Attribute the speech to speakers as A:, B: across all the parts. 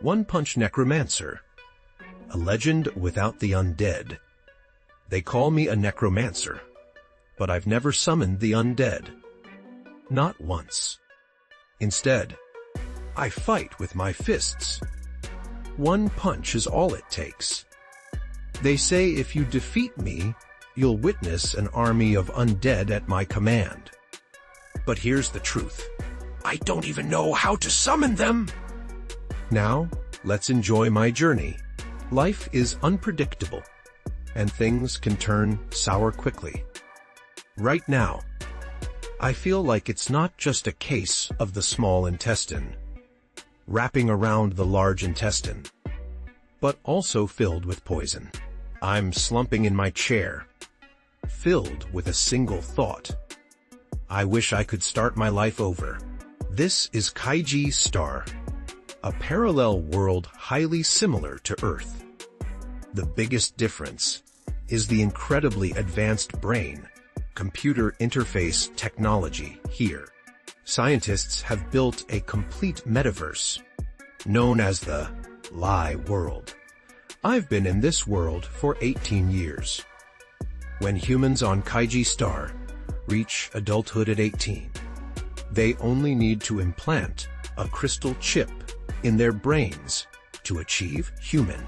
A: One-Punch Necromancer, a legend without the undead. They call me a necromancer, but I've never summoned the undead. Not once. Instead, I fight with my fists. One punch is all it takes. They say if you defeat me, you'll witness an army of undead at my command. But here's the truth. I don't even know how to summon them. Now, let's enjoy my journey. Life is unpredictable, and things can turn sour quickly. Right now, I feel like it's not just a case of the small intestine, wrapping around the large intestine, but also filled with poison. I'm slumping in my chair, filled with a single thought. I wish I could start my life over. This is Kaiji Star, a parallel world highly similar to Earth. The biggest difference is the incredibly advanced brain, computer interface technology here. Scientists have built a complete metaverse, known as the Lie World. I've been in this world for 18 years. When humans on Kaiji Star reach adulthood at 18, they only need to implant a crystal chip in their brains to achieve human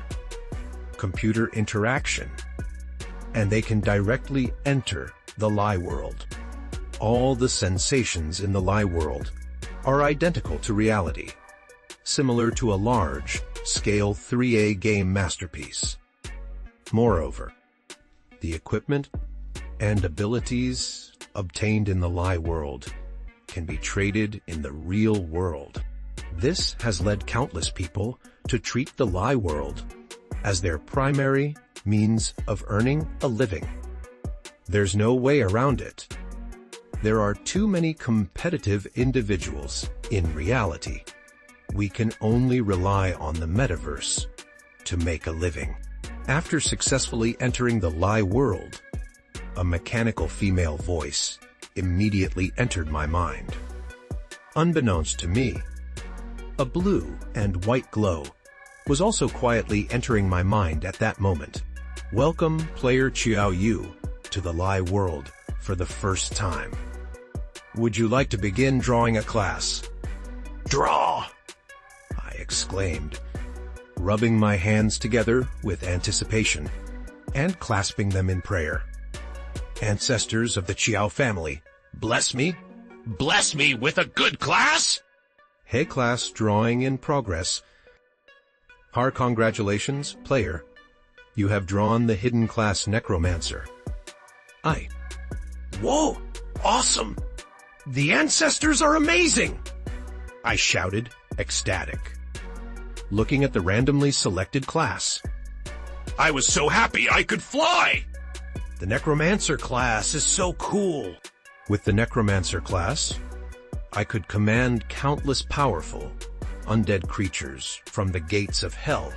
A: computer interaction, and they can directly enter the Lie World. All the sensations in the Lie World are identical to reality, similar to a large-scale 3A game masterpiece. Moreover, the equipment and abilities obtained in the Lie World can be traded in the real world. This has led countless people to treat the Lie World as their primary means of earning a living. There's no way around it. There are too many competitive individuals in reality. We can only rely on the metaverse to make a living. After successfully entering the Lie World, a mechanical female voice immediately entered my mind. Unbeknownst to me, a blue and white glow was also quietly entering my mind at that moment. Welcome, player Xiao Yu, to the Lie World for the first time. Would you like to begin drawing a class? Draw! I exclaimed, rubbing my hands together with anticipation and clasping them in prayer. Ancestors of the Qiao family, bless me.
B: Bless me with a good class?
A: Hey class, drawing in progress. Our congratulations, player. You have drawn the hidden class Necromancer.
B: Whoa! Awesome! The ancestors are amazing!
A: I shouted, ecstatic, looking at the randomly selected class.
B: I was so happy I could fly!
A: The Necromancer class is so cool. With the Necromancer class, I could command countless powerful, undead creatures from the gates of hell,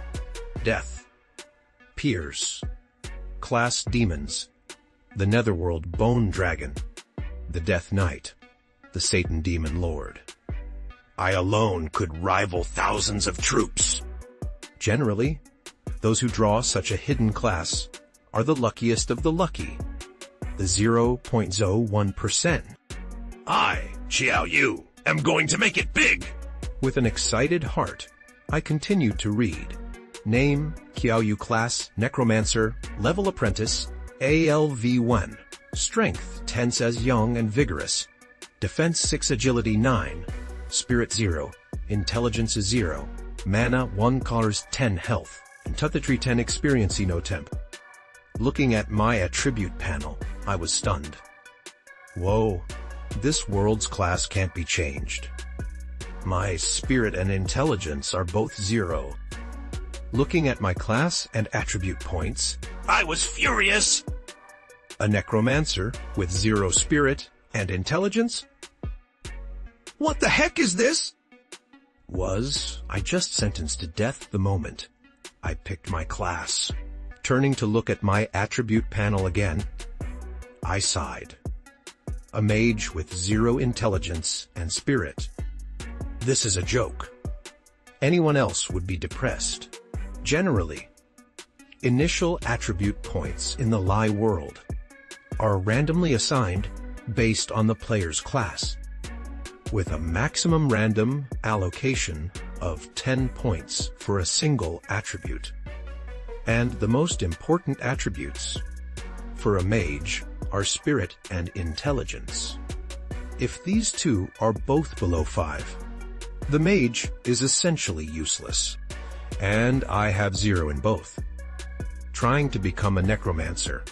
A: death, pierce, class demons, the Netherworld Bone Dragon, the Death Knight, the Satan Demon Lord.
B: I alone could rival thousands of troops.
A: Generally, those who draw such a hidden class are the luckiest of the lucky, the 0.01%.
B: I, Xiao Yu, am going to make it big!
A: With an excited heart, I continued to read. Name, Xiao Yu class, Necromancer, level apprentice, ALV1. Strength, tense as young and vigorous. Defense 6, agility 9. Spirit 0. Intelligence is 0. Mana 1, colors 10, health. Intuition 10, experience no temp. Looking at my attribute panel, I was stunned. Whoa, this world's class can't be changed. My spirit and intelligence are both 0. Looking at my class and attribute points,
B: I was furious!
A: A necromancer with 0 spirit and intelligence?
B: What the heck is this?
A: Was I just sentenced to death the moment I picked my class? Turning to look at my attribute panel again, I sighed. A mage with 0 intelligence and spirit. This is a joke. anyone else would be depressed. Generally, initial attribute points in the Lie world are randomly assigned based on the player's class, with a maximum random allocation of 10 points for a single attribute. And the most important attributes for a mage are spirit and intelligence. If these two are both below 5, the mage is essentially useless, and I have 0 in both. Trying to become a necromancer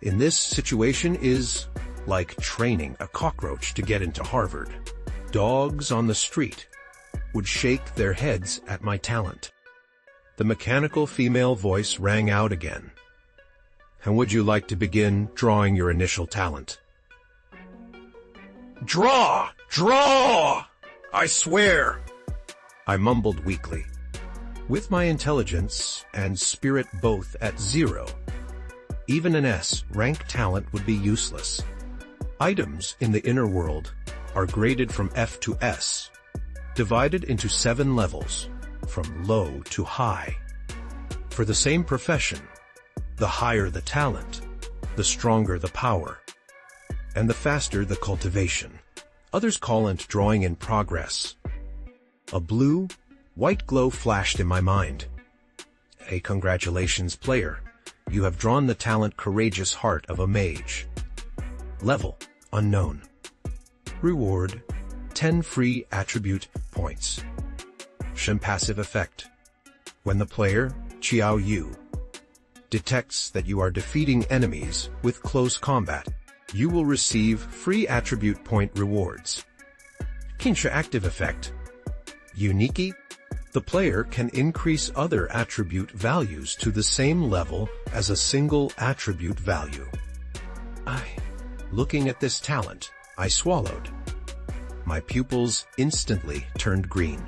A: in this situation is like training a cockroach to get into Harvard. Dogs on the street would shake their heads at my talent. The mechanical female voice rang out again. And would you like to begin drawing your initial talent?
B: Draw! Draw! I swear!
A: I mumbled weakly. With my intelligence and spirit both at 0, even an S-rank talent would be useless. Items in the inner world are graded from F to S, divided into 7 levels, from low to high. For the same profession, the higher the talent, the stronger the power, and the faster the cultivation. Others call it drawing in progress. A blue-white glow flashed in my mind. Hey, congratulations, player. You have drawn the talent Courageous Heart of a Mage. Level unknown. Reward 10 free attribute points. Passive effect. When the player, Qiao Yu, detects that you are defeating enemies with close combat, you will receive free attribute point rewards. Kinsha active effect. Unique. The player can increase other attribute values to the same level as a single attribute value. Looking at this talent, I swallowed. My pupils instantly turned green.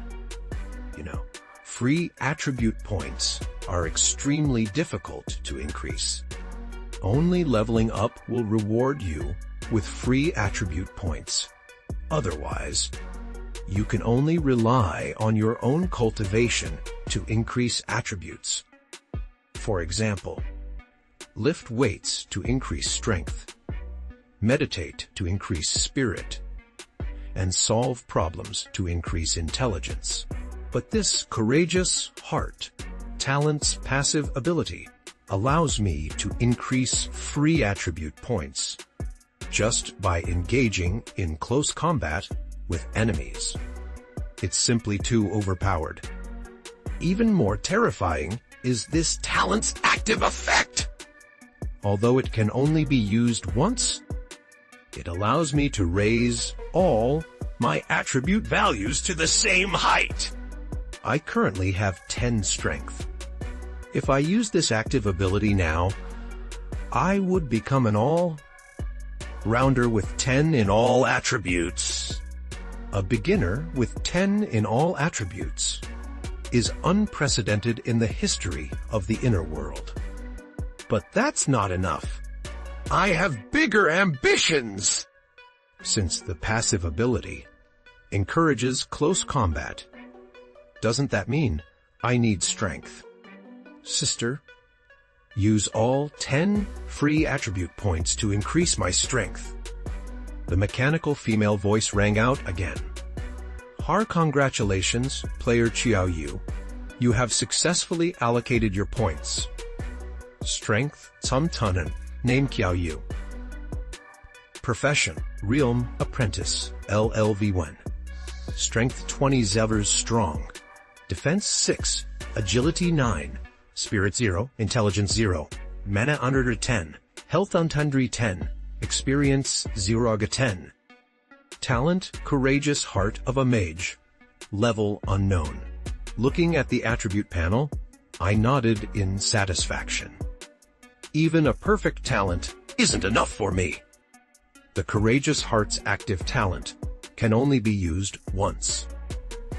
A: Free attribute points are extremely difficult to increase. Only leveling up will reward you with free attribute points. Otherwise, you can only rely on your own cultivation to increase attributes. For example, lift weights to increase strength, meditate to increase spirit, and solve problems to increase intelligence. But this Courageous Heart talent's passive ability allows me to increase free attribute points just by engaging in close combat with enemies. It's simply too overpowered. Even more terrifying is this talent's active effect. Although it can only be used once, it allows me to raise all my attribute values to the same height. I currently have 10 strength. If I use this active ability now, I would become an all-rounder with 10 in all attributes. A beginner with 10 in all attributes is unprecedented in the history of the inner world. But that's not enough. I have bigger ambitions! Since the passive ability encourages close combat, doesn't that mean I need strength? Sister, use all 10 free attribute points to increase my strength. The mechanical female voice rang out again. Congratulations, player Qiao Yu. You have successfully allocated your points. Strength, Tsum Tunnen, name Qiao Yu. Profession, Realm Apprentice, LLV1. Strength 20 Zevers Strong. Defense 6, Agility 9, Spirit 0, Intelligence 0, Mana under 10, Health Untundry 10, Experience 0 10. Talent, Courageous Heart of a Mage. Level unknown. Looking at the attribute panel, I nodded in satisfaction. Even a perfect talent isn't enough for me. The Courageous Heart's active talent can only be used once.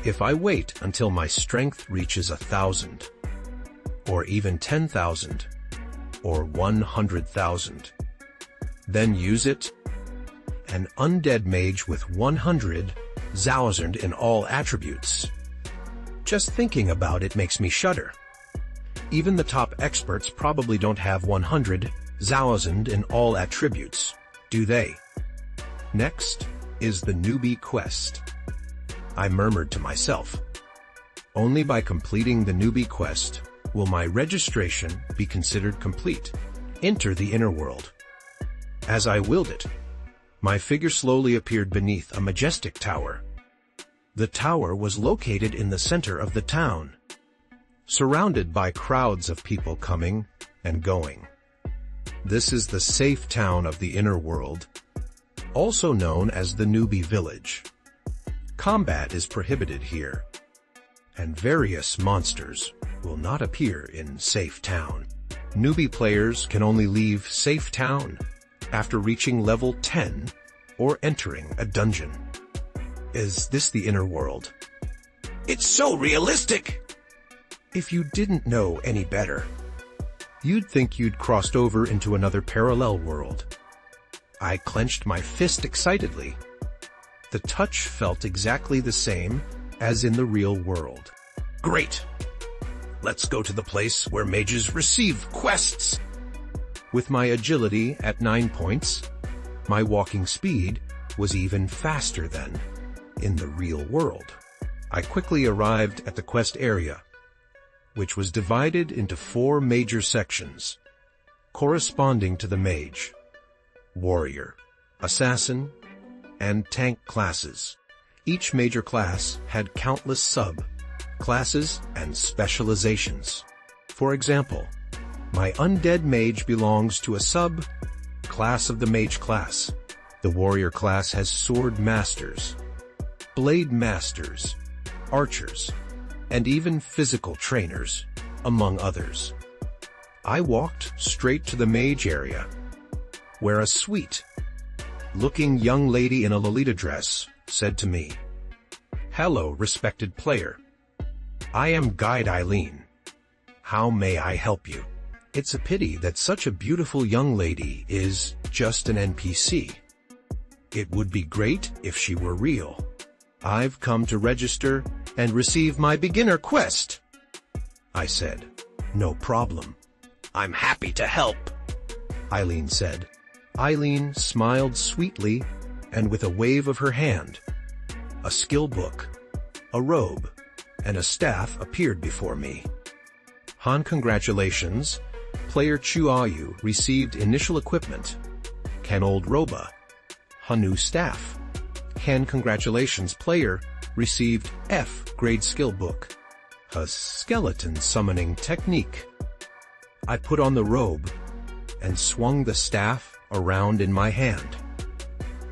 A: If I wait until my strength reaches 1,000, or even 10,000, or 100,000, then use it, an undead mage with 100,000 in all attributes, Just thinking about it makes me shudder. Even the top experts probably don't have 100,000 in all attributes, do they? Next is the newbie quest. I murmured to myself. Only by completing the newbie quest will my registration be considered complete. Enter the inner world. As I willed it, my figure slowly appeared beneath a majestic tower. The tower was located in the center of the town, surrounded by crowds of people coming and going. This is the safe town of the inner world, also known as the newbie village. Combat is prohibited here, and various monsters will not appear in Safe Town. Newbie players can only leave Safe Town after reaching level 10 or entering a dungeon. Is this the inner world?
B: It's so realistic!
A: If you didn't know any better, you'd think you'd crossed over into another parallel world. I clenched my fist excitedly. The touch felt exactly the same as in the real world.
B: Great! Let's go to the place where mages receive quests.
A: With my agility at 9 points, my walking speed was even faster than in the real world. I quickly arrived at the quest area, which was divided into 4 major sections, corresponding to the mage, warrior, assassin, and tank classes. Each major class had countless sub-classes and specializations. For example, my undead mage belongs to a sub-class of the mage class. The warrior class has sword masters, blade masters, archers, and even physical trainers, among others. I walked straight to the mage area, where a sweet-looking young lady in a Lolita dress said to me, "Hello, respected player. I am Guide Eileen. How may I help you?" It's a pity that such a beautiful young lady is just an NPC. It would be great if she were real. "I've come to register and receive my beginner quest," I said. "No problem.
B: I'm happy to help,"
A: Eileen said. Eileen smiled sweetly, and with a wave of her hand, a skill book, a robe, and a staff appeared before me. "Han, congratulations. Player Chuayu received initial equipment. Can old Roba. Hanu staff. Can congratulations player received F grade skill book. A skeleton summoning technique." I put on the robe and swung the staff around in my hand,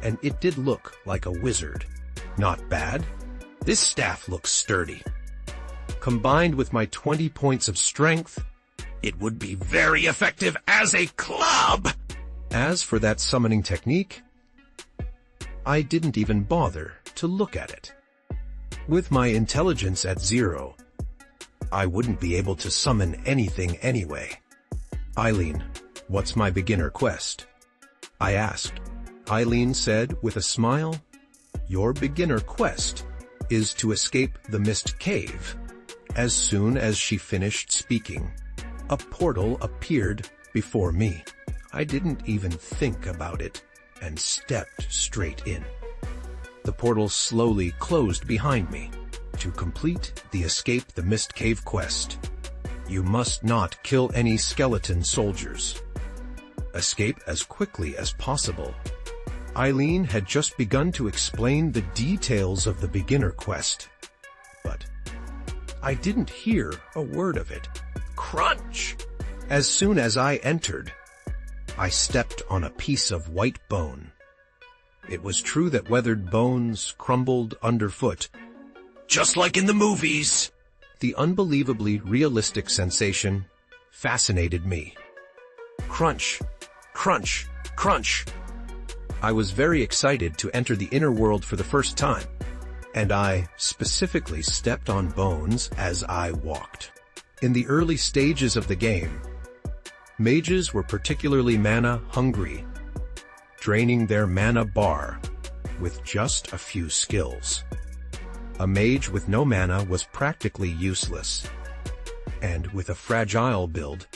A: and it did look like a wizard. Not bad. This staff looks sturdy. Combined with my 20 points of strength,
B: it would be very effective as a club!
A: As for that summoning technique, I didn't even bother to look at it. With my intelligence at 0, I wouldn't be able to summon anything anyway. "Eileen, what's my beginner quest?" I asked. Eileen said with a smile, "Your beginner quest is to escape the Mist Cave." As soon as she finished speaking, a portal appeared before me. I didn't even think about it and stepped straight in. The portal slowly closed behind me. To complete the Escape the Mist Cave quest, you must not kill any skeleton soldiers. Escape as quickly as possible. Eileen had just begun to explain the details of the beginner quest, but I didn't hear a word of it. Crunch! As soon as I entered, I stepped on a piece of white bone. It was true that weathered bones crumbled underfoot,
B: just like in the movies.
A: The unbelievably realistic sensation fascinated me. Crunch, crunch, crunch. I was very excited to enter the inner world for the first time, and I specifically stepped on bones as I walked. In the early stages of the game, mages were particularly mana-hungry, draining their mana bar with just a few skills. A mage with no mana was practically useless. And with a fragile build,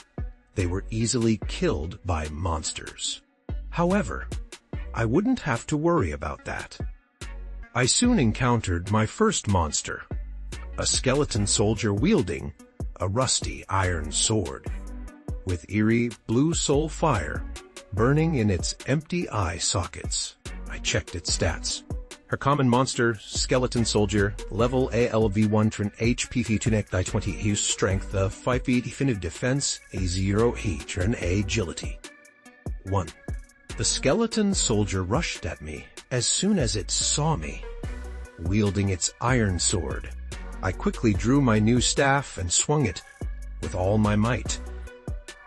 A: they were easily killed by monsters. However, I wouldn't have to worry about that. I soon encountered my first monster, a skeleton soldier wielding a rusty iron sword, with eerie blue soul fire burning in its empty eye sockets. I checked its stats. Her common monster, skeleton soldier, level ALV1 tran HP 2 20 use strength 5 feet definitive defense A0 H and agility 1. The skeleton soldier rushed at me as soon as it saw me. Wielding its iron sword, I quickly drew my new staff and swung it with all my might,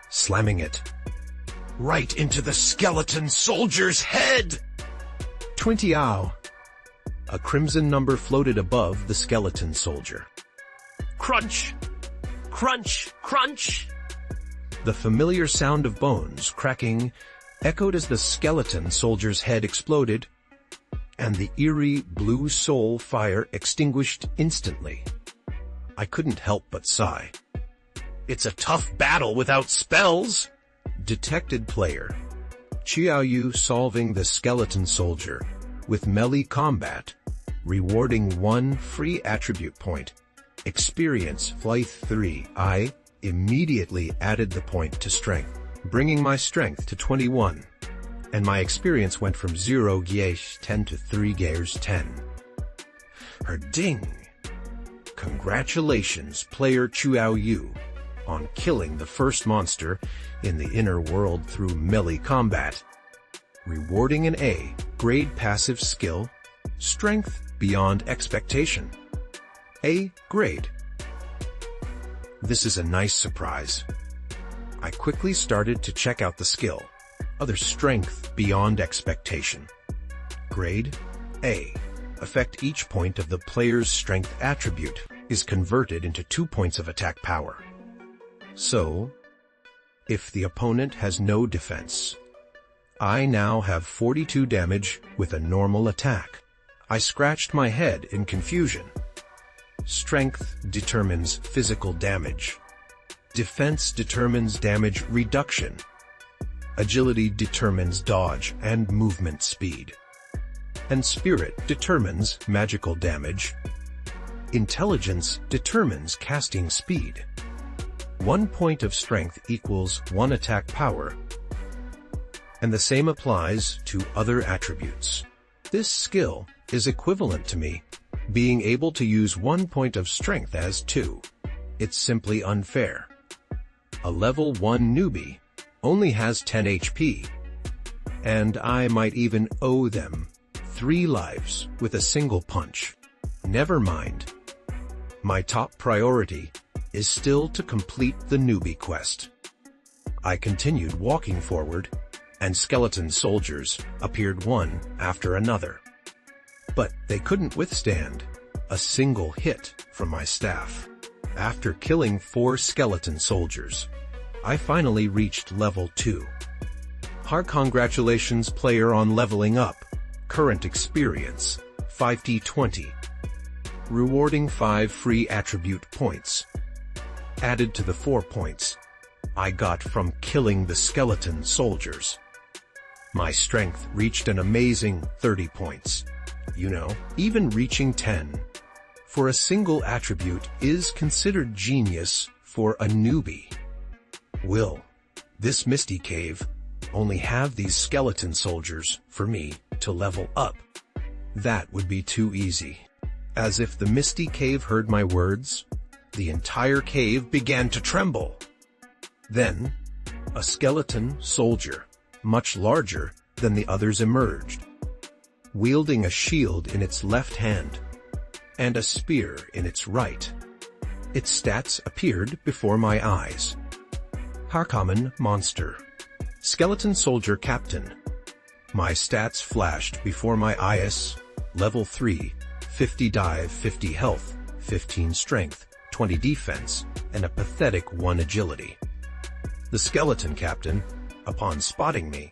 A: slamming it right into the skeleton soldier's head. 20 ow. A crimson number floated above the skeleton soldier. Crunch! Crunch! Crunch! The familiar sound of bones cracking echoed as the skeleton soldier's head exploded, and the eerie blue soul fire extinguished instantly. I couldn't help but sigh. It's a tough battle without spells! Detected player. Qiaoyu solving the skeleton soldier with melee combat, rewarding 1 free attribute point. Experience Flight 3. I immediately added the point to strength, bringing my strength to 21, and my experience went from 0 gauge 10 to 3 gauge 10. Her ding! Congratulations, player Qiaoyu, on killing the first monster in the inner world through melee combat. Rewarding an A grade passive skill, strength beyond expectation. A grade. This is a nice surprise. I quickly started to check out the skill. Other strength beyond expectation. Grade A. Affect each point of the player's strength attribute is converted into 2 points of attack power. So, if the opponent has no defense, I now have 42 damage with a normal attack. I scratched my head in confusion. Strength determines physical damage. Defense determines damage reduction. Agility determines dodge and movement speed. And spirit determines magical damage. Intelligence determines casting speed. 1 point of strength equals 1 attack power. And the same applies to other attributes. This skill is equivalent to me being able to use 1 point of strength as 2. It's simply unfair. A level 1 newbie only has 10 HP, and I might even owe them 3 lives with a single punch. Never mind. My top priority is still to complete the newbie quest. I continued walking forward, and skeleton soldiers appeared one after another. But they couldn't withstand a single hit from my staff. After killing 4 skeleton soldiers, I finally reached level 2. Congratulations player on leveling up. Current experience, 5d20. Rewarding 5 free attribute points. Added to the 4 points I got from killing the skeleton soldiers. My strength reached an amazing 30 points. You know, even reaching 10 for a single attribute is considered genius for a newbie. Will this misty cave only have these skeleton soldiers for me to level up? That would be too easy. As if the misty cave heard my words, the entire cave began to tremble. Then, a skeleton soldier, much larger than the others, emerged, wielding a shield in its left hand and a spear in its right. Its stats appeared before my eyes. Common monster. Skeleton soldier captain. My stats flashed before my eyes. Level 3, 50 dive, 50 health, 15 strength, 20 defense, and a pathetic 1 agility. The skeleton captain, upon spotting me,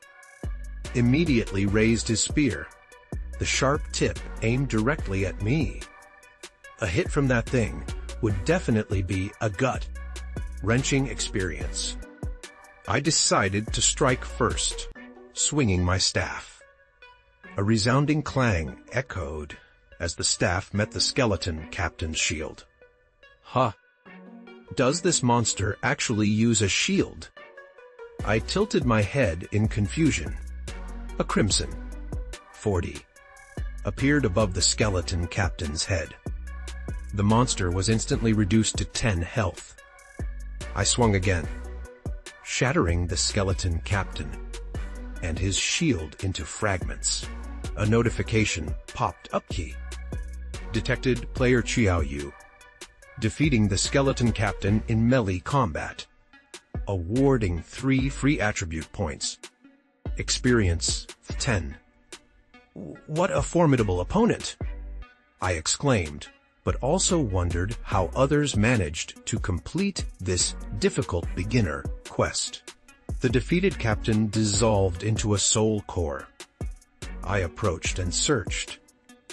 A: immediately raised his spear, the sharp tip aimed directly at me. A hit from that thing would definitely be a gut-wrenching experience. I decided to strike first, swinging my staff. A resounding clang echoed as the staff met the skeleton captain's shield. Huh. Does this monster actually use a shield? I tilted my head in confusion. A crimson 40 appeared above the skeleton captain's head. The monster was instantly reduced to 10 health. I swung again, shattering the skeleton captain and his shield into fragments. A notification popped up. Key detected player Xiao Yu, defeating the skeleton captain in melee combat, awarding 3 free attribute points. Experience 10. What a formidable opponent! I exclaimed, but also wondered how others managed to complete this difficult beginner quest. The defeated captain dissolved into a soul core. I approached and searched,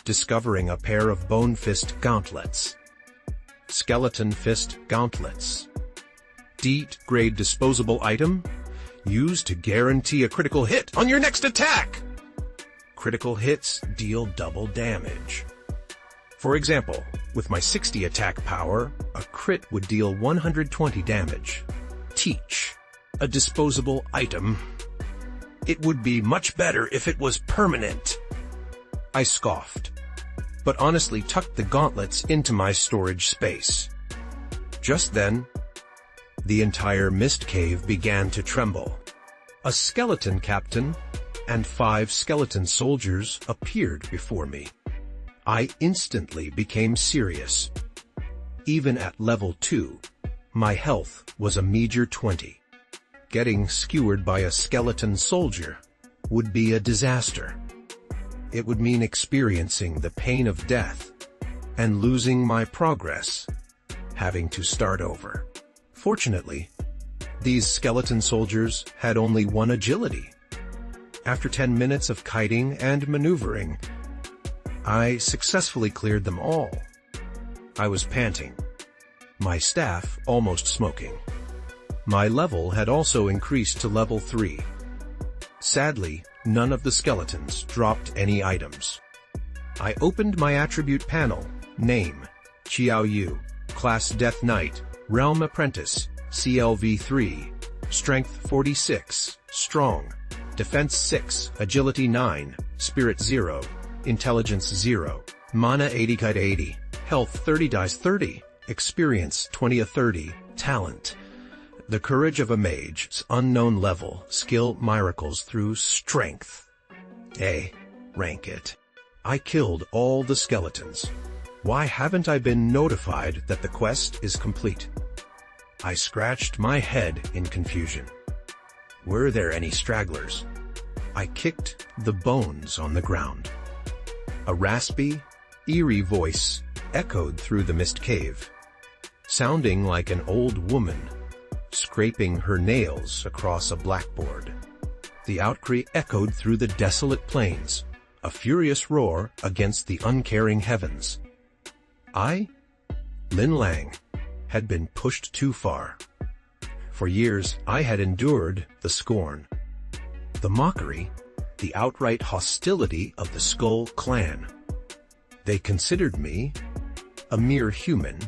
A: discovering a pair of bone fist gauntlets. Skeleton fist gauntlets. D-grade disposable item, used to guarantee a critical hit on your next attack! Critical hits deal double damage. For example, with my 60 attack power, a crit would deal 120 damage. Teach. A disposable item. It would be much better if it was permanent. I scoffed, but honestly tucked the gauntlets into my storage space. Just then, the entire mist cave began to tremble. A skeleton captain and 5 skeleton soldiers appeared before me. I instantly became serious. Even at level 2, my health was a meager 20. Getting skewered by a skeleton soldier would be a disaster. It would mean experiencing the pain of death and losing my progress, having to start over. Fortunately, these skeleton soldiers had only 1 agility. After 10 minutes of kiting and maneuvering, I successfully cleared them all. I was panting, my staff almost smoking. My level had also increased to level 3. Sadly, none of the skeletons dropped any items. I opened my attribute panel. Name, Xiao Yu. Class Death Knight. Realm Apprentice. CLV 3. Strength 46. Strong. Defense 6. Agility 9. Spirit 0. Intelligence 0. Mana 80 kite 80. Health 30 dice 30. Experience 20 a 30. Talent. The Courage of a Mage. Unknown level. Skill Miracles through Strength. A. Rank it. I killed all the skeletons. Why haven't I been notified that the quest is complete? I scratched my head in confusion. Were there any stragglers? I kicked the bones on the ground. A raspy, eerie voice echoed through the mist cave, sounding like an old woman scraping her nails across a blackboard. The outcry echoed through the desolate plains, a furious roar against the uncaring heavens. I, Lin Lang, had been pushed too far. For years, I had endured the scorn, the mockery, the outright hostility of the Skull Clan. They considered me a mere human,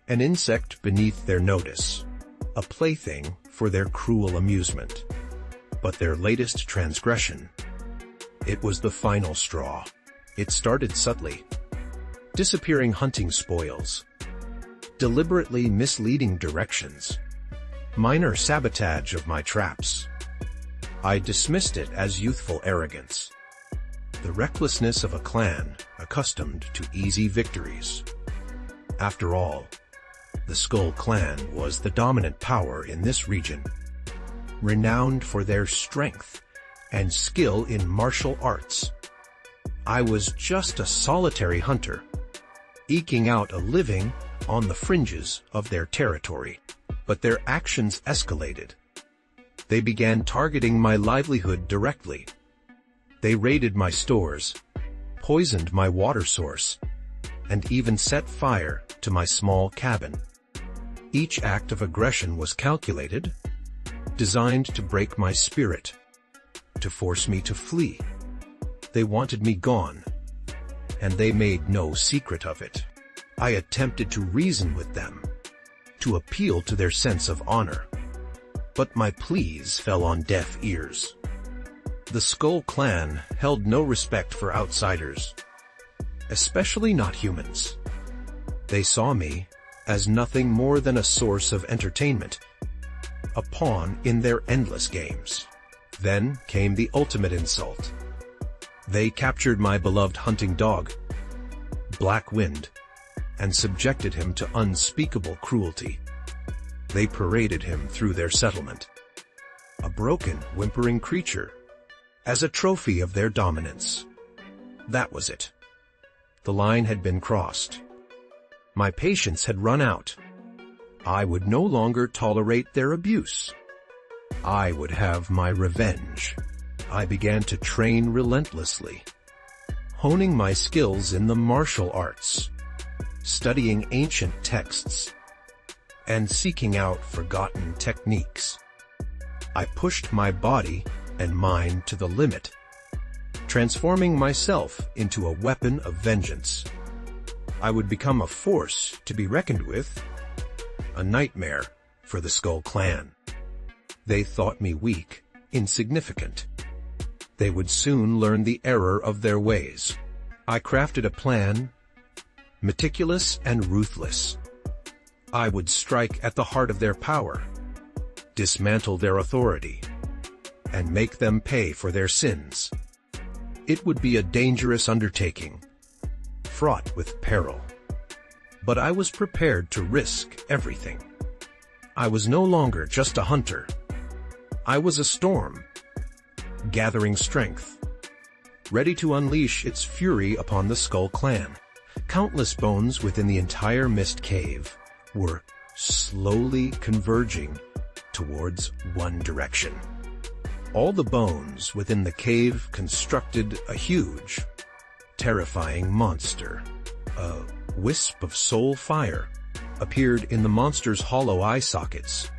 A: an insect beneath their notice, a plaything for their cruel amusement. But their latest transgression, it was the final straw. It started subtly. Disappearing hunting spoils, deliberately misleading directions, minor sabotage of my traps. I dismissed it as youthful arrogance, the recklessness of a clan accustomed to easy victories. After all, the Skull Clan was the dominant power in this region, renowned for their strength and skill in martial arts. I was just a solitary hunter, eking out a living on the fringes of their territory. But their actions escalated. They began targeting my livelihood directly. They raided my stores, poisoned my water source, and even set fire to my small cabin. Each act of aggression was calculated, designed to break my spirit, to force me to flee. They wanted me gone, and they made no secret of it. I attempted to reason with them, to appeal to their sense of honor, but my pleas fell on deaf ears. The Skull Clan held no respect for outsiders, especially not humans. They saw me as nothing more than a source of entertainment, a pawn in their endless games. Then came the ultimate insult. They captured my beloved hunting dog, Black Wind, and subjected him to unspeakable cruelty. They paraded him through their settlement, a broken, whimpering creature, as a trophy of their dominance. That was it. The line had been crossed. My patience had run out. I would no longer tolerate their abuse. I would have my revenge. I began to train relentlessly, honing my skills in the martial arts, studying ancient texts, and seeking out forgotten techniques. I pushed my body and mind to the limit, transforming myself into a weapon of vengeance. I would become a force to be reckoned with, a nightmare for the Skull Clan. They thought me weak, insignificant. They would soon learn the error of their ways. I crafted a plan, meticulous and ruthless. I would strike at the heart of their power, dismantle their authority, and make them pay for their sins. It would be a dangerous undertaking, fraught with peril. But I was prepared to risk everything. I was no longer just a hunter. I was a storm, gathering strength, ready to unleash its fury upon the Skull Clan. Countless bones within the entire Mist Cave were slowly converging towards one direction. All the bones within the cave constructed a huge, terrifying monster. A wisp of soul fire appeared in the monster's hollow eye sockets,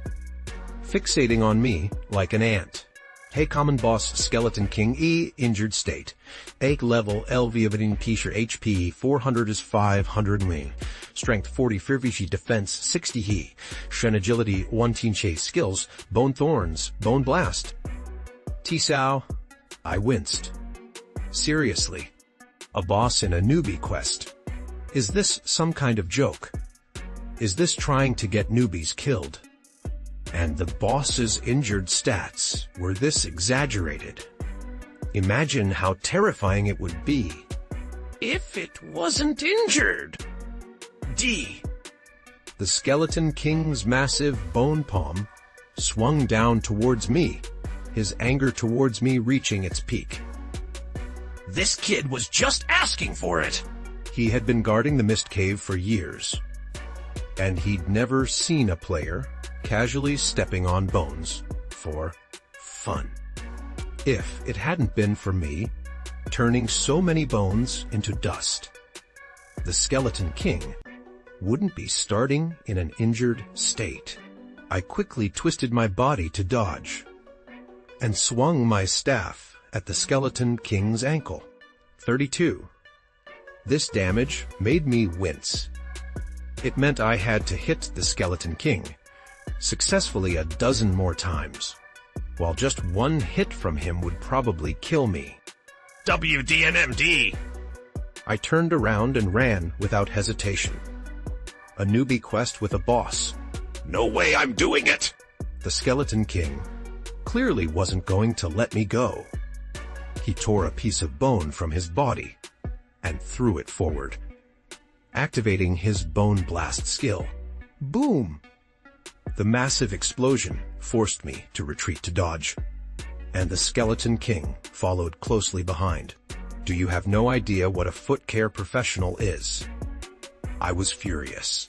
A: fixating on me like an ant. Hey, Common Boss Skeleton King injured state. Egg level LV Pisher HP 400 is 500 me. Strength 40 Firvishi defense 60 he. Shen agility 1 teen chase skills. Bone thorns, bone blast. Tisao. I winced. Seriously. A boss in a newbie quest. Is this some kind of joke? Is this trying to get newbies killed? And the boss's injured stats were this exaggerated. Imagine how terrifying it would be if it wasn't injured. D. The Skeleton King's massive bone palm swung down towards me, his anger towards me reaching its peak.
B: This kid was just asking for it.
A: He had been guarding the Mist Cave for years, and he'd never seen a player casually stepping on bones for fun. If it hadn't been for me turning so many bones into dust, the Skeleton King wouldn't be starting in an injured state. I quickly twisted my body to dodge and swung my staff at the Skeleton King's ankle. 32. This damage made me wince. It meant I had to hit the Skeleton King successfully a dozen more times, while just one hit from him would probably kill me.
B: WDNMD!
A: I turned around and ran without hesitation. A newbie quest with a boss.
B: No way I'm doing it!
A: The Skeleton King clearly wasn't going to let me go. He tore a piece of bone from his body and threw it forward, activating his bone blast skill. Boom! The massive explosion forced me to retreat to dodge, and the Skeleton King followed closely behind. Do you have no idea what a foot care professional is? I was furious.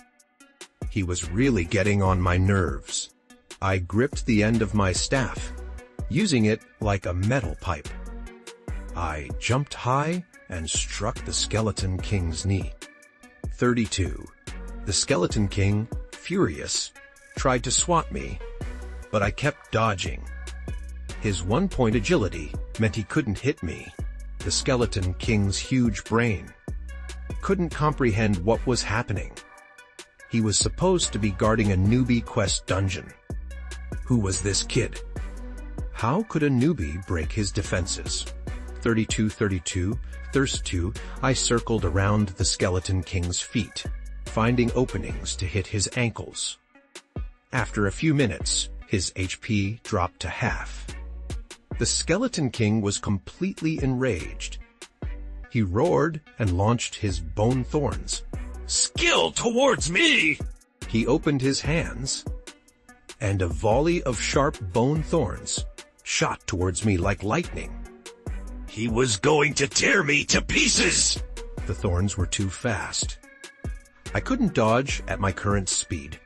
A: He was really getting on my nerves. I gripped the end of my staff, using it like a metal pipe. I jumped high and struck the Skeleton King's knee. 32. The Skeleton King, furious, tried to swat me, but I kept dodging. His one-point agility meant he couldn't hit me. The Skeleton King's huge brain couldn't comprehend what was happening. He was supposed to be guarding a newbie quest dungeon. Who was this kid? How could a newbie break his defenses? 32. Thirst 2. I circled around the Skeleton King's feet, finding openings to hit his ankles. After a few minutes, his HP dropped to half. The Skeleton King was completely enraged. He roared and launched his bone thorns.
B: Skill towards me!
A: He opened his hands, and a volley of sharp bone thorns shot towards me like lightning.
B: He was going to tear me to pieces!
A: The thorns were too fast. I couldn't dodge at my current speed.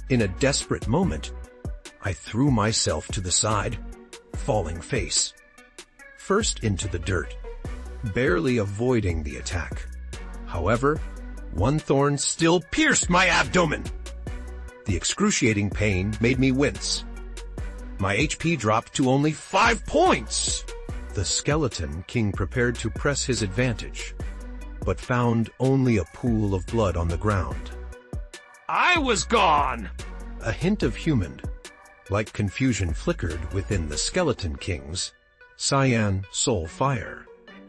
A: In a desperate moment, I threw myself to the side, falling face first into the dirt, barely avoiding the attack. However, one thorn still pierced my abdomen. The excruciating pain made me wince. My HP dropped to only 5 points. The Skeleton King prepared to press his advantage, but found only a pool of blood on the ground.
B: I was gone!
A: A hint of human-like confusion flickered within the Skeleton King's cyan soul fire.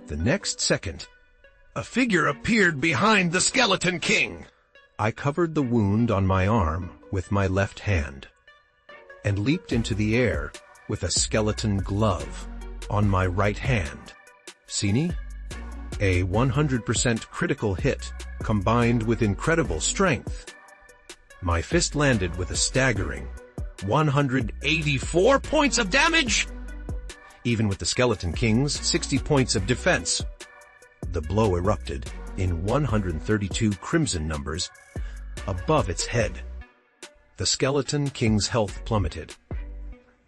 A: The next second,
B: a figure appeared behind the Skeleton King.
A: I covered the wound on my arm with my left hand and leaped into the air with a skeleton glove on my right hand. Sini? A 100% critical hit combined with incredible strength. My fist landed with a staggering 184 points of damage! Even with the Skeleton King's 60 points of defense, the blow erupted in 132 crimson numbers above its head. The Skeleton King's health plummeted,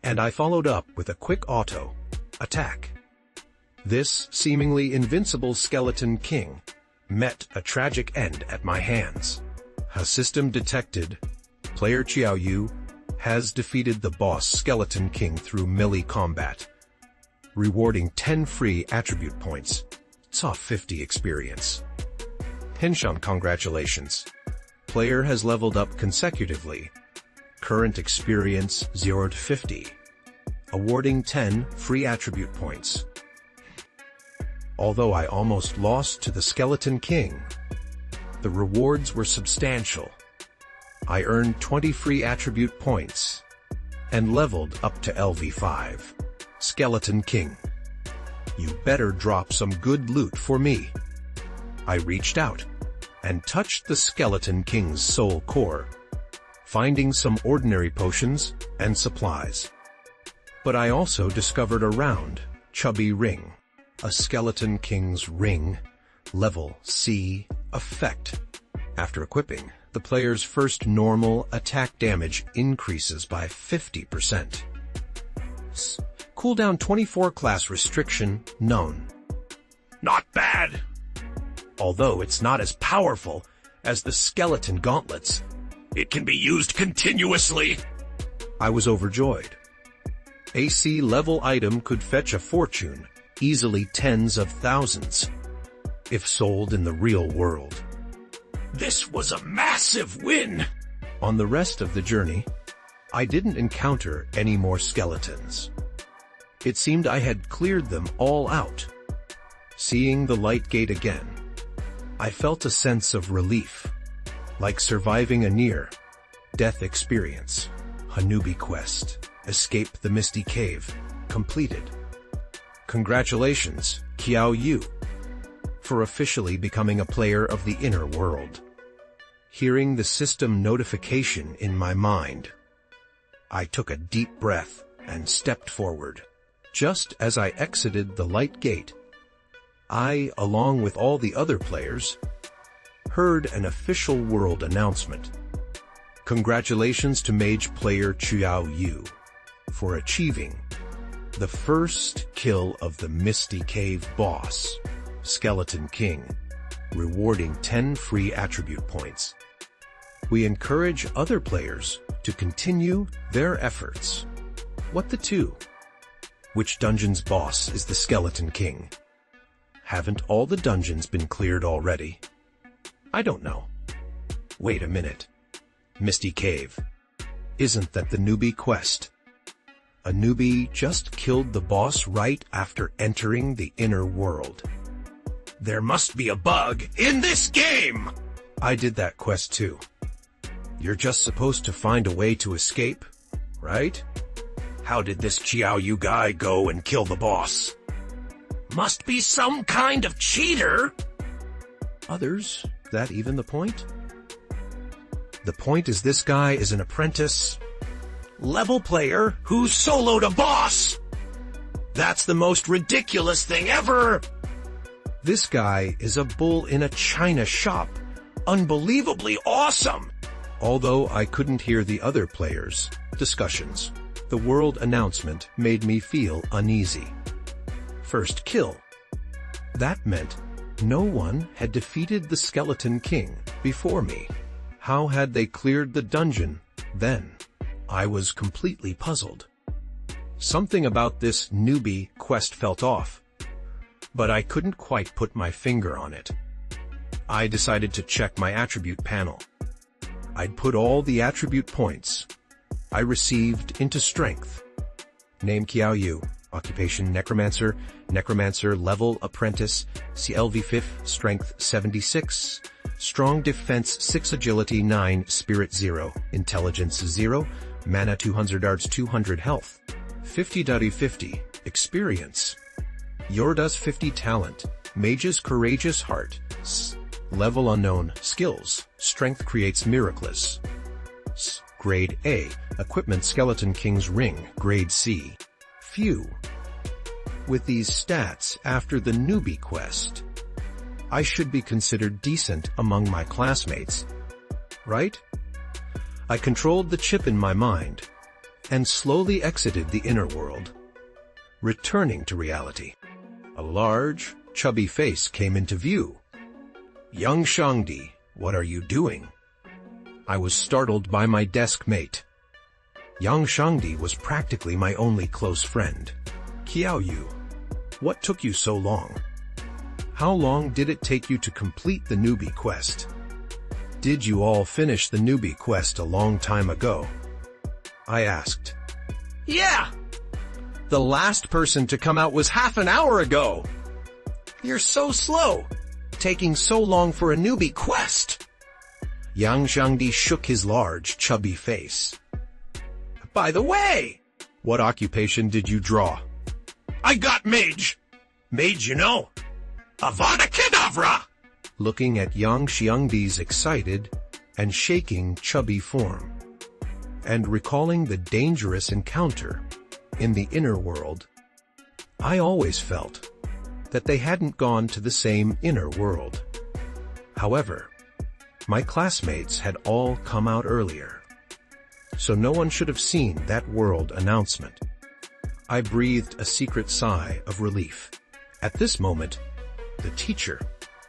A: and I followed up with a quick auto attack. This seemingly invincible Skeleton King met a tragic end at my hands. A system detected. Player Xiao Yu has defeated the boss Skeleton King through melee combat, rewarding 10 free attribute points. Saw 50 experience. Henshan, congratulations. Player has leveled up consecutively. Current experience 0 to 50. Awarding 10 free attribute points. Although I almost lost to the Skeleton King, the rewards were substantial. I earned 20 free attribute points and leveled up to LV5. Skeleton King, you better drop some good loot for me. I reached out and touched the Skeleton King's soul core, finding some ordinary potions and supplies. But I also discovered a round, chubby ring. A Skeleton King's ring, level C, effect. After equipping, the player's first normal attack damage increases by 50%. Cooldown 24 class restriction known.
B: Not bad!
A: Although it's not as powerful as the skeleton gauntlets,
B: it can be used continuously.
A: I was overjoyed. AC level item could fetch a fortune, easily tens of thousands, if sold in the real world.
B: This was a massive win!
A: On the rest of the journey, I didn't encounter any more skeletons. It seemed I had cleared them all out. Seeing the light gate again, I felt a sense of relief, like surviving a near-death experience. Hanubi quest, escape the misty cave, completed. Congratulations, Xiao Yu, for officially becoming a player of the inner world. Hearing the system notification in my mind, I took a deep breath and stepped forward. Just as I exited the light gate, I, along with all the other players, heard an official world announcement. Congratulations to mage player Xiao Yu for achieving the first kill of the Misty Cave boss, Skeleton King. rewarding 10 free attribute points. We encourage other players to continue their efforts. What the two? Which dungeon's boss is the Skeleton King? Haven't all the dungeons been cleared already? I don't know. Wait a minute. Misty Cave. Isn't that the newbie quest? A newbie just killed the boss right after entering the inner world.
B: There must be a bug in this game!
A: I did that quest too. You're just supposed to find a way to escape, right?
B: How did this Qiaoyu guy go and kill the boss? Must be some kind of cheater!
A: Others, that even the point? The point is this guy is an apprentice
B: level player who soloed a boss! That's the most ridiculous thing ever!
A: This guy is a bull in a china shop.
B: Unbelievably awesome!
A: Although I couldn't hear the other players' discussions, the world announcement made me feel uneasy. First kill. That meant no one had defeated the Skeleton King before me. How had they cleared the dungeon then? I was completely puzzled. Something about this newbie quest felt off, but I couldn't quite put my finger on it. I decided to check my attribute panel. I'd put all the attribute points I received into strength. Name Qiaoyu, occupation necromancer, necromancer level apprentice, CLV 5th, strength 76, strong defense 6, agility 9, spirit 0, intelligence 0, mana 200 arts 200 health, 50 experience. Yorda's 50 talent, mage's courageous heart, level unknown, skills, strength creates miracles. Grade A, equipment Skeleton King's ring, grade C. Phew. With these stats after the newbie quest, I should be considered decent among my classmates, right? I controlled the chip in my mind and slowly exited the inner world. Returning to reality, a large, chubby face came into view. Young Shangdi, what are you doing? I was startled by my desk mate. Yang Shangdi was practically my only close friend. Qiaoyu, what took you so long? How long did it take you to complete the newbie quest? Did you all finish the newbie quest a long time ago? I asked.
B: Yeah!
A: The last person to come out was half an hour ago!
B: You're so slow! Taking so long for a newbie quest!
A: Yang Shangdi shook his large, chubby face.
B: By the way!
A: What occupation did you draw?
B: I got mage! Mage, you know. Avada Kedavra!
A: Looking at Yang Xiangdi's excited and shaking chubby form, and recalling the dangerous encounter in the inner world, I always felt that they hadn't gone to the same inner world. However, my classmates had all come out earlier, so no one should have seen that world announcement. I breathed a secret sigh of relief. At this moment, the teacher,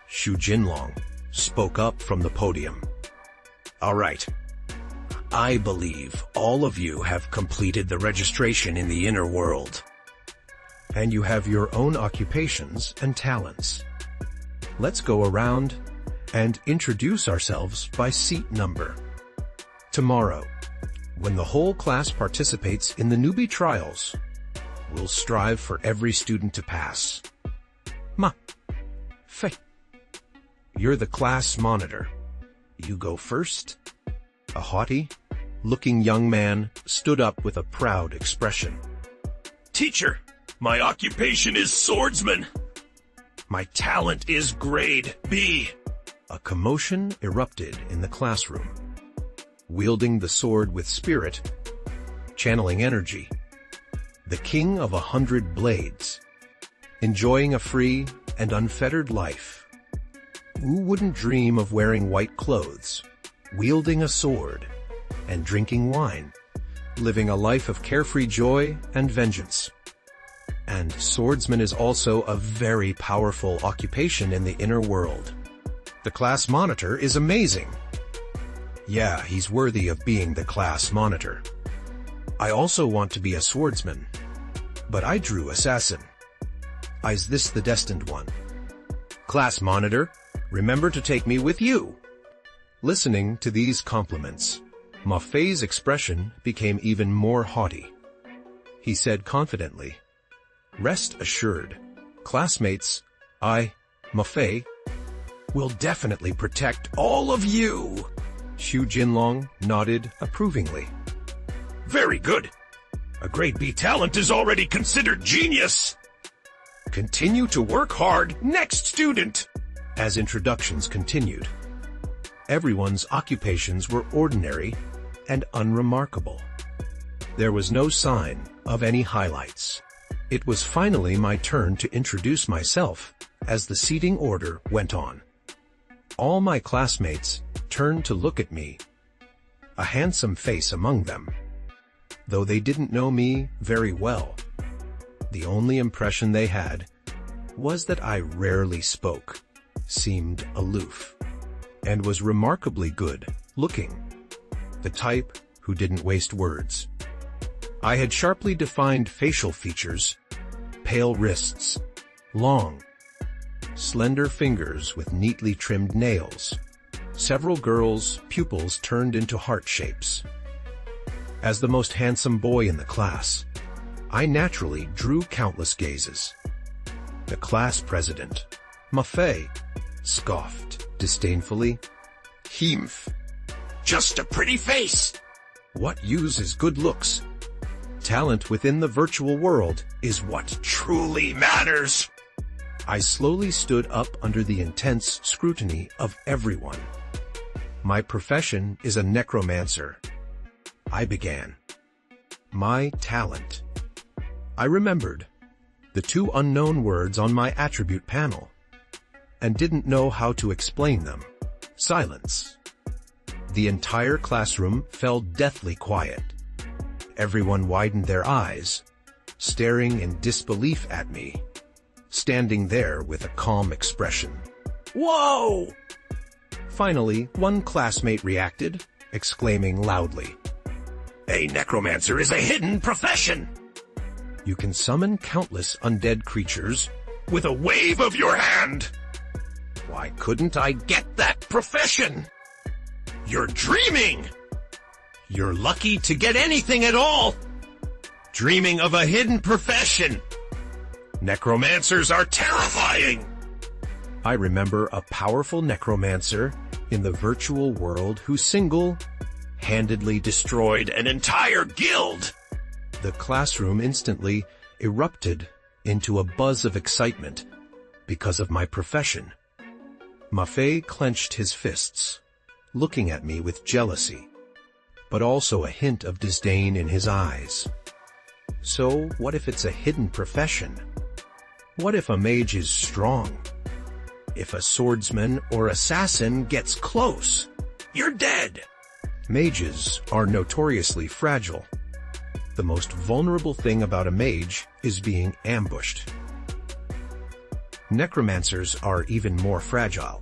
A: Xu Jinlong, spoke up from the podium.
B: All right. I believe all of you have completed the registration in the inner world.
A: And you have your own occupations and talents. Let's go around and introduce ourselves by seat number. Tomorrow, when the whole class participates in the newbie trials, we'll strive for every student to pass. Fei. You're the class monitor. You go first. A haughty-looking young man stood up with a proud expression.
B: Teacher, my occupation is swordsman. My talent is grade B.
A: A commotion erupted in the classroom. Wielding the sword with spirit, channeling energy, the king of 100 blades, enjoying a free and unfettered life. Who wouldn't dream of wearing white clothes, wielding a sword, and drinking wine, living a life of carefree joy and vengeance? And swordsman is also a very powerful occupation in the inner world. The class monitor is amazing. Yeah, he's worthy of being the class monitor. I also want to be a swordsman, but I drew assassin. Is this the destined one? Class monitor, remember to take me with you. Listening to these compliments, Maffei's expression became even more haughty. He said confidently, "Rest assured, classmates, I, Maffei, will definitely protect all of you." Xu Jinlong nodded approvingly.
B: Very good. A grade B talent is already considered genius. Continue to work hard, next student.
A: As introductions continued, everyone's occupations were ordinary and unremarkable. There was no sign of any highlights. It was finally my turn to introduce myself as the seating order went on. All my classmates turned to look at me, a handsome face among them. Though they didn't know me very well, the only impression they had was that I rarely spoke, seemed aloof, and was remarkably good looking, the type who didn't waste words. I had sharply defined facial features, pale wrists, long, slender fingers with neatly trimmed nails. Several girls' pupils turned into heart shapes. As the most handsome boy in the class, I naturally drew countless gazes. The class president, Maffei, scoffed disdainfully.
B: "Heemph. Just a pretty face."
A: What use is good looks? Talent within the virtual world is what
B: truly matters.
A: I slowly stood up under the intense scrutiny of everyone. My profession is a necromancer. I began. My talent. I remembered the two unknown words on my attribute panel and didn't know how to explain them. Silence. The entire classroom fell deathly quiet. Everyone widened their eyes, staring in disbelief at me, standing there with a calm expression.
B: Whoa!
A: Finally, one classmate reacted, exclaiming loudly,
B: "A necromancer is a hidden profession!
A: You can summon countless undead creatures
B: With a wave of your hand!
A: Why couldn't I get
B: That profession! You're dreaming! You're lucky to get anything at all! Dreaming of a hidden profession! Necromancers are terrifying!
A: I remember a powerful necromancer in the virtual world who single-handedly
B: Destroyed an entire guild!
A: The classroom instantly erupted into a buzz of excitement because of my profession. Maffei clenched his fists, looking at me with jealousy, but also a hint of disdain in his eyes. So what if it's a hidden profession? What if a mage is strong? If a swordsman or assassin gets close,
B: You're dead!
A: mages are notoriously fragile. The most vulnerable thing about a mage is being ambushed. Necromancers are even more fragile,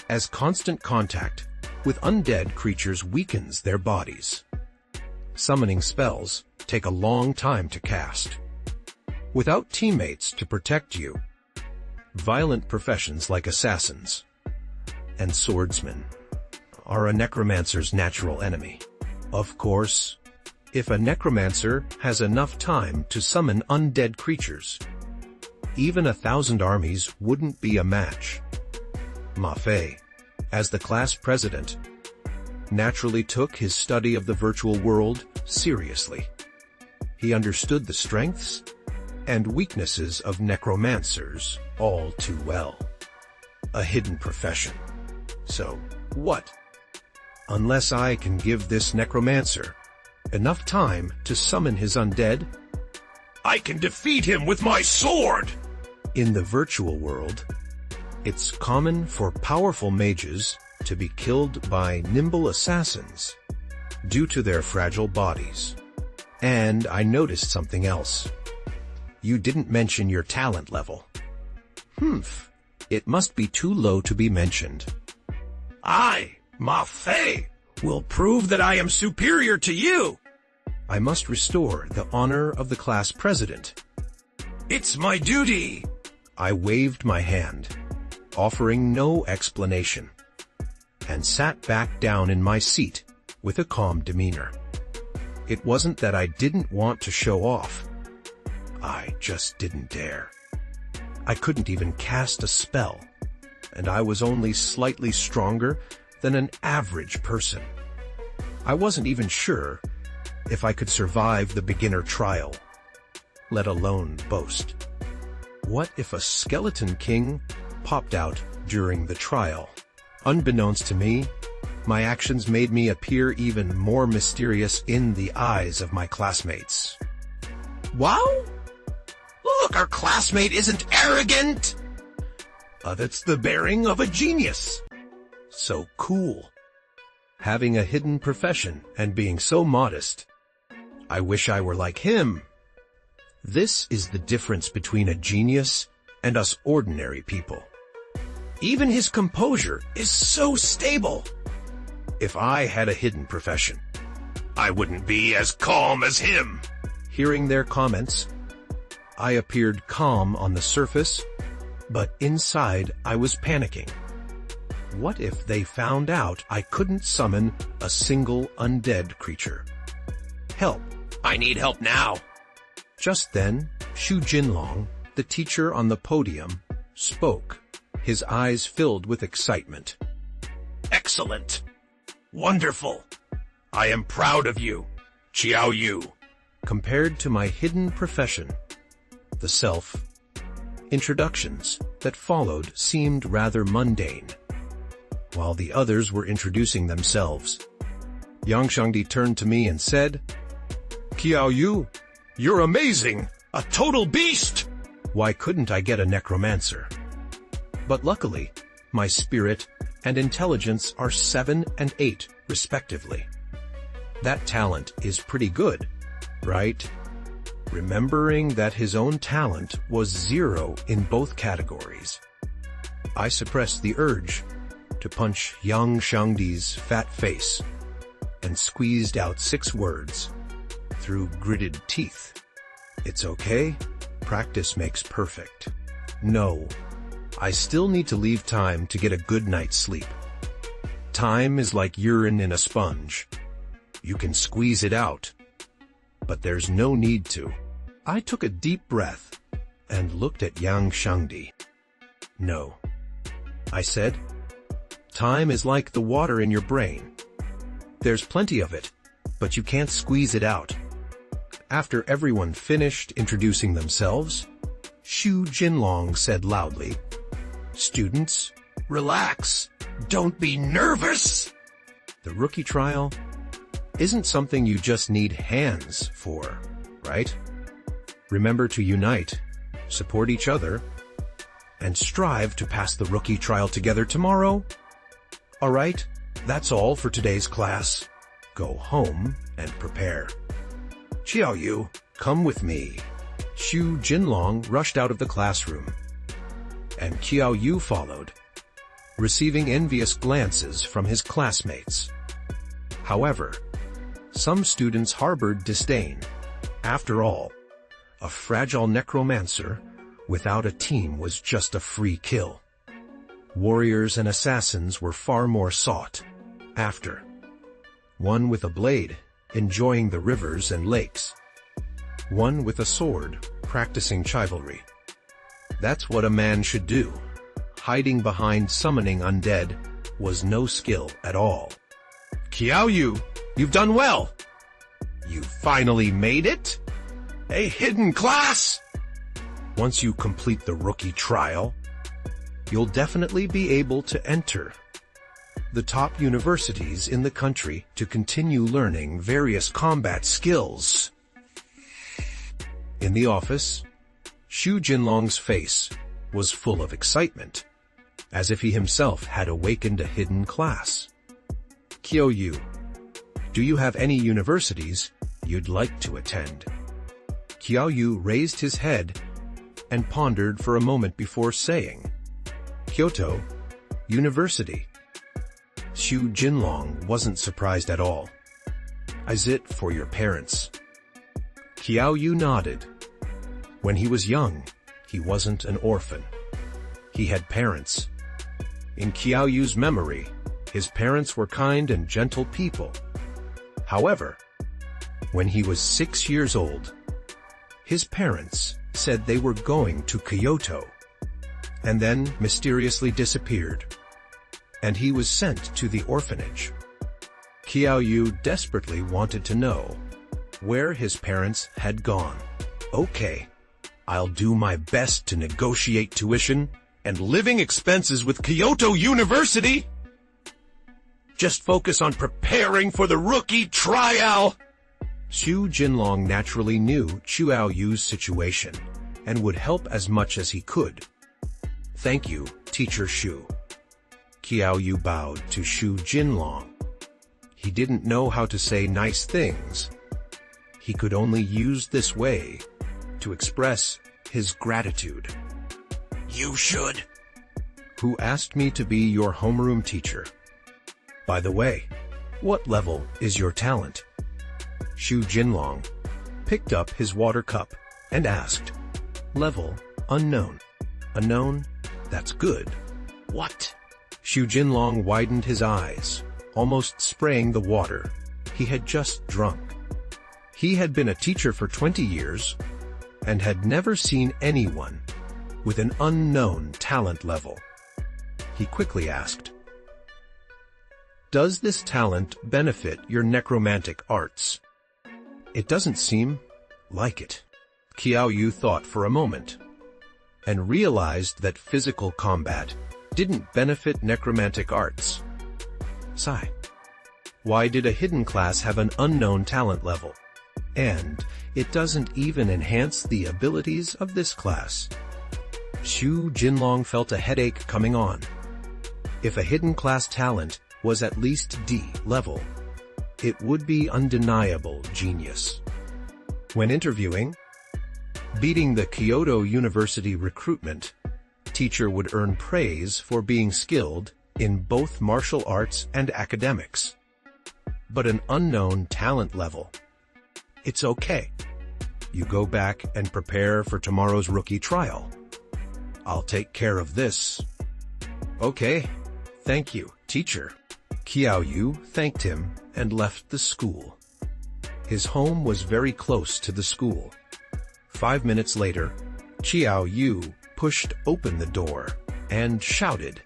A: as constant contact with undead creatures weakens their bodies. Summoning spells take a long time to cast. Without teammates to protect you, violent professions like assassins and swordsmen are a necromancer's natural enemy. Of course, if a necromancer has enough time to summon undead creatures, even 1,000 armies wouldn't be a match. Maffei, as the class president, naturally took his study of the virtual world seriously. He understood the strengths and weaknesses of necromancers all too well. A hidden profession. So, what? Unless I can give this necromancer enough time to summon his undead,
B: I can defeat him with my sword!
A: in the virtual world, it's common for powerful mages to be killed by nimble assassins due to their fragile bodies. And I noticed something else. You didn't mention your talent level. It must be too low to be mentioned.
B: I, Ma Fei, will prove that I am superior to you.
A: I must restore the honor of the class president.
B: It's my duty.
A: I waved my hand, offering no explanation, and sat back down in my seat with a calm demeanor. It wasn't that I didn't want to show off. I just didn't dare. I couldn't even cast a spell, and I was only slightly stronger than an average person. I wasn't even sure if I could survive the beginner trial, let alone boast. What if a skeleton king popped out during the trial? Unbeknownst to me, my actions made me appear even more mysterious in the eyes of my classmates.
B: Wow! Look, our classmate isn't arrogant!
A: That's the bearing of a genius. So cool. Having a hidden profession and being so modest. I wish I were like him. This is the difference between a genius and us ordinary people.
B: Even his composure is so stable.
A: If I had a hidden profession,
B: I wouldn't be as calm as him.
A: Hearing their comments, I appeared calm on the surface, but inside I was panicking. What if they found out I couldn't summon a single undead creature? Help!
B: I need help now.
A: Just then, Xu Jinlong, the teacher on the podium, spoke, his eyes filled with excitement.
B: Excellent! Wonderful! I am proud of you, Qiao Yu.
A: Compared to my hidden profession, the self-introductions that followed seemed rather mundane. While the others were introducing themselves, Yang Shangdi turned to me and said,
B: Qiao Yu, you're amazing! A total beast!
A: Why couldn't I get a necromancer? But luckily, my spirit and intelligence are 7 and 8, respectively. That talent is pretty good, right? Remembering that his own talent was 0 in both categories, I suppressed the urge to punch Yang Shangdi's fat face and squeezed out 6 words through gritted teeth. It's okay. Practice makes perfect. No, I still need to leave time to get a good night's sleep. Time is like urine in a sponge. You can squeeze it out, but there's no need to. I took a deep breath and looked at Yang Shangdi. No, I said. Time is like the water in your brain. There's plenty of it, but you can't squeeze it out. After everyone finished introducing themselves, Xu Jinlong said loudly, "Students,
B: relax. Don't be nervous."
A: The rookie trial isn't something you just need hands for, right? Remember to unite, support each other, and strive to pass the rookie trial together tomorrow. All right, that's all for today's class. Go home and prepare. Qiao Yu, come with me. Xu Jinlong rushed out of the classroom, and Qiao Yu followed, receiving envious glances from his classmates. However, some students harbored disdain. After all, a fragile necromancer without a team was just a free kill. Warriors and assassins were far more sought after. One with a blade, enjoying the rivers and lakes. One with a sword, practicing chivalry. That's what a man should do. Hiding behind summoning undead was no skill at all.
B: Qiao Yu, you've done well.
A: You finally made it?
B: A hidden class?
A: Once you complete the rookie trial, you'll definitely be able to enter the top universities in the country to continue learning various combat skills. In the office, Xu Jinlong's face was full of excitement, as if he himself had awakened a hidden class. Qiao Yu, do you have any universities you'd like to attend? Qiao Yu raised his head and pondered for a moment before saying, Kyoto University. Xu Jinlong wasn't surprised at all. Is it for your parents? Qiao Yu nodded. When he was young, he wasn't an orphan. He had parents. In Qiao Yu's memory, his parents were kind and gentle people. However, when he was 6 years old, his parents said they were going to Kyoto, and then mysteriously disappeared, and he was sent to the orphanage. Qiao Yu desperately wanted to know where his parents had gone. Okay, I'll do my best to negotiate tuition and living expenses with Kyoto University. Just focus on preparing for the rookie trial. Xu Jinlong naturally knew Qiao Yu's situation and would help as much as he could. Thank you, Teacher Xu. Qiao Yu bowed to Xu Jinlong. He didn't know how to say nice things. He could only use this way to express his gratitude. You should. Who asked me to be your homeroom teacher? By the way, what level is your talent? Xu Jinlong picked up his water cup and asked. Level, unknown. Unknown? That's good. What? Xu Jinlong widened his eyes, almost spraying the water he had just drunk. He had been a teacher for 20 years and had never seen anyone with an unknown talent level. He quickly asked, does this talent benefit your necromantic arts? It doesn't seem like it. Qiao Yu thought for a moment and realized that physical combat didn't benefit necromantic arts. Sigh. Why did a hidden class have an unknown talent level? And it doesn't even enhance the abilities of this class. Xu Jinlong felt a headache coming on. If a hidden class talent was at least D level, it would be undeniable genius. When interviewing, beating the Kyoto University recruitment, teacher would earn praise for being skilled in both martial arts and academics. But an unknown talent level. It's okay. You go back and prepare for tomorrow's rookie trial. I'll take care of this. Okay. Thank you, teacher. Qiao Yu thanked him and left the school. His home was very close to the school. 5 minutes later, Qiao Yu pushed open the door and shouted,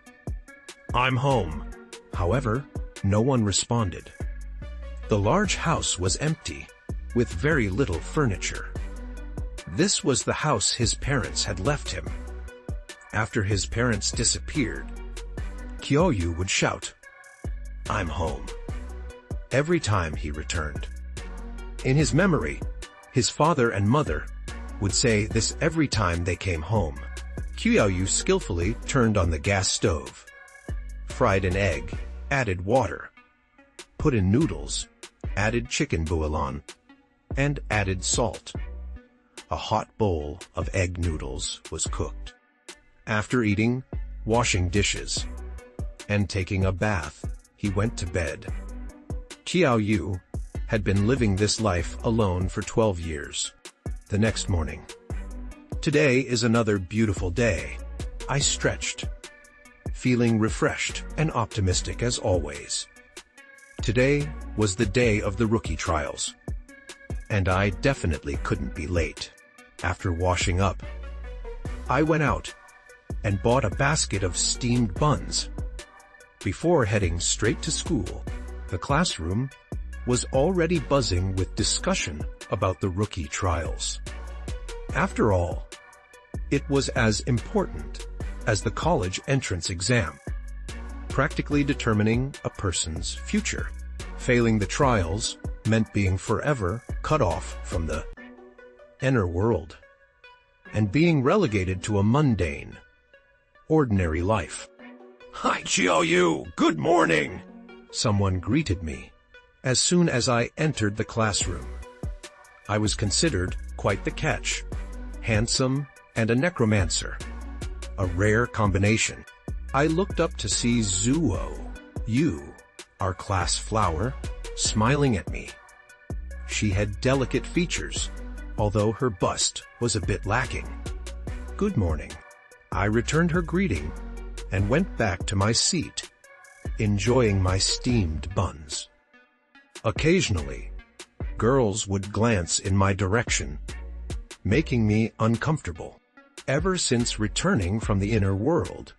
A: I'm home. However, no one responded. The large house was empty, with very little furniture. This was the house his parents had left him. After his parents disappeared, Qiao Yu would shout, I'm home, every time he returned. In his memory, his father and mother would say this every time they came home. Qiao Yu skillfully turned on the gas stove, fried an egg, added water, put in noodles, added chicken bouillon, and added salt. A hot bowl of egg noodles was cooked. After eating, washing dishes, and taking a bath, he went to bed. Qiao Yu had been living this life alone for 12 years. The next morning. Today is another beautiful day. I stretched, feeling refreshed and optimistic as always. Today was the day of the rookie trials, and I definitely couldn't be late. After washing up, I went out and bought a basket of steamed buns. Before heading straight to school, the classroom was already buzzing with discussion about the rookie trials. After all, it was as important as the college entrance exam, practically determining a person's future. Failing the trials meant being forever cut off from the inner world and being relegated to a mundane, ordinary life. Hi, Qiao Yu, good morning! Someone greeted me as soon as I entered the classroom. I was considered quite the catch, handsome and a necromancer, a rare combination. I looked up to see Zuo, Yu, our class flower, smiling at me. She had delicate features, although her bust was a bit lacking. "Good morning." I returned her greeting and went back to my seat, enjoying my steamed buns. Occasionally, girls would glance in my direction, making me uncomfortable. Ever since returning from the inner world,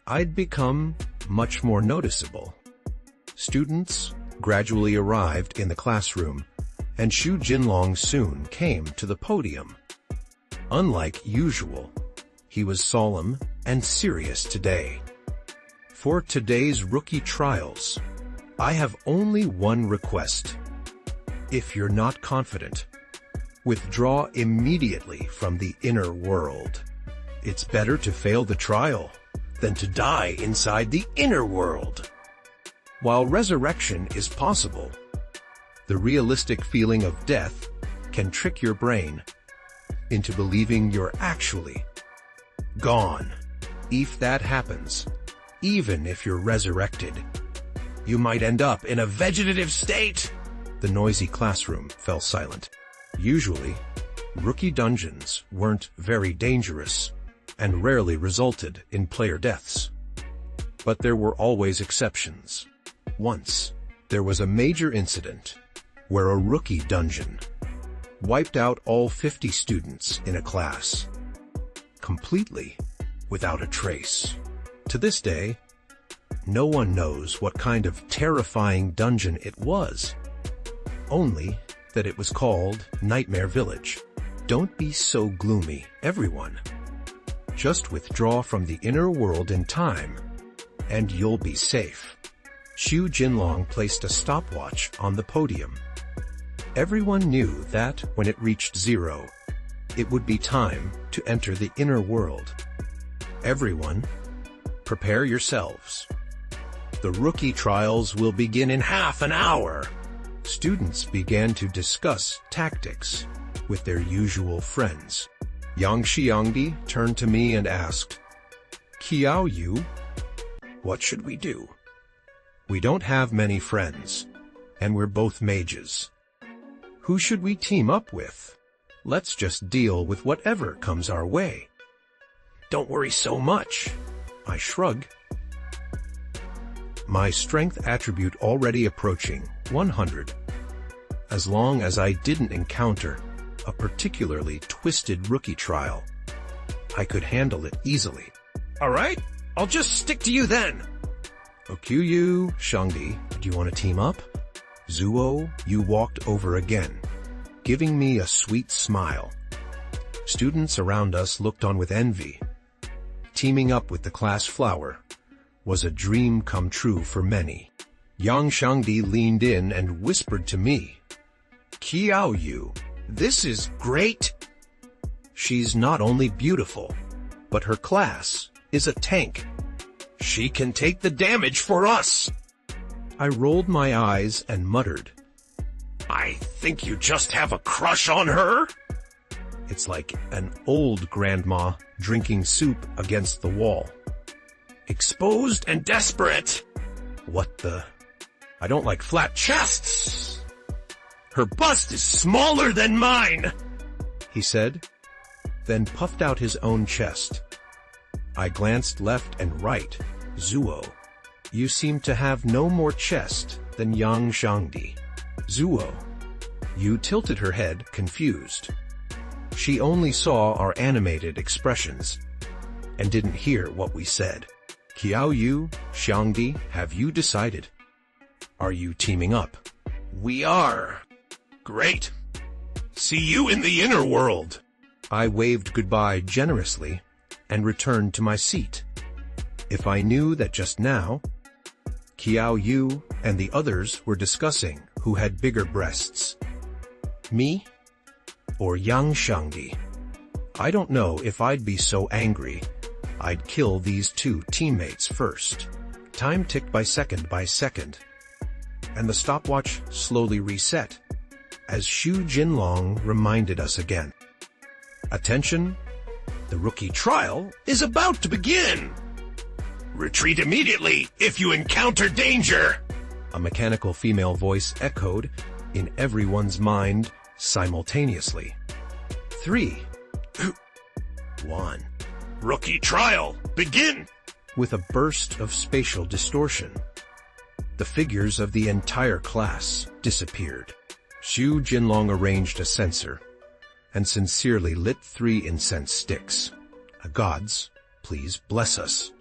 A: I'd become much more noticeable. Students gradually arrived in the classroom, and Xu Jinlong soon came to the podium. Unlike usual, he was solemn and serious today. "For today's rookie trials, I have only one request. If you're not confident, withdraw immediately from the inner world. It's better to fail the trial than to die inside the inner world." While resurrection is possible, the realistic feeling of death can trick your brain into believing you're actually gone. If that happens, even if you're resurrected, you might end up in a vegetative state. The noisy classroom fell silent. Usually, rookie dungeons weren't very dangerous and rarely resulted in player deaths. But there were always exceptions. Once, there was a major incident where a rookie dungeon wiped out all 50 students in a class, completely without a trace. To this day, no one knows what kind of terrifying dungeon it was, only that it was called Nightmare Village. Don't be so gloomy, everyone. Just withdraw from the inner world in time, and you'll be safe. Xu Jinlong placed a stopwatch on the podium. Everyone knew that when it reached 0, it would be time to enter the inner world. Everyone, prepare yourselves. The rookie trials will begin in half an hour. Students began to discuss tactics with their usual friends. Yang Xiangdi turned to me and asked, "Qiao Yu, what should we do? We don't have many friends, and we're both mages. Who should we team up with? Let's just deal with whatever comes our way." "Don't worry so much," I shrug. My strength attribute already approaching 100. As long as I didn't encounter a particularly twisted rookie trial, I could handle it easily. "All right, I'll just stick to you then." "Okyu, Shangdi, do you want to team up?" Zuo, you walked over again, giving me a sweet smile. Students around us looked on with envy. Teaming up with the class flower was a dream come true for many. Yang Shangdi leaned in and whispered to me, "Qiao Yu, this is great. She's not only beautiful, but her class is a tank. She can take the damage for us." I rolled my eyes and muttered, "I think you just have a crush on her?" It's like an old grandma drinking soup against the wall. "Exposed and desperate." What the? I don't like flat chests. "Her bust is smaller than mine," he said, then puffed out his own chest. I glanced left and right. "Zuo, you seem to have no more chest than Yang Shangdi." "Zuo." You tilted her head, confused. She only saw our animated expressions and didn't hear what we said. "Qiao Yu, Shangdi, have you decided? Are you teaming up?" "We are." "Great. See you in the inner world." I waved goodbye generously and returned to my seat. If I knew that just now, Qiao Yu and the others were discussing who had bigger breasts, me or Yang Shangdi, I don't know if I'd be so angry. I'd kill these two teammates first. Time ticked by second, and the stopwatch slowly reset, as Xu Jinlong reminded us again. "Attention, the rookie trial is about to begin.
B: Retreat immediately if you encounter danger.
A: A mechanical female voice echoed in everyone's mind simultaneously. 3, 2, 1.
B: Rookie trial, begin.
A: With a burst of spatial distortion, the figures of the entire class disappeared. Xu Jinlong arranged a censer and sincerely lit 3 incense sticks. Gods, please bless us.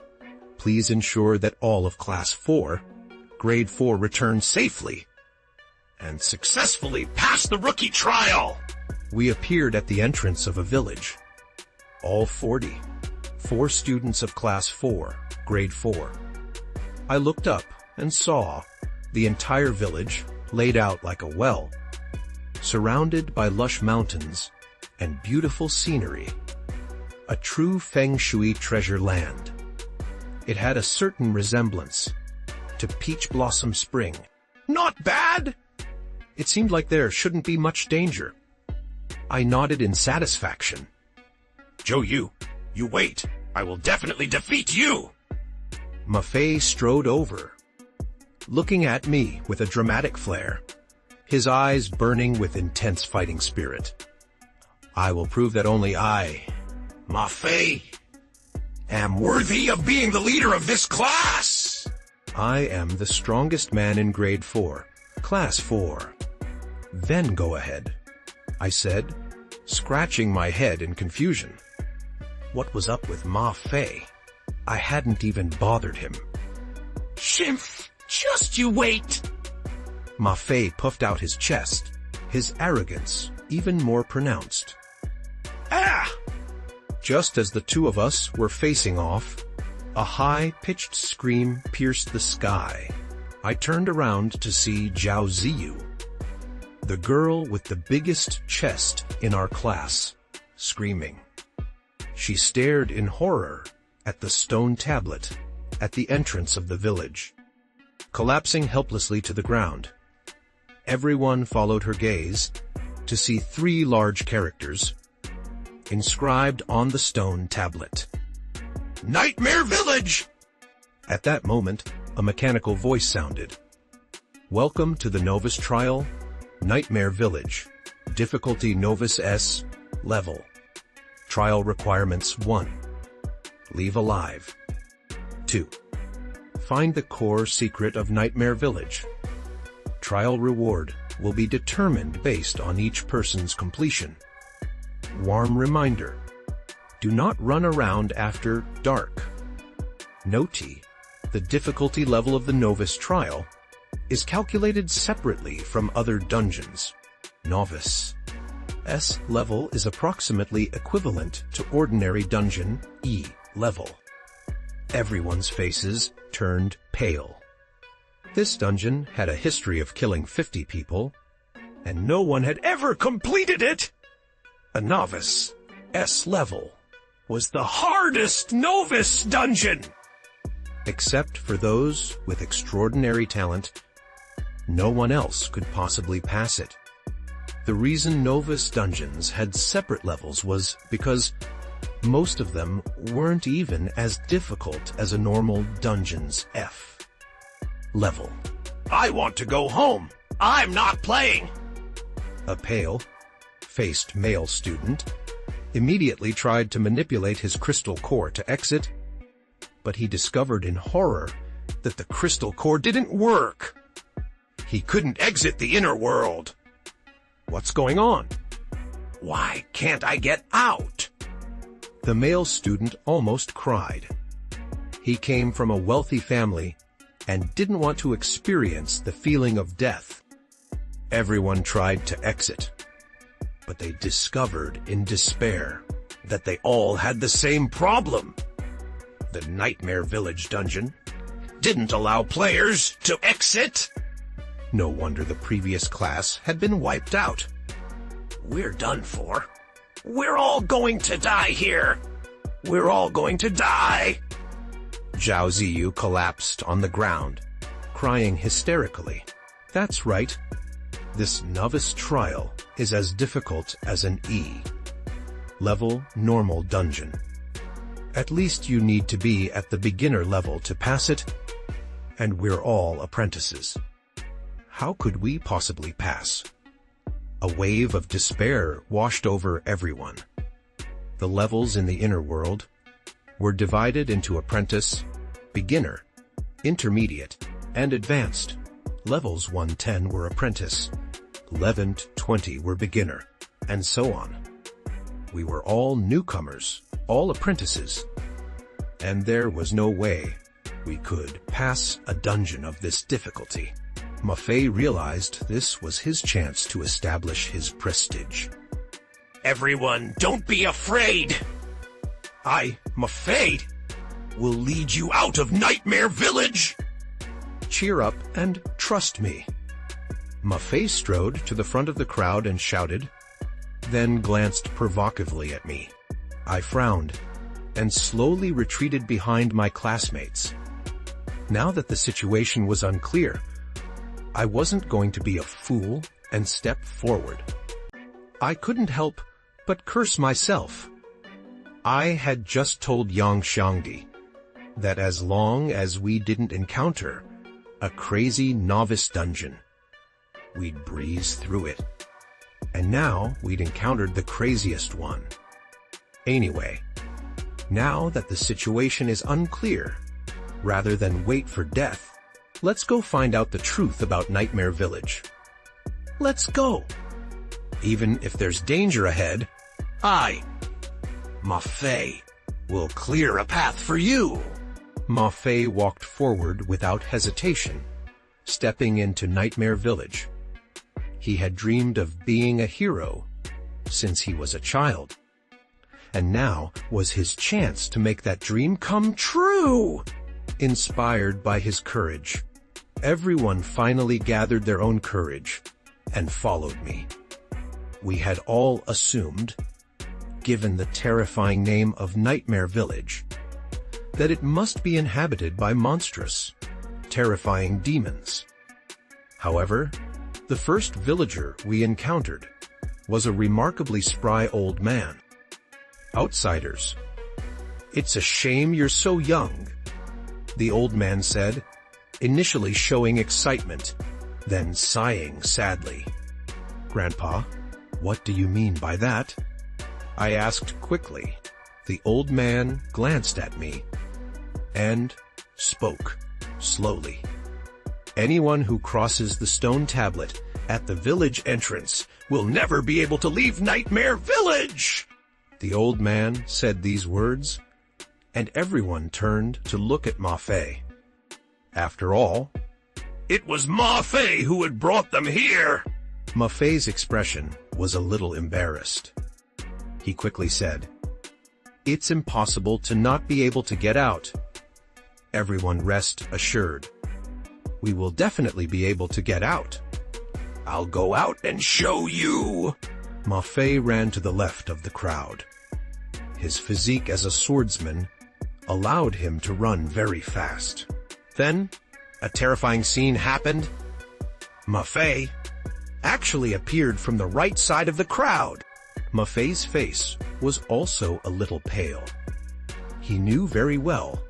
A: Please ensure that all of Class 4, Grade 4 return safely
B: And successfully pass the rookie trial.
A: We appeared at the entrance of a village. All 4 students of Class 4, Grade 4. I looked up and saw the entire village laid out like a well, surrounded by lush mountains and beautiful scenery. A true feng shui treasure land. It had a certain resemblance to Peach Blossom Spring.
B: Not bad.
A: It seemed like there shouldn't be much danger. I nodded in satisfaction.
B: Zhou Yu, you wait. I will definitely defeat you.
A: Ma Fei strode over, looking at me with a dramatic flair, his eyes burning with intense fighting spirit. I will prove that only I,
B: Ma Fei, am worthy of being the leader of this class.
A: I am the strongest man in Grade 4, Class 4. Then go ahead, I said, scratching my head in confusion. What was up with Ma Fei? I hadn't even bothered him.
B: Shimph, just you wait.
A: Ma Fei puffed out his chest, his arrogance even more pronounced.
B: Ah!
A: Just as the two of us were facing off, a high-pitched scream pierced the sky. I turned around to see Zhao Ziyu, the girl with the biggest chest in our class, screaming. She stared in horror at the stone tablet at the entrance of the village, collapsing helplessly to the ground. Everyone followed her gaze to see 3 large characters inscribed on the stone tablet.
B: Nightmare Village!
A: At that moment, a mechanical voice sounded. Welcome to the Novice Trial, Nightmare Village. Difficulty Novice S, level. Trial requirements 1. Leave alive. 2. Find the core secret of Nightmare Village. Trial reward will be determined based on each person's completion. Warm reminder. Do not run around after dark. Noti, the difficulty level of the Novice Trial is calculated separately from other dungeons. Novice S level is approximately equivalent to ordinary dungeon E level. Everyone's faces turned pale. This dungeon had a history of killing 50 people, and no one had ever completed it. A Novice S level was the hardest Novice dungeon. Except for those with extraordinary talent, no one else could possibly pass it. The reason Novice dungeons had separate levels was because most of them weren't even as difficult as a normal dungeon's F level.
B: I want to go home. I'm not playing.
A: A pale-faced male student immediately tried to manipulate his crystal core to exit, but he discovered in horror that the crystal core didn't work.
B: He couldn't exit the inner world.
A: What's going on?
B: Why can't I get out?
A: The male student almost cried. He came from a wealthy family and didn't want to experience the feeling of death. Everyone tried to exit, but they discovered in despair that they all had the same problem. The Nightmare Village dungeon
B: Didn't allow players to exit.
A: No wonder the previous class had been wiped out.
B: We're done for. We're all going to die here. We're all going to die.
A: Zhao Ziyu collapsed on the ground, crying hysterically. That's right. This Novice Trial is as difficult as an E level normal dungeon. At least you need to be at the beginner level to pass it, and we're all apprentices. How could we possibly pass? A wave of despair washed over everyone. The levels in the inner world were divided into apprentice, beginner, intermediate, and advanced. Levels 1-10 were apprentice, 11-20 were beginner, and so on. We were all newcomers, all apprentices, and there was no way we could pass a dungeon of this difficulty. Maffei realized this was his chance to establish his prestige.
B: Everyone, don't be afraid! I, Maffei, will lead you out of Nightmare Village!
A: Cheer up and trust me. Maffei strode to the front of the crowd and shouted, then glanced provocatively at me. I frowned and slowly retreated behind my classmates. Now that the situation was unclear, I wasn't going to be a fool and step forward. I couldn't help but curse myself. I had just told Yang Xiangdi that as long as we didn't encounter a crazy novice dungeon, we'd breeze through it. And now we'd encountered the craziest one. Anyway, now that the situation is unclear, rather than wait for death, let's go find out the truth about Nightmare Village. Let's go! Even if there's danger ahead, I, Maffei, will clear a path for you. Maffei walked forward without hesitation, stepping into Nightmare Village. He had dreamed of being a hero since he was a child, and now was his chance to make that dream come true. Inspired by his courage, everyone finally gathered their own courage and followed me. We had all assumed, given the terrifying name of Nightmare Village, that it must be inhabited by monstrous, terrifying demons. However, the first villager we encountered was a remarkably spry old man. Outsiders. It's a shame you're so young, the old man said, initially showing excitement, then sighing sadly. Grandpa, what do you mean by that? I asked quickly. The old man glanced at me and spoke slowly. Anyone who crosses the stone tablet at the village entrance will never be able to leave Nightmare Village! The old man said these words, and everyone turned to look at Maffei. After all, it was Maffei who had brought them here! Maffei's expression was a little embarrassed. He quickly said, "It's impossible to not be able to get out." Everyone rest assured. We will definitely be able to get out. I'll go out and show you. Maffei ran to the left of the crowd. His physique as a swordsman allowed him to run very fast. Then, a terrifying scene happened. Maffei actually appeared from the right side of the crowd. Maffei's face was also a little pale. He knew very well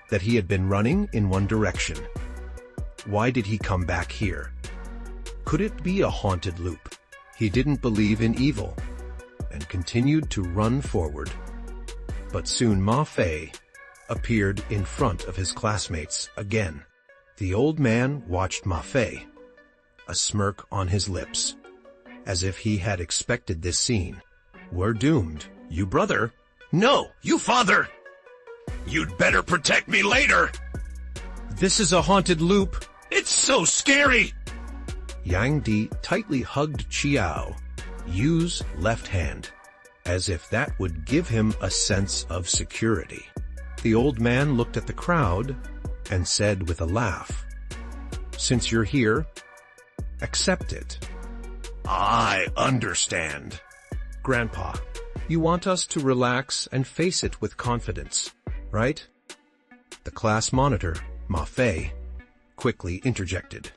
A: that he had been running in one direction. Why did he come back here? Could it be a haunted loop? He didn't believe in evil and continued to run forward. But soon Maffei appeared in front of his classmates again. The old man watched Maffei, a smirk on his lips, as if he had expected this scene. We're doomed. You brother?
B: No, you father! You'd better protect me later!
A: This is a haunted loop.
B: It's so scary!
A: Yang Di tightly hugged Qiao Yu's left hand, as if that would give him a sense of security. The old man looked at the crowd and said with a laugh, "Since you're here, accept it."
B: I understand.
A: Grandpa, you want us to relax and face it with confidence, right? The class monitor, Maffei, quickly interjected.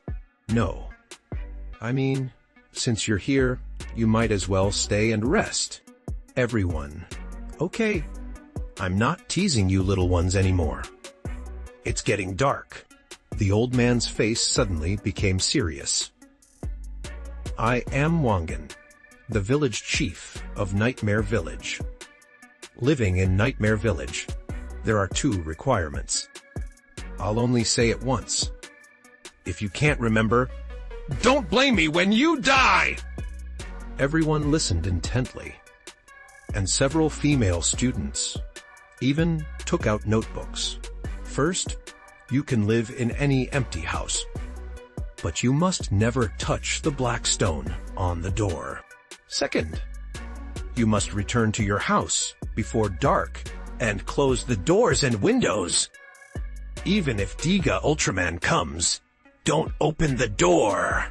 A: No. I mean, since you're here, you might as well stay and rest. Everyone. Okay. I'm not teasing you little ones anymore. It's getting dark. The old man's face suddenly became serious. I am Wangan, the village chief of Nightmare Village. Living in Nightmare Village, there are 2 requirements. I'll only say it once. If you can't remember,
B: Don't blame me when you die!
A: everyone listened intently, and several female students even took out notebooks. First, you can live in any empty house, but you must never touch the black stone on the door. Second, you must return to your house before dark and close the doors and windows. Even if Diga Ultraman comes, don't open the door.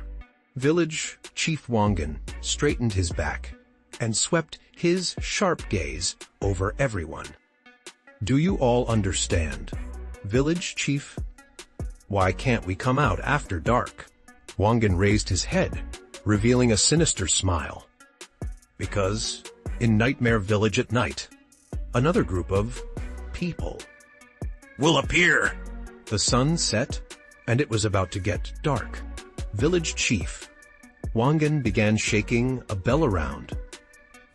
A: Village Chief Wangan straightened his back and swept his sharp gaze over everyone. Do you all understand? Village Chief? Why can't we come out after dark? Wangan raised his head, revealing a sinister smile. Because in Nightmare Village at night, another group of people
B: Will appear.
A: The sun set, and it was about to get dark. Village Chief Wangan began shaking a bell around,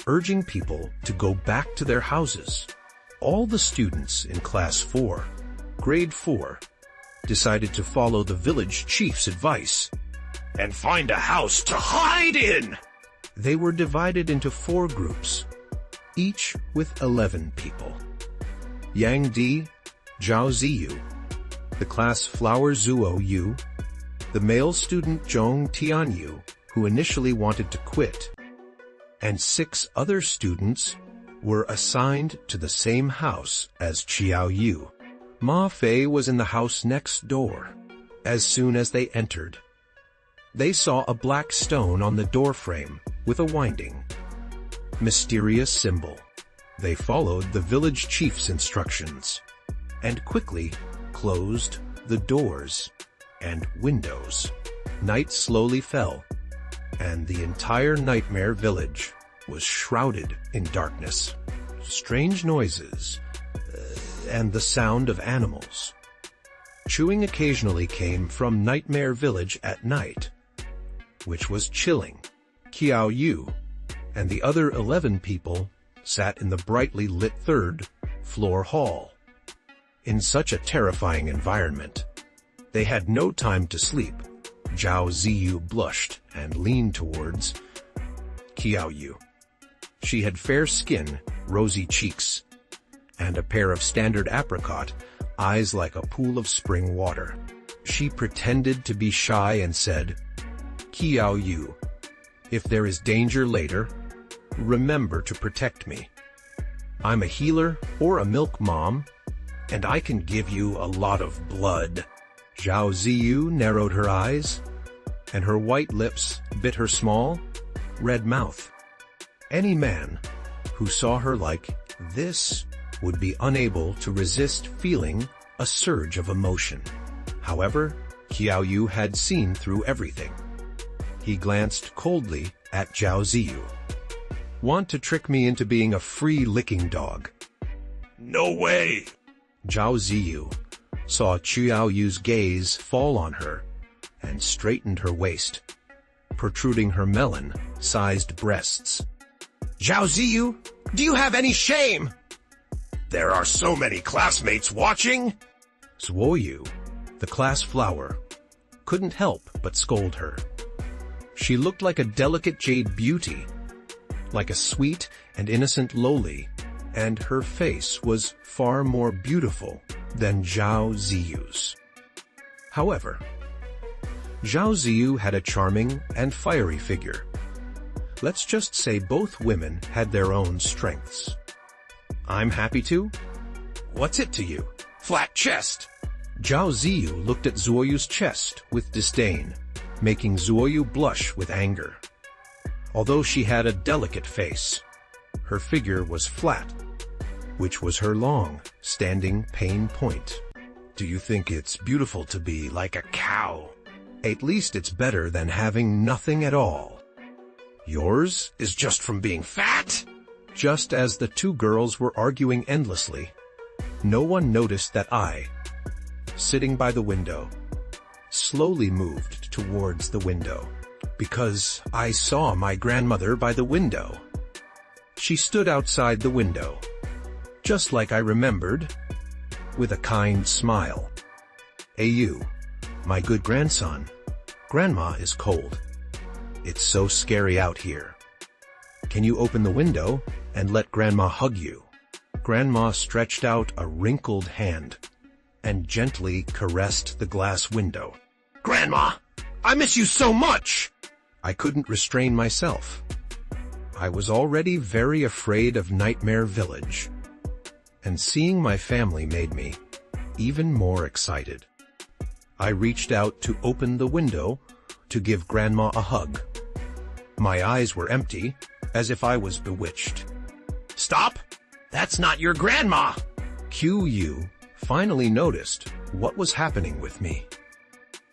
A: urging people to go back to their houses. All the students in Class 4, Grade 4, decided to follow the village chief's advice
B: And find a house to hide in!
A: They were divided into 4 groups, each with 11 people. Yang Di, Zhao Ziyu, the class Flower Zuo Yu, the male student Zhong Tianyu, who initially wanted to quit, and 6 other students were assigned to the same house as Qiao Yu. Ma Fei was in the house next door. As soon as they entered, they saw a black stone on the doorframe with a winding, mysterious symbol. They followed the village chief's instructions and quickly closed the doors and windows. Night slowly fell, and the entire Nightmare Village was shrouded in darkness. Strange noises and the sound of animals chewing occasionally came from Nightmare Village at night, which was chilling. Qiao Yu and the other 11 people sat in the brightly lit 3rd floor hall. In such a terrifying environment, they had no time to sleep. Zhao Ziyu blushed and leaned towards Qiao Yu. She had fair skin, rosy cheeks, and a pair of standard apricot eyes like a pool of spring water. She pretended to be shy and said, "Qiao Yu, if there is danger later, remember to protect me. I'm a healer or a milk mom, and I can give you a lot of blood." Zhao Ziyu narrowed her eyes, and her white lips bit her small, red mouth. Any man who saw her like this would be unable to resist feeling a surge of emotion. However, Qiao Yu had seen through everything. He glanced coldly at Zhao Ziyu. "Want to trick me into being a free-licking dog?"
B: No way!
A: Zhao Ziyu saw Qiao Yu's gaze fall on her and straightened her waist, protruding her melon-sized breasts.
B: Zhao Ziyu, do you have any shame? There are so many classmates watching!
A: Zuo Yu, the class flower, couldn't help but scold her. She looked like a delicate jade beauty, like a sweet and innocent loli, and her face was far more beautiful than Zhao Ziyu's. However, Zhao Ziyu had a charming and fiery figure. Let's just say both women had their own strengths. I'm happy to. What's it to you?
B: Flat chest!
A: Zhao Ziyu looked at Zuoyu's chest with disdain, making Zuoyu blush with anger. Although she had a delicate face, her figure was flat, which was her long-standing pain point. Do you think it's beautiful to be like a cow? At least it's better than having nothing at all. Yours is just from being fat? Just as the two girls were arguing endlessly, no one noticed that I, sitting by the window, slowly moved towards the window, because I saw my grandmother by the window. She stood outside the window, just like I remembered, with a kind smile. "Hey you, my good grandson, Grandma is cold. It's so scary out here. Can you open the window and let Grandma hug you?" Grandma stretched out a wrinkled hand and gently caressed the glass window.
B: Grandma, I miss you so much!
A: I couldn't restrain myself. I was already very afraid of Nightmare Village, and seeing my family made me even more excited. I reached out to open the window to give Grandma a hug. My eyes were empty, as if I was bewitched.
B: Stop! That's not your grandma!
A: Q.U. finally noticed what was happening with me.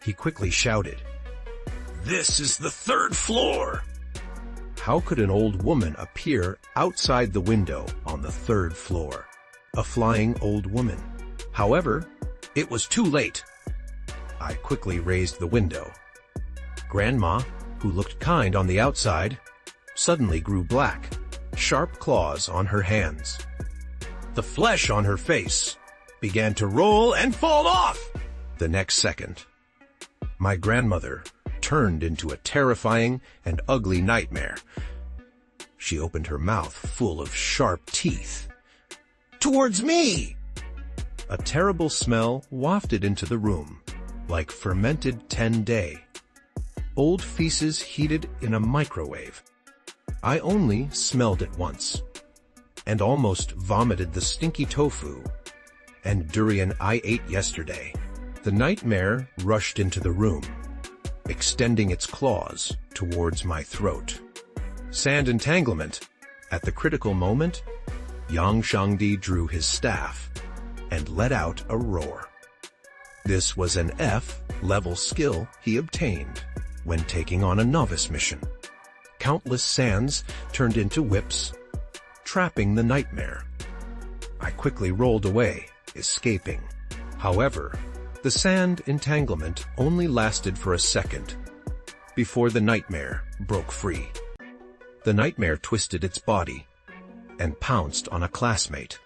A: He quickly shouted,
B: "This is the 3rd floor!"
A: How could an old woman appear outside the window on the 3rd floor? A flying old woman. However, it was too late. I quickly raised the window. Grandma, who looked kind on the outside, suddenly grew black, sharp claws on her hands. The flesh on her face began to roll and fall off. The next second, my grandmother turned into a terrifying and ugly nightmare. She opened her mouth full of sharp teeth.
B: Towards me!
A: A terrible smell wafted into the room, like fermented 10-day. Old feces heated in a microwave. I only smelled it once, and almost vomited the stinky tofu and durian I ate yesterday. The nightmare rushed into the room, extending its claws towards my throat. Sand entanglement. At the critical moment, Yang Shangdi drew his staff and let out a roar. This was an F-level skill he obtained when taking on a novice mission. Countless sands turned into whips, trapping the nightmare. I quickly rolled away, escaping. However, the sand entanglement only lasted for a second before the nightmare broke free. The nightmare twisted its body and pounced on a classmate.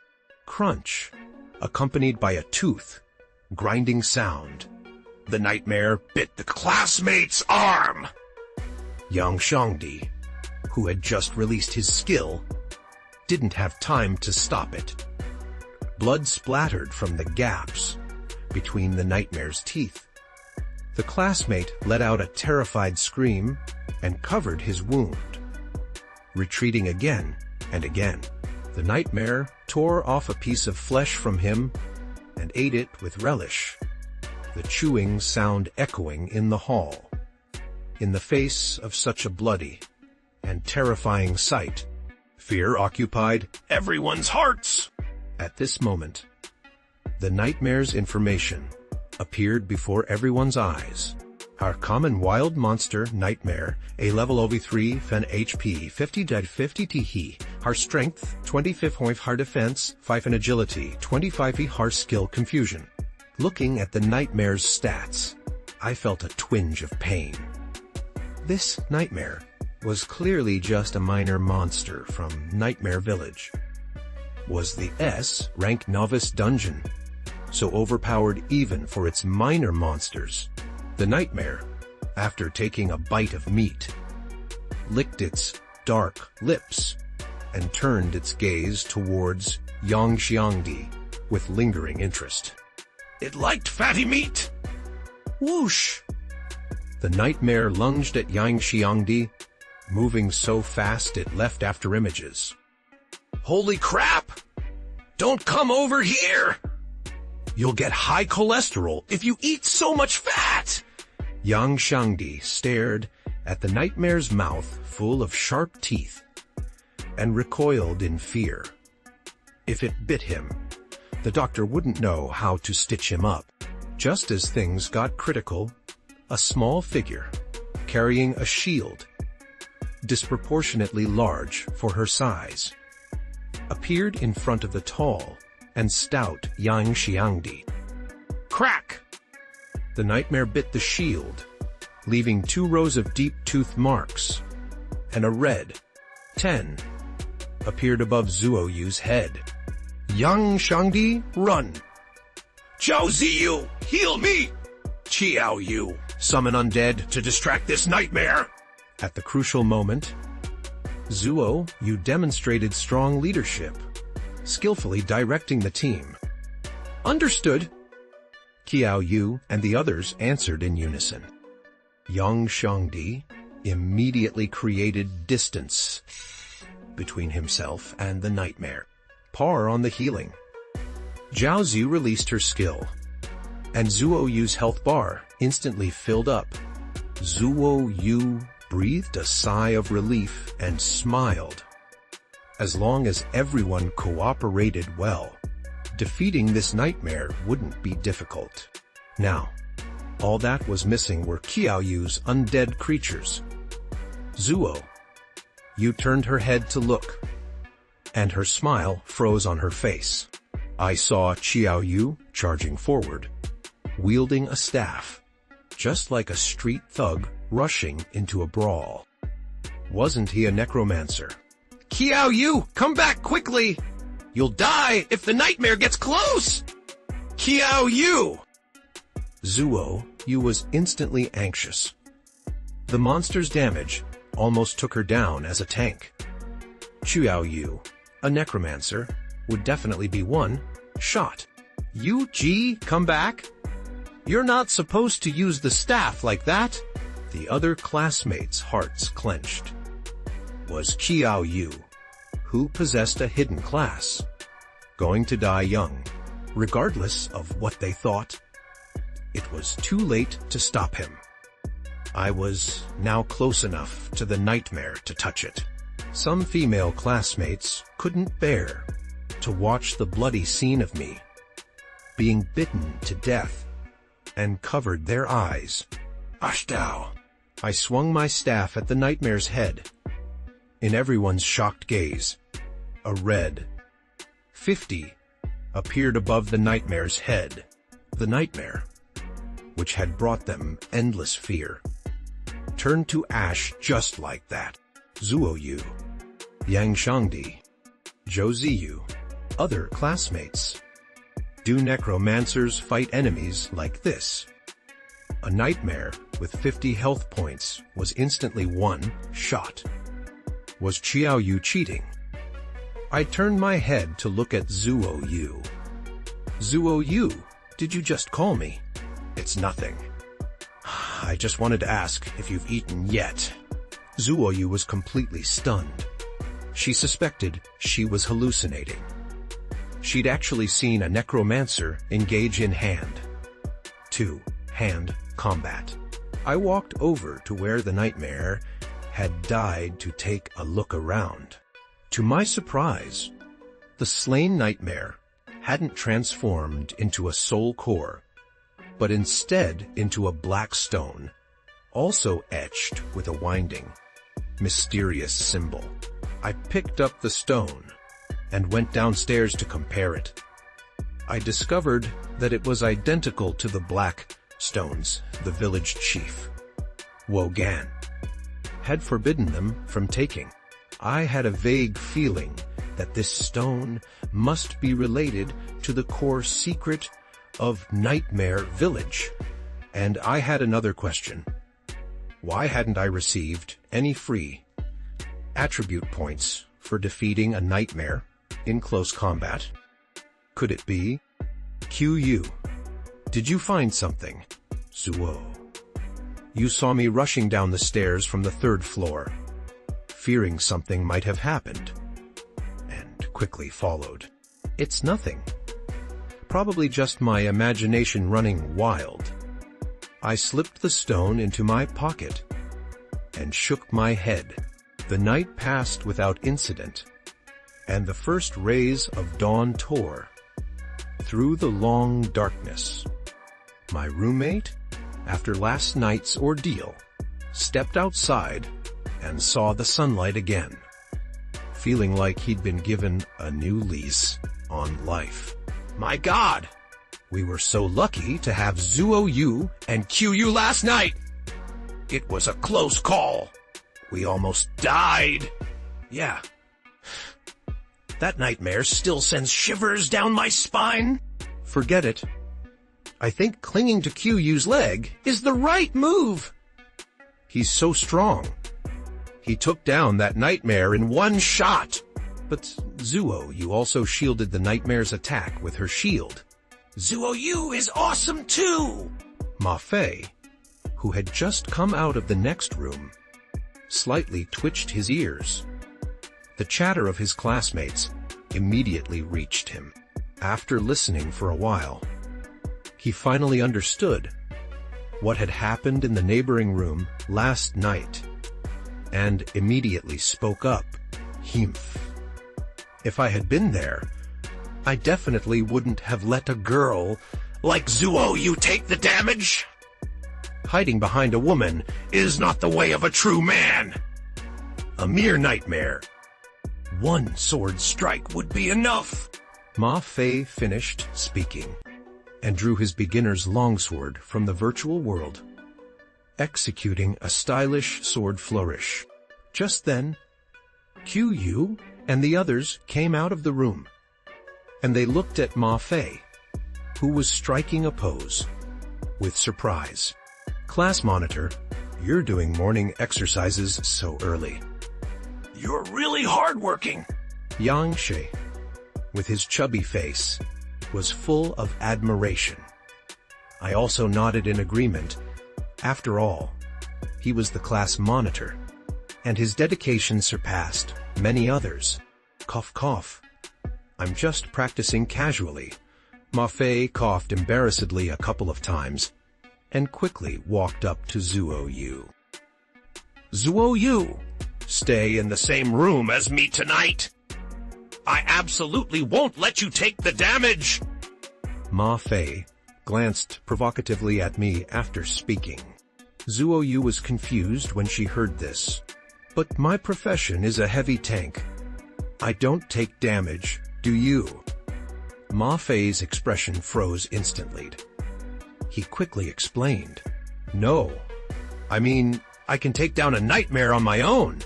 A: Crunch, accompanied by a tooth grinding sound.
B: The nightmare bit the classmate's arm.
A: Yang Shangdi, who had just released his skill, didn't have time to stop it. Blood splattered from the gaps between the nightmare's teeth. The classmate let out a terrified scream and covered his wound. Retreating again and again, the nightmare tore off a piece of flesh from him and ate it with relish, the chewing sound echoing in the hall. In the face of such a bloody and terrifying sight, fear occupied everyone's hearts. At this moment, the nightmare's information appeared before everyone's eyes. Our common wild monster nightmare, a level OV3, fen HP 50-50 TH, har strength 25 har defense, 5 in agility, 25 har skill confusion. Looking at the nightmare's stats, I felt a twinge of pain. This nightmare was clearly just a minor monster from Nightmare Village. Was the S-rank novice dungeon so overpowered even for its minor monsters? The nightmare, after taking a bite of meat, licked its dark lips and turned its gaze towards Yang Xiangdi with lingering interest.
B: It liked fatty meat!
A: Whoosh! The nightmare lunged at Yang Xiangdi, moving so fast it left after images.
B: Holy crap! Don't come over here! You'll get high cholesterol if you eat so much fat!
A: Yang Shangdi stared at the nightmare's mouth full of sharp teeth and recoiled in fear. If it bit him, the doctor wouldn't know how to stitch him up. Just as things got critical, a small figure, carrying a shield, disproportionately large for her size, appeared in front of the tall and stout Yang Xiangdi. Crack! The nightmare bit the shield, leaving 2 rows of deep tooth marks, and a red 10 appeared above Zuo Yu's head. Yang Xiangdi, run!
B: Zhao Ziyu, heal me! Qiao Yu, summon undead to distract this nightmare!
A: At the crucial moment, Zuo Yu demonstrated strong leadership, skillfully directing the team. Understood. Qiao Yu and the others answered in unison. Yang Xiangdi immediately created distance between himself and the nightmare, par on the healing. Zhao Ziyu released her skill, and Zuo Yu's health bar instantly filled up. Zuo Yu breathed a sigh of relief and smiled. As long as everyone cooperated well, defeating this nightmare wouldn't be difficult. Now, all that was missing were Qiao Yu's undead creatures. Zuo Yu turned her head to look, and her smile froze on her face. I saw Qiao Yu charging forward, wielding a staff, just like a street thug rushing into a brawl. Wasn't he a necromancer?
B: Qiao Yu, come back quickly! You'll die if the nightmare gets close! Qiao Yu!
A: Zuo Yu was instantly anxious. The monster's damage almost took her down as a tank. Qiao Yu, a necromancer, would definitely be one shot. Yu Ji, come back? You're not supposed to use the staff like that. The other classmates' hearts clenched. Was Qiao Yu, who possessed a hidden class, going to die young, regardless of what they thought? It was too late to stop him. I was now close enough to the nightmare to touch it. Some female classmates couldn't bear to watch the bloody scene of me being bitten to death, and covered their eyes. Ashdao! I swung my staff at the nightmare's head. In everyone's shocked gaze, a red 50 appeared above the nightmare's head. The nightmare, which had brought them endless fear, turned to ash just like that. Zuo Yu, Yang Xiangdi, Zhao Ziyu, other classmates. Do necromancers fight enemies like this? A nightmare with 50 health points was instantly one shot. Was Qiao Yu cheating? I turned my head to look at Zuo Yu. Zuo Yu, did you just call me? It's nothing. I just wanted to ask if you've eaten yet. Zuo Yu was completely stunned. She suspected she was hallucinating. She'd actually seen a necromancer engage in hand-to-hand combat. I walked over to where the nightmare had died to take a look around. To my surprise, the slain nightmare hadn't transformed into a soul core, but instead into a black stone, also etched with a winding, mysterious symbol. I picked up the stone and went downstairs to compare it. I discovered that it was identical to the black stones the village chief, Wogan, had forbidden them from taking. I had a vague feeling that this stone must be related to the core secret of Nightmare Village. And I had another question. Why hadn't I received any free attribute points for defeating a nightmare in close combat? Could it be? QU, did you find something? Zuo, you saw me rushing down the stairs from the 3rd floor, fearing something might have happened, and quickly followed. It's nothing. Probably just my imagination running wild. I slipped the stone into my pocket and shook my head. The night passed without incident, and the first rays of dawn tore through the long darkness. My roommate, after last night's ordeal, stepped outside and saw the sunlight again. feeling like he'd been given a new lease on life.
B: My God! We were so lucky to have Zuo Yu and QU last night. It was a close call. We almost died. Yeah. That nightmare still sends shivers down my spine.
A: Forget it. I think clinging to QU's leg is the right move. He's so strong. He took down that nightmare in one shot. But Zuo Yu also shielded the nightmare's attack with her shield.
B: Zuo Yu is awesome too!
A: Ma Fei, who had just come out of the next room, slightly twitched his ears. The chatter of his classmates immediately reached him. After listening for a while, he finally understood what had happened in the neighboring room last night, and immediately spoke up. Humph. If I had been there, I definitely wouldn't have let a girl
B: like Zuo Yu take the damage.
A: hiding behind a woman
B: is not the way of a true man. A mere nightmare. One sword strike would be enough.
A: Ma Fei finished speaking and drew his beginner's longsword from the virtual world, executing a stylish sword flourish. Just then, QU and the others came out of the room, and they looked at Ma Fei, who was striking a pose, with surprise. Class monitor, you're doing morning exercises so early.
B: You're really hardworking.
A: Yang Shi, with his chubby face, was full of admiration. I also nodded in agreement. After all, he was the class monitor, and his dedication surpassed many others. Cough, cough. I'm just practicing casually. Ma Fei coughed embarrassedly a couple of times, and quickly walked up to Zuo Yu.
B: Zuo Yu, stay in the same room as me tonight. I absolutely won't let you take the damage.
A: Ma Fei glanced provocatively at me after speaking. Zuo Yu was confused when she heard this. But my profession is a heavy tank. I don't take damage, do you? Ma Fei's expression froze instantly. He quickly explained. No. I mean, I can take down a nightmare on my own.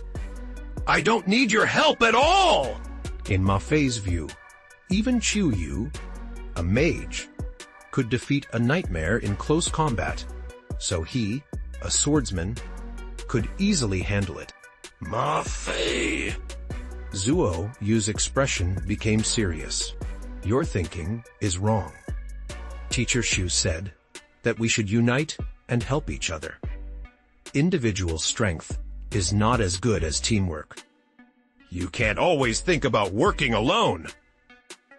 B: I don't need your help at all!
A: In Ma Fei's view, even Chu Yu, a mage, could defeat a nightmare in close combat, so he, a swordsman, could easily handle it.
B: Ma Fei!
A: Zuo Yu's expression became serious. Your thinking is wrong. Teacher Shu said that we should unite and help each other. Individual strength is not as good as teamwork.
B: You can't always think about working alone.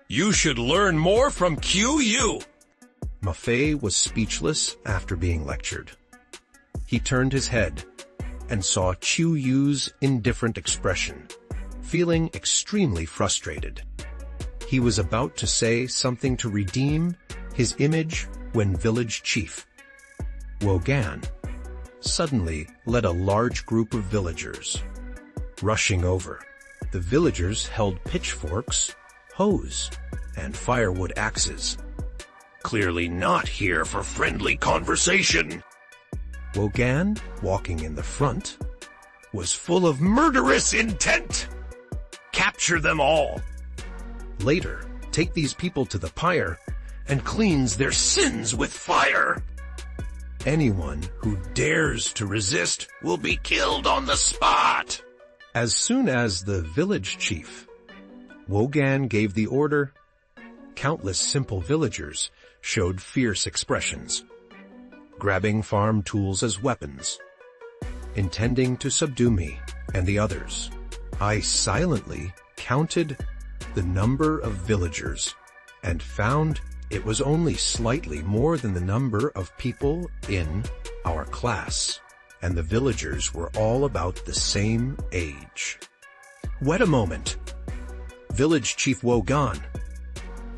B: You should learn more from QU.
A: Ma Fei was speechless after being lectured. He turned his head and saw Chu Yu's indifferent expression, feeling extremely frustrated. He was about to say something to redeem his image when village chief Wogan suddenly led a large group of villagers rushing over. The villagers held pitchforks, hoes, and firewood axes.
B: Clearly not here for friendly conversation.
A: Wogan, walking in the front,
B: was full of murderous intent. Capture them all.
A: Later, take these people to the pyre
B: and cleanse their sins with fire.
A: Anyone who
B: dares to resist will be killed on the spot.
A: As soon as the village chief, Wogan, gave the order, countless simple villagers showed fierce expressions, grabbing farm tools as weapons, intending to subdue me and the others. I silently counted the number of villagers and found it was only slightly more than the number of people in our class, and the villagers were all about the same age. Wait a moment. Village Chief Wogan,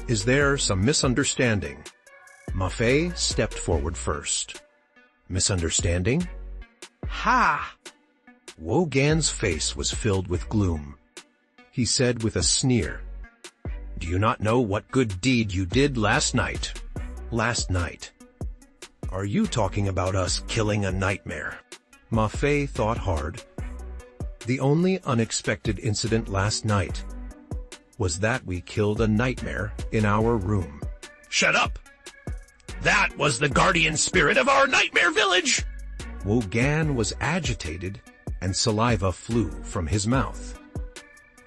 A: is there some misunderstanding? Ma Fei stepped forward first. Misunderstanding? Ha! Wogan's face was filled with gloom. He said with a sneer, "Do you not know what good deed you did last night?" Last night? Are you talking about us killing a nightmare? Ma Fei thought hard. The only unexpected incident last night was that we killed a nightmare in our room.
B: Shut up! That was the guardian spirit of our nightmare village!
A: Wogan was agitated, and saliva flew from his mouth.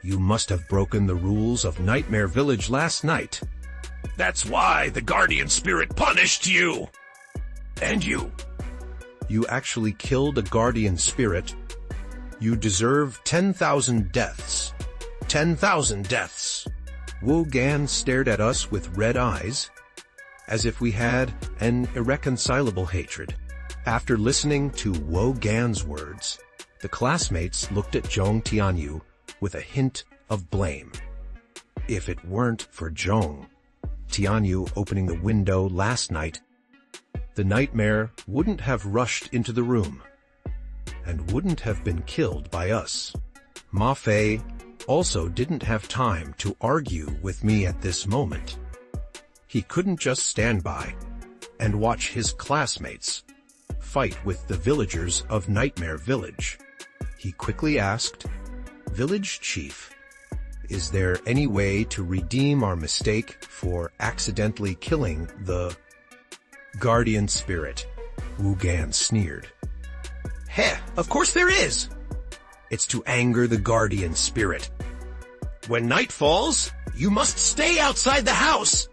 A: You must have broken the rules of Nightmare Village last night.
B: That's why the guardian spirit punished you! And you.
A: You actually killed a guardian spirit. You deserve 10,000 deaths. 10,000 deaths! Wogan stared at us with red eyes, as if we had an irreconcilable hatred. After listening to Wogan's words, the classmates looked at Zhong Tianyu with a hint of blame. If it weren't for Zhong Tianyu opening the window last night, the nightmare wouldn't have rushed into the room and wouldn't have been killed by us. Ma Fei also didn't have time to argue with me at this moment. He couldn't just stand by and watch his classmates fight with the villagers of Nightmare Village. He quickly asked, "Village Chief, is there any way to redeem our mistake for accidentally killing the guardian spirit?" Wogan sneered.
B: Heh, of course there is!
A: It's to anger the guardian spirit.
B: When night falls, you must stay outside the house!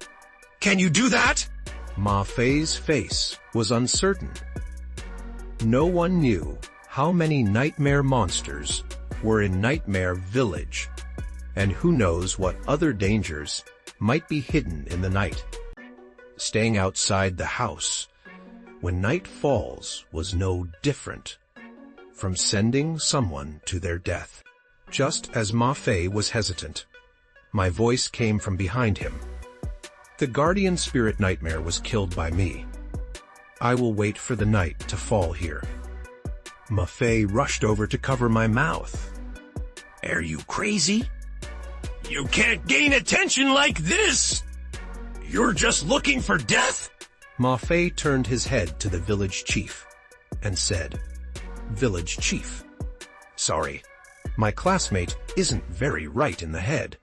B: Can you do that?
A: Ma Fei's face was uncertain. No one knew how many nightmare monsters were in Nightmare Village, and who knows what other dangers might be hidden in the night. Staying outside the house when night falls was no different from sending someone to their death. Just as Ma Fei was hesitant, my voice came from behind him. The guardian spirit nightmare was killed by me. I will wait for the night to fall here. Ma Fei rushed over to cover my mouth.
B: Are you crazy? You can't gain attention like this! You're just looking for death?
A: Ma Fei turned his head to the village chief and said, "Village chief, sorry, my classmate isn't very right in the head."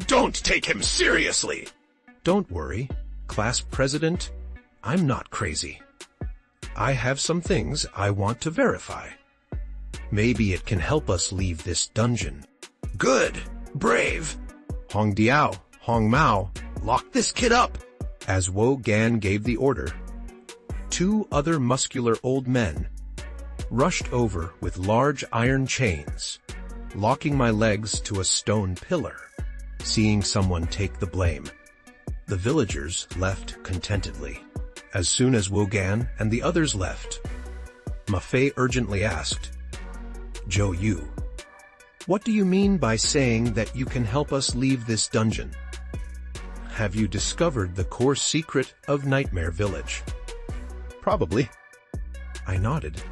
B: Don't take him seriously!
A: Don't worry, class president, I'm not crazy. I have some things I want to verify. Maybe it can help us leave this dungeon.
B: Good, brave.
A: Hong Diao, Hong Mao,
B: lock this kid up.
A: As Wogan gave the order, two other muscular old men rushed over with large iron chains, locking my legs to a stone pillar. Seeing someone take the blame, the villagers left contentedly. As soon as Wogan and the others left, Ma Fei urgently asked, "Zhou Yu, what do you mean by saying that you can help us leave this dungeon? Have you discovered the core secret of Nightmare Village?" "Probably." I nodded.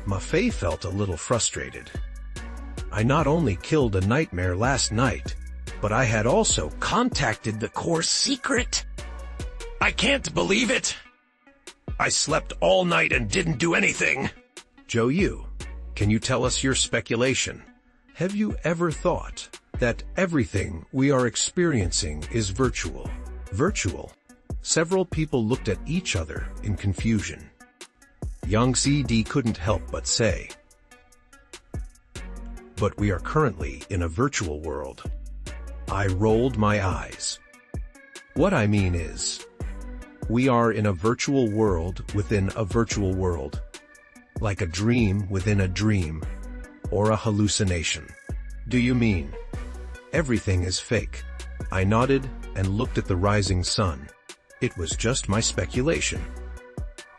A: Ma Fei felt a little frustrated. I not only killed a nightmare last night, but I had also contacted the core secret.
B: I can't believe it. I slept all night and didn't do anything.
A: Zhou Yu, can you tell us your speculation? Have you ever thought that everything we are experiencing is virtual? Virtual? Several people looked at each other in confusion. Yang CD couldn't help but say, "But we are currently in a virtual world." I rolled my eyes. What I mean is, we are in a virtual world within a virtual world, like a dream within a dream, or a hallucination. Do you mean everything is fake? I nodded and looked at the rising sun. It was just my speculation.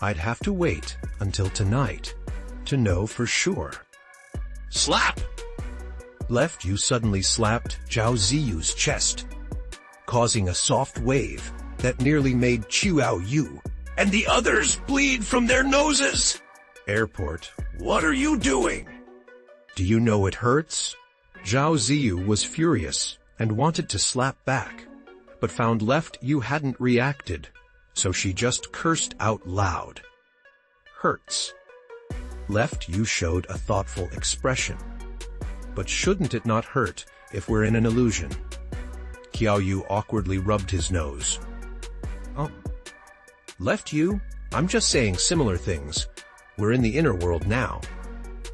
A: I'd have to wait until tonight to know for sure.
B: Slap!
A: Left Yu suddenly slapped Zhao Ziyu's chest, causing a soft wave that nearly made Qiao Yu
B: and the others bleed from their noses.
A: Airport.
B: What are you doing?
A: Do you know it hurts? Zhao Ziyu was furious and wanted to slap back, but found Left Yu hadn't reacted, so she just cursed out loud. Hurts. Left Yu showed a thoughtful expression. But shouldn't it not hurt if we're in an illusion? Qiao Yu awkwardly rubbed his nose. Left Yu? I'm just saying similar things. We're in the inner world now.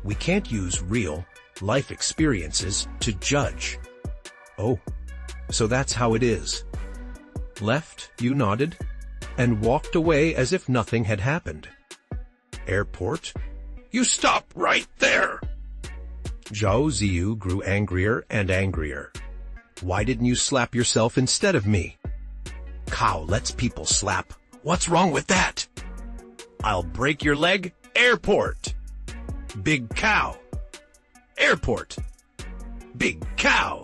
A: We can't use real, life experiences to judge. Oh, so that's how it is. Left Yu nodded and walked away as if nothing had happened. Airport?
B: You stop right there!
A: Zhao Ziyu grew angrier and angrier. Why didn't you slap yourself instead of me?
B: Cow lets people slap. What's wrong with that? I'll break your leg. Airport. Big cow. Airport. Big cow.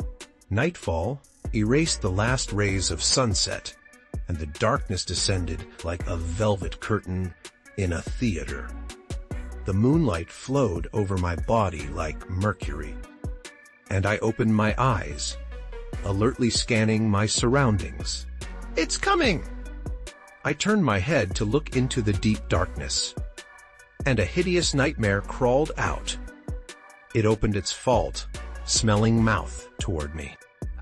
A: Nightfall erased the last rays of sunset, and the darkness descended like a velvet curtain in a theater. The moonlight flowed over my body like mercury, and I opened my eyes, alertly scanning my surroundings. It's coming! I turned my head to look into the deep darkness, and a hideous nightmare crawled out. It opened its fault, smelling mouth toward me.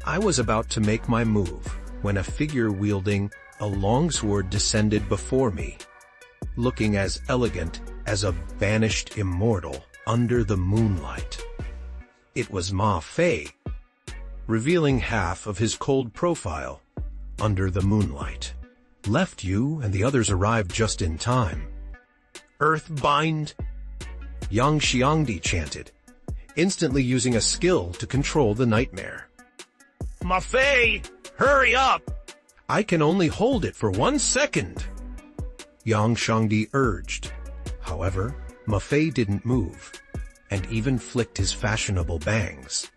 A: I was about to make my move when a figure wielding a longsword descended before me, looking as elegant as a banished immortal under the moonlight. It was Ma Fei, revealing half of his cold profile under the moonlight. Left Yu and the others arrived just in time. Earthbind? Yang Xiangdi chanted, instantly using a skill to control the nightmare.
B: Ma Fei, hurry up!
A: I can only hold it for 1 second, Yang Xiangdi urged. However, Ma Fei didn't move, and even flicked his fashionable bangs.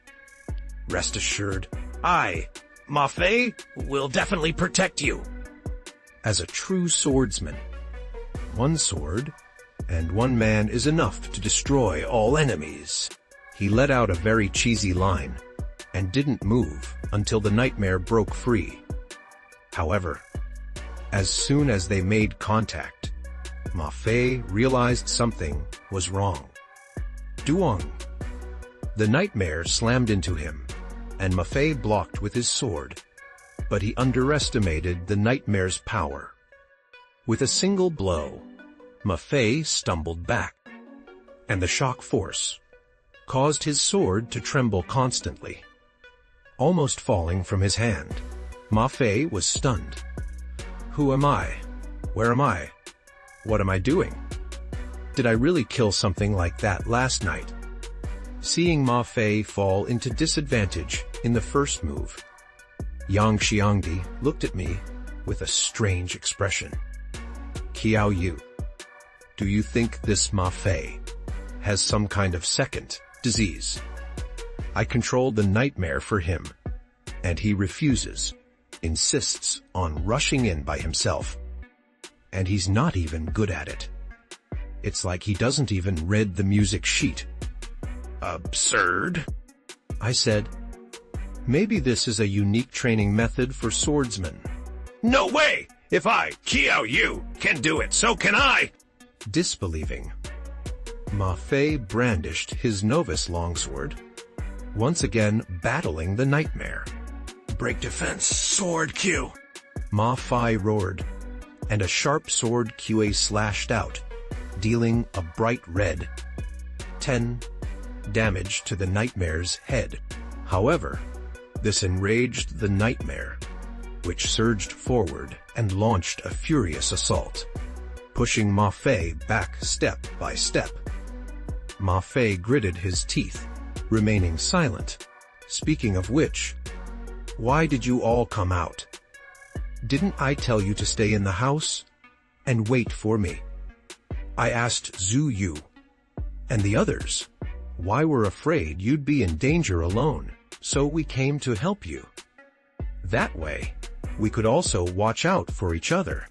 A: Rest assured,
B: Ma Fei, will definitely protect you.
A: As a true swordsman, 1 sword and 1 man is enough to destroy all enemies. He let out a very cheesy line, and didn't move until the nightmare broke free. However, as soon as they made contact, Ma Fei realized something was wrong. Duong. The nightmare slammed into him, and Ma Fei blocked with his sword, but he underestimated the nightmare's power. With a single blow, Ma Fei stumbled back, and the shock force caused his sword to tremble constantly, almost falling from his hand. Ma Fei was stunned. Who am I? Where am I? What am I doing? Did I really kill something like that last night? Seeing Ma Fei fall into disadvantage in the first move, Yang Xiangdi looked at me with a strange expression. Qiao Yu, do you think this Ma Fei has some kind of second disease? I controlled the nightmare for him, and he refuses, insists on rushing in by himself. And he's not even good at it. It's like he doesn't even read the music sheet.
B: Absurd,
A: I said. Maybe this is a unique training method for swordsmen.
B: No way! If I, Qiao Yu, can do it, so can I!
A: Disbelieving, Ma Fei brandished his novice longsword, once again battling the nightmare.
B: Break defense, sword Q.
A: Ma Fei roared, and a sharp sword QA slashed out, dealing a bright red 10 damage to the nightmare's head. However, this enraged the nightmare, which surged forward and launched a furious assault, pushing Ma Fei back step by step. Ma Fei gritted his teeth, remaining silent. Speaking of which, why did you all come out? Didn't I tell you to stay in the house and wait for me? I asked Zhu Yu and the others why we're afraid you'd be in danger alone, so we came to help you. That way, we could also watch out for each other.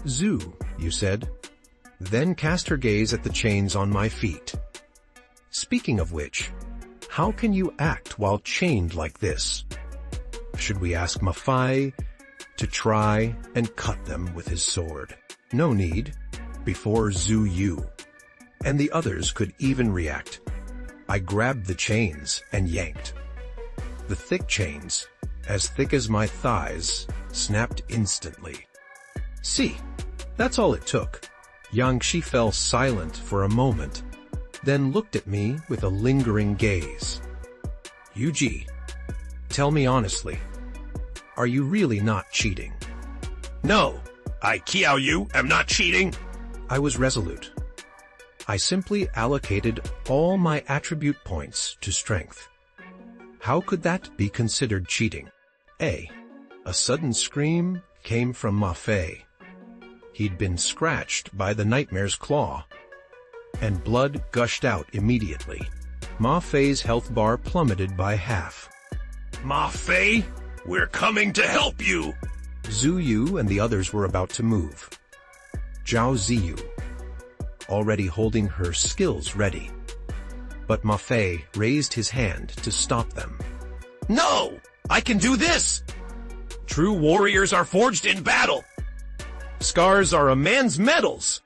A: Zhu, you said, then cast her gaze at the chains on my feet. Speaking of which, How can you act while chained like this? Should we ask Ma Fei to try and cut them with his sword? No need, before Zhu Yu and the others could even react. I grabbed the chains and yanked. The thick chains, as thick as my thighs, snapped instantly. See, that's all it took. Yang Shi fell silent for a moment, then looked at me with a lingering gaze. Yuji, tell me honestly, are you really not cheating?
B: No, I Qiao Yu am not cheating.
A: I was resolute. I simply allocated all my attribute points to strength. How could that be considered cheating? A sudden scream came from Ma Fei. He'd been scratched by the nightmare's claw, and blood gushed out immediately. Ma Fei's health bar plummeted by half.
B: Ma Fei, we're coming to help you.
A: Zhu Yu and the others were about to move. Zhao Ziyu, already holding her skills ready. But Ma Fei raised his hand to stop them.
B: No! I can do this! True warriors are forged in battle! Scars are a man's medals!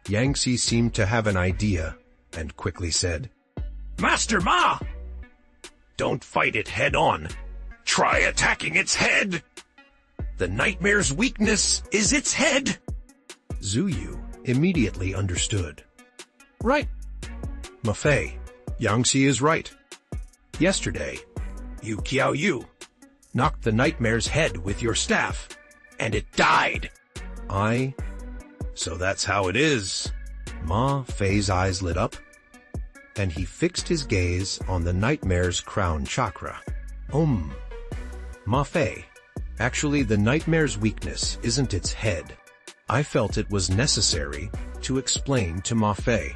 A: Yang Xi seemed to have an idea, and quickly said,
B: Master Ma! Don't fight it head on. Try attacking its head! The nightmare's weakness is its head!
A: Zhu Yu immediately understood. Right. Ma Fei, Yang Xi is right. Yesterday, you Qiao Yu knocked the nightmare's head with your staff, and it died. So that's how it is. Ma Fei's eyes lit up, and he fixed his gaze on the nightmare's crown chakra. Ma Fei, actually the nightmare's weakness isn't its head. I felt it was necessary to explain to Ma Fei,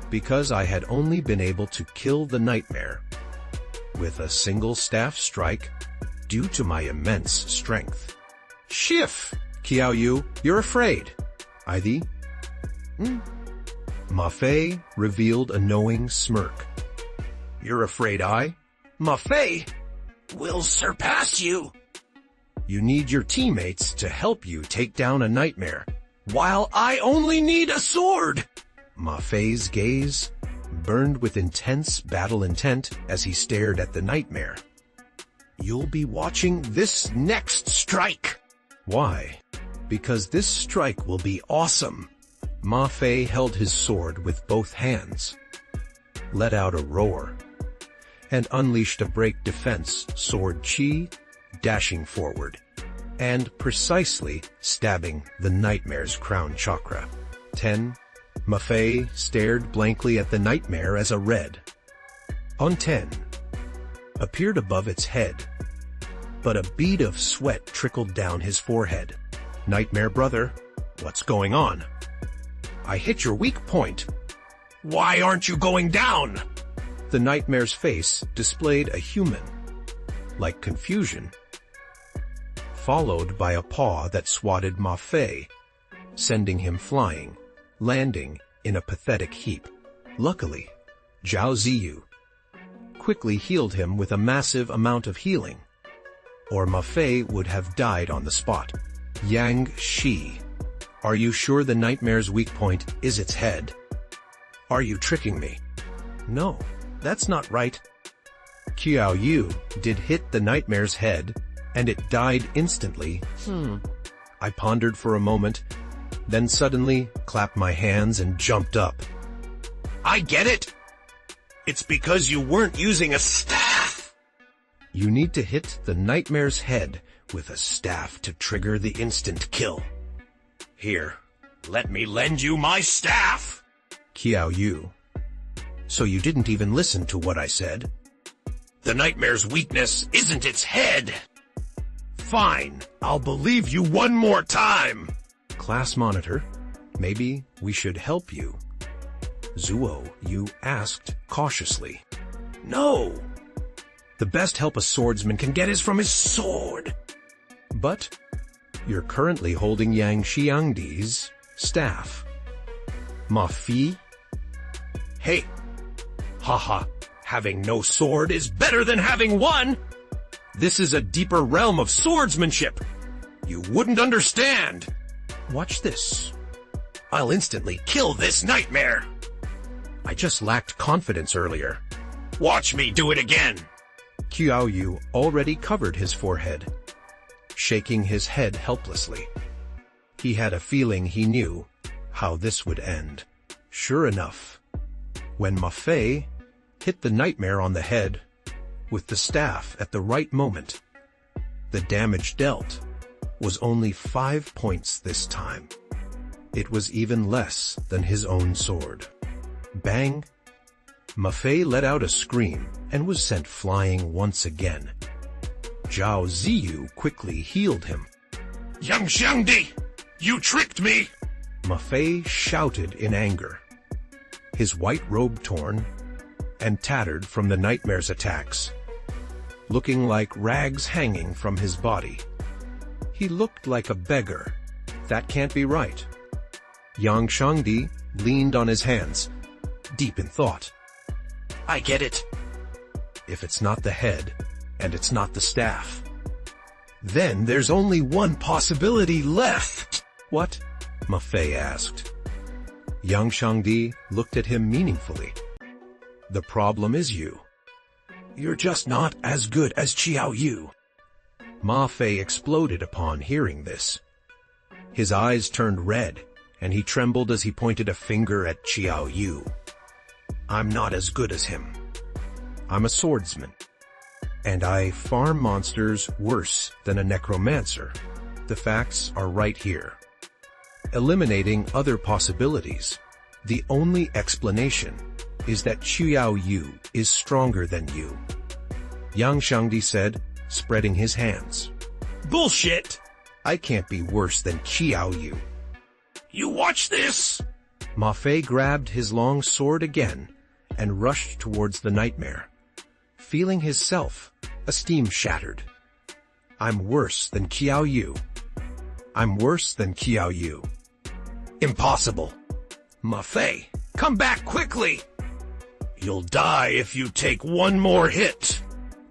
A: because I had only been able to kill the nightmare with a single staff strike due to my immense strength. Shift! Qiao Yu, you're afraid. Ivy? Ma Fei revealed a knowing smirk. You're afraid
B: Ma Fei will surpass you.
A: You need your teammates to help you take down a nightmare,
B: while I only need a sword.
A: Ma Fei's gaze burned with intense battle intent as he stared at the nightmare. You'll be watching this next strike. Why? Because this strike will be awesome. Ma Fei held his sword with both hands, let out a roar, and unleashed a break defense sword chi, dashing forward, and precisely stabbing the nightmare's crown chakra. 10. Ma Fei stared blankly at the nightmare as a red on 10 appeared above its head, but a bead of sweat trickled down his forehead. Nightmare brother, what's going on? I hit your weak point.
B: Why aren't you going down?
A: The nightmare's face displayed a human-like confusion, followed by a paw that swatted Ma Fei, sending him flying, landing in a pathetic heap. Luckily, Zhao Ziyu quickly healed him with a massive amount of healing, or Ma Fei would have died on the spot. Yang Shi, are you sure the nightmare's weak point is its head? Are you tricking me? No, that's not right. Qiao Yu did hit the nightmare's head, and it died instantly. I pondered for a moment, then suddenly clapped my hands and jumped up.
B: I get it! It's because you weren't using a staff!
A: You need to hit the nightmare's head with a staff to trigger the instant kill.
B: Here, let me lend you my staff!
A: Qiao Yu. So you didn't even listen to what I said?
B: The nightmare's weakness isn't its head! Fine, I'll believe you one more time!
A: Class monitor, maybe we should help you. Zuo Yu asked cautiously.
B: No!
A: The best help a swordsman can get is from his sword. But you're currently holding Yang Xiangdi's staff. Ma Fi?
B: Hey! Haha, Having no sword is better than having one. This is a deeper realm of swordsmanship. You wouldn't understand. Watch this. I'll instantly kill this nightmare. I just lacked confidence earlier. Watch me do it again.
A: Qiao Yu already covered his forehead, shaking his head helplessly. He had a feeling he knew how this would end. Sure enough, when Ma Fei hit the nightmare on the head with the staff at the right moment, the damage dealt was only 5 points this time. It was even less than his own sword. Bang! Ma Fei let out a scream and was sent flying once again. Zhao Ziyu quickly healed him.
B: Yang Xiangdi, you tricked me!
A: Ma Fei shouted in anger, his white robe torn and tattered from the nightmare's attacks, looking like rags hanging from his body. He looked like a beggar. That can't be right. Yang Xiangdi leaned on his hands, deep in thought.
B: I get it.
A: If it's not the head, and it's not the staff, then there's only one possibility left. What? Ma Fei asked. Yang Xiangdi looked at him meaningfully. The problem is you. You're just not as good as Qiao Yu. Ma Fei exploded upon hearing this. His eyes turned red, and he trembled as he pointed a finger at Qiao Yu. I'm not as good as him. I'm a swordsman, and I farm monsters worse than a necromancer. The facts are right here. Eliminating other possibilities, the only explanation is that Qiao Yu is stronger than you. Yang Xiangdi said, spreading his hands.
B: Bullshit!
A: I can't be worse than Qiao Yu.
B: You watch this!
A: Ma Fei grabbed his long sword again and rushed towards the nightmare, feeling his self-esteem shattered. I'm worse than Qiao Yu. I'm worse than Qiao Yu. Impossible.
B: Ma Fei, come back quickly! You'll die if you take one more hit.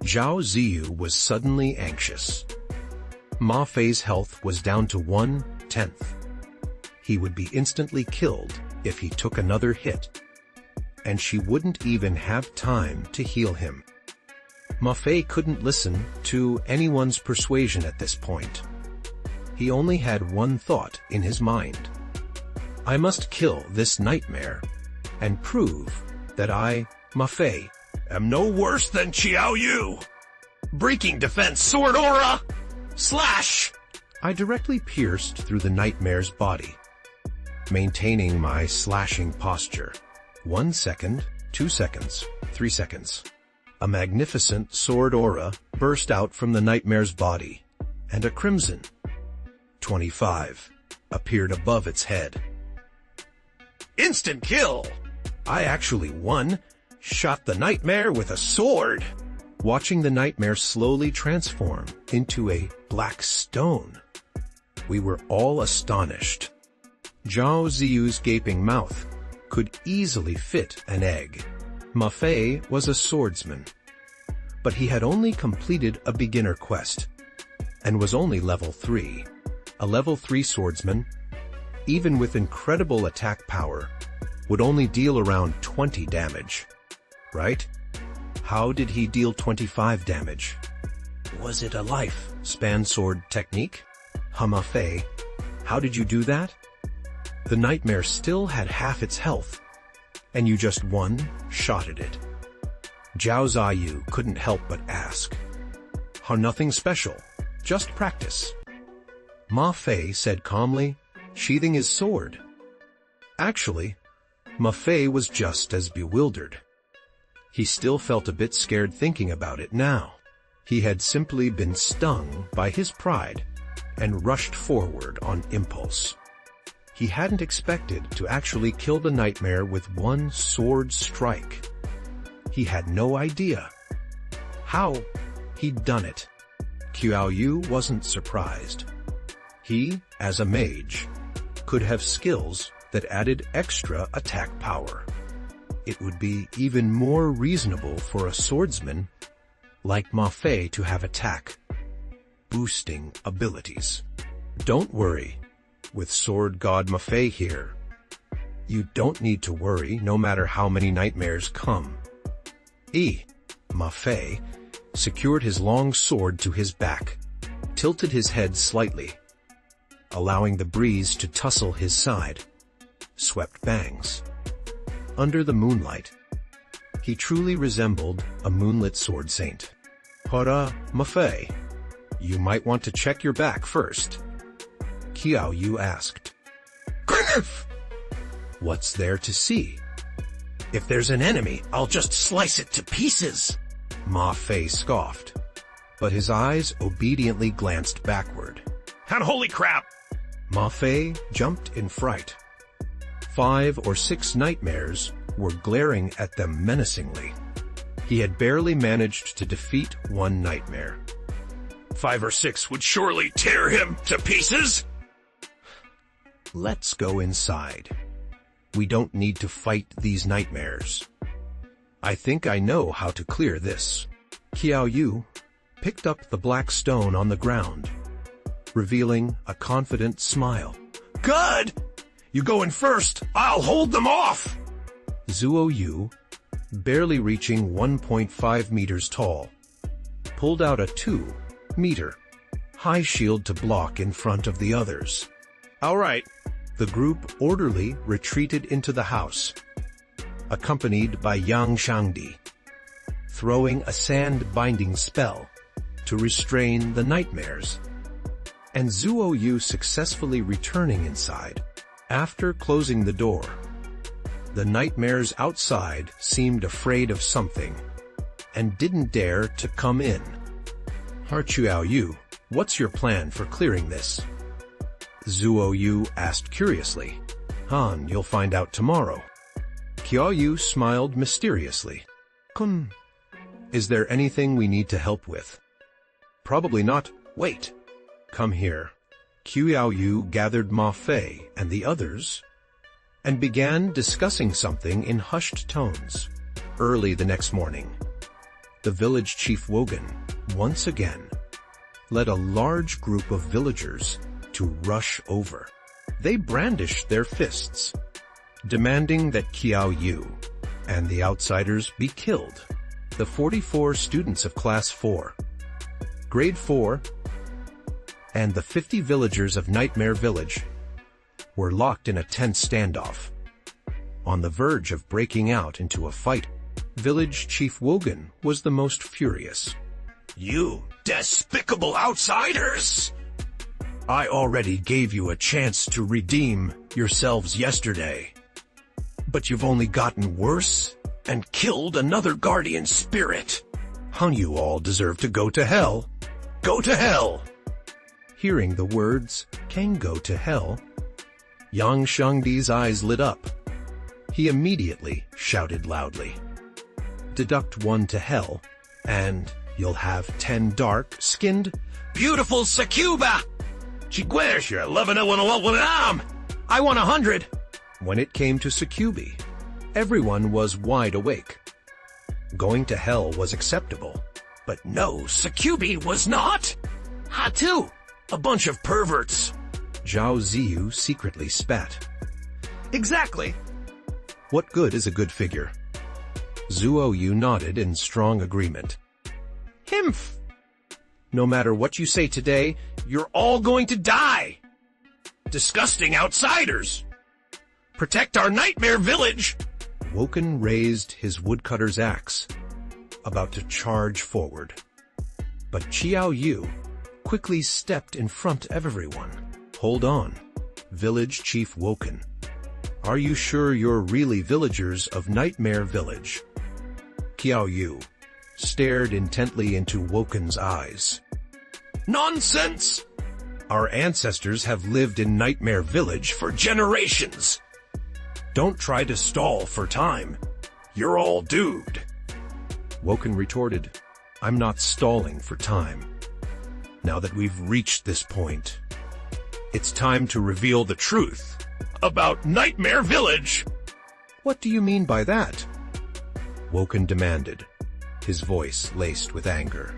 A: Zhao Ziyu was suddenly anxious. Ma Fei's health was down to 1/10. He would be instantly killed if he took another hit, and she wouldn't even have time to heal him. Ma Fei couldn't listen to anyone's persuasion at this point. He only had one thought in his mind. I must kill this nightmare and prove that I, Ma Fei,
B: am no worse than Qiao Yu. Breaking defense sword aura! Slash!
A: I directly pierced through the nightmare's body, maintaining my slashing posture. 1 second, 2 seconds, 3 seconds. A magnificent sword aura burst out from the nightmare's body, and a crimson 25 appeared above its head.
B: Instant kill!
A: I actually won. Shot the nightmare with a sword. Watching the nightmare slowly transform into a black stone, we were all astonished. Zhao Ziyu's gaping mouth could easily fit an egg. Ma Fei was a swordsman, but he had only completed a beginner quest and was only level 3. A level 3 swordsman, even with incredible attack power, would only deal around 20 damage, right? How did he deal 25 damage? Was it a life-span sword technique? Ma Fei, how did you do that? The nightmare still had half its health, and you just one-shot at it. Zhao Ziyu couldn't help but ask. Nothing special, just practice. Ma Fei said calmly, sheathing his sword. Actually, Ma Fei was just as bewildered. He still felt a bit scared thinking about it now. He had simply been stung by his pride and rushed forward on impulse. He hadn't expected to actually kill the nightmare with one sword strike. He had no idea how he'd done it. Qiao Yu wasn't surprised. He, as a mage, could have skills that added extra attack power. it would be even more reasonable for a swordsman like Ma Fei to have attack boosting abilities. Don't worry, with Sword God Ma Fei here, you don't need to worry no matter how many nightmares come. Ma Fei secured his long sword to his back, tilted his head slightly, allowing the breeze to tussle his side, swept bangs. Under the moonlight, he truly resembled a moonlit sword saint. Hara, Ma Fei, you might want to check your back first, Qiao Yu asked.
B: Griff!
A: What's there to see?
B: If there's an enemy, I'll just slice it to pieces,
A: Ma Fei scoffed, but his eyes obediently glanced backward.
B: And holy crap!
A: Ma Fei jumped in fright. 5 or 6 nightmares were glaring at them menacingly. He had barely managed to defeat one nightmare.
B: 5 or 6 would surely tear him to pieces.
A: Let's go inside. We don't need to fight these nightmares. I think I know how to clear this. Qiao Yu picked up the black stone on the ground, revealing a confident smile.
B: Good! You go in first, I'll hold them off!
A: Zuo Yu, barely reaching 1.5 meters tall, pulled out a 2-meter high shield to block in front of the others.
B: All right.
A: The group orderly retreated into the house, accompanied by Yang Shangdi, throwing a sand-binding spell to restrain the nightmares, and Zuo Yu successfully returning inside. After closing the door, the nightmares outside seemed afraid of something and didn't dare to come in. Qiao Yu, what's your plan for clearing this? Zuo Yu asked curiously. Han, you'll find out tomorrow. Qiao Yu smiled mysteriously. Kun, is there anything we need to help with? Probably not. Wait. Come here. Qiao Yu gathered Ma Fei and the others and began discussing something in hushed tones. Early the next morning, the village chief Wogan, once again, led a large group of villagers to rush over. They brandished their fists, demanding that Qiao Yu and the outsiders be killed. The 44 students of Class 4, Grade 4, and the 50 villagers of Nightmare Village were locked in a tense standoff, on the verge of breaking out into a fight. Village Chief Wogan was the most furious.
B: You despicable outsiders!
A: I already gave you a chance to redeem yourselves yesterday, but you've only gotten worse and killed another guardian spirit. You all deserve to go to hell. Go to hell! Hearing the words, "Can go to hell," Yang Shangdi's eyes lit up. He immediately shouted loudly, "Deduct 1 to hell, and you'll have 10 dark-skinned,
B: beautiful succuba!
A: I want 100! When it came to succubi, everyone was wide awake. Going to hell was acceptable, but no,
B: succubi was not! Hatu! A bunch of perverts!
A: Zhao Ziyu secretly spat.
B: Exactly!
A: What good is a good figure? Zuo Yu nodded in strong agreement.
B: Himph!
A: No matter what you say today,
B: you're all going to die! Disgusting outsiders! Protect our Nightmare Village!
A: Woken raised his woodcutter's axe, about to charge forward. But Qiao Yu quickly stepped in front of everyone. Hold on, Village Chief Woken. Are you sure you're really villagers of Nightmare Village? Qiao Yu stared intently into Woken's eyes.
B: Nonsense!
A: Our ancestors have lived in Nightmare Village for generations. Don't try to stall for time. You're all doomed. Woken retorted, I'm not stalling for time. Now that we've reached this point, it's time to reveal the truth
B: about Nightmare Village.
A: What do you mean by that? Woken demanded, his voice laced with anger.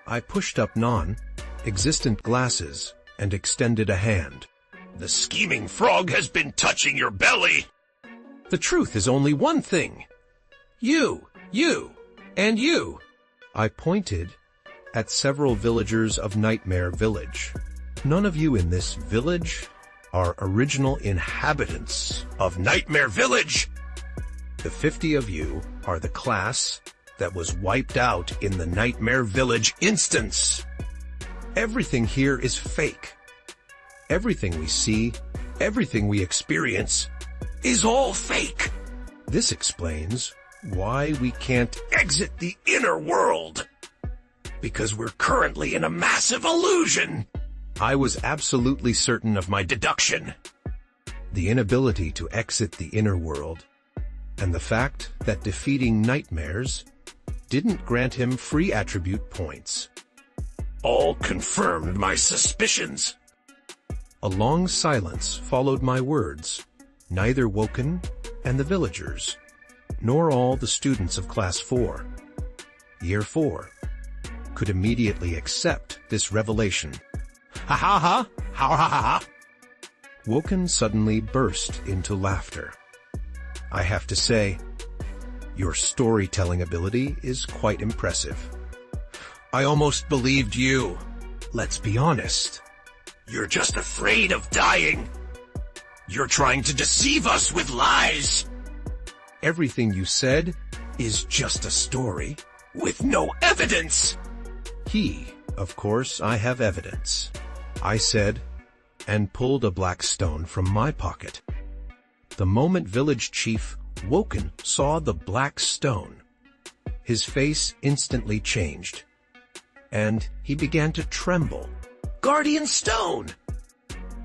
A: I pushed up non-existent glasses and extended a hand.
B: The scheming frog has been touching your belly.
A: The truth is only one thing. You, and you. I pointed at several villagers of Nightmare Village. None of you in this village are original inhabitants
B: Of Nightmare Village.
A: The 50 of you are the class that was wiped out in the Nightmare Village instance. Everything here is fake. Everything we see, everything we experience,
B: Is all fake.
A: this explains why we can't
B: Exit the inner world. Because we're currently in a massive illusion.
A: I was absolutely certain of my
B: Deduction.
A: the inability to exit the inner world, and the fact that defeating nightmares didn't grant him free attribute points.
B: All confirmed my suspicions.
A: A long silence followed my words. Neither Woken and the villagers, nor all the students of Class 4, Year 4, could immediately accept this revelation.
B: Ha ha ha. Ha ha ha ha.
A: Woken suddenly burst into laughter. I have to say, your storytelling ability is quite impressive.
B: I almost believed you.
A: Let's be honest.
B: You're just afraid of dying. You're trying to deceive us with lies.
A: Everything you said is just a story.
B: With no evidence.
A: Of course, I have evidence, I said, and pulled a black stone from my pocket. The moment village chief Woken saw the black stone, his face instantly changed, and he began to tremble.
B: Guardian Stone.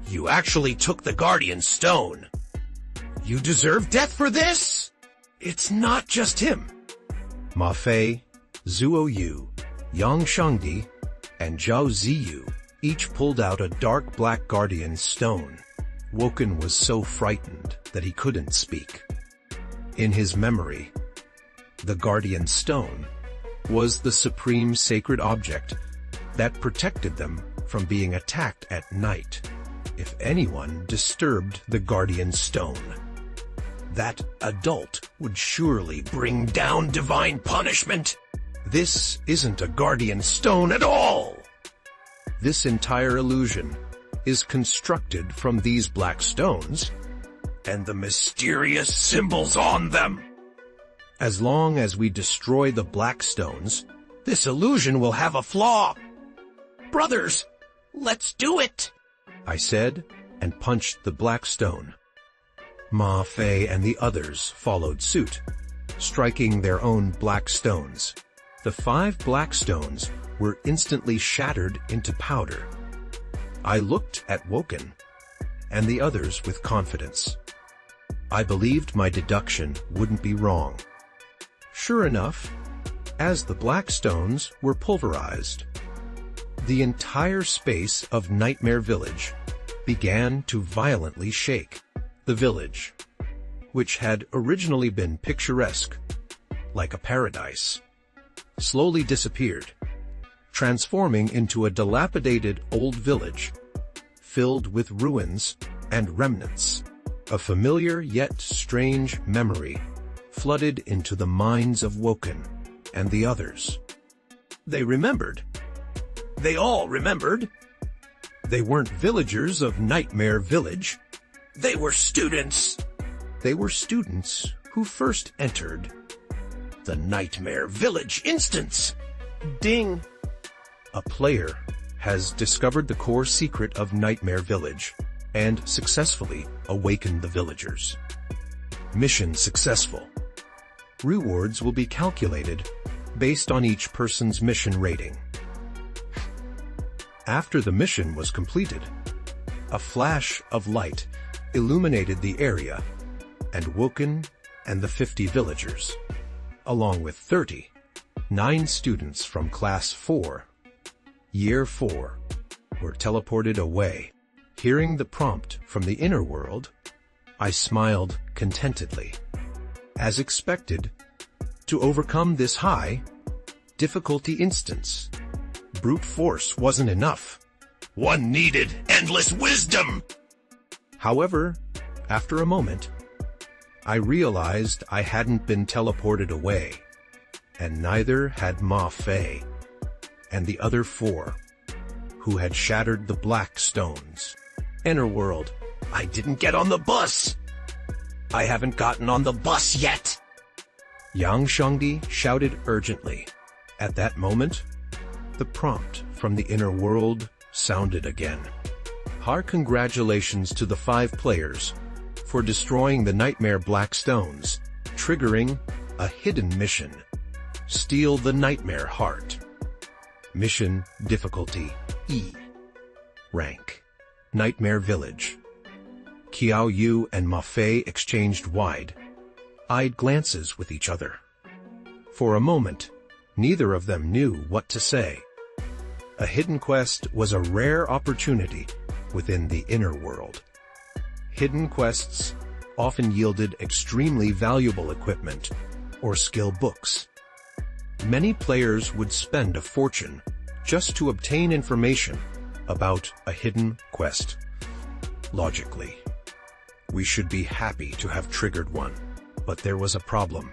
B: You actually took the Guardian Stone. You deserve death for this. It's not just him.
A: Ma Fei, Zuo Yu, Yang Shangdi, and Zhao Ziyu each pulled out a dark black guardian stone. Woken was so frightened that he couldn't speak. In his memory, the guardian stone was the supreme sacred object that protected them from being attacked at night if anyone disturbed the guardian stone. That adult would surely
B: Bring down divine punishment.
A: This isn't a guardian stone at all. This entire illusion is constructed from these black stones
B: And the mysterious symbols on them.
A: As long as we destroy the black stones,
B: This illusion will have a flaw. Brothers, let's do it.
A: I said, and punched the black stone. Ma Fei and the others followed suit, striking their own black stones. The 5 black stones were instantly shattered into powder. I looked at Woken and the others with confidence. I believed my deduction wouldn't be wrong. Sure enough, as the black stones were pulverized, the entire space of Nightmare Village began to violently shake. The village, which had originally been picturesque, like a paradise, slowly disappeared, transforming into a dilapidated old village, filled with ruins and remnants. A familiar yet strange memory flooded into the minds of Woken and the others. They remembered. They all remembered. They weren't villagers of Nightmare Village.
B: They were students.
A: They were students who first entered
B: The Nightmare Village instance.
A: Ding! A player has discovered the core secret of Nightmare Village and successfully awakened the villagers. Mission successful. Rewards will be calculated based on each person's mission rating. After the mission was completed, a flash of light illuminated the area, and Woken and the 50 villagers, along with 39 students from Class 4, Year 4, were teleported away. Hearing the prompt from the inner world, I smiled contentedly. As expected, to overcome this high difficulty instance, brute force wasn't enough.
B: One needed endless wisdom!
A: However, after a moment, I realized I hadn't been teleported away, and neither had Ma Fei and the other 4, who had shattered the black stones.
B: Inner world, I didn't get on the bus! I haven't gotten on the bus yet!
A: Yang Shangdi shouted urgently. At that moment, the prompt from the inner world sounded again. Our congratulations to the 5 players for destroying the Nightmare Black Stones, triggering a hidden mission. Steal the Nightmare Heart. Mission difficulty E. Rank: Nightmare Village. Qiao Yu and Ma Fei exchanged wide-eyed glances with each other. For a moment, neither of them knew what to say. A hidden quest was a rare opportunity within the inner world. Hidden quests often yielded extremely valuable equipment or skill books. Many players would spend a fortune just to obtain information about a hidden quest. Logically, we should be happy to have triggered one, but there was a problem.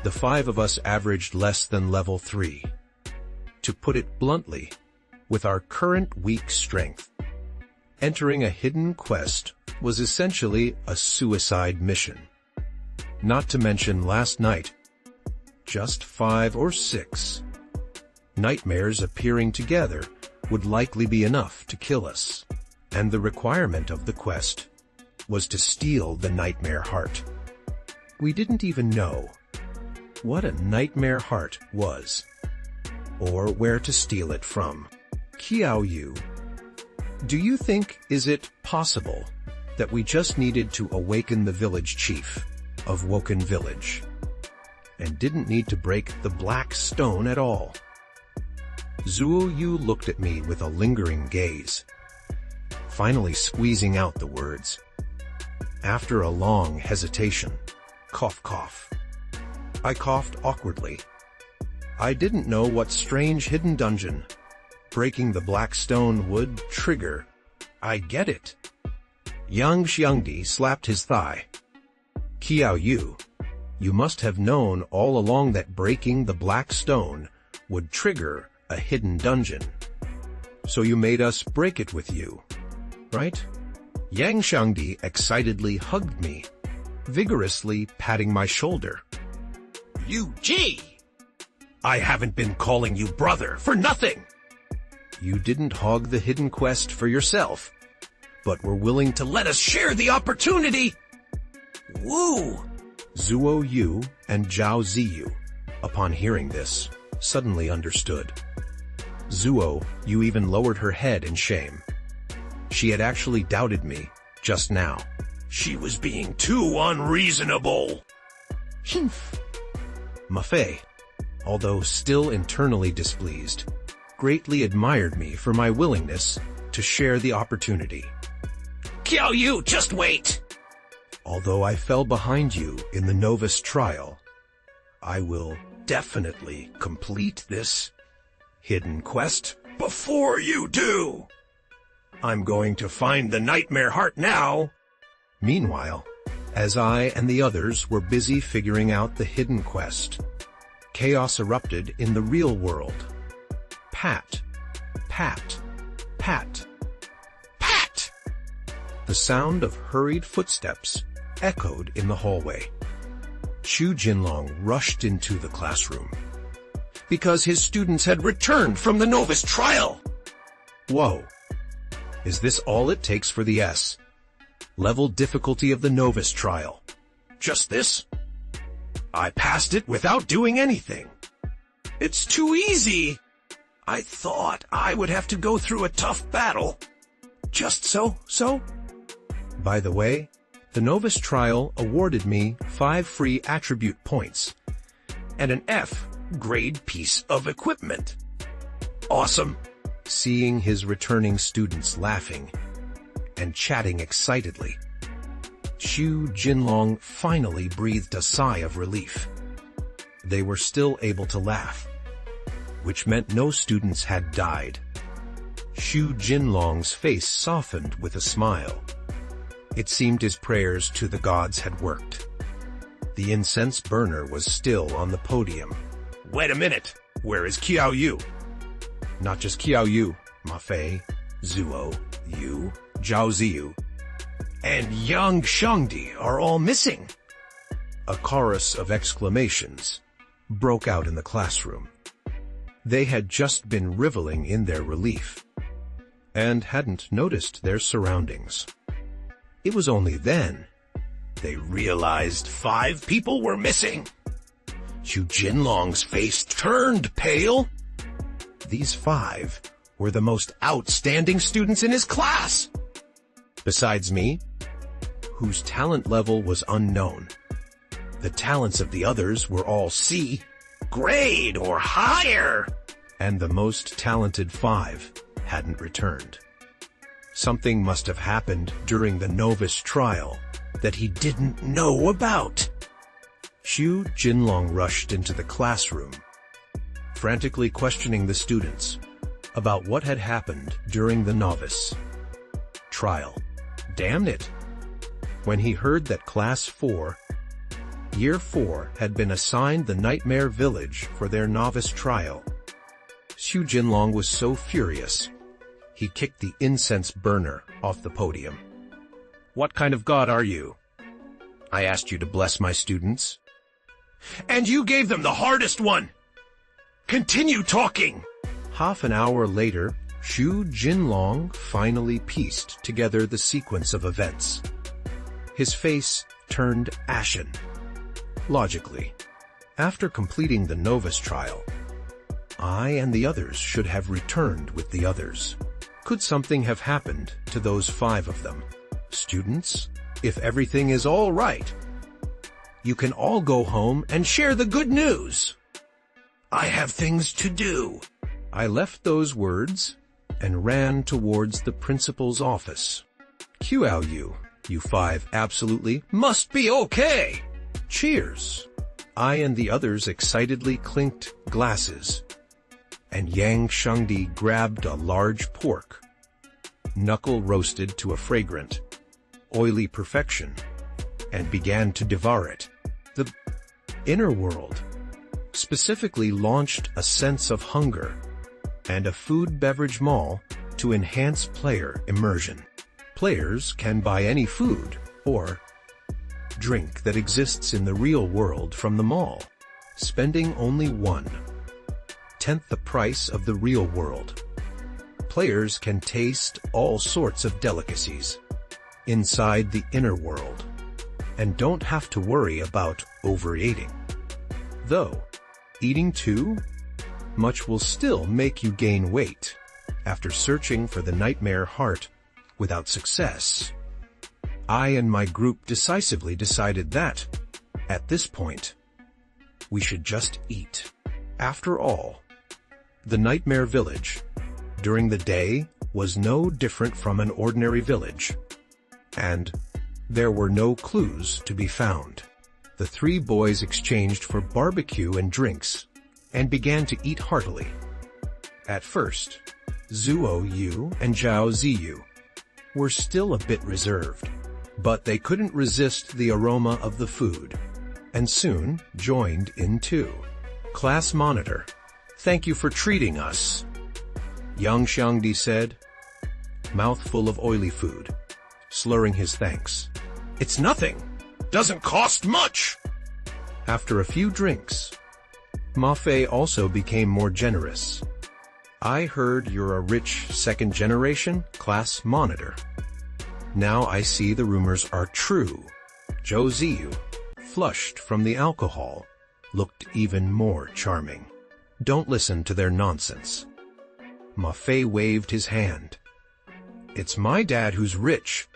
A: The 5 of us averaged less than level 3. To put it bluntly, with our current weak strength, entering a hidden quest was essentially a suicide mission. Not to mention last night, just 5 or 6 nightmares appearing together would likely be enough to kill us, and the requirement of the quest was to steal the Nightmare Heart. We didn't even know what a Nightmare Heart was, or where to steal it from. Qiao Yu, do you think is it possible that we just needed to awaken the village chief of Woken Village, and didn't need to break the black stone at all? Zuo Yu looked at me with a lingering gaze, finally squeezing out the words. After a long hesitation, cough cough, I coughed awkwardly. I didn't know what strange hidden dungeon breaking the black stone would trigger. I get it. Yang Xiangdi slapped his thigh. Qiao Yu, you must have known all along that breaking the black stone would trigger a hidden dungeon. So you made us break it with you, right? Yang Xiangdi excitedly hugged me, vigorously patting my shoulder.
B: Yu Ji! I haven't been calling you brother for nothing!
A: You didn't hog the hidden quest for yourself, but were willing to let us
B: share the opportunity! Woo!
A: Zuo Yu and Zhao Ziyu, upon hearing this, suddenly understood. Zuo Yu even lowered her head in shame. She had actually doubted me just now.
B: She was being too unreasonable.
A: Humph. Ma Fei, although still internally displeased, greatly admired me for my willingness to share the opportunity.
B: Qiao Yu, just wait!
A: Although I fell behind you in the novice trial, I will definitely complete this hidden quest
B: before you do. I'm going to find the Nightmare Heart now.
A: Meanwhile, as I and the others were busy figuring out the hidden quest, chaos erupted in the real world. Pat, pat, pat,
B: pat!
A: The sound of hurried footsteps echoed in the hallway. Xu Jinlong rushed into the classroom.
B: Because his students had returned from the novice trial!
A: Whoa. Is this all it takes for the S-level difficulty of the novice trial?
B: Just this? I passed it without doing anything. It's too easy. I thought I would have to go through a tough battle. Just so.
A: By the way, the novice trial awarded me 5 free attribute points and an F-grade piece of equipment.
B: Awesome.
A: Seeing his returning students laughing and chatting excitedly, Xu Jinlong finally breathed a sigh of relief. They were still able to laugh, which meant no students had died. Xu Jinlong's face softened with a smile. It seemed his prayers to the gods had worked. The incense burner was still on the podium.
B: Wait a minute, where is Qiao Yu?
A: Not just Qiao Yu, Ma Fei, Zuo, Yu, Zhao Ziyu,
B: and Yang Shangdi are all missing.
A: A chorus of exclamations broke out in the classroom. They had just been reveling in their relief and hadn't noticed their surroundings. It was only then
B: they realized 5 people were missing. Xu Jinlong's face turned pale.
A: These 5 were the most outstanding students in his class. Besides me, whose talent level was unknown. The talents of the others were all C
B: grade or higher.
A: And the most talented 5 hadn't returned. Something must have happened during the novice trial that he didn't know about. Xu Jinlong rushed into the classroom, frantically questioning the students about what had happened during the novice trial. Damn it! When he heard that Class 4, Year 4 had been assigned the Nightmare Village for their novice trial, Xu Jinlong was so furious, he kicked the incense burner off the podium. What kind of god are you? I asked you to bless my students.
B: And you gave them the hardest one! Continue talking!
A: Half an hour later, Xu Jinlong finally pieced together the sequence of events. His face turned ashen. Logically, after completing the novice trial, I and the others should have returned with the others. Could something have happened to those 5 of them? Students, if everything is all right, you can all go home and share the good news.
B: I have things to do.
A: I left those words and ran towards the principal's office. Qiao Yu, you 5 absolutely must be okay. Cheers. I and the others excitedly clinked glasses, and Yang Shangdi grabbed a large pork, knuckle roasted to a fragrant, oily perfection, and began to devour it. The inner world specifically launched a sense of hunger and a food-beverage mall to enhance player immersion. Players can buy any food or drink that exists in the real world from the mall, spending only 1/10 the price of the real world. Players can taste all sorts of delicacies inside the inner world and don't have to worry about overeating. Though, eating too much will still make you gain weight after searching for the nightmare heart without success. I and my group decisively decided that, at this point, we should just eat. After all, the Nightmare Village, during the day, was no different from an ordinary village, and there were no clues to be found. The 3 boys exchanged for barbecue and drinks, and began to eat heartily. At first, Zuo Yu and Zhao Ziyu were still a bit reserved, but they couldn't resist the aroma of the food, and soon joined in too. Class monitor, thank you for treating us, Yang Shangdi said, mouthful of oily food, slurring his thanks. It's nothing.
B: Doesn't cost much.
A: After a few drinks, Ma Fei also became more generous. I heard you're a rich second-generation class monitor. Now I see the rumors are true. Zhao Ziyu, flushed from the alcohol, looked even more charming. Don't listen to their nonsense. Ma Fei waved his hand. It's my dad who's rich.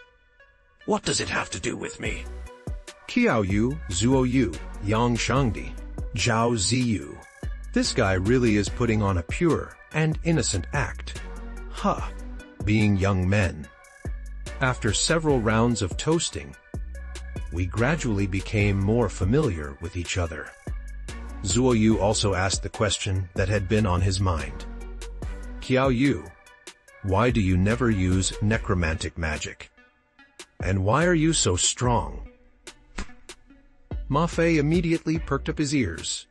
B: What does it have to do with me?
A: Qiao Yu, Zuo Yu, Yang Shangdi, Zhao Ziyu. This guy really is putting on a pure and innocent act. Being young men. After several rounds of toasting, We gradually became more familiar with each other. Zuo Yu also asked the question that had been on his mind. Qiao Yu, why do you never use necromantic magic? And why are you so strong? Ma Fei immediately perked up his ears.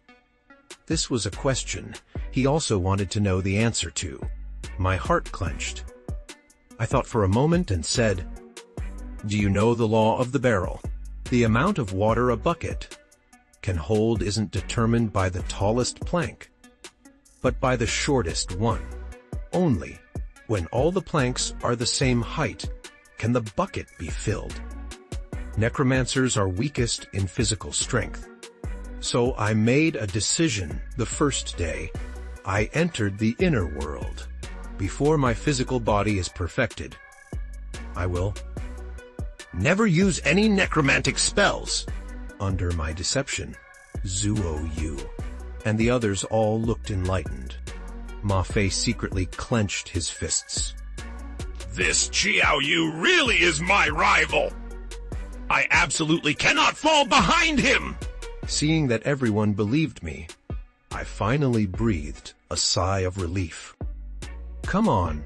A: This was a question he also wanted to know the answer to. My heart clenched. I thought for a moment and said, "Do you know the law of the barrel? The amount of water a bucket can hold isn't determined by the tallest plank, but by the shortest one. Only when all the planks are the same height can the bucket be filled. Necromancers are weakest in physical strength. So I made a decision the first day I entered the inner world. Before my physical body is perfected, I will never use any necromantic spells." Under my deception, Zuo Yu and the others all looked enlightened. Ma Fei secretly clenched his fists.
B: This Qiao Yu really is my rival. I absolutely cannot fall behind him.
A: Seeing that everyone believed me, I finally breathed a sigh of relief. Come on,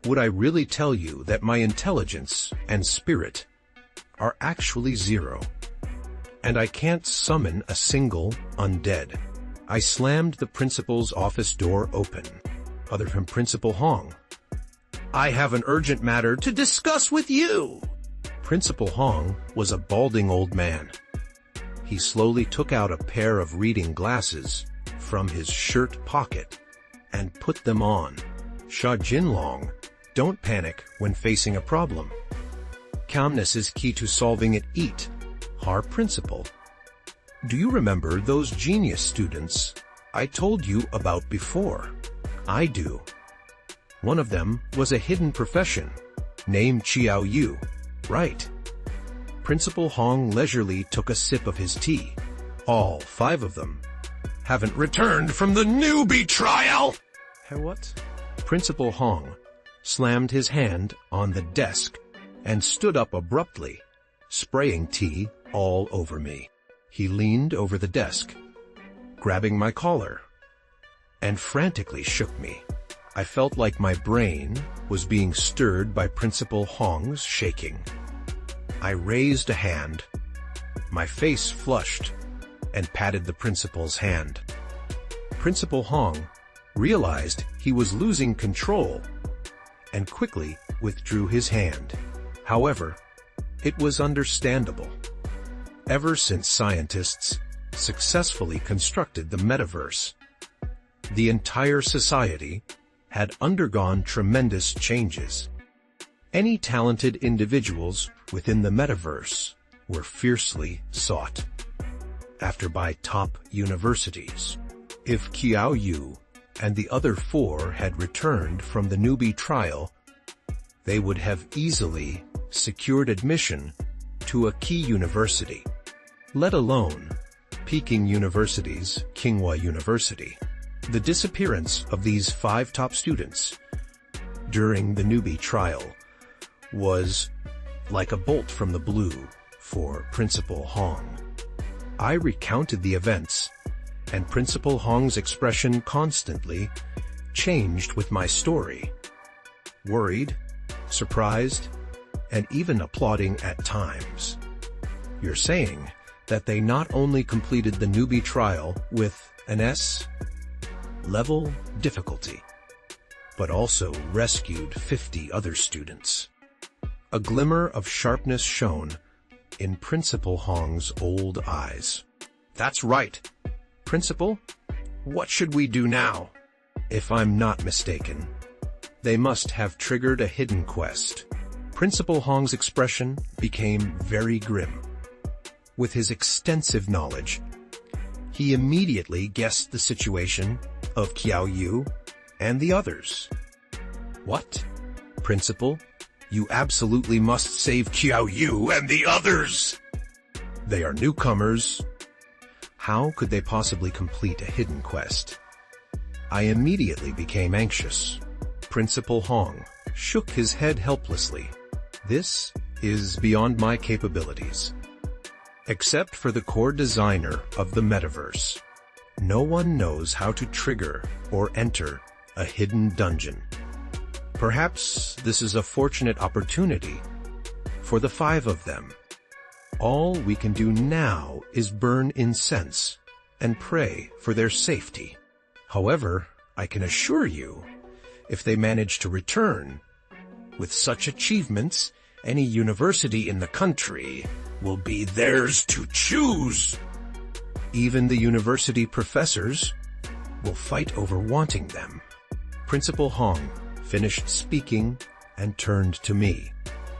A: would I really tell you that my intelligence and spirit are actually 0? And I can't summon a single undead. I slammed the principal's office door open. Other from Principal Hong. I have an urgent matter to discuss with you. Principal Hong was a balding old man. He slowly took out a pair of reading glasses from his shirt pocket and put them on. Sha Jinlong, don't panic when facing a problem. Calmness is key to solving it. Eat, Har Principal. Do you remember those genius students I told you about before? I do. One of them was a hidden profession, named Qiao Yu, right? Principal Hong leisurely took a sip of his tea. All 5 of them haven't returned from the newbie trial. What? Principal Hong slammed his hand on the desk and stood up abruptly, spraying tea all over me. He leaned over the desk, grabbing my collar, and frantically shook me. I felt like my brain was being stirred by Principal Hong's shaking. I raised a hand, my face flushed, and patted the principal's hand. Principal Hong realized he was losing control and quickly withdrew his hand. However, it was understandable. Ever since scientists successfully constructed the metaverse, the entire society had undergone tremendous changes. Any talented individuals within the metaverse were fiercely sought after by top universities. If Qiao Yu and the other 4 had returned from the newbie trial, they would have easily secured admission to a key university, let alone Peking University's Tsinghua University. The disappearance of these 5 top students during the newbie trial was like a bolt from the blue for Principal Hong. I recounted the events, and Principal Hong's expression constantly changed with my story. Worried, surprised, and even applauding at times. You're saying that they not only completed the newbie trial with an S-level difficulty, but also rescued 50 other students. A glimmer of sharpness shone in Principal Hong's old eyes. That's right. Principal, what should we do now? If I'm not mistaken, they must have triggered a hidden quest. Principal Hong's expression became very grim. With his extensive knowledge, he immediately guessed the situation of Qiao Yu and the others. What? Principal, you absolutely must save Qiao Yu and the others! They are newcomers. How could they possibly complete a hidden quest? I immediately became anxious. Principal Hong shook his head helplessly. This is beyond my capabilities. Except for the core designer of the metaverse. No one knows how to trigger or enter a hidden dungeon. Perhaps this is a fortunate opportunity for the 5 of them. All we can do now is burn incense and pray for their safety. However, I can assure you, if they manage to return, with such achievements, any university in the country will be theirs to choose. Even the university professors will fight over wanting them. Principal Hong finished speaking and turned to me.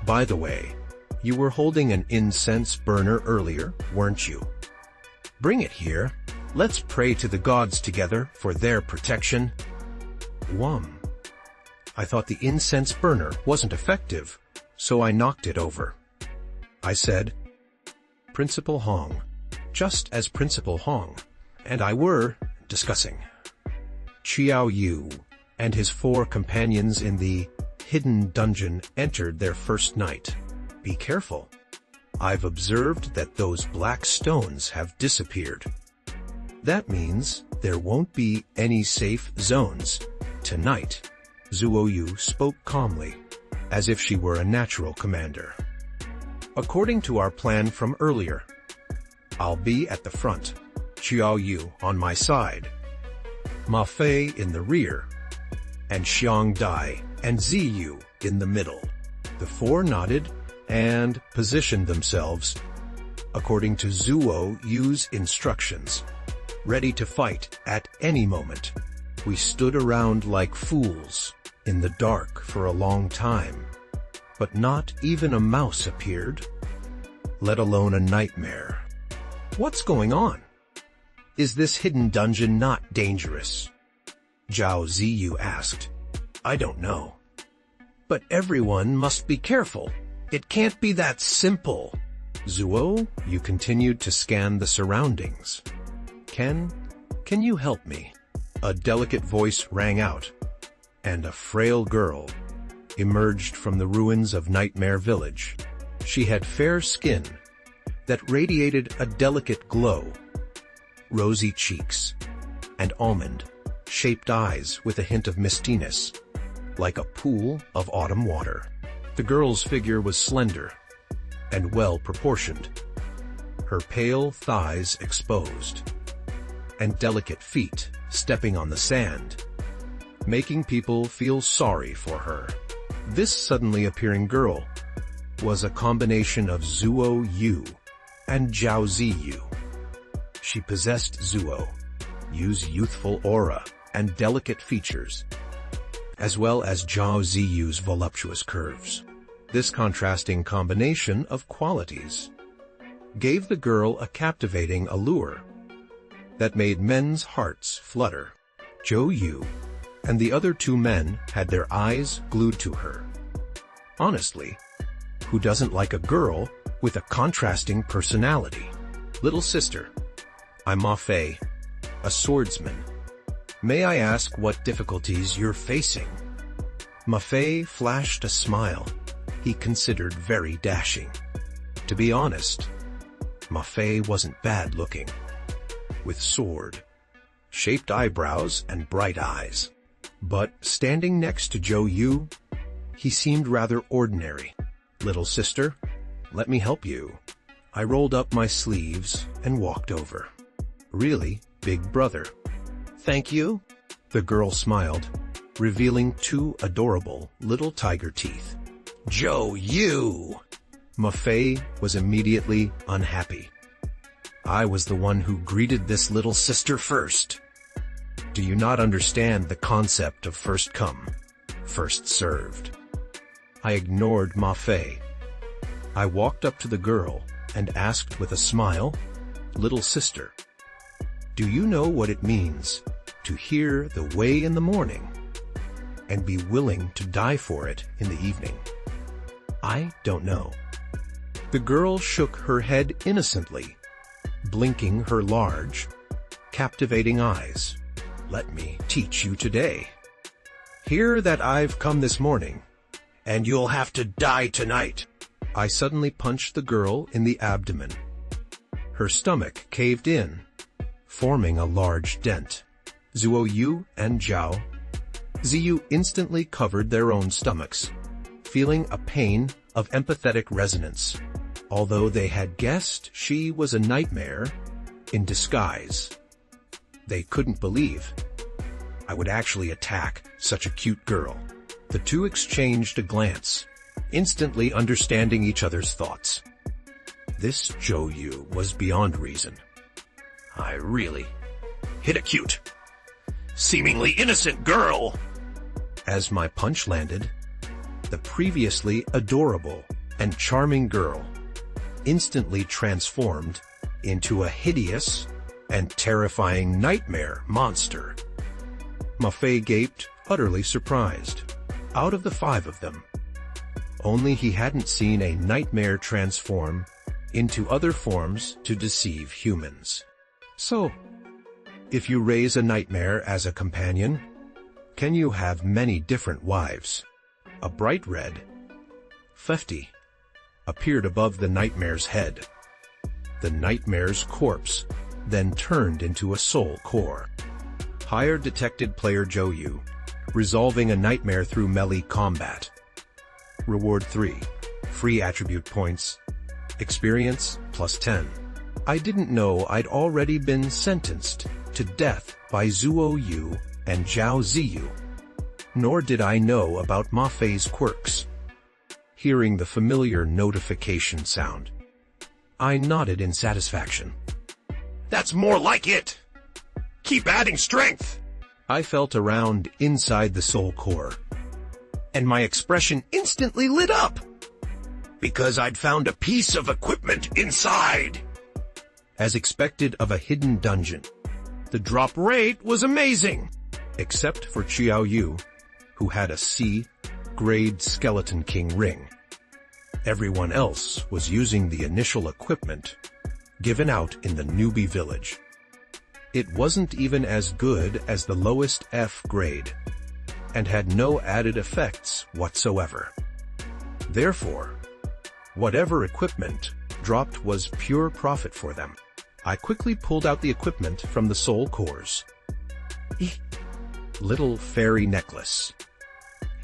A: By the way, you were holding an incense burner earlier, weren't you? Bring it here. Let's pray to the gods together for their protection. I thought the incense burner wasn't effective, so I knocked it over. I said, Principal Hong, just as Principal Hong and I were discussing. Qiao Yu and his 4 companions in the hidden dungeon entered their first night. Be careful. I've observed that those black stones have disappeared. That means there won't be any safe zones tonight. Zuo Yu spoke calmly, as if she were a natural commander. According to our plan from earlier, I'll be at the front, Qiao Yu on my side, Ma Fei in the rear, and Xiang Dai and Ziyu in the middle. The 4 nodded and positioned themselves according to Zuo Yu's instructions, ready to fight at any moment. We stood around like fools in the dark for a long time, but not even a mouse appeared, let alone a nightmare. What's going on? Is this hidden dungeon not dangerous? Zhao Ziyu asked. I don't know. But everyone must be careful. It can't be that simple. Zuo, you continued to scan the surroundings. Can you help me? A delicate voice rang out, and a frail girl emerged from the ruins of Nightmare Village. She had fair skin that radiated a delicate glow, rosy cheeks, and almond-shaped eyes with a hint of mistiness, like a pool of autumn water. The girl's figure was slender and well-proportioned, her pale thighs exposed, and delicate feet stepping on the sand, making people feel sorry for her. This suddenly appearing girl was a combination of Zuo Yu and Zhao Ziyu. She possessed Zuo Yu's youthful aura and delicate features, as well as Zhao Ziyu's voluptuous curves. This contrasting combination of qualities gave the girl a captivating allure that made men's hearts flutter. Zhou Yu and the other 2 men had their eyes glued to her. Honestly, who doesn't like a girl with a contrasting personality? Little sister, I'm Ma Fei, a swordsman. May I ask what difficulties you're facing? Ma Fei flashed a smile he considered very dashing. To be honest, Ma Fei wasn't bad looking, with sword-shaped eyebrows and bright eyes. But standing next to Zhou Yu, he seemed rather ordinary. Little sister, let me help you. I rolled up my sleeves and walked over. Really, big brother. Thank you. The girl smiled, revealing 2 adorable little tiger teeth. Zhou Yu! Ma Fei was immediately unhappy. I was the one who greeted this little sister first. Do you not understand the concept of first come, first served? I ignored Ma Fei. I walked up to the girl and asked with a smile, Little sister, do you know what it means to hear the way in the morning and be willing to die for it in the evening? I don't know. The girl shook her head innocently, blinking her large, captivating eyes. Let me teach you today. Hear that I've come this morning, and you'll have to die tonight. I suddenly punched the girl in the abdomen. Her stomach caved in, forming a large dent. Zuo Yu and Zhao Ziyu instantly covered their own stomachs, feeling a pain of empathetic resonance. Although they had guessed she was a nightmare in disguise, they couldn't believe I would actually attack such a cute girl. The two exchanged a glance, instantly understanding each other's thoughts. This Zhou Yu was beyond reason.
B: I really hit a cute, seemingly innocent girl.
A: As my punch landed, the previously adorable and charming girl instantly transformed into a hideous and terrifying nightmare monster. Ma Fei gaped, utterly surprised. Out of the 5 of them, only he hadn't seen a nightmare transform into other forms to deceive humans. So, if you raise a nightmare as a companion, can you have many different wives? A bright red 50 appeared above the nightmare's head. The nightmare's corpse then turned into a soul core. Higher detected player Zhou Yu, resolving a nightmare through melee combat. Reward 3. Free attribute points. Experience +10. I didn't know I'd already been sentenced to death by Zuo Yu and Zhao Ziyu. Nor did I know about Ma Fei's quirks. Hearing the familiar notification sound, I nodded in satisfaction.
B: That's more like it! Keep adding strength!
A: I felt around inside the soul core,
B: and my expression instantly lit up, because I'd found a piece of equipment inside.
A: As expected of a hidden dungeon,
B: the drop rate was amazing,
A: except for Qiao Yu, who had a C-grade Skeleton King ring. Everyone else was using the initial equipment given out in the newbie village. It wasn't even as good as the lowest F grade, and had no added effects whatsoever. Therefore, whatever equipment dropped was pure profit for them. I quickly pulled out the equipment from the soul cores. Little fairy necklace.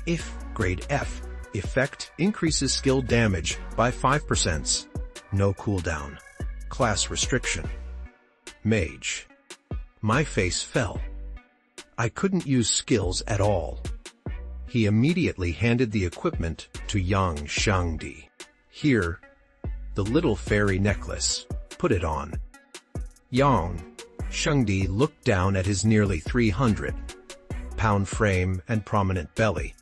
A: If grade F effect increases skill damage by 5%. No cooldown. Class restriction. Mage. My face fell. I couldn't use skills at all. He immediately handed the equipment to Yang Shangdi. Here, the little fairy necklace. Put it on. Yang Shangdi looked down at his nearly 300-pound frame and prominent belly,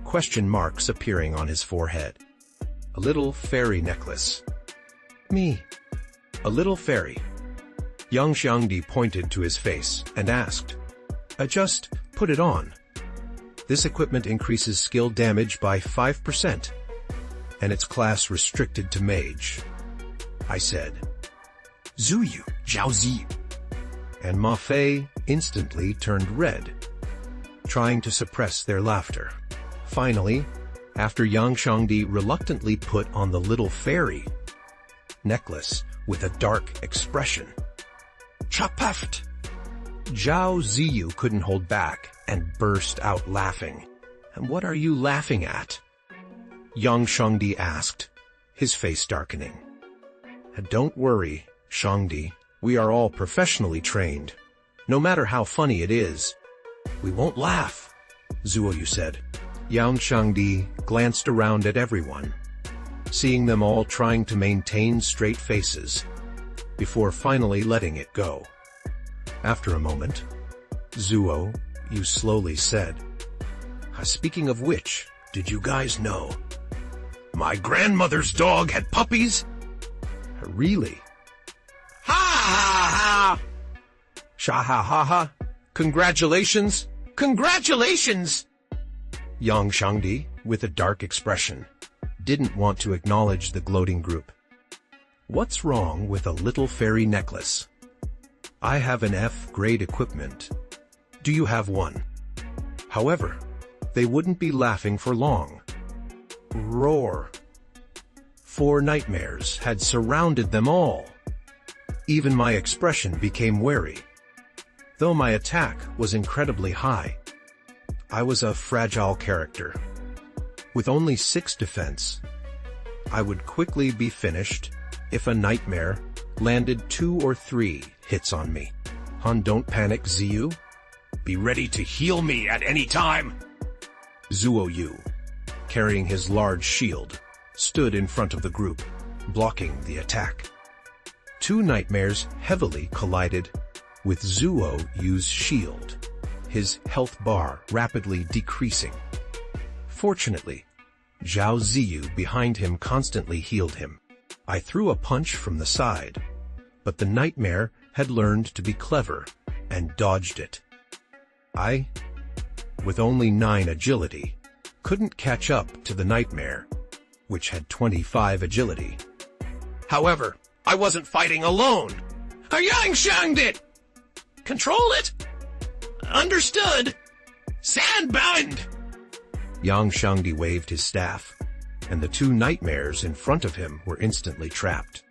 A: question marks appearing on his forehead. A little fairy necklace. Me. A little fairy. Yang Xiangdi pointed to his face and asked, I just put it on. This equipment increases skill damage by 5%, and its class restricted to mage. I said, Zuyu, Zhao Ziyu. And Ma Fei instantly turned red, trying to suppress their laughter. Finally, after Yang Shangdi reluctantly put on the little fairy necklace with a dark expression, Chapaft! Zhao Ziyu couldn't hold back and burst out laughing. And what are you laughing at? Yang Shangdi asked, his face darkening. Don't worry, Shangdi, we are all professionally trained. No matter how funny it is, we won't laugh, Zuo Yu said. Yang Shangdi glanced around at everyone, seeing them all trying to maintain straight faces, before finally letting it go. After a moment, Zuo Yu slowly said, Speaking of which, did you guys know
B: my grandmother's dog had puppies?
A: Really?
B: Ha ha ha!
A: Sha ha ha ha! Congratulations!
B: Congratulations!
A: Yang Shangdi, with a dark expression, didn't want to acknowledge the gloating group. What's wrong with a little fairy necklace? I have an F-grade equipment. Do you have one? However, they wouldn't be laughing for long. Roar. 4 nightmares had surrounded them all. Even my expression became wary. Though my attack was incredibly high, I was a fragile character. With only 6 defense, I would quickly be finished if a nightmare landed 2 or 3 hits on me. Han, don't panic, Ziyu.
B: Be ready to heal me at any time.
A: Zuo Yu, carrying his large shield, stood in front of the group, blocking the attack. 2 nightmares heavily collided with Zuo Yu's shield, his health bar rapidly decreasing. Fortunately, Zhao Ziyu behind him constantly healed him. I threw a punch from the side, but the nightmare had learned to be clever and dodged it. I, with only 9 agility, couldn't catch up to the nightmare, which had 25 agility.
B: However, I wasn't fighting alone. I Yang-Shanged it! Control it! Understood! Sandbound!
A: Yang Shangdi waved his staff, and the 2 nightmares in front of him were instantly trapped.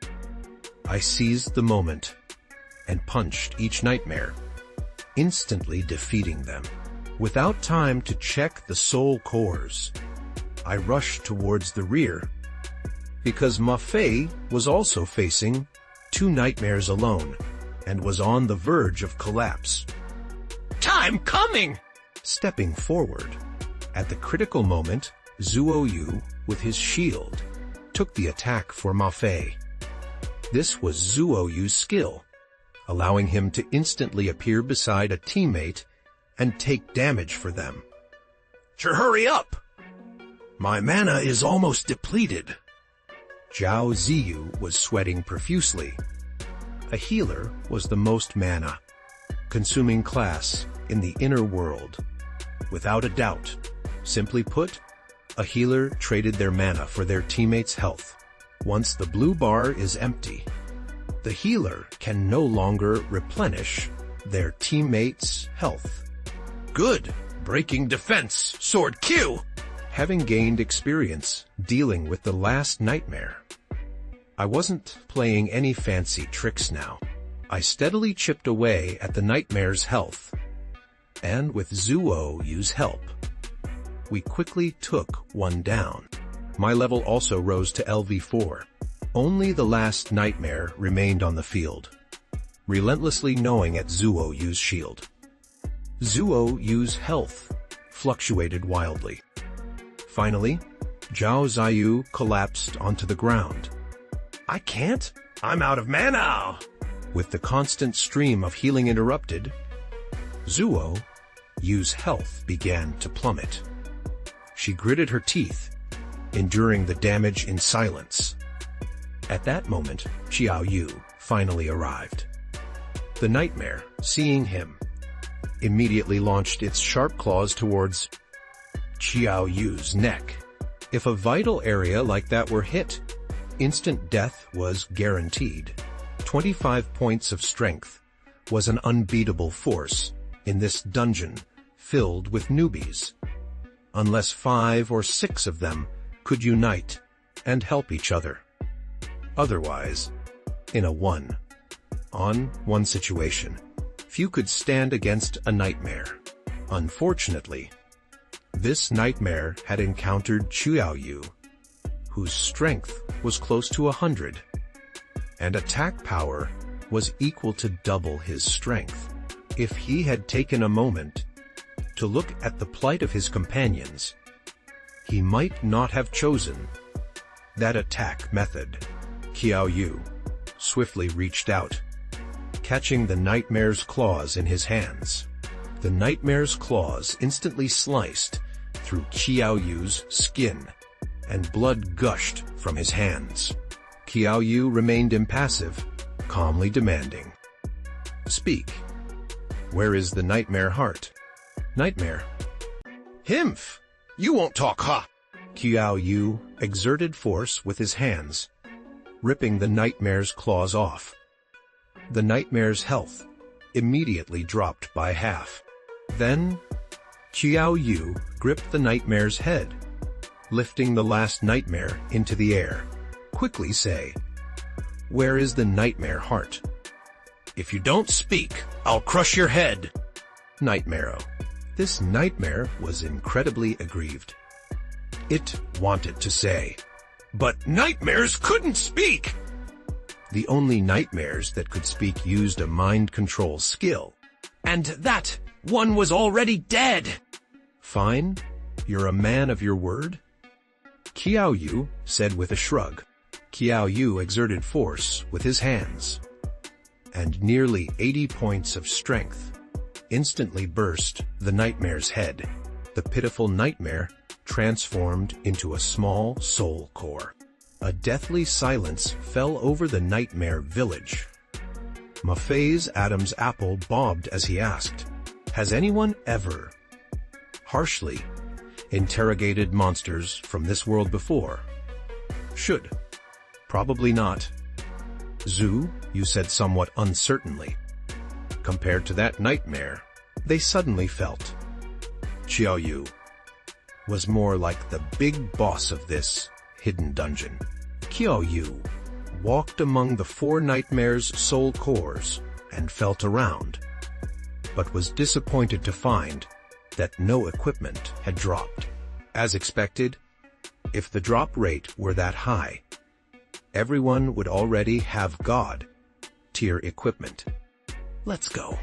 A: I seized the moment and punched each nightmare, instantly defeating them. Without time to check the soul cores, I rushed towards the rear, because Ma Fei was also facing 2 nightmares alone and was on the verge of collapse.
B: Time coming!
A: Stepping forward, at the critical moment, Zuo Yu, with his shield, took the attack for Ma Fei. This was Zuo Yu's skill, allowing him to instantly appear beside a teammate and take damage for them.
B: Hurry up! My mana is almost depleted.
A: Zhao Ziyu was sweating profusely. A healer was the most mana-consuming class in the inner world. Without a doubt, simply put, a healer traded their mana for their teammates' health. Once the blue bar is empty, the healer can no longer replenish their teammates' health.
B: Good! Breaking defense, Sword Q!
A: Having gained experience dealing with the last nightmare, I wasn't playing any fancy tricks now. I steadily chipped away at the nightmare's health, and with Zuo Yu's help, we quickly took one down. My level also rose to LV4. Only the last nightmare remained on the field, relentlessly gnawing at Zuo Yu's shield. Zuo Yu's health fluctuated wildly. Finally, Zhao Ziyu collapsed onto the ground.
B: I can't. I'm out of mana.
A: With the constant stream of healing interrupted, Zuo Yu's health began to plummet. She gritted her teeth, enduring the damage in silence. At that moment, Xiao Yu finally arrived. The nightmare, seeing him, immediately launched its sharp claws towards Xiao Yu's neck. If a vital area like that were hit, instant death was guaranteed. 25 points of strength was an unbeatable force in this dungeon filled with newbies, unless 5 or 6 of them could unite and help each other. Otherwise, in a one-on-one situation, few could stand against a nightmare. Unfortunately, this nightmare had encountered Xiao Yu, whose strength was close to 100, and attack power was equal to double his strength. If he had taken a moment to look at the plight of his companions, he might not have chosen that attack method. Xiao Yu swiftly reached out, catching the nightmare's claws in his hands. The nightmare's claws instantly sliced through Xiao Yu's skin, and blood gushed from his hands. Xiao Yu remained impassive, calmly demanding, "Speak. Where is the nightmare heart?" "Nightmare."
B: "Himph! You won't talk, huh?"
A: Xiao Yu exerted force with his hands, ripping the nightmare's claws off. The nightmare's health immediately dropped by half. Then, Xiao Yu gripped the nightmare's head, lifting the last nightmare into the air. "Quickly say, where is the nightmare heart?"
B: If you don't speak, I'll crush your head.
A: Nightmare. This nightmare was incredibly aggrieved. It wanted to say,
B: But nightmares couldn't speak!
A: the only nightmares that could speak used a mind control skill.
B: And that one was already dead!
A: Fine, you're a man of your word? Qiao Yu said with a shrug. Qiao Yu exerted force with his hands, and nearly 80 points of strength instantly burst the nightmare's head. The pitiful nightmare transformed into a small soul core. A deathly silence fell over the nightmare village. Mafei's Adam's apple bobbed as he asked, "Has anyone ever harshly interrogated monsters from this world before?" Should. Probably not. Zhu, you said somewhat uncertainly. Compared to that nightmare, they suddenly felt. Qiao Yu was more like the big boss of this hidden dungeon. Qiao Yu walked among the 4 nightmares' soul cores and felt around, but was disappointed to find that no equipment had dropped. As expected, if the drop rate were that high, everyone would already have God-tier equipment. Let's go.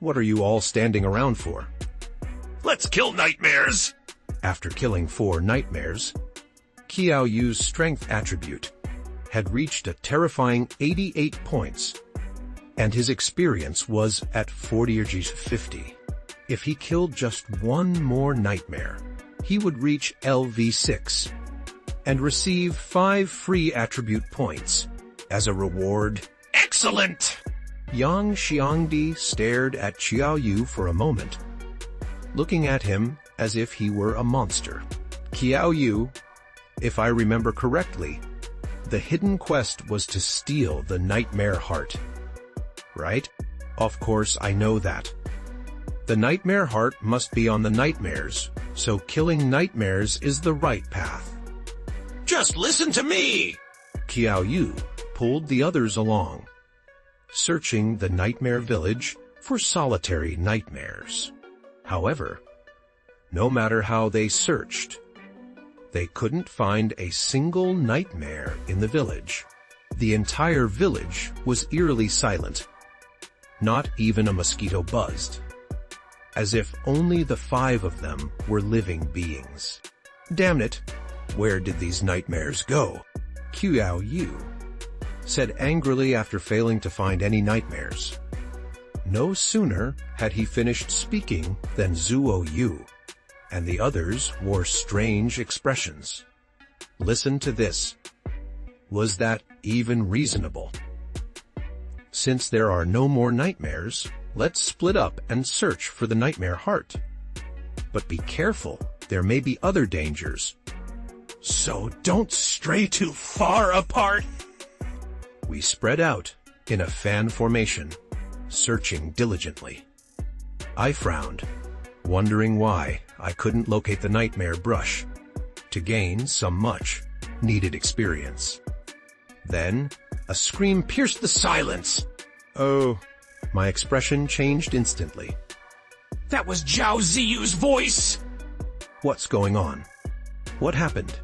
A: What are you all standing around for?
B: Let's kill nightmares!
A: After killing 4 nightmares, Qiao Yu's strength attribute had reached a terrifying 88 points, and his experience was at 40 or 50. If he killed just 1 more nightmare, he would reach LV6 and receive 5 free attribute points as a reward.
B: Excellent!
A: Yang Xiangdi stared at Qiao Yu for a moment, looking at him as if he were a monster. Qiao Yu, if I remember correctly, the hidden quest was to steal the nightmare heart. Right? Of course I know that. The nightmare heart must be on the nightmares, so killing nightmares is the right path.
B: Just listen to me!
A: Qiao Yu pulled the others along, searching the nightmare village for solitary nightmares. However, no matter how they searched, they couldn't find a single nightmare in the village. The entire village was eerily silent. Not even a mosquito buzzed, as if only the 5 of them were living beings. Damn it, where did these nightmares go? Qiao Yu said angrily after failing to find any nightmares. No sooner had he finished speaking than Zuo Yu and the others wore strange expressions. Listen to this. Was that even reasonable? Since there are no more nightmares, let's split up and search for the nightmare heart. But be careful, there may be other dangers.
B: So don't stray too far apart.
A: We spread out in a fan formation, searching diligently. I frowned, wondering why I couldn't locate the nightmare brush to gain some much-needed experience. Then, a scream pierced the silence. Oh, my expression changed instantly.
B: That was Zhao Ziyu's voice!
A: What's going on? What happened?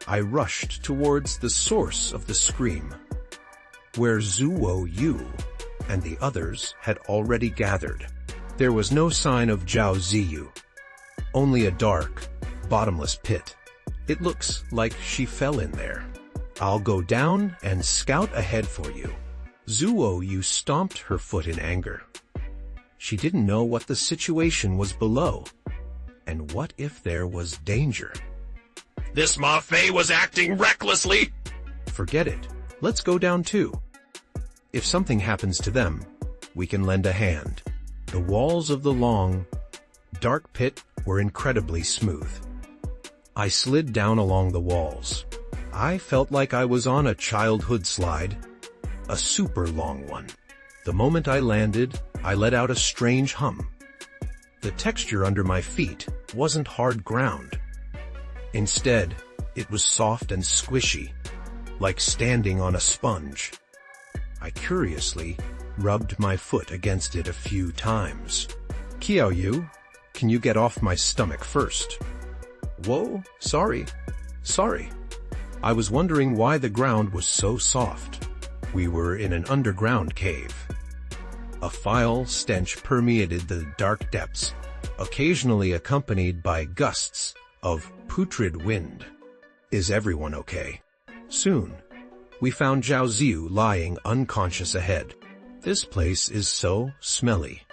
A: I rushed towards the source of the scream, where Zuo Yu and the others had already gathered. There was no sign of Zhao Ziyu, only a dark, bottomless pit. It looks like she fell in there. I'll go down and scout ahead for you. Zuo Yu stomped her foot in anger. She didn't know what the situation was below, and what if there was danger?
B: This Ma Fei was acting recklessly!
A: Forget it. Let's go down too. If something happens to them, we can lend a hand. The walls of the long, dark pit were incredibly smooth. I slid down along the walls. I felt like I was on a childhood slide, a super long one. The moment I landed, I let out a strange hum. The texture under my feet wasn't hard ground. Instead, it was soft and squishy, like standing on a sponge. I curiously rubbed my foot against it a few times. Qiaoyu, can you get off my stomach first? Whoa, sorry. I was wondering why the ground was so soft. We were in an underground cave. A foul stench permeated the dark depths, occasionally accompanied by gusts of putrid wind. Is everyone okay? Soon, we found Zhao Ziyu lying unconscious ahead. This place is so smelly.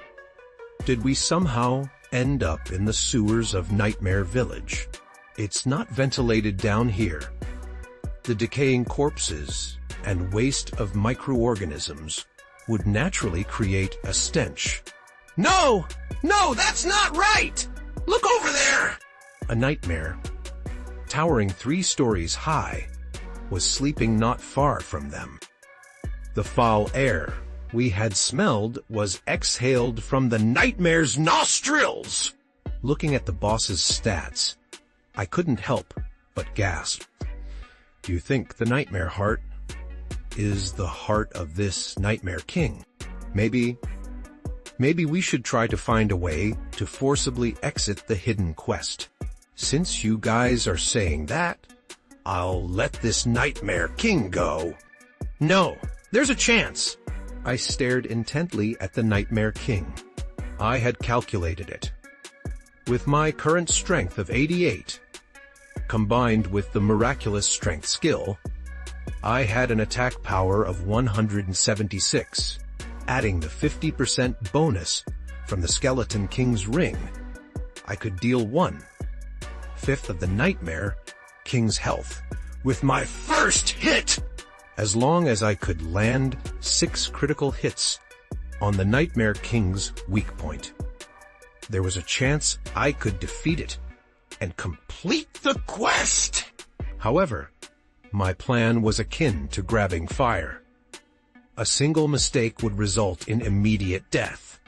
A: Did we somehow end up in the sewers of Nightmare Village? It's not ventilated down here. The decaying corpses and waste of microorganisms would naturally create a stench.
B: No, that's not right! Look over there!
A: A nightmare, towering 3 stories high, was sleeping not far from them. The foul air we had smelled was exhaled from the nightmare's nostrils. Looking at the boss's stats, I couldn't help but gasp. Do you think the Nightmare Heart is the heart of this Nightmare King? Maybe we should try to find a way to forcibly exit the hidden quest. Since you guys are saying that, I'll let this Nightmare King go. No, there's a chance. I stared intently at the Nightmare King. I had calculated it. With my current strength of 88, combined with the miraculous strength skill, I had an attack power of 176. Adding the 50% bonus from the Skeleton King's ring, I could deal 1/5 of the Nightmare King's health with my first hit! As long as I could land 6 critical hits on the Nightmare King's weak point, there was a chance I could defeat it and complete the quest! However, my plan was akin to grabbing fire. A single mistake would result in immediate death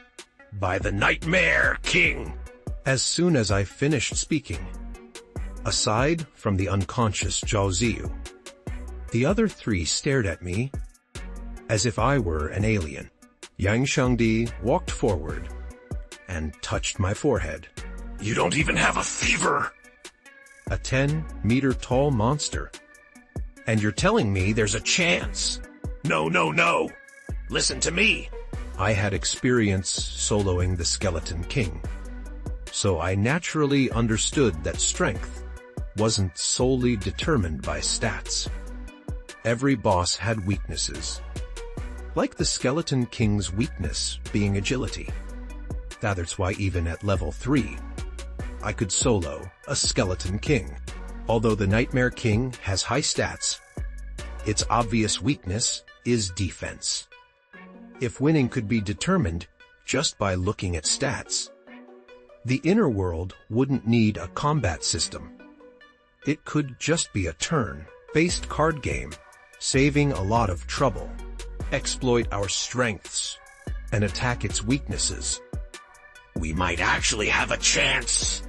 A: by the Nightmare King. As soon as I finished speaking, aside from the unconscious Zhao Ziyu, the other 3 stared at me as if I were an alien. Yang Shangdi walked forward and touched my forehead.
B: You don't even have a fever!
A: A 10-meter-tall monster. And you're telling me there's a chance?
B: No. Listen to me.
A: I had experience soloing the Skeleton King, so I naturally understood that strength wasn't solely determined by stats. Every boss had weaknesses, like the Skeleton King's weakness being agility. That's why even at level 3, I could solo a Skeleton King. Although the Nightmare King has high stats, its obvious weakness is defense. If winning could be determined just by looking at stats, the inner world wouldn't need a combat system. It could just be a turn-based card game, saving a lot of trouble. Exploit our strengths and attack its weaknesses.
B: We might actually have a chance.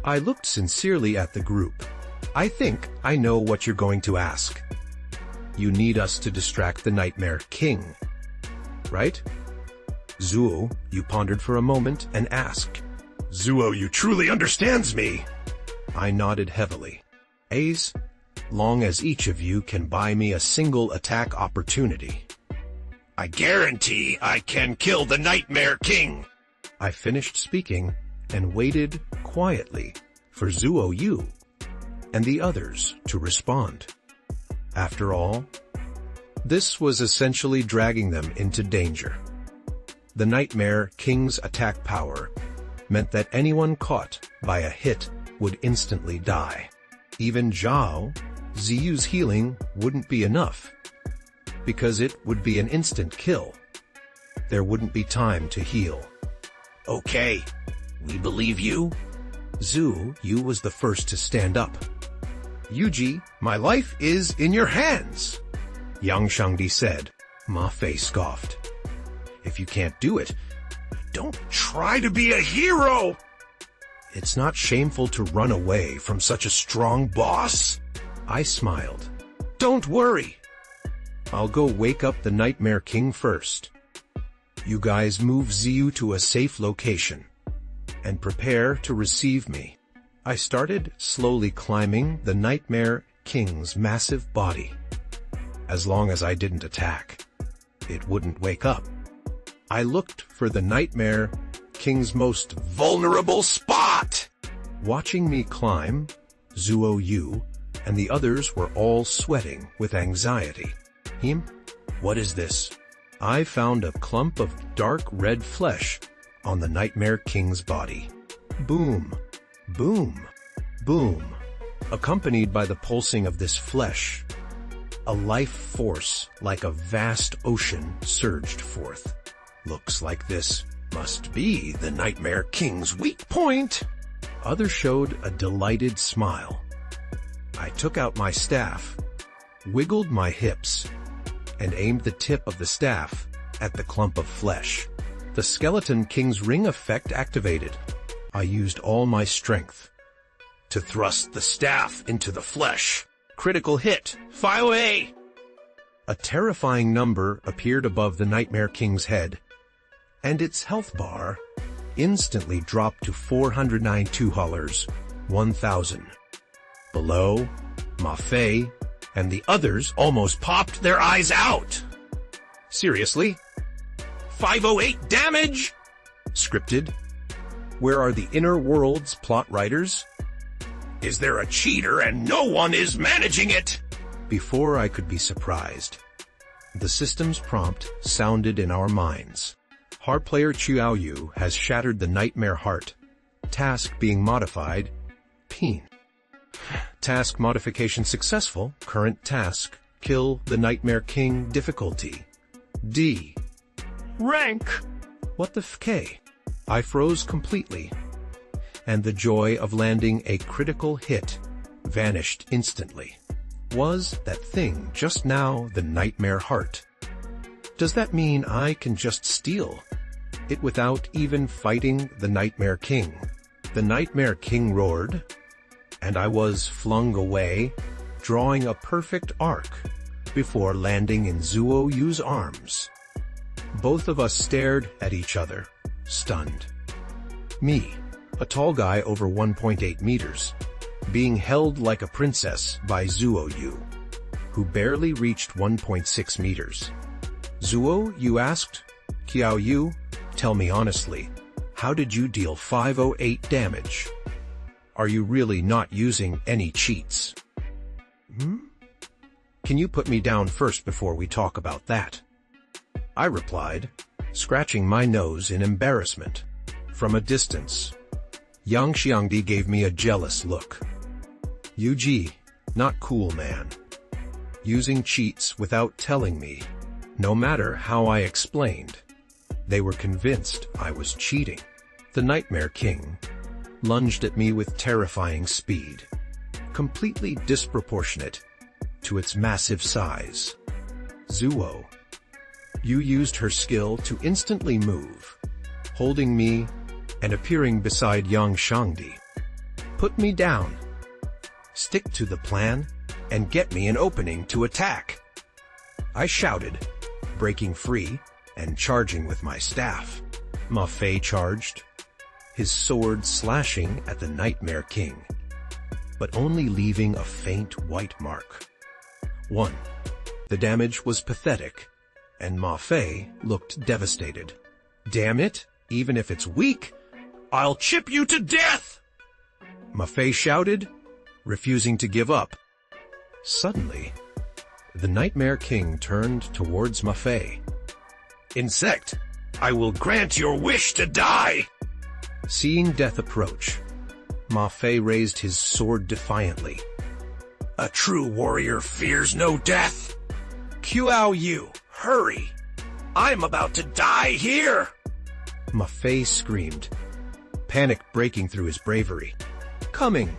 A: I looked sincerely at the group. I think I know what you're going to ask. You need us to distract the Nightmare King, right? Zuo, you pondered for a moment and asked.
B: Zuo, you truly understands me.
A: I nodded heavily. As long as each of you can buy me a single attack opportunity,
B: I guarantee I can kill the Nightmare King.
A: I finished speaking and waited quietly for Zuo Yu and the others to respond. After all, this was essentially dragging them into danger. The Nightmare King's attack power meant that anyone caught by a hit would instantly die. Even Zhao Ziyu's healing wouldn't be enough, because it would be an instant kill. There wouldn't be time to heal.
B: Okay, we believe you.
A: Zhu Yu was the first to stand up. Yuji, my life is in your hands, Yang Shangdi said. Ma Fei scoffed. If you can't do it,
B: don't try to be a hero.
A: It's not shameful to run away from such a strong boss. I smiled. Don't worry. I'll go wake up the Nightmare King first. You guys move Ziyu to a safe location and prepare to receive me. I started slowly climbing the Nightmare King's massive body. As long as I didn't attack, it wouldn't wake up. I looked for the Nightmare King's most vulnerable spot. Watching me climb, Zuo Yu and the others were all sweating with anxiety. What is this? I found a clump of dark red flesh on the Nightmare King's body. Boom, boom, boom. Accompanied by the pulsing of this flesh, a life force like a vast ocean surged forth. Looks like this must be the Nightmare King's weak point. Others showed a delighted smile. I took out my staff, wiggled my hips, and aimed the tip of the staff at the clump of flesh. The Skeleton King's ring effect activated. I used all my strength to thrust the staff into the flesh. Critical hit, 508! A terrifying number appeared above the Nightmare King's head, and its health bar instantly dropped to 492 dollars, 1,000. Below, Ma Fei and the others almost popped their eyes out. Seriously? 508 damage? Scripted? Where are the Inner Worlds plot writers? Is there a cheater and no one is managing it? Before I could be surprised, the system's prompt sounded in our minds. Heart player Qiao Yu has shattered the Nightmare Heart. Task being modified, Peen. Task modification successful. Current task, kill the Nightmare King. Difficulty, D. Rank. What the f***? I froze completely, and the joy of landing a critical hit vanished instantly. Was that thing just now the Nightmare Heart? Does that mean I can just steal it without even fighting the Nightmare King? The Nightmare King roared, and I was flung away, drawing a perfect arc before landing in Zuo Yu's arms. Both of us stared at each other, stunned. Me, a tall guy over 1.8 meters, being held like a princess by Zuo Yu, who barely reached 1.6 meters. Zuo Yu asked, Qiao Yu, tell me honestly, how did you deal 508 damage? Are you really not using any cheats? Can you put me down first before we talk about that? I replied, scratching my nose in embarrassment. From a distance, Yang Xiangdi gave me a jealous look. Yuji, not cool, man. Using cheats without telling me. No matter how I explained, they were convinced I was cheating. The Nightmare King lunged at me with terrifying speed, completely disproportionate to its massive size. Zuo Yu used her skill to instantly move, holding me and appearing beside Yang Xiangdi. Put me down. Stick to the plan and get me an opening to attack. I shouted, breaking free and charging with my staff. Ma Fei charged, his sword slashing at the Nightmare King, but only leaving a faint white mark. 1. The damage was pathetic, and Ma Fei looked devastated. Damn it, even if it's weak, I'll chip you to death! Ma Fei shouted, refusing to give up. Suddenly, the Nightmare King turned towards Ma Fei. Insect, I will grant your wish to die! Seeing death approach, Ma Fei raised his sword defiantly. A true warrior fears no death. Qiao Yu, hurry! I'm about to die here! Ma Fei screamed, panic breaking through his bravery. Coming!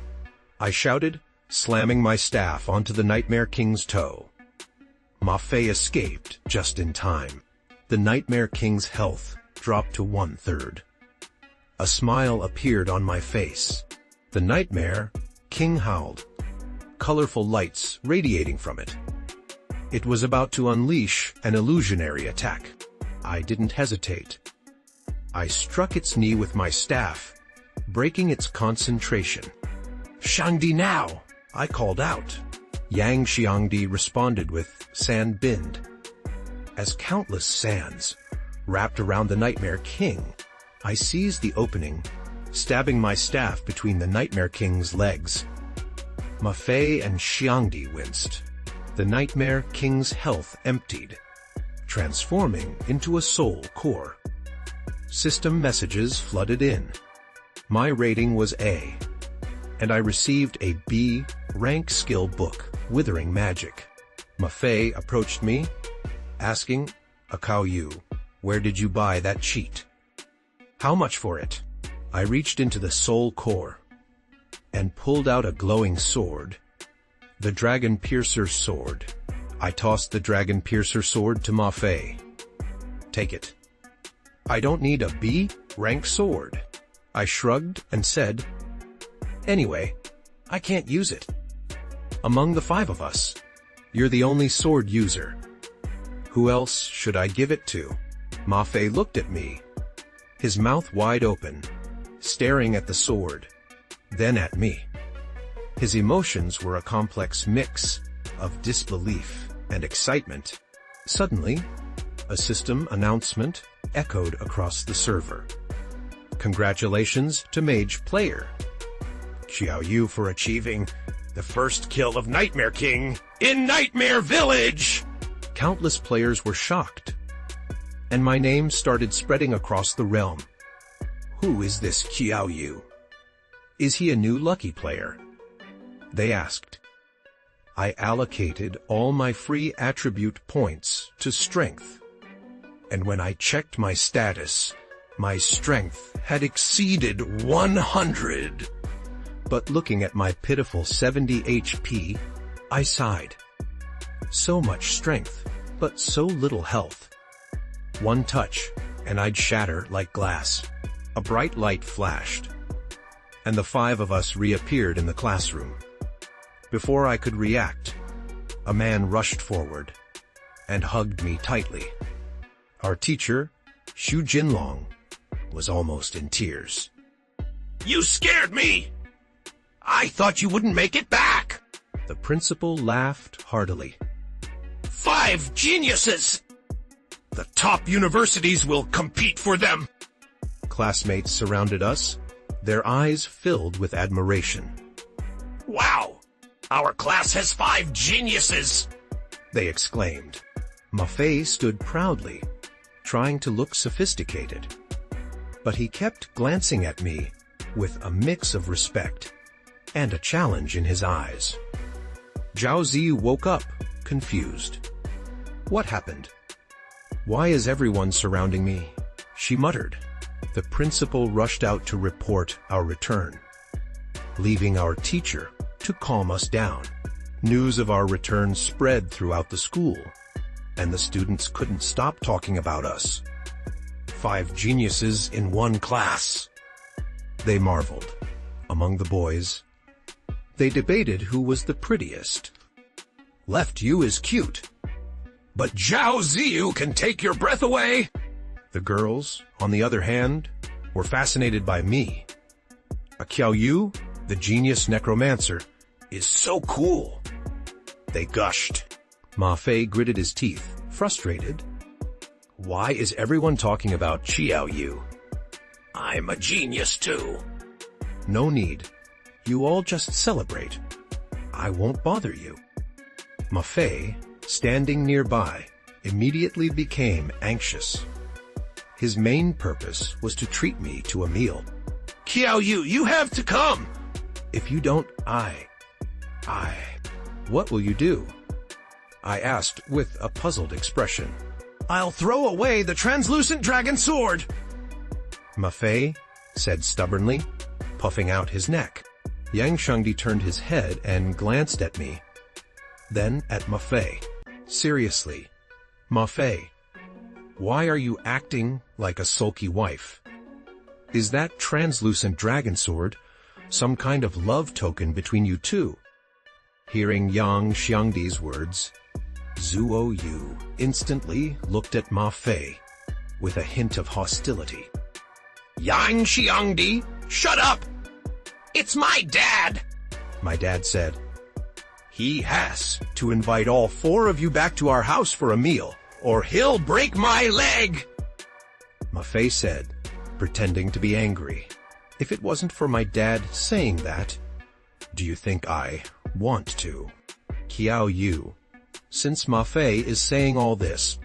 A: I shouted, slamming my staff onto the Nightmare King's toe. Ma Fei escaped just in time. The Nightmare King's health dropped to 1/3. A smile appeared on my face. The Nightmare King howled, colorful lights radiating from it. It was about to unleash an illusionary attack. I didn't hesitate. I struck its knee with my staff, breaking its concentration. "Shangdi now!" I called out. Yang Xiangdi responded with Sand Bind. As countless sands wrapped around the Nightmare King, I seized the opening, stabbing my staff between the Nightmare King's legs. Ma Fei and Xiangdi winced. The Nightmare King's health emptied, transforming into a soul core. System messages flooded in. My rating was A, and I received a B rank skill book, Withering Magic. Ma Fei approached me, asking, "Akao Yu, where did you buy that cheat? How much for it?" I reached into the soul core and pulled out a glowing sword, the Dragon Piercer sword. I tossed the Dragon Piercer sword to Ma Fei. "Take it." "I don't need a B rank sword." I shrugged and said, "Anyway, I can't use it. Among the 5 of us, you're the only sword user. Who else should I give it to?" Ma Fei looked at me, his mouth wide open, staring at the sword, then at me. His emotions were a complex mix of disbelief and excitement. Suddenly, a system announcement echoed across the server. "Congratulations to Mage Player Xiao Yu for achieving the first kill of Nightmare King in Nightmare Village!" Countless players were shocked, and my name started spreading across the realm. "Who is this Xiao Yu? Is he a new lucky player?" they asked. I allocated all my free attribute points to strength, and when I checked my status, my strength had exceeded 100. But looking at my pitiful 70 HP, I sighed. So much strength, but so little health. One touch, and I'd shatter like glass. A bright light flashed, and the 5 of us reappeared in the classroom. Before I could react, a man rushed forward and hugged me tightly. Our teacher, Xu Jinlong, was almost in tears. "You scared me! I thought you wouldn't make it back!" The principal laughed heartily. 5 geniuses! The top universities will compete for them!" Classmates surrounded us, their eyes filled with admiration. "Wow! Our class has 5 geniuses!" they exclaimed. Ma Fei stood proudly, trying to look sophisticated. But he kept glancing at me with a mix of respect and a challenge in his eyes. Zhao Zi woke up, confused. "What happened? Why is everyone surrounding me?" she muttered. The principal rushed out to report our return, leaving our teacher to calm us down. News of our return spread throughout the school, and the students couldn't stop talking about us. 5 geniuses in one class. They marveled. Among the boys, they debated who was the prettiest. "Left Yu is cute, but Zhao Ziyu can take your breath away." The girls, on the other hand, were fascinated by me. "Akao Yu, the genius necromancer, is so cool," they gushed. Ma Fei gritted his teeth, frustrated. "Why is everyone talking about Xiao Yu? I'm a genius too." "No need. You all just celebrate. I won't bother you." Ma Fei, standing nearby, immediately became anxious. His main purpose was to treat me to a meal. "Xiao Yu, you have to come! If you don't, What will you do?" I asked with a puzzled expression. "I'll throw away the translucent dragon sword!" Ma Fei said stubbornly, puffing out his neck. Yang Shangdi turned his head and glanced at me, then at Ma Fei. "Seriously, Ma Fei, why are you acting like a sulky wife? Is that translucent dragon sword some kind of love token between you two?" Hearing Yang Xiangdi's words, Zuo Yu instantly looked at Ma Fei, with a hint of hostility.
B: Yang Xiangdi, shut up! It's my dad!
A: My dad said. He has to invite all 4 of you back to our house for a meal,
B: or he'll break my leg!
A: Ma Fei said, pretending to be angry. If it wasn't for my dad saying that, do you think I want to? Qiao Yu, since Ma Fei is saying all this,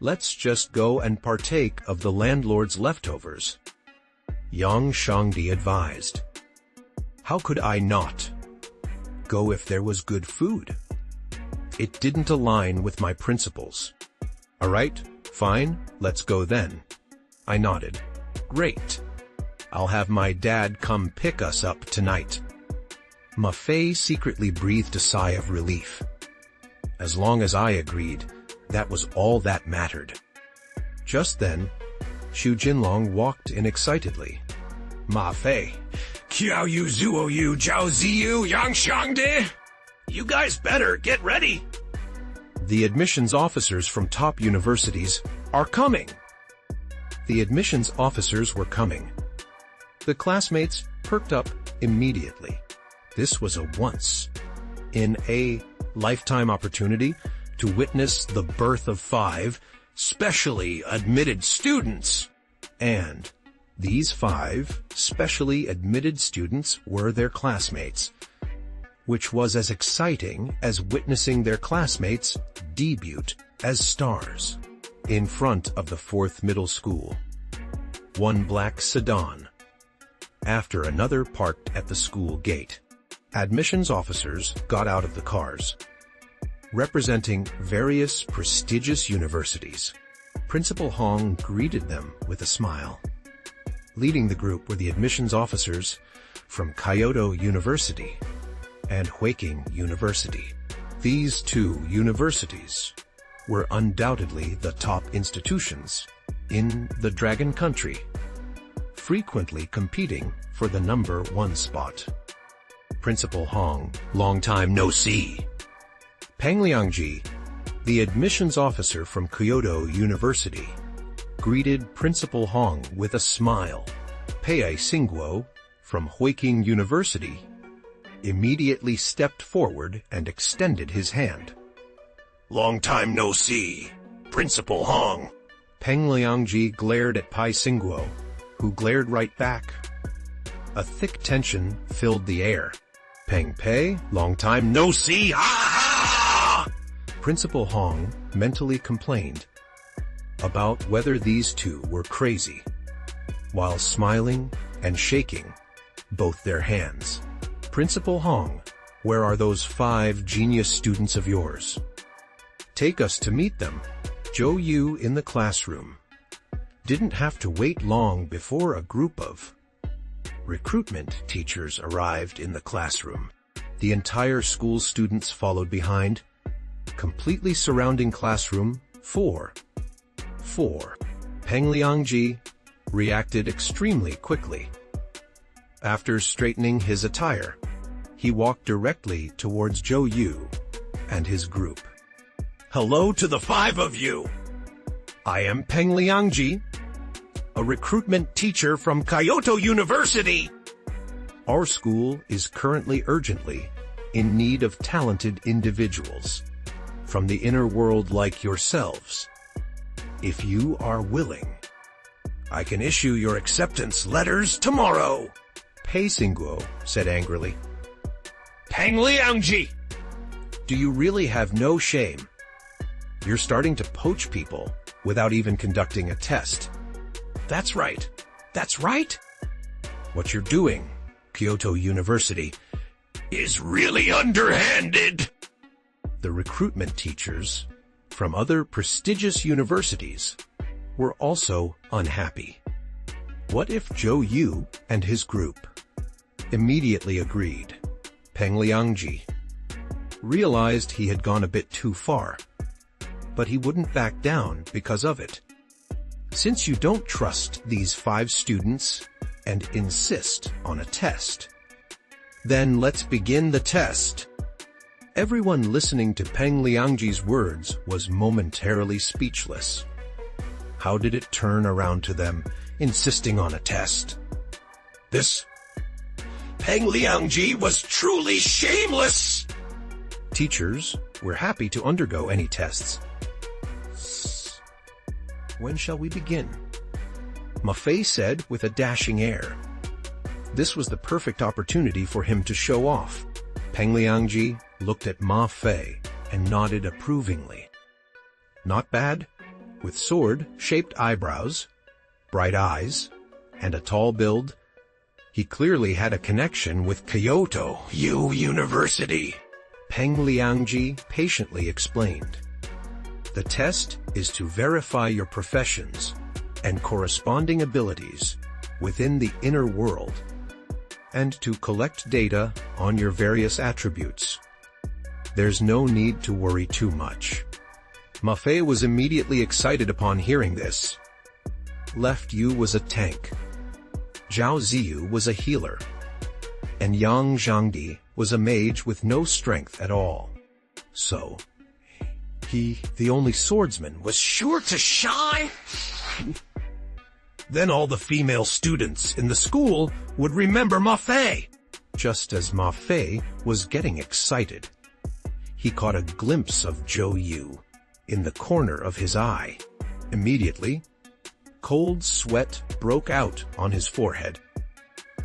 A: let's just go and partake of the landlord's leftovers. Yang Xiangdi advised. How could I not go if there was good food? It didn't align with my principles. All right, fine, let's go then. I nodded. Great. I'll have my dad come pick us up tonight. Ma Fei secretly breathed a sigh of relief. As long as I agreed, that was all that mattered. Just then, Xu Jinlong walked in excitedly. Ma Fei,
B: Qiao Yu Zuo Yu Zhao Ziyu Yang Xiangdi! You guys better get ready!
A: The admissions officers from top universities are coming! The admissions officers were coming. The classmates perked up immediately. This was a once-in-a-lifetime opportunity to witness the birth of 5 specially admitted students. And these 5 specially admitted students were their classmates, which was as exciting as witnessing their classmates debut as stars. In front of the 4th middle school, one black sedan after another parked at the school gate. Admissions officers got out of the cars, representing various prestigious universities. Principal Hong greeted them with a smile. Leading the group were the admissions officers from Kyoto University and Huiking University. These 2 universities were undoubtedly the top institutions in the Dragon Country, frequently competing for the number 1 spot. Principal Hong, long time no see. Peng Liangji, the admissions officer from Kyoto University, greeted Principal Hong with a smile. Pei Xingguo, from Huiking University, immediately stepped forward and extended his hand.
B: Long time no see, Principal Hong.
A: Peng Liangji glared at Pei Xingguo, who glared right back. A thick tension filled the air. Peng Pei, long time no see, ha ha! Principal Hong mentally complained about whether these 2 were crazy, while smiling and shaking both their hands. Principal Hong, where are those 5 genius students of yours? Take us to meet them. Zhou Yu in the classroom didn't have to wait long before a group of recruitment teachers arrived in the classroom. The entire school students followed behind, completely surrounding classroom 4. Peng Liangji reacted extremely quickly. After straightening his attire, he walked directly towards Zhou Yu and his group.
B: Hello to the 5 of you!
A: I am Peng Liangji, a recruitment teacher from Kyoto University. Our school is currently urgently in need of talented individuals from the inner world like yourselves. If you are willing, I can issue your acceptance letters tomorrow. Pei Xingguo said angrily.
B: Peng Liangji!
A: Do you really have no shame? You're starting to poach people without even conducting a test. That's right. That's right. What you're doing, Kyoto University,
B: is really underhanded.
A: The recruitment teachers from other prestigious universities were also unhappy. What if Zhou Yu and his group immediately agreed? Peng Liangji realized he had gone a bit too far, but he wouldn't back down because of it. Since you don't trust these 5 students and insist on a test, then let's begin the test. Everyone listening to Peng Liangji's words was momentarily speechless. How did it turn around to them, insisting on a test?
B: This Peng Liangji was truly shameless!
A: Teachers were happy to undergo any tests. When shall we begin? Ma Fei said with a dashing air. This was the perfect opportunity for him to show off. Peng Liangji looked at Ma Fei and nodded approvingly. Not bad, with sword-shaped eyebrows, bright eyes, and a tall build. He clearly had a connection with Kyoto University. Peng Liangji patiently explained. The test is to verify your professions and corresponding abilities within the inner world, and to collect data on your various attributes. There's no need to worry too much. Ma Fei was immediately excited upon hearing this. Left Yu was a tank. Zhao Ziyu was a healer. And Yang Zhangdi was a mage with no strength at all. So, he, the only swordsman, was
B: sure to shine.
A: Then all the female students in the school would remember Ma Fei. Just as Ma Fei was getting excited, he caught a glimpse of Zhou Yu in the corner of his eye. Immediately, cold sweat broke out on his forehead.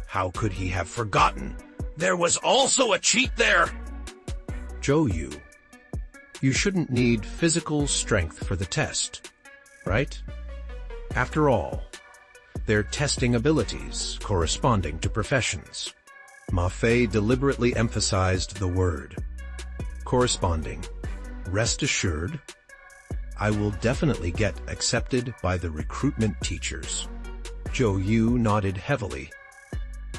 A: How could he have forgotten?
B: There was also a cheat there.
A: Zhou Yu, you shouldn't need physical strength for the test, right? After all, they're testing abilities corresponding to professions. Ma Fei deliberately emphasized the word corresponding. Rest assured, I will definitely get accepted by the recruitment teachers. Zhou Yu nodded heavily.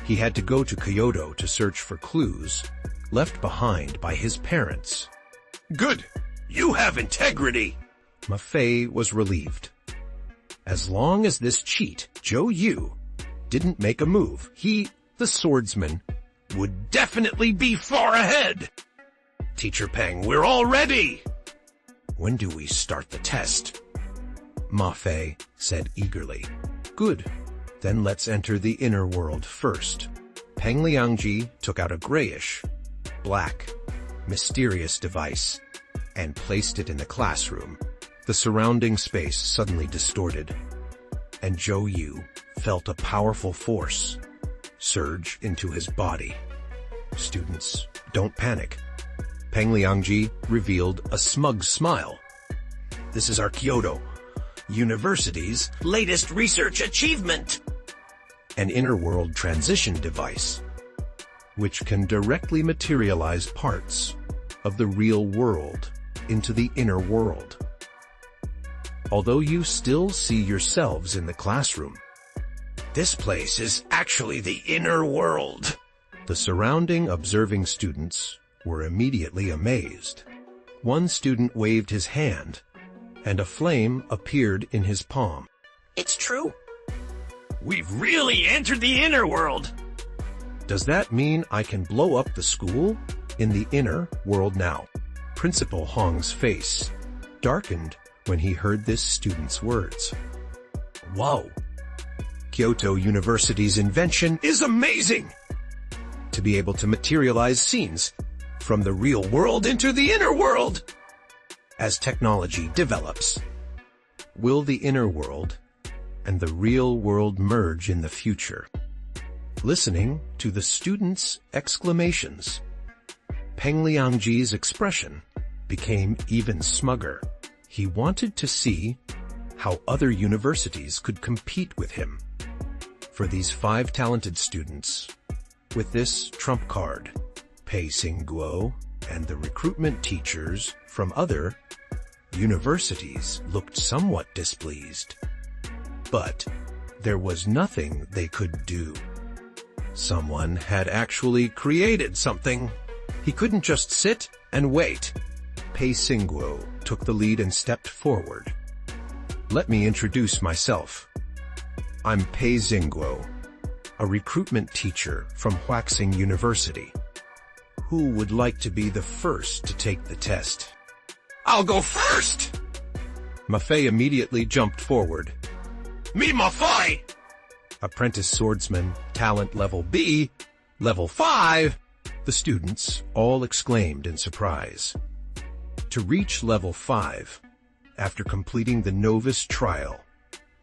A: He had to go to Kyoto to search for clues left behind by his parents.
B: Good. You have integrity.
A: Ma Fei was relieved. As long as this cheat, Zhou Yu, didn't make a move, he, the swordsman,
B: would definitely be far ahead. Teacher Peng, we're all ready.
A: When do we start the test? Ma Fei said eagerly. Good. Then let's enter the inner world first. Peng Liangji took out a grayish, black, mysterious device and placed it in the classroom. The surrounding space suddenly distorted, and Zhou Yu felt a powerful force surge into his body. Students, don't panic. Peng Liangji revealed a smug smile. This is our Kyoto University's
B: latest research achievement.
A: An inner world transition device, which can directly materialize parts of the real world into the inner world. Although you still see yourselves in the classroom,
B: this place is actually the inner world.
A: The surrounding observing students were immediately amazed. One student waved his hand, and a flame appeared in his palm.
B: It's true. We've really entered the inner world.
A: Does that mean I can blow up the school in the inner world now? Principal Hong's face darkened when he heard this student's words. Whoa! Kyoto University's invention is amazing! To be able to materialize scenes from the real world into the inner world! As technology develops, will the inner world and the real world merge in the future? Listening to the students' exclamations, Peng Liangji's expression became even smugger. He wanted to see how other universities could compete with him. For these 5 talented students, with this trump card, Pei Xingguo and the recruitment teachers from other universities looked somewhat displeased. But there was nothing they could do. Someone had actually created something. He couldn't just sit and wait. Pei Xingguo took the lead and stepped forward. Let me introduce myself. I'm Pei Xingguo, a recruitment teacher from Huaxing University. Who would like to be the first to take the test?
B: I'll go first!
A: Ma Fei immediately jumped forward.
B: Me Ma Fei!
A: Apprentice swordsman, talent level B, level 5, the students all exclaimed in surprise. To reach level 5, after completing the novice trial,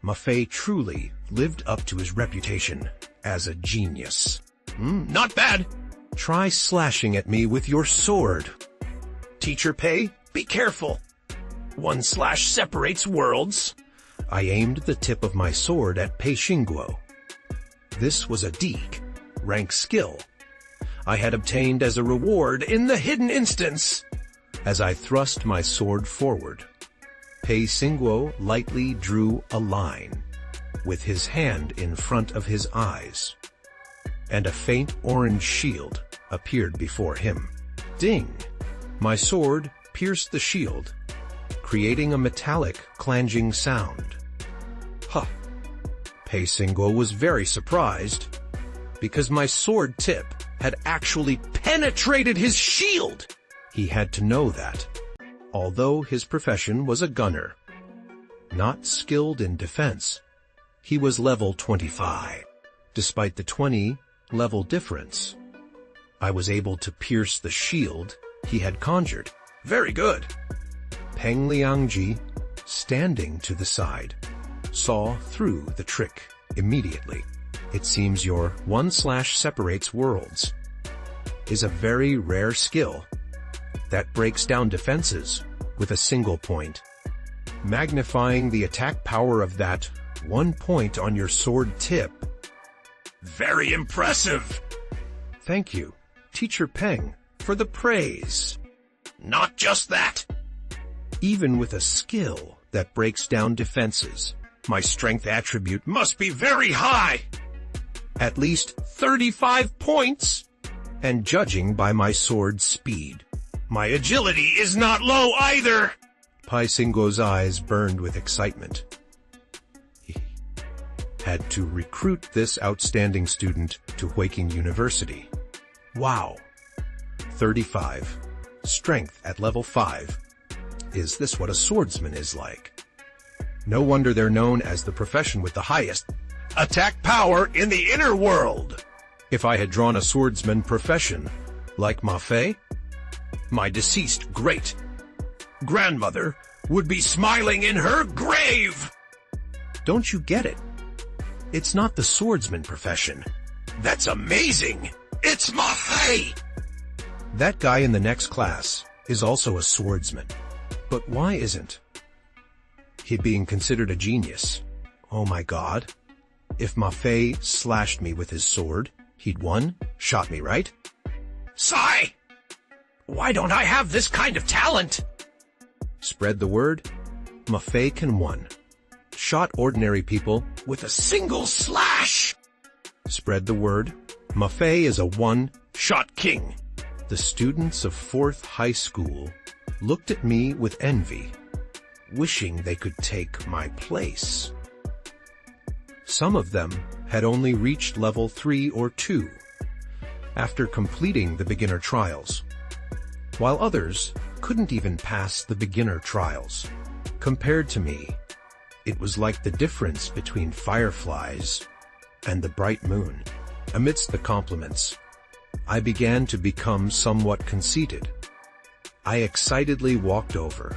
A: Ma Fei truly lived up to his reputation as a genius.
B: Not bad.
A: Try slashing at me with your sword.
B: Teacher Pei, be careful. One slash separates worlds.
A: I aimed the tip of my sword at Pei Xingguo. This was a Deek, rank skill, I had obtained as a reward in the hidden instance. As I thrust my sword forward, Pei Xingguo lightly drew a line, with his hand in front of his eyes, and a faint orange shield appeared before him. Ding! My sword pierced the shield, creating a metallic, clanging sound. Huh! Pei Xingguo was very surprised, because my sword tip had actually penetrated his shield. He had to know that, although his profession was a gunner, not skilled in defense, he was level 25. Despite the 20 level difference, I was able to pierce the shield he had conjured.
B: Very good.
A: Peng Liangji, standing to the side, saw through the trick immediately. It seems your one/separates worlds is a very rare skill that breaks down defenses with a single point, magnifying the attack power of that 1 point on your sword tip.
B: Very impressive.
A: Thank you, Teacher Peng, for the praise.
B: Not just that.
A: Even with a skill that breaks down defenses, my strength attribute
B: must be very high.
A: At least 35 points. And judging by my sword's speed,
B: my agility is not low either.
A: Pei Xingguo's eyes burned with excitement. He had to recruit this outstanding student to Huiking University. Wow! 35. Strength at level 5. Is this what a swordsman is like? No wonder they're known as the profession with the highest
B: attack power in the inner world.
A: If I had drawn a swordsman profession, like Ma Fei,
B: my deceased great-grandmother would be smiling in her grave.
A: Don't you get it? It's not the swordsman profession.
B: That's amazing. It's Ma Fei.
A: That guy in the next class is also a swordsman. But why isn't he being considered a genius? Oh my god. If Ma Fei slashed me with his sword, he'd one-shot me, right?
B: Sigh! Why don't I have this kind of talent?
A: Spread the word. Ma Fei can one-shot ordinary people
B: with a single slash.
A: Spread the word. Ma Fei is a one-shot
B: king.
A: The students of 4th high school looked at me with envy, wishing they could take my place. Some of them had only reached level 3 or 2 after completing the beginner trials, while others couldn't even pass the beginner trials. Compared to me, it was like the difference between fireflies and the bright moon. Amidst the compliments, I began to become somewhat conceited. I excitedly walked over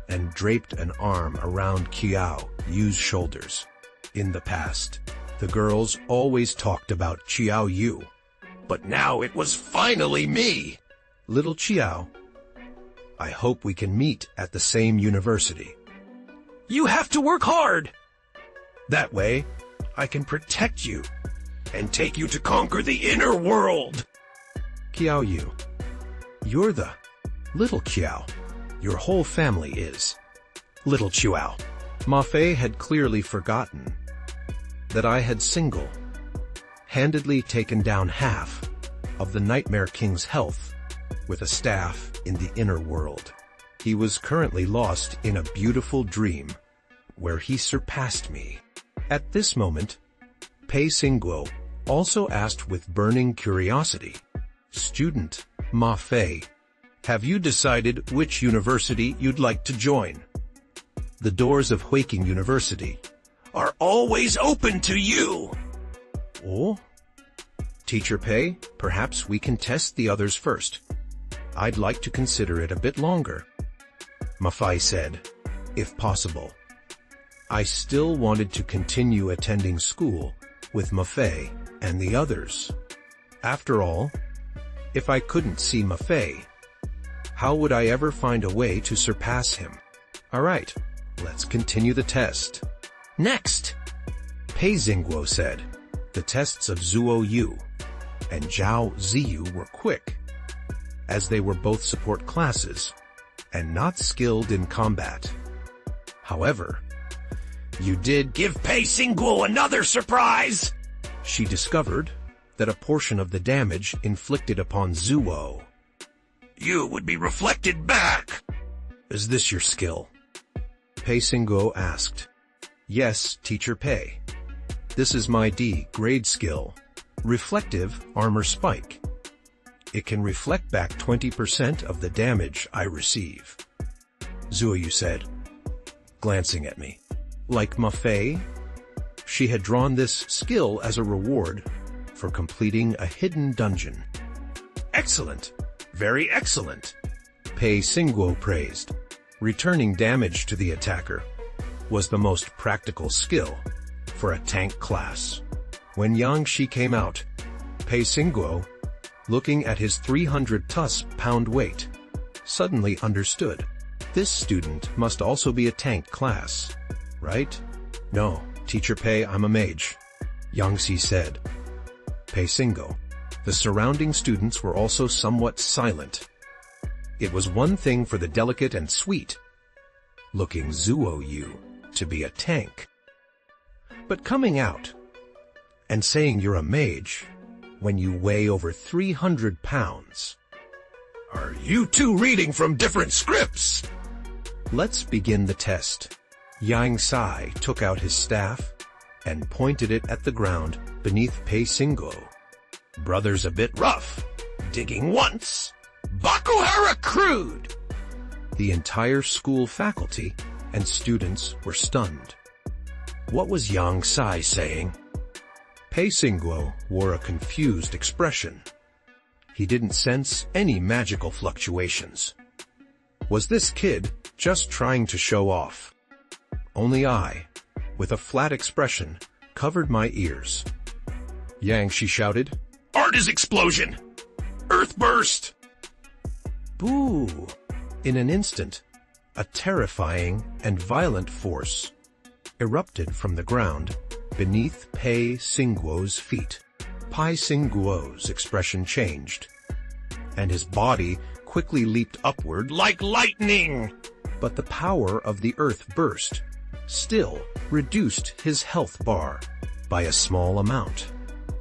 A: and draped an arm around Qiao Yu's shoulders. In the past, the girls always talked about Qiao Yu,
B: but now it was finally me.
A: Little Qiao, I hope we can meet at the same university.
B: You have to work hard.
A: That way, I can protect you
B: and take you to conquer the inner world.
A: Qiao Yu, you're the little Qiao. Your whole family is little Qiao. Ma Fei had clearly forgotten that I had single-handedly taken down half of the Nightmare King's health with a staff in the inner world. He was currently lost in a beautiful dream where he surpassed me. At this moment, Pei Xingguo also asked with burning curiosity, "Student Ma Fei, have you decided which university you'd like to join?" The doors of Huiking University
B: are always open to you.
A: Oh? Teacher Pei, perhaps we can test the others first. I'd like to consider it a bit longer. Mafai said, if possible. I still wanted to continue attending school with Mafei and the others. After all, if I couldn't see Mafei, how would I ever find a way to surpass him? All right, let's continue the test.
B: Next,
A: Pei Xingguo said, the tests of Zuo Yu and Zhao Ziyu were quick, as they were both support classes and not skilled in combat. However, you did
B: give Pei Xingguo another surprise.
A: She discovered that a portion of the damage inflicted upon Zuo
B: Yu would be reflected back.
A: Is this your skill? Pei Xingguo asked. Yes, Teacher Pei. This is my D grade skill, Reflective Armor Spike. It can reflect back 20% of the damage I receive. Zuo Yu said, glancing at me. Like Mafei? She had drawn this skill as a reward for completing a hidden dungeon.
B: Excellent. Very excellent.
A: Pei Xingguo praised. Returning damage to the attacker was the most practical skill for a tank class. When Yang Shi came out, Pei Xingguo, looking at his 300 pound weight, suddenly understood. This student must also be a tank class, right? No, Teacher Pei, I'm a mage, Yang Shi said. Pei Xingguo. The surrounding students were also somewhat silent. It was one thing for the delicate and sweet-looking Zuo Yu to be a tank. But coming out and saying you're a mage when you weigh over 300 pounds.
B: Are you two reading from different scripts?
A: Let's begin the test. Yang Sai took out his staff and pointed it at the ground beneath Pei Xingguo.
B: Brother's a bit rough. Digging once. Bakuhara crude.
A: The entire school faculty and students were stunned. What was Yang Sai saying? Pei Xingguo wore a confused expression. He didn't sense any magical fluctuations. Was this kid just trying to show off? Only I, with a flat expression, covered my ears. Yang Shi shouted,
B: Art explosion! Earth burst!
A: Boo! In an instant, a terrifying and violent force erupted from the ground beneath Pei Xingguo's feet. Pei Xingguo's expression changed, and his body quickly leaped upward
B: like lightning.
A: But the power of the earth burst still reduced his health bar by a small amount.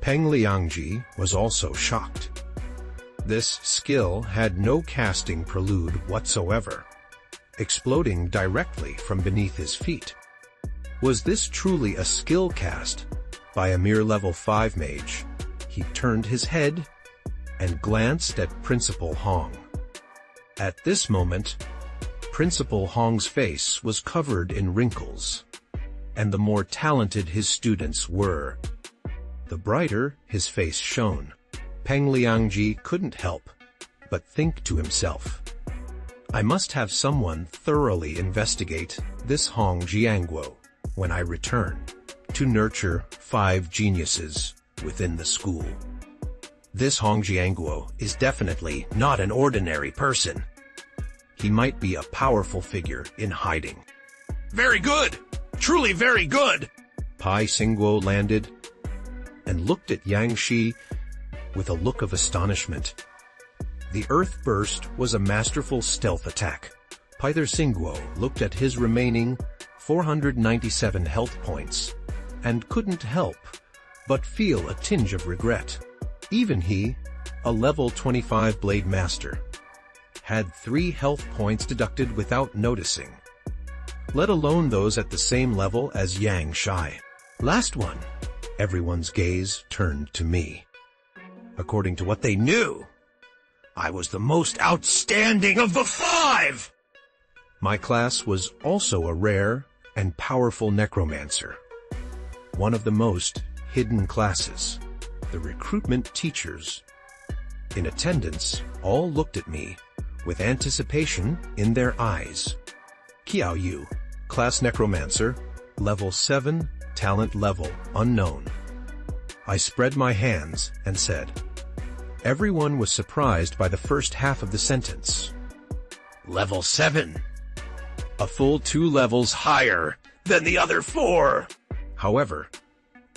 A: Peng Liangji was also shocked. This skill had no casting prelude whatsoever, exploding directly from beneath his feet. Was this truly a skill cast by a mere level 5 mage? He turned his head and glanced at Principal Hong. At this moment, Principal Hong's face was covered in wrinkles, and the more talented his students were, the brighter his face shone. Peng Liangji couldn't help but think to himself, I must have someone thoroughly investigate this Hong Jiangguo when I return to nurture 5 geniuses within the school. This Hong Jiangguo is definitely not an ordinary person. He might be a powerful figure in hiding.
B: Very good! Truly very good!
A: Pei Xingguo landed and looked at Yang Shi with a look of astonishment. The earth burst was a masterful stealth attack. Pei Xingguo looked at his remaining 497 health points and couldn't help but feel a tinge of regret. Even he, a level 25 Blade Master, had 3 health points deducted without noticing, let alone those at the same level as Yang Shi. Last one. Everyone's gaze turned to me. According to what they knew,
B: I was the most outstanding of the 5!
A: My class was also a rare and powerful necromancer. One of the most hidden classes. The recruitment teachers. In attendance, all looked at me with anticipation in their eyes. Qiao Yu, class necromancer, level 7, talent level unknown. I spread my hands and said. Everyone was surprised by the first half of the sentence.
B: Level 7. A full 2 levels higher than the other 4.
A: However,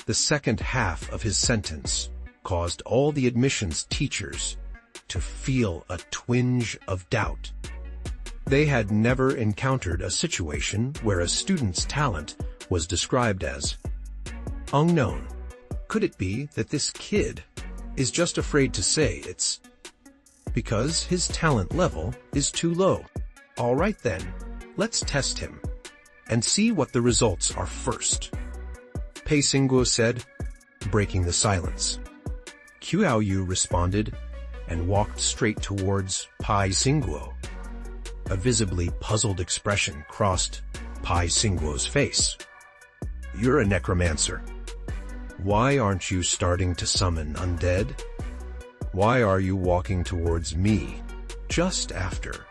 A: the second half of his sentence caused all the admissions teachers to feel a twinge of doubt. They had never encountered a situation where a student's talent was described as unknown. Could it be that this kid is just afraid to say it's because his talent level is too low? All right then, let's test him and see what the results are first. Pei Xingguo said, breaking the silence. Qiao Yu responded and walked straight towards Pei Xingguo. A visibly puzzled expression crossed Pei Xingguo's face. You're a necromancer. Why aren't you starting to summon undead? Why are you walking towards me just after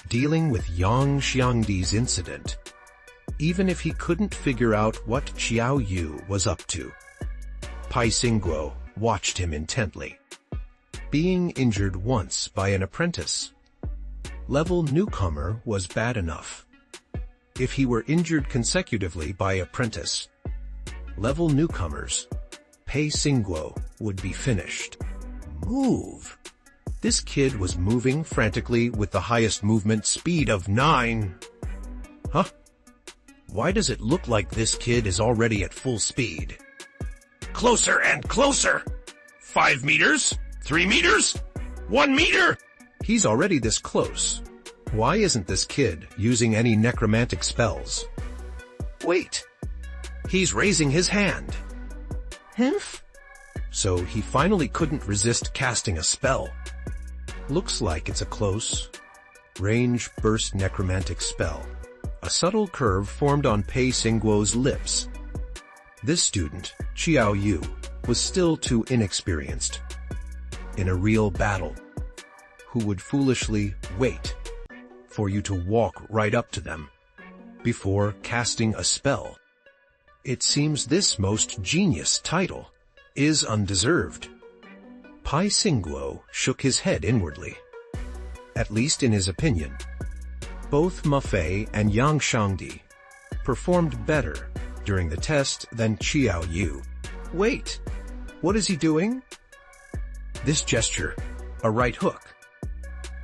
A: dealing with Yang Xiangdi's incident? Even if he couldn't figure out what Qiao Yu was up to. Pei Xingguo watched him intently. Being injured once by an apprentice. Level newcomer was bad enough. If he were injured consecutively by apprentice, level newcomers, Pei Xingguo would be finished. Move. This kid was moving frantically with the highest movement speed of 9. Huh? Why does it look like this kid is already at full speed?
B: Closer and closer! 5 meters? 3 meters? 1 meter?
A: He's already this close. Why isn't this kid using any necromantic spells? Wait! He's raising his hand. Humph? So he finally couldn't resist casting a spell. Looks like it's a close range burst necromantic spell. A subtle curve formed on Pei Xingguo's lips. This student, Qiao Yu, was still too inexperienced in a real battle. Who would foolishly wait for you to walk right up to them before casting a spell? It seems this most genius title is undeserved. Pei Xingguo shook his head inwardly. At least in his opinion. Both Ma Fei and Yang Xiangdi performed better during the test than Qiao Yu. Wait, what is he doing? This gesture, a right hook.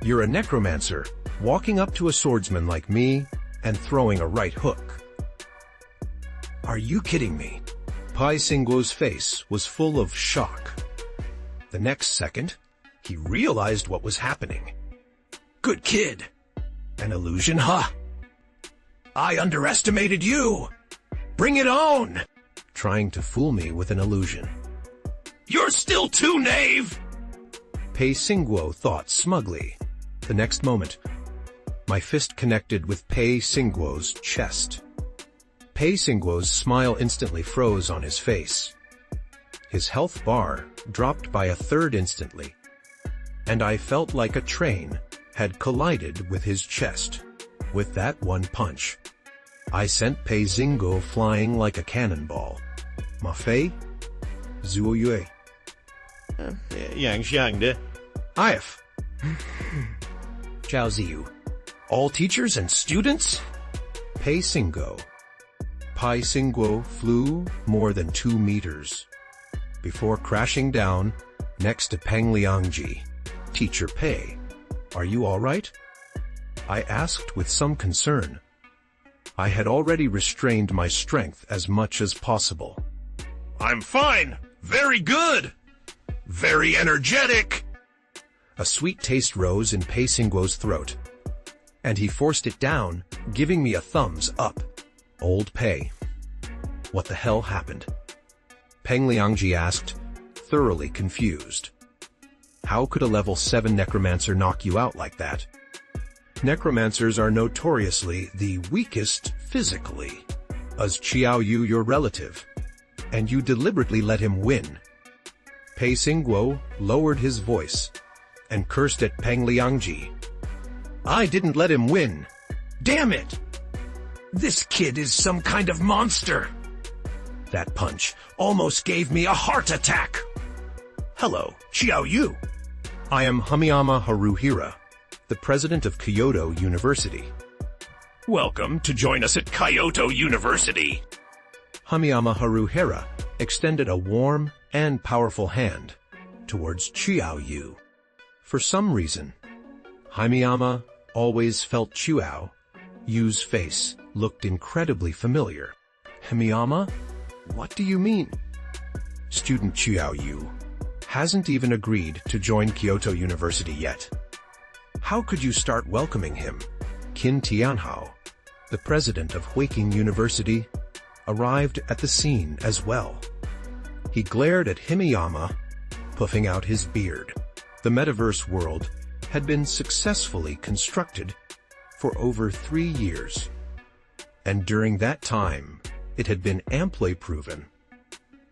A: You're a necromancer, walking up to a swordsman like me and throwing a right hook. Are you kidding me? Pei Xingguo's face was full of shock. The next second, he realized what was happening. Good kid. An illusion, huh? I underestimated you. Bring it on. Trying to fool me with an illusion.
B: You're still too knave.
A: Pei Xingguo thought smugly. The next moment, my fist connected with Pei Xingguo's chest. Pei Xingguo's smile instantly froze on his face. His health bar dropped by a third instantly, and I felt like a train had collided with his chest. With that one punch, I sent Pei Xingguo flying like a cannonball. Ma Fei? Zuo Yue.
C: Yang Xiangdi.
A: If. Zhao Ziyu.
B: All teachers and students?
A: Pei Xingguo. Pei Xingguo flew more than 2 meters before crashing down next to Peng Liangji. Teacher Pei, are you all right? I asked with some concern. I had already restrained my strength as much as possible.
B: I'm fine. Very good. Very energetic.
A: A sweet taste rose in Pei Xingguo's throat, and he forced it down, giving me a thumbs up. Old Pei. What the hell happened? Peng Liangji asked, thoroughly confused. How could a level 7 necromancer knock you out like that? Necromancers are notoriously the weakest physically. Is Qiao Yu your relative? And you deliberately let him win. Pei Xingguo lowered his voice and cursed at Peng Liangji. I didn't let him win. Damn it! This kid is some kind of monster. That punch almost gave me a heart attack. Hello, Qiao Yu. I am Hamiyama Haruhira, the president of Kyoto University.
B: Welcome to join us at Kyoto University.
A: Hamiyama Haruhira extended a warm and powerful hand towards Qiao Yu. For some reason, Hamiyama always felt Qiao Yu's face looked incredibly familiar. Hamiyama? What do you mean? Student Qiao Yu hasn't even agreed to join Kyoto University yet. How could you start welcoming him? Qin Tianhao, the president of Huiqing University, arrived at the scene as well. He glared at Hamiyama, puffing out his beard. The metaverse world had been successfully constructed for over 3 years, and during that time, it had been amply proven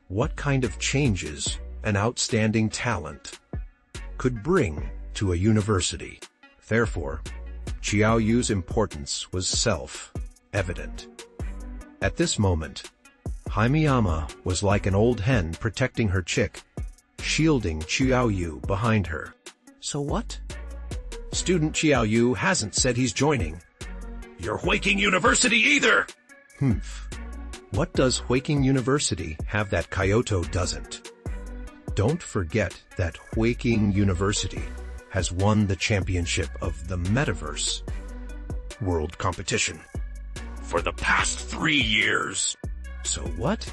A: what kind of changes an outstanding talent could bring to a university. Therefore, Qiao Yu's importance was self-evident. At this moment, Hamiyama was like an old hen protecting her chick, shielding Qiao Yu behind her. So what? Student Qiao Yu hasn't said he's joining.
B: You're Huiqing University either!
A: What does Huiqing University have that Kyoto doesn't? Don't forget that Huiqing University has won the championship of the Metaverse World Competition
B: for the past 3 years.
A: So what?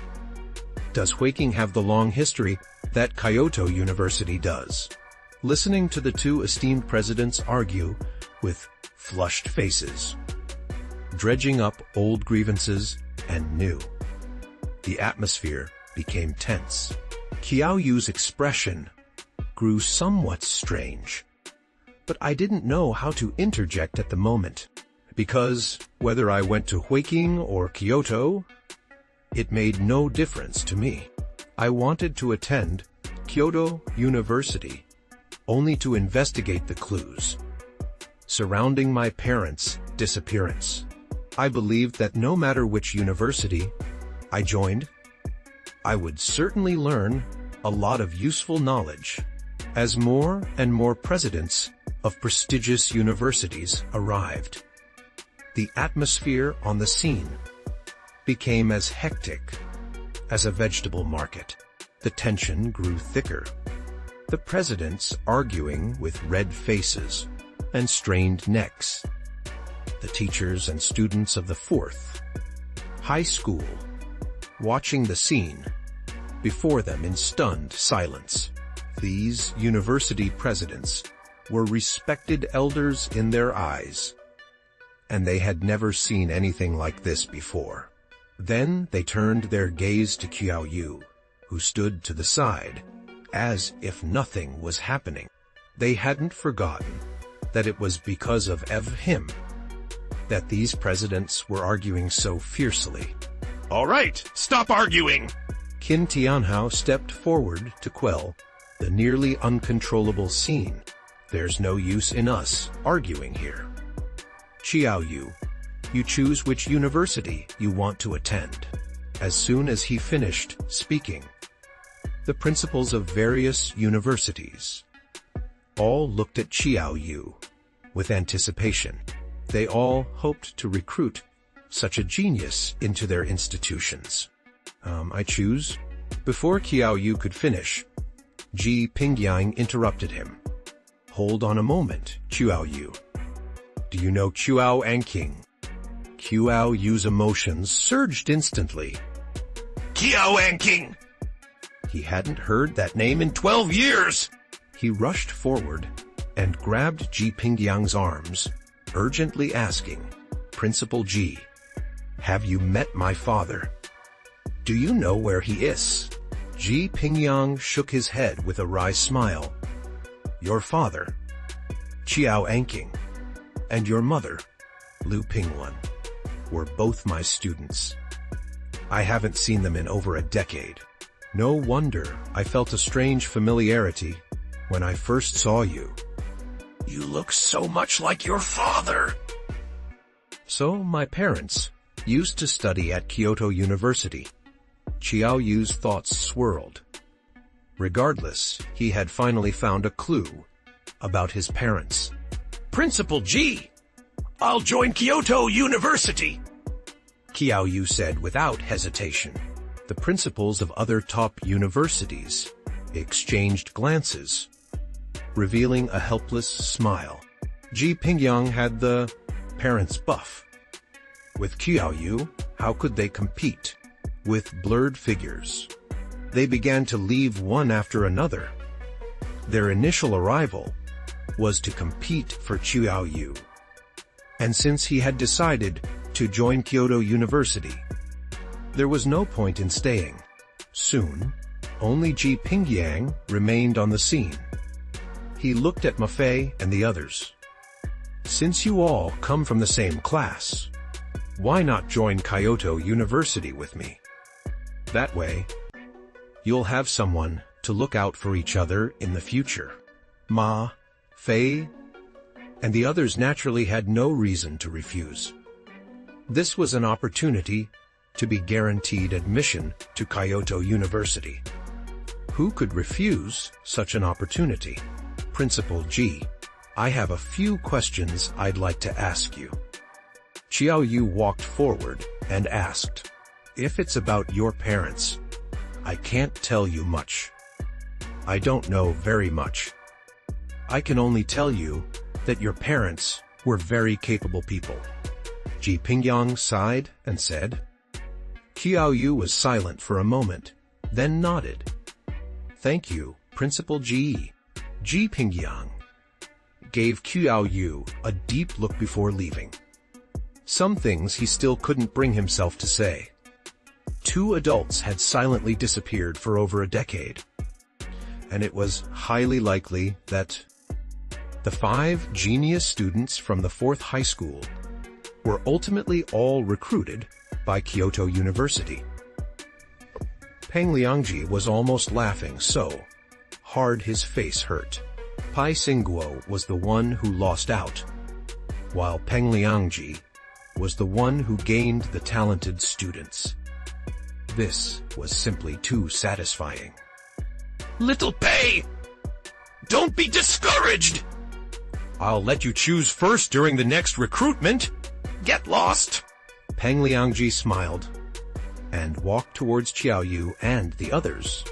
A: Does Huiqing have the long history that Kyoto University does? Listening to the two esteemed presidents argue with flushed faces, dredging up old grievances and new, the atmosphere became tense. Qiao Yu's expression grew somewhat strange, but I didn't know how to interject at the moment, because whether I went to Huiqing or Kyoto, it made no difference to me. I wanted to attend Kyoto University only to investigate the clues surrounding my parents' disappearance. I believed that no matter which university I joined, I would certainly learn a lot of useful knowledge. As more and more presidents of prestigious universities arrived, the atmosphere on the scene became as hectic as a vegetable market. The tension grew thicker, the presidents arguing with red faces and strained necks, the teachers and students of the 4th high school watching the scene before them in stunned silence. These university presidents were respected elders in their eyes, and they had never seen anything like this before. Then they turned their gaze to Qiao Yu, who stood to the side, as if nothing was happening. They hadn't forgotten that it was because of him that these presidents were arguing so fiercely.
B: All right, stop arguing!
A: Qin Tianhao stepped forward to quell the nearly uncontrollable scene. There's no use in us arguing here. Qiao Yu, you choose which university you want to attend. As soon as he finished speaking, the principals of various universities all looked at Qiao Yu with anticipation. They all hoped to recruit such a genius into their institutions. I choose. Before Qiao Yu could finish, Ji Pingyang interrupted him. Hold on a moment, Qiao Yu. Do you know Qiao Anqing? Qiao Yu's emotions surged instantly.
B: Qiao Anqing!
A: He hadn't heard that name in
B: 12 years!
A: He rushed forward and grabbed Ji Pingyang's arms, urgently asking, Principal Ji, have you met my father? Do you know where he is? Ji Pingyang shook his head with a wry smile. Your father, Qiao Anqing. and your mother, Lu Pingwan, were both my students. I haven't seen them in over a decade. No wonder I felt a strange familiarity when I first saw you.
B: You look so much like your father.
A: So my parents used to study at Kyoto University. Qiao Yu's thoughts swirled. Regardless, he had finally found a clue about his parents.
B: Principal G, I'll join Kyoto University.
A: Qiao Yu said without hesitation. The principals of other top universities exchanged glances, revealing a helpless smile. Ji Pingyang had the parents' buff. With Qiao Yu, how could they compete with blurred figures? They began to leave one after another. Their initial arrival was to compete for Qiao Yu. And since he had decided to join Kyoto University, there was no point in staying. Soon, only Ji Pingyang remained on the scene. He looked at Ma Fei and the others. Since you all come from the same class, why not join Kyoto University with me? That way, you'll have someone to look out for each other in the future. Ma, Fei, and the others naturally had no reason to refuse. This was an opportunity to be guaranteed admission to Kyoto University. Who could refuse such an opportunity? Principal G, I have a few questions I'd like to ask you. Qiao Yu walked forward and asked, if it's about your parents, I can't tell you much. I don't know very much. I can only tell you that your parents were very capable people. Ji Pingyang sighed and said. Qiao Yu was silent for a moment, then nodded. Thank you, Principal Ji. Ji Pingyang gave Qiao Yu a deep look before leaving. Some things he still couldn't bring himself to say. Two adults had silently disappeared for over a decade, and it was highly likely that the 5 genius students from the 4th high school were ultimately all recruited by Kyoto University. Peng Liangji was almost laughing so hard his face hurt. Pai Xingguo was the one who lost out, while Peng Liangji was the one who gained the talented students. This was simply too satisfying.
B: Little Pei, don't be discouraged.
A: I'll let you choose first during the next recruitment.
B: Get lost.
A: Peng Liangji smiled and walked towards Qiao Yu and the others,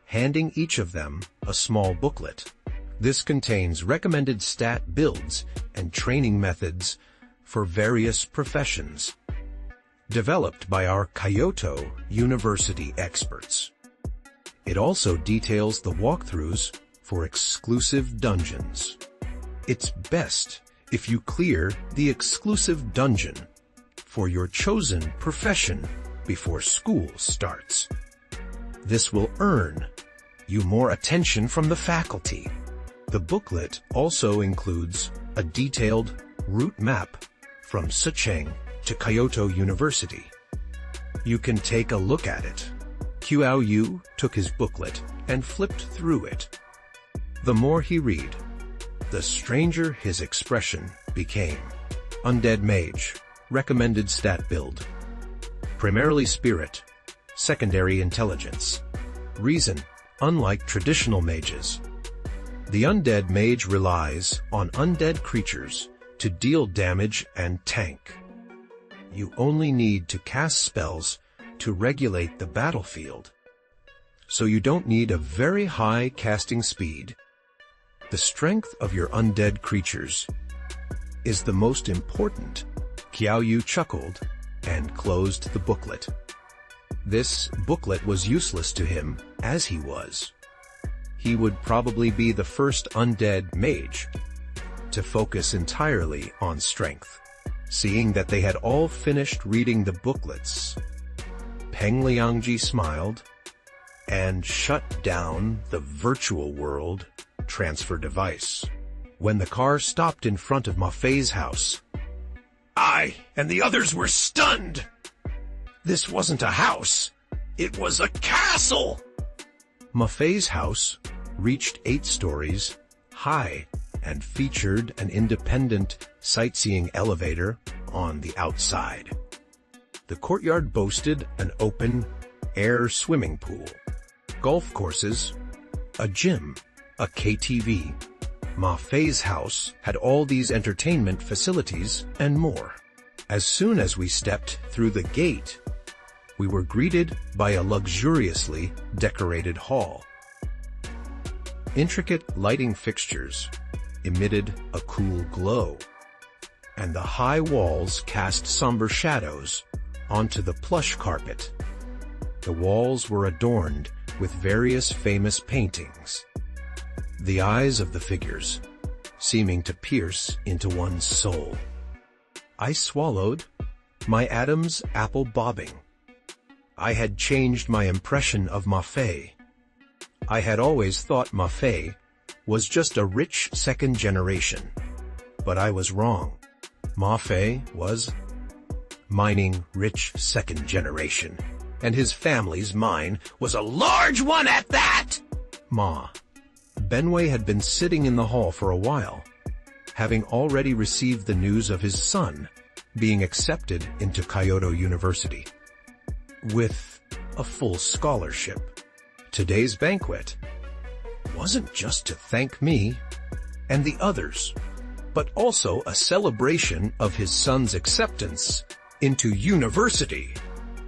A: handing each of them a small booklet. This contains recommended stat builds and training methods for various professions, developed by our Kyoto University experts. It also details the walkthroughs for exclusive dungeons. It's best if you clear the exclusive dungeon for your chosen profession before school starts. This will earn you more attention from the faculty. The booklet also includes a detailed route map from Sicheng to Kyoto University. You can take a look at it. Qiao Yu took his booklet and flipped through it. The more he read, the stranger his expression became. Undead Mage, recommended stat build. Primarily Spirit, secondary Intelligence. Reason, unlike traditional mages, the Undead Mage relies on undead creatures to deal damage and tank. You only need to cast spells to regulate the battlefield, so you don't need a very high casting speed. The strength of your undead creatures is the most important. Qiao Yu chuckled and closed the booklet. This booklet was useless to him, as he would probably be the first undead mage to focus entirely on strength. Seeing that they had all finished reading the booklets, Peng Liangji smiled and shut down the virtual world transfer device. when the car stopped in front of Ma Fei's house.
B: I and the others were stunned. This wasn't a house. It was a castle.
A: Ma Fei's house reached 8 stories high and featured an independent sightseeing elevator on the outside. The courtyard boasted an open-air swimming pool, golf courses, a gym, a KTV. Ma Fei's house had all these entertainment facilities and more. As soon as we stepped through the gate, we were greeted by a luxuriously decorated hall. Intricate lighting fixtures emitted a cool glow, and the high walls cast somber shadows onto the plush carpet. The walls were adorned with various famous paintings, the eyes of the figures seeming to pierce into one's soul. I swallowed, my Adam's apple bobbing. I had changed my impression of Ma Fei. I had always thought Ma Fei was just a rich second generation, but I was wrong. Ma Fei was mining rich second generation, and his family's mine was a large one at that. Ma Benway had been sitting in the hall for a while, having already received the news of his son being accepted into Kyoto University with a full scholarship. Today's banquet wasn't just to thank me and the others, but also a celebration of his son's acceptance into university.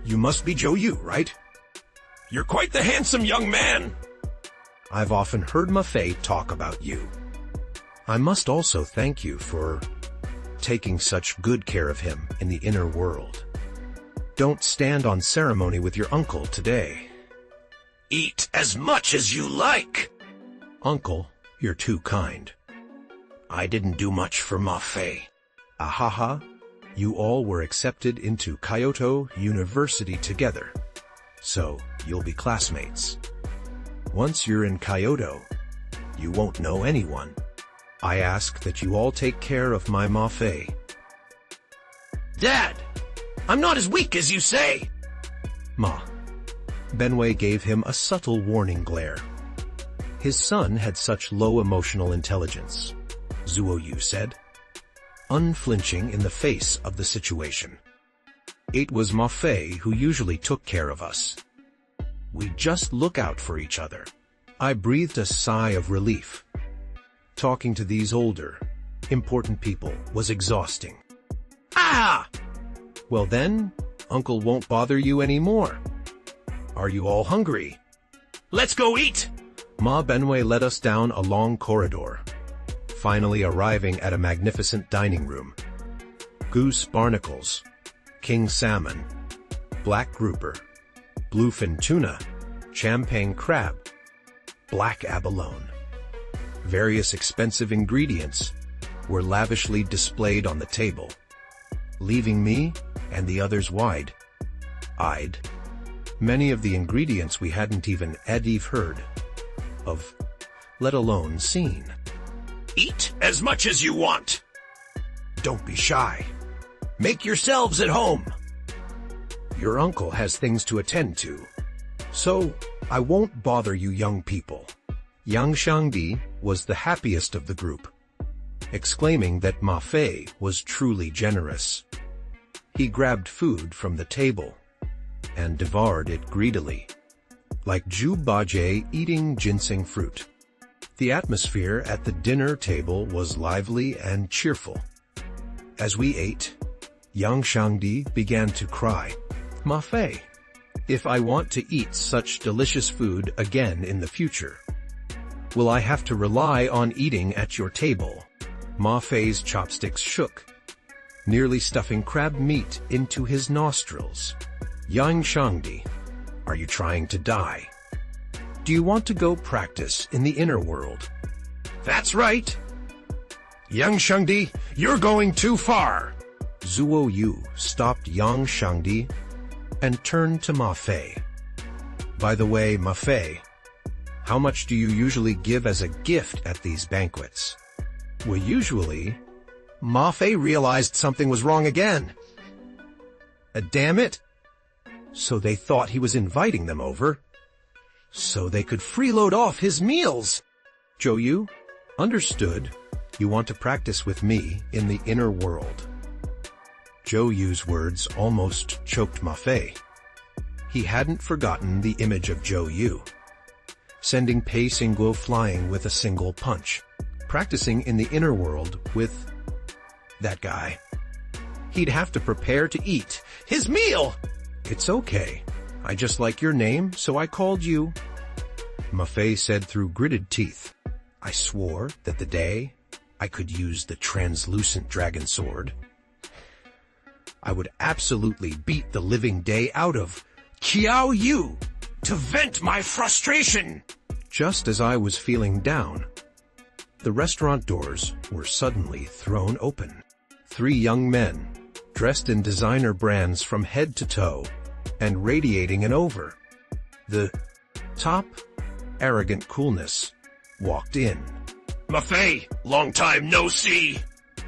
A: You must be Zhou Yu, right?
B: You're quite the handsome young man.
A: I've often heard Ma Fei talk about you. I must also thank you for taking such good care of him in the inner world. Don't stand on ceremony with your uncle today.
B: Eat as much as you like.
A: Uncle, you're too kind.
B: I didn't do much for Ma Fei.
A: Ahaha, you all were accepted into Kyoto University together, so you'll be classmates. Once you're in Kyoto, you won't know anyone. I ask that you all take care of my Ma Fei.
B: Dad, I'm not as weak as you say.
A: Ma. Benway gave him a subtle warning glare. His son had such low emotional intelligence, Zhuo Yu said, unflinching in the face of the situation. It was Ma Fei who usually took care of us. We just look out for each other. I breathed a sigh of relief. Talking to these older, important people was exhausting.
B: Ah!
A: Well then, Uncle won't bother you anymore. Are you all hungry?
B: Let's go eat!
A: Ma Benway led us down a long corridor, finally arriving at a magnificent dining room. Goose barnacles, king salmon, black grouper, bluefin tuna, champagne crab, black abalone. Various expensive ingredients were lavishly displayed on the table, leaving me and the others wide-eyed. Many of the ingredients we hadn't even heard of, let alone seen.
B: Eat as much as you want.
A: Don't be shy.
B: Make yourselves at home.
A: Your uncle has things to attend to, so I won't bother you young people. Yang Shangdi was the happiest of the group, exclaiming that Ma Fei was truly generous. He grabbed food from the table and devoured it greedily, like Zhu Bajie eating ginseng fruit. The atmosphere at the dinner table was lively and cheerful. As we ate, Yang Shangdi began to cry. Ma Fei, if I want to eat such delicious food again in the future, will I have to rely on eating at your table? Ma Fei's chopsticks shook, nearly stuffing crab meat into his nostrils. Yang Shangdi, are you trying to die? Do you want to go practice in the inner world?
B: That's right. Yang Shangdi, you're going too far.
A: Zhuo Yu stopped Yang Shangdi and turned to Ma Fei. By the way, Ma Fei, how much do you usually give as a gift at these banquets? Well, usually, Ma Fei realized something was wrong again. Damn it! So they thought he was inviting them over, so they could freeload off his meals. Zhou Yu, understood. You want to practice with me in the inner world. Zhou Yu's words almost choked Ma Fei. He hadn't forgotten the image of Zhou Yu, sending Pei Xingguo flying with a single punch, practicing in the inner world with that guy. He'd have to prepare to eat his meal. It's okay. I just like your name, so I called you. Ma Fei said through gritted teeth. I swore that the day I could use the translucent dragon sword, I would absolutely beat the living day out of Qiao Yu to vent my frustration. Just as I was feeling down, the restaurant doors were suddenly thrown open. 3 young men, dressed in designer brands from head to toe, and radiating an over-the-top, arrogant coolness, walked in.
B: Ma Fei, long time no see.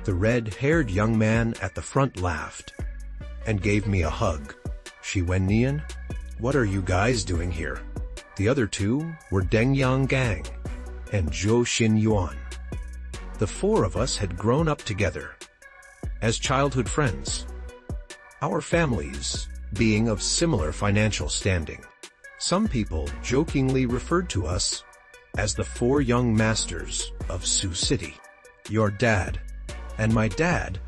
A: The red-haired young man at the front laughed and gave me a hug. Shi Wennian, what are you guys doing here? The other 2 were Deng Yanggang and Zhou Xinyuan. The 4 of us had grown up together as childhood friends, our families being of similar financial standing. Some people jokingly referred to us as the 4 young masters of Sioux City. Your dad and my dad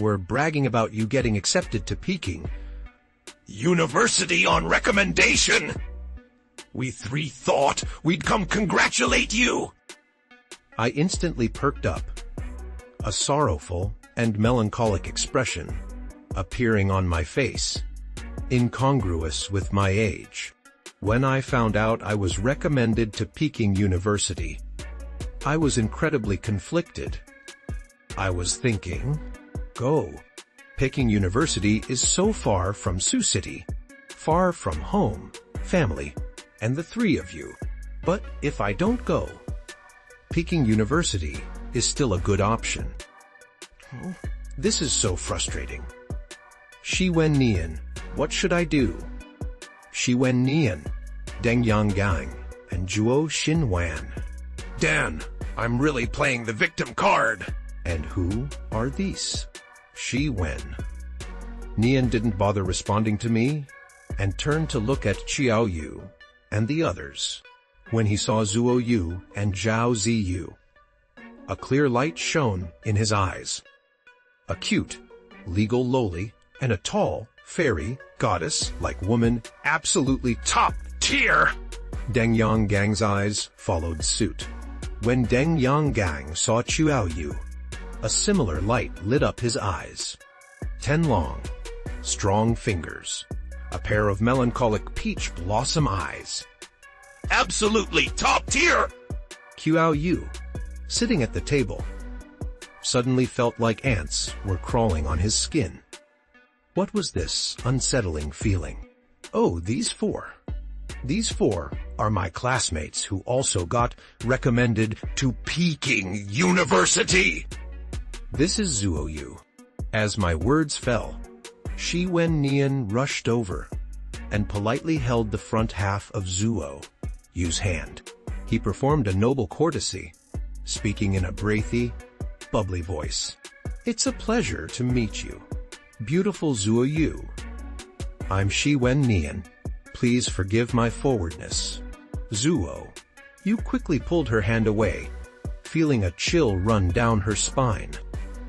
A: were bragging about you getting accepted to Peking
B: University on recommendation. We 3 thought we'd come congratulate you.
A: I instantly perked up, a sorrowful and melancholic expression appearing on my face, incongruous with my age. When I found out I was recommended to Peking University, I was incredibly conflicted. I was thinking, go. Peking University is so far from Sioux City, far from home, family, and the 3 of you. But if I don't go, Peking University is still a good option. This is so frustrating. Shi Wennian, what should I do? Shi Wennian, Deng Yanggang, and Zhuo Xinwan.
B: Dan, I'm really playing the victim card.
A: And who are these? Shi Wen. Nian didn't bother responding to me and turned to look at Qiao Yu and the others. When he saw Zhuo Yu and Zhao Ziyu, a clear light shone in his eyes. A cute, legal loli, and a tall, fairy, goddess-like woman, absolutely top tier. Deng Yanggang's eyes followed suit. When Deng Yanggang saw Qiao Yu, a similar light lit up his eyes. 10 long, strong fingers, a pair of melancholic peach blossom eyes.
B: Absolutely top tier!
A: Qiao Yu, sitting at the table, suddenly felt like ants were crawling on his skin. What was this unsettling feeling? Oh, these 4. These 4 are my classmates who also got recommended to
B: Peking University.
A: This is Zhuo Yu. As my words fell, Shi Wennian rushed over and politely held the front half of Zhuo Yu's hand. He performed a noble courtesy, speaking in a breathy, bubbly voice. It's a pleasure to meet you, beautiful Zhuo Yu. I'm Shi Wennian. Please forgive my forwardness. Zhuo Yu quickly pulled her hand away, feeling a chill run down her spine.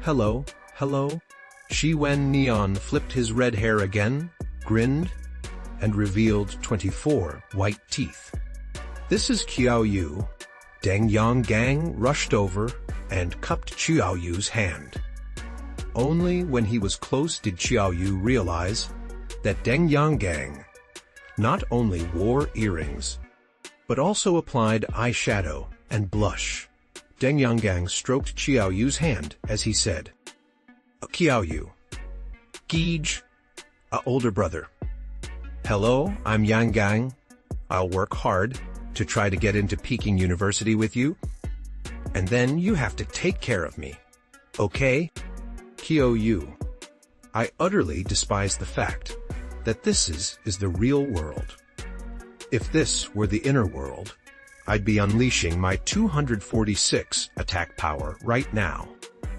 A: Hello, hello? Shi Wennian flipped his red hair again, grinned, and revealed 24 white teeth. This is Qiao Yu. Deng Yanggang rushed over and cupped Qiao Yu's hand. Only when he was close did Qiao Yu realize that Deng Yanggang not only wore earrings, but also applied eyeshadow and blush. Deng Yanggang stroked Qiao Yu's hand as he said, Qiao Yu, Geej, older brother. Hello, I'm Yanggang. I'll work hard to try to get into Peking University with you. and then you have to take care of me. Okay? Kyo-yu. I utterly despise the fact that this is the real world. If this were the inner world, I'd be unleashing my 246 attack power right now.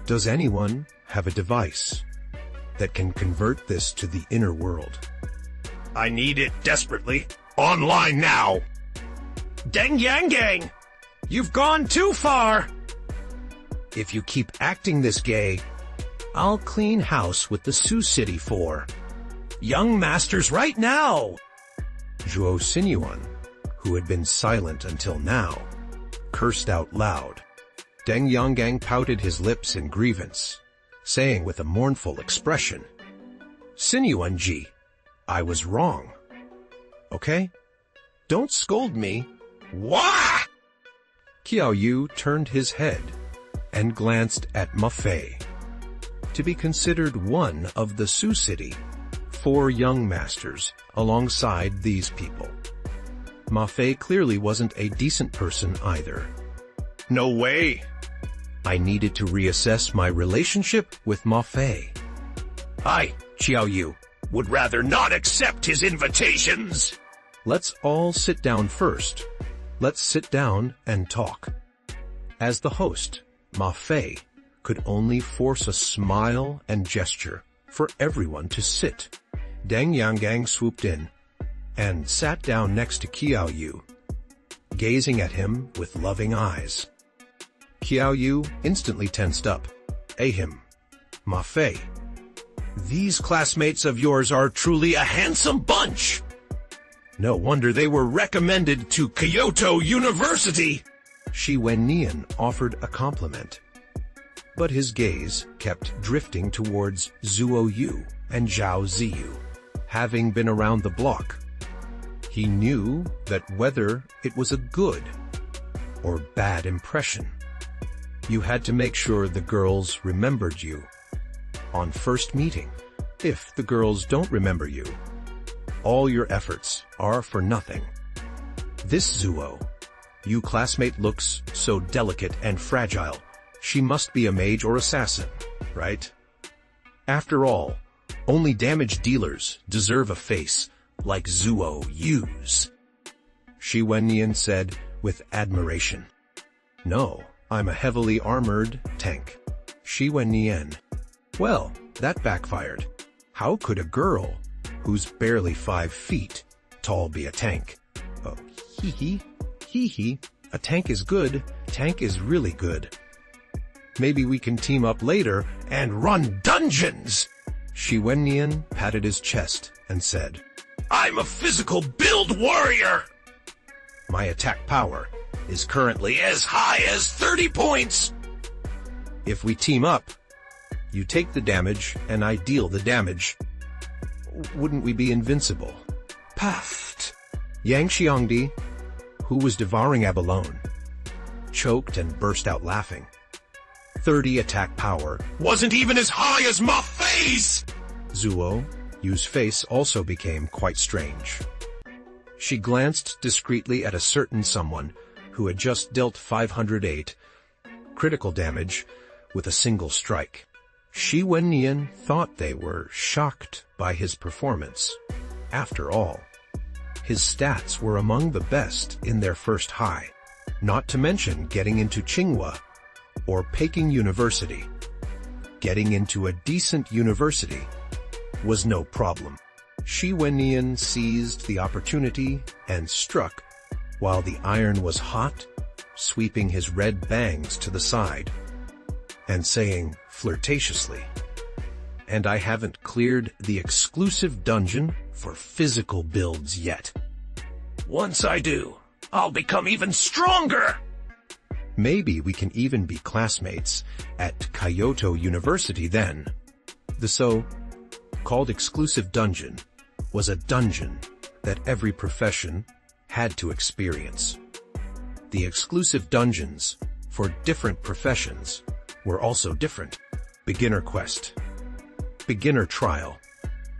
A: Does anyone have a device that can convert this to the inner world?
B: I need it desperately. Online now! Deng Yang Gang! You've gone too far!
A: If you keep acting this gay, I'll clean house with the Sioux City 4.
B: Young masters right now!
A: Zhuo Sinyuan, who had been silent until now, cursed out loud. Deng Yanggang pouted his lips in grievance, saying with a mournful expression, Sinyuan-ji, I was wrong. Okay? Don't scold me.
B: Wah!
A: Kiao Yu turned his head and glanced at Ma Fei. To be considered one of the Sioux City 4 young masters alongside these people. Ma Fei clearly wasn't a decent person either.
B: No way!
A: I needed to reassess my relationship with Ma Fei.
B: I, Xiao Yu, would rather not accept his invitations.
A: Let's all sit down first. Let's sit down and talk. As the host, Ma Fei could only force a smile and gesture for everyone to sit. Deng Yanggang swooped in and sat down next to Kiao Yu, gazing at him with loving eyes. Kiao Yu instantly tensed up. Ahem, Ma Fei.
B: These classmates of yours are truly a handsome bunch. No wonder they were recommended to Kyoto University.
A: Shi Wennian offered a compliment, but his gaze kept drifting towards Zhuo Yu and Zhao Ziyu. Having been around the block, he knew that whether it was a good or bad impression, you had to make sure the girls remembered you on first meeting. If the girls don't remember you, all your efforts are for nothing. This Zhuo Yu classmate looks so delicate and fragile. She must be a mage or assassin, right? After all, only damage dealers deserve a face like Zhuo Yu's. Shi Wennian said with admiration. No, I'm a heavily armored tank. Shi Wennian. Well, that backfired. How could a girl who's barely 5 feet tall be a tank? Oh, hee. A tank is good. Tank is really good. Maybe we can team up later
B: and run dungeons.
A: Shi Wennian patted his chest and said,
B: I'm a physical build warrior.
A: My attack power is
B: Currently as high as 30 points.
A: If we team up, you take the damage and I deal the damage. Wouldn't we be invincible?
B: Puffed.
A: Yang Xiangdi, who was devouring abalone, choked and burst out laughing. 30 attack power
B: wasn't even as high as my face!
A: Zhuo Yu's face also became quite strange. She glanced discreetly at a certain someone who had just dealt 508 critical damage with a single strike. Shi Wennian thought they were shocked by his performance. After all, his stats were among the best in their first high, not to mention getting into Tsinghua or Peking University. Getting into a decent university was no problem. Shi Wennian seized the opportunity and struck while the iron was hot, sweeping his red bangs to the side and saying flirtatiously, and I haven't cleared the exclusive dungeon for physical builds yet.
B: Once I do, I'll become even stronger!
A: Maybe we can even be classmates at Kyoto University then. The so-called exclusive dungeon was a dungeon that every profession had to experience. The exclusive dungeons for different professions were also different. Beginner quest, beginner trial,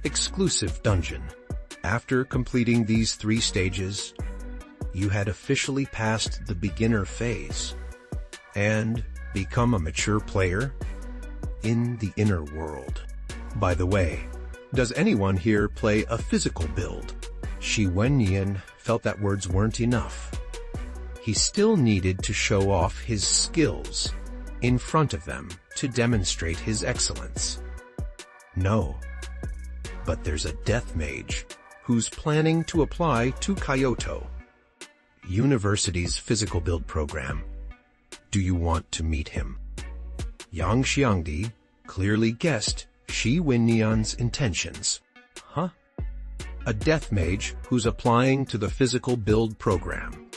A: exclusive dungeon. After completing these 3 stages, you had officially passed the beginner phase. and become a mature player in the inner world. By the way, does anyone here play a physical build? Shi Wenyan felt that words weren't enough. He still needed to show off his skills in front of them to demonstrate his excellence. No, but there's a death mage who's planning to apply to Kyoto University's physical build program. Do you want to meet him? Yang Xiangdi clearly guessed Shi Wenyan's intentions. Huh? A death mage who's applying to the physical build program.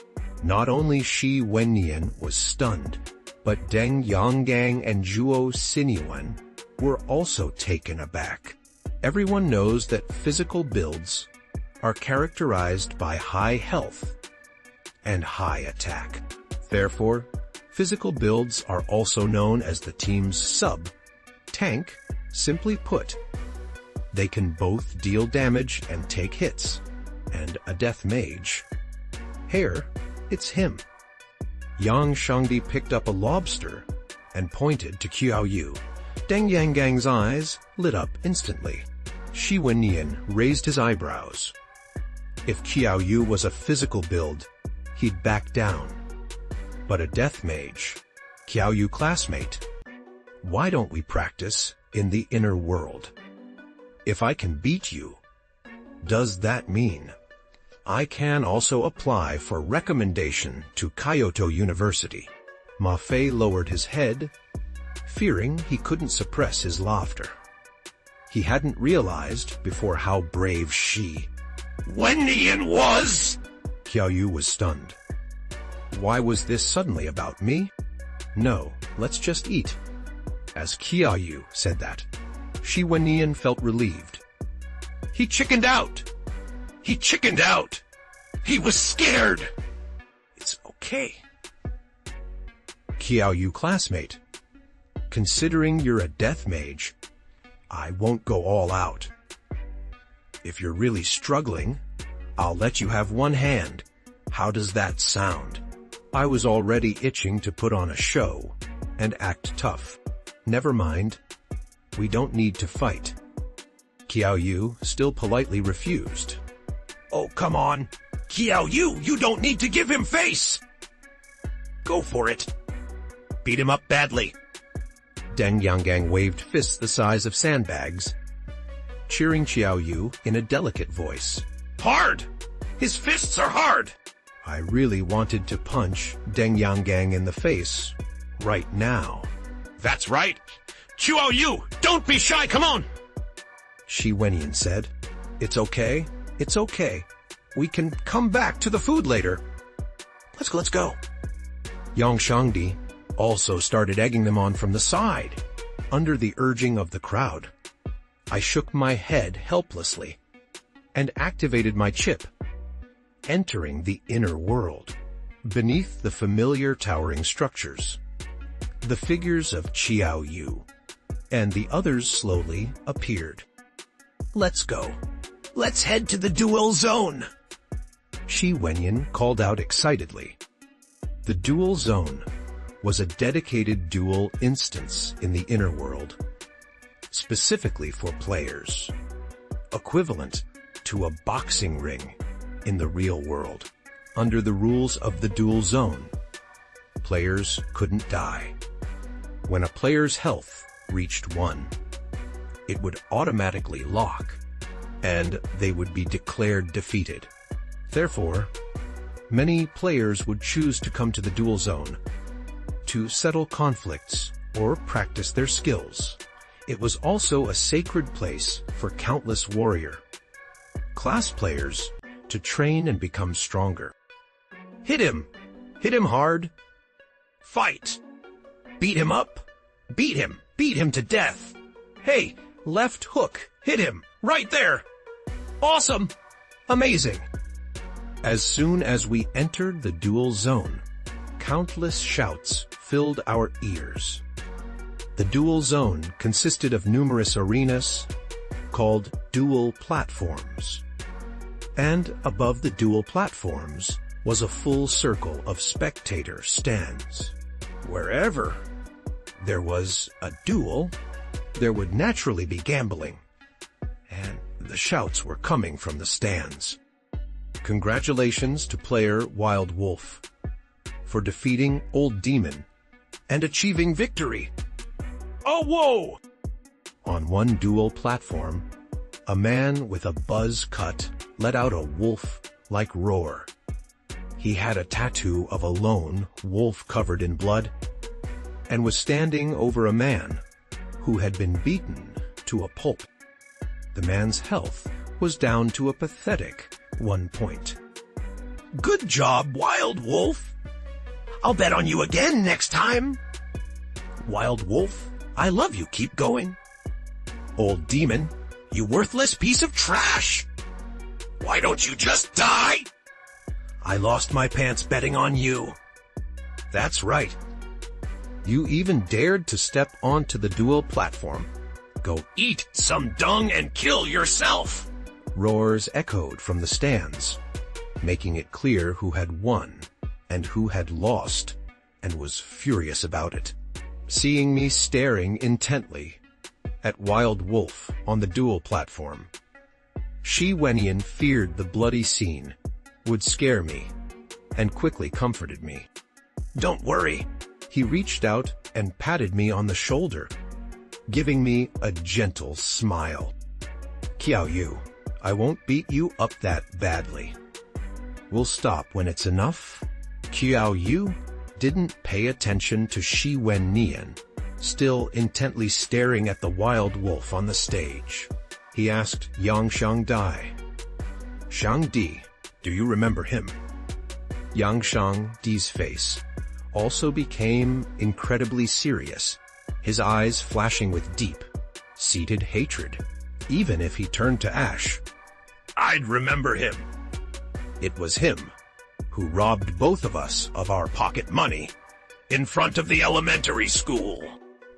A: Not only Shi Wenyan was stunned, but Deng Yanggang and Zhuo Sinyuan were also taken aback. Everyone knows that physical builds are characterized by high health and high attack. Therefore, physical builds are also known as the team's sub-tank. Simply put, they can both deal damage and take hits. And a death mage. Here, it's him. Yang Shangdi picked up a lobster and pointed to Qiao Yu. Deng Yanggang's eyes lit up instantly. Shi Wenyan raised his eyebrows. If Qiao Yu was a physical build, he'd back down. But a death mage, Qiao Yu classmate, why don't we practice in the inner world? If I can beat you, does that mean I can also apply for recommendation to Kyoto University? Ma Fei lowered his head, fearing he couldn't suppress his laughter. He hadn't realized before how brave Shi
B: Wenyan was!
A: Qiao Yu was stunned. Why was this suddenly about me? No, let's just eat. As Qiao Yu said that, Shi Wenyan felt relieved.
B: He chickened out! He chickened out! He was scared!
A: It's okay. Qiao Yu classmate, considering you're a death mage, I won't go all out. If you're really struggling, I'll let you have one hand. How does that sound? I was already itching to put on a show and act tough. Never mind. We don't need to fight. Qiao Yu still politely refused.
B: Oh, come on. Qiao Yu, you don't need to give him face! Go for it. Beat him up badly.
A: Deng Yanggang waved fists the size of sandbags, cheering Qiao Yu in a delicate voice.
B: Hard! His fists are hard!
A: I really wanted to punch Deng Yanggang in the face right now.
B: That's right. Qiao Yu, don't be shy, come on!
A: Shi Wenyan said. It's okay. It's okay. We can come back to the food later.
B: Let's go.
A: Yang Shangdi also started egging them on from the side. Under the urging of the crowd, I shook my head helplessly and activated my chip, entering the inner world. Beneath the familiar towering structures, the figures of Qiao Yu and the others slowly appeared. Let's go.
B: Let's head to the duel zone.
A: Shi Wenyan called out excitedly. The duel zone was a dedicated duel instance in the inner world, specifically for players, equivalent to a boxing ring in the real world. Under the rules of the duel zone, players couldn't die. When a player's health reached 1, it would automatically lock, and they would be declared defeated. Therefore, many players would choose to come to the duel zone to settle conflicts or practice their skills. It was also a sacred place for countless warrior class players to train and become stronger. Hit him! Hit him hard!
B: Fight! Beat him up! Beat him! Beat him to death!
A: Hey, left hook! Hit him! Right there! Awesome! Amazing! As soon as we entered the duel zone, countless shouts filled our ears. The duel zone consisted of numerous arenas called duel platforms. And above the duel platforms was a full circle of spectator stands. Wherever there was a duel, there would naturally be gambling, and the shouts were coming from the stands. Congratulations to player Wild Wolf for defeating Old Demon and achieving victory.
B: Oh, whoa!
A: On one duel platform, a man with a buzz cut let out a wolf-like roar. He had a tattoo of a lone wolf covered in blood and was standing over a man who had been beaten to a pulp. The man's health was down to a pathetic 1 point.
B: Good job, Wild Wolf. I'll bet on you again next time.
A: Wild Wolf, I love you, keep going.
B: Old Demon, you worthless piece of trash. Why don't you just die?
A: I lost my pants betting on you. That's right. You even dared to step onto the duel platform.
B: Go eat some dung and kill yourself.
A: Roars echoed from the stands, making it clear who had won and who had lost, and was furious about it. Seeing me staring intently at Wild Wolf on the duel platform, Shi Wenyan feared the bloody scene would scare me and quickly comforted me.
B: Don't worry.
A: He reached out and patted me on the shoulder, giving me a gentle smile. Qiao Yu, I won't beat you up that badly. We'll stop when it's enough. Qiao Yu didn't pay attention to Shi Wenyan, still intently staring at the Wild Wolf on the stage. He asked Yang Shangdi, Shangdi, do you remember him? Yang Shangdi's face also became incredibly serious, his eyes flashing with deep, seated hatred, even if he turned to ash.
B: I'd remember him.
A: It was him who robbed both of us of our pocket money
B: in front of the elementary school.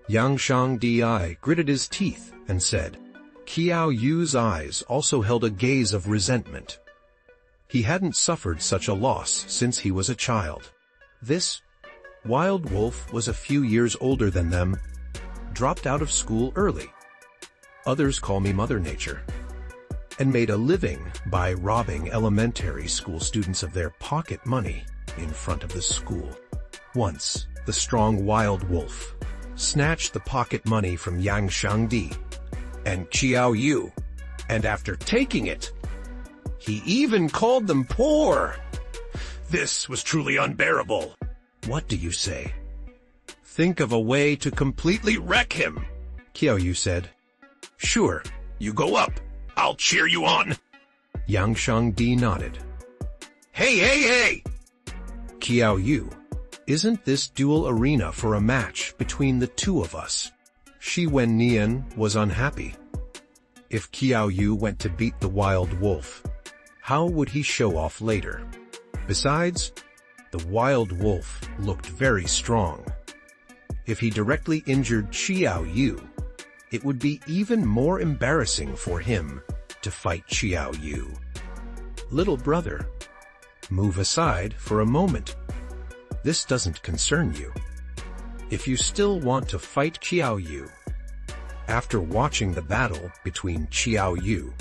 A: Yang Shangdi gritted his teeth and said, Qiao Yu's eyes also held a gaze of resentment. He hadn't suffered such a loss since he was a child. This Wild Wolf was a few years older than them, dropped out of school early. Others call me Mother Nature, and made a living by robbing elementary school students of their pocket money in front of the school. Once, the strong Wild Wolf snatched the pocket money from Yang Shangdi and Qiao Yu, and after taking it, he even called them poor.
B: This was truly unbearable.
A: What do you say? Think of a way to completely wreck him, Qiao Yu said.
B: Sure, you go up. I'll cheer you on.
A: Yang Shangdi nodded.
B: Hey!
A: Qiao Yu, isn't this duel arena for a match between the two of us? Shi Wenyan was unhappy. If Qiao Yu went to beat the Wild Wolf, how would he show off later? Besides, the Wild Wolf looked very strong. If he directly injured Qiao Yu, it would be even more embarrassing for him to fight Qiao Yu. Little brother, move aside for a moment. This doesn't concern you. If you still want to fight Qiao Yu, after watching the battle between Qiao Yu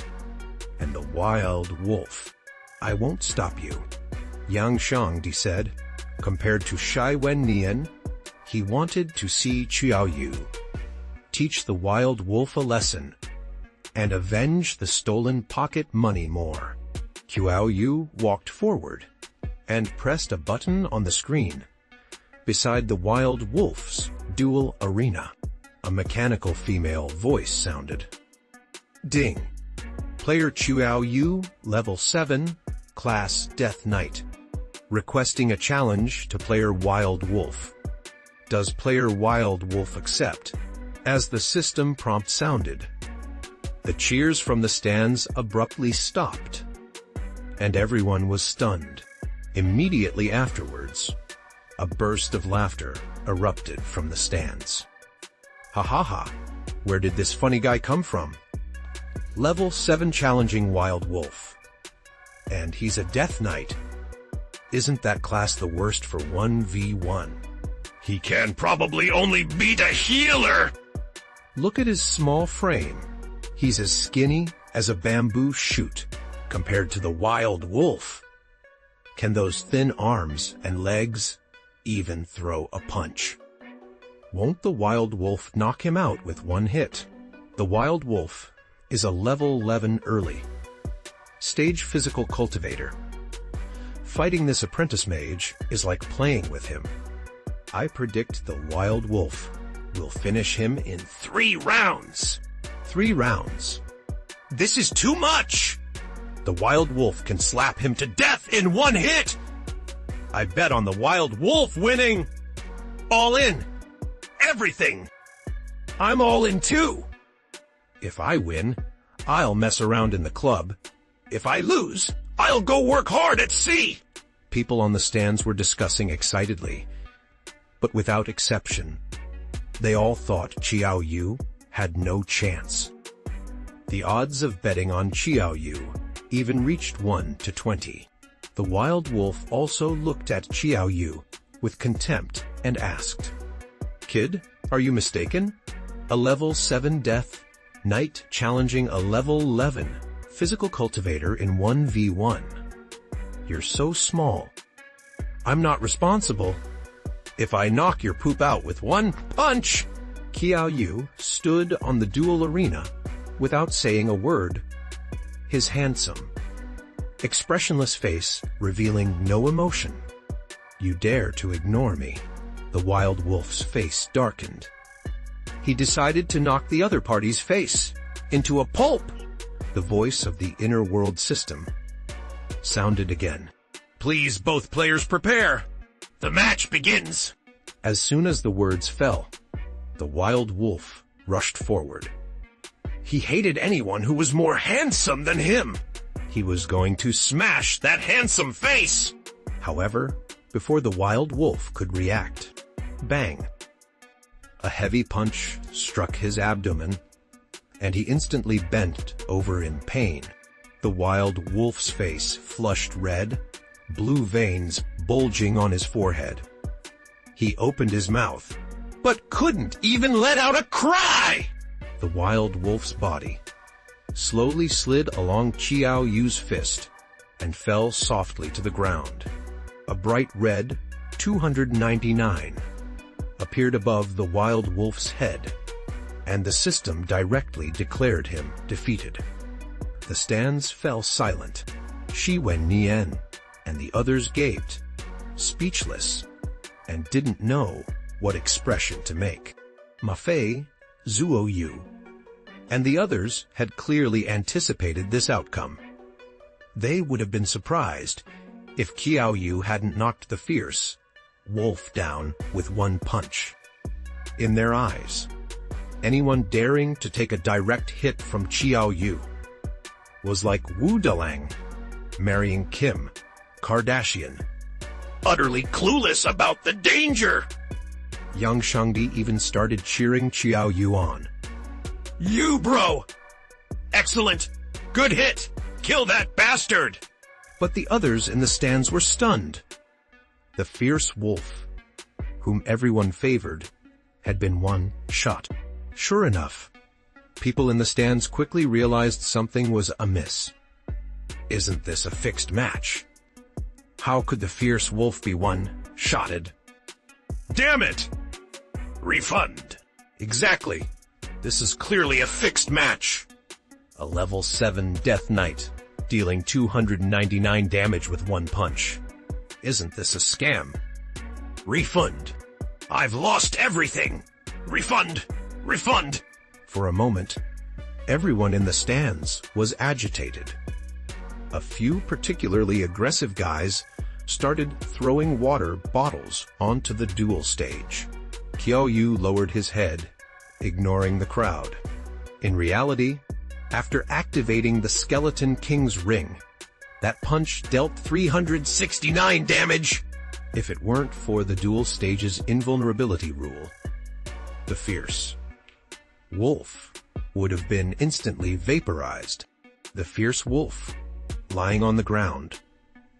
A: and the Wild Wolf, I won't stop you. Yang Shangdi said. Compared to Shi Wenyan, he wanted to see Qiao Yu teach the Wild Wolf a lesson and avenge the stolen pocket money more. Qiao Yu walked forward and pressed a button on the screen beside the Wild Wolf's duel arena. A mechanical female voice sounded. Ding. Player Qiao Yu, level 7, class Death Knight. Requesting a challenge to player Wild Wolf. Does player Wild Wolf accept? As the system prompt sounded, the cheers from the stands abruptly stopped, and everyone was stunned. Immediately afterwards, a burst of laughter erupted from the stands. Ha ha ha, where did this funny guy come from? Level 7 challenging Wild Wolf. And he's a Death Knight. Isn't that class the worst for 1v1?
B: He can probably only beat a healer.
A: Look at his small frame. He's as skinny as a bamboo shoot compared to the wild wolf. Can those thin arms and legs even throw a punch? Won't the wild wolf knock him out with one hit? The wild wolf is a level 11 early. Stage physical cultivator. Fighting this apprentice mage is like playing with him. I predict the wild wolf will finish him in
B: 3 rounds.
A: 3 rounds.
B: This is too much.
A: The wild wolf can slap him to death in 1 hit. I bet on the wild wolf winning.
B: All in. Everything. I'm all in too.
A: If I win, I'll mess around in the club.
B: If I lose, I'll go work hard at sea.
A: People on the stands were discussing excitedly, but without exception. They all thought Qiao Yu had no chance. The odds of betting on Qiao Yu even reached 1 to 20. The wild wolf also looked at Qiao Yu with contempt and asked, "Kid, are you mistaken? A level 7 death knight challenging a level 11 physical cultivator in 1v1. You're so small. I'm not responsible if I knock your poop out with 1 punch." Qiao Yu stood on the duel arena without saying a word, his handsome, expressionless face revealing no emotion. "You dare to ignore me?" The wild wolf's face darkened. He decided to knock the other party's face into a pulp. The voice of the inner world system sounded again.
B: "Please, both players prepare. The match begins."
A: As soon as the words fell, the wild wolf rushed forward.
B: He hated anyone who was more handsome than him. He was going to smash that handsome face.
A: However, before the wild wolf could react, bang! A heavy punch struck his abdomen, and he instantly bent over in pain. The wild wolf's face flushed red, blue veins bulging on his forehead. He opened his mouth,
B: but couldn't even let out a cry.
A: The wild wolf's body slowly slid along Qiao Yu's fist and fell softly to the ground. A bright red 299 appeared above the wild wolf's head, and the system directly declared him defeated. The stands fell silent. Shi Wen Nian and the others gaped, speechless, and didn't know what expression to make. Ma Fei, Zuo Yu, and the others had clearly anticipated this outcome. They would have been surprised if Qiao Yu hadn't knocked the fierce wolf down with 1 punch. In their eyes, anyone daring to take a direct hit from Qiao Yu was like Wu Delang marrying Kim Kardashian.
B: Utterly clueless about the danger.
A: Yang Shangdi even started cheering Qiao Yu on.
B: "You, bro! Excellent! Good hit! Kill that bastard!"
A: But the others in the stands were stunned. The fierce wolf, whom everyone favored, had been one shot. Sure enough, people in the stands quickly realized something was amiss. Isn't this a fixed match? How could the fierce wolf be one-shotted?
B: Damn it! Refund.
A: Exactly.
B: This is clearly a fixed match.
A: A level 7 Death Knight, dealing 299 damage with 1 punch. Isn't this a scam?
B: Refund. I've lost everything. Refund. Refund.
A: For a moment, everyone in the stands was agitated. A few particularly aggressive guys started throwing water bottles onto the duel stage. Qiao Yu lowered his head, ignoring the crowd. In reality, after activating the Skeleton King's ring, that punch dealt 369 damage. If it weren't for the duel stage's invulnerability rule, the fierce wolf would have been instantly vaporized. The fierce wolf, lying on the ground,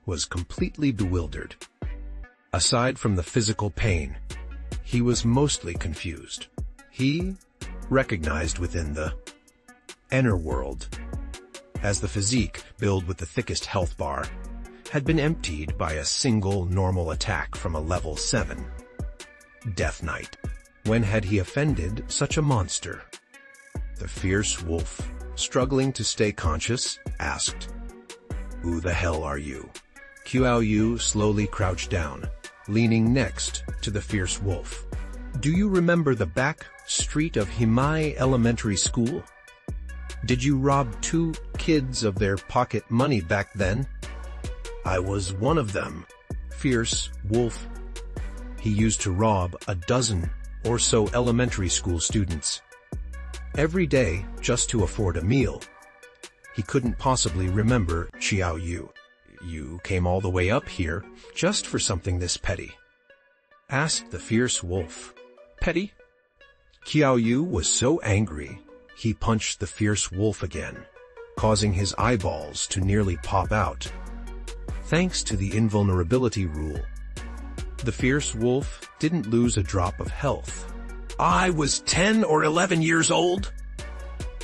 A: was completely bewildered. Aside from the physical pain, He was mostly confused. He recognized within the inner world, as the physique, built with the thickest health bar, had been emptied by a single normal attack from a level 7 Death Knight. When had he offended such a monster? The fierce wolf, struggling to stay conscious, asked, "Who the hell are you?" Qiao Yu slowly crouched down, leaning next to the fierce wolf. "Do you remember the back street of Himai Elementary School? Did you rob 2 kids of their pocket money back then?" "I was one of them." Fierce wolf. He used to rob a dozen or so elementary school students every day just to afford a meal. He couldn't possibly remember Qiao Yu. "You came all the way up here just for something this petty?" asked the fierce wolf. "Petty?" Qiao Yu was so angry, he punched the fierce wolf again, causing his eyeballs to nearly pop out. Thanks to the invulnerability rule, the fierce wolf didn't lose a drop of health. "I was 10 or 11 years old.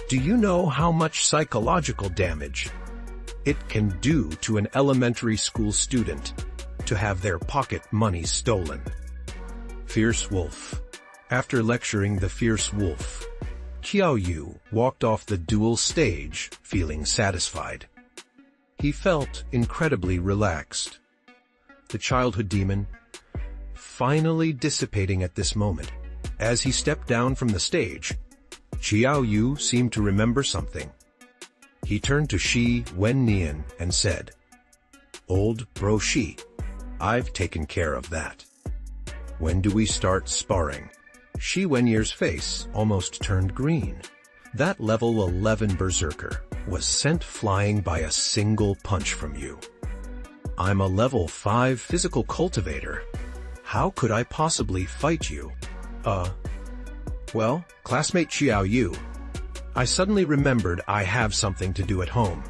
A: Do you know how much psychological damage it can do to an elementary school student to have their pocket money stolen?" Fierce wolf. After lecturing the fierce wolf, Qiao Yu walked off the duel stage feeling satisfied. He felt incredibly relaxed. The childhood demon finally dissipating at this moment. As he stepped down from the stage, Qiao Yu seemed to remember something. He turned to Shi Wennian and said, "Old bro Shi, I've taken care of that. When do we start sparring?" Shi Wenye's face almost turned green. That level 11 berserker was sent flying by a single punch from you. I'm a level 5 physical cultivator. How could I possibly fight you? Well, classmate Qiao Yu, I suddenly remembered I have something to do at home.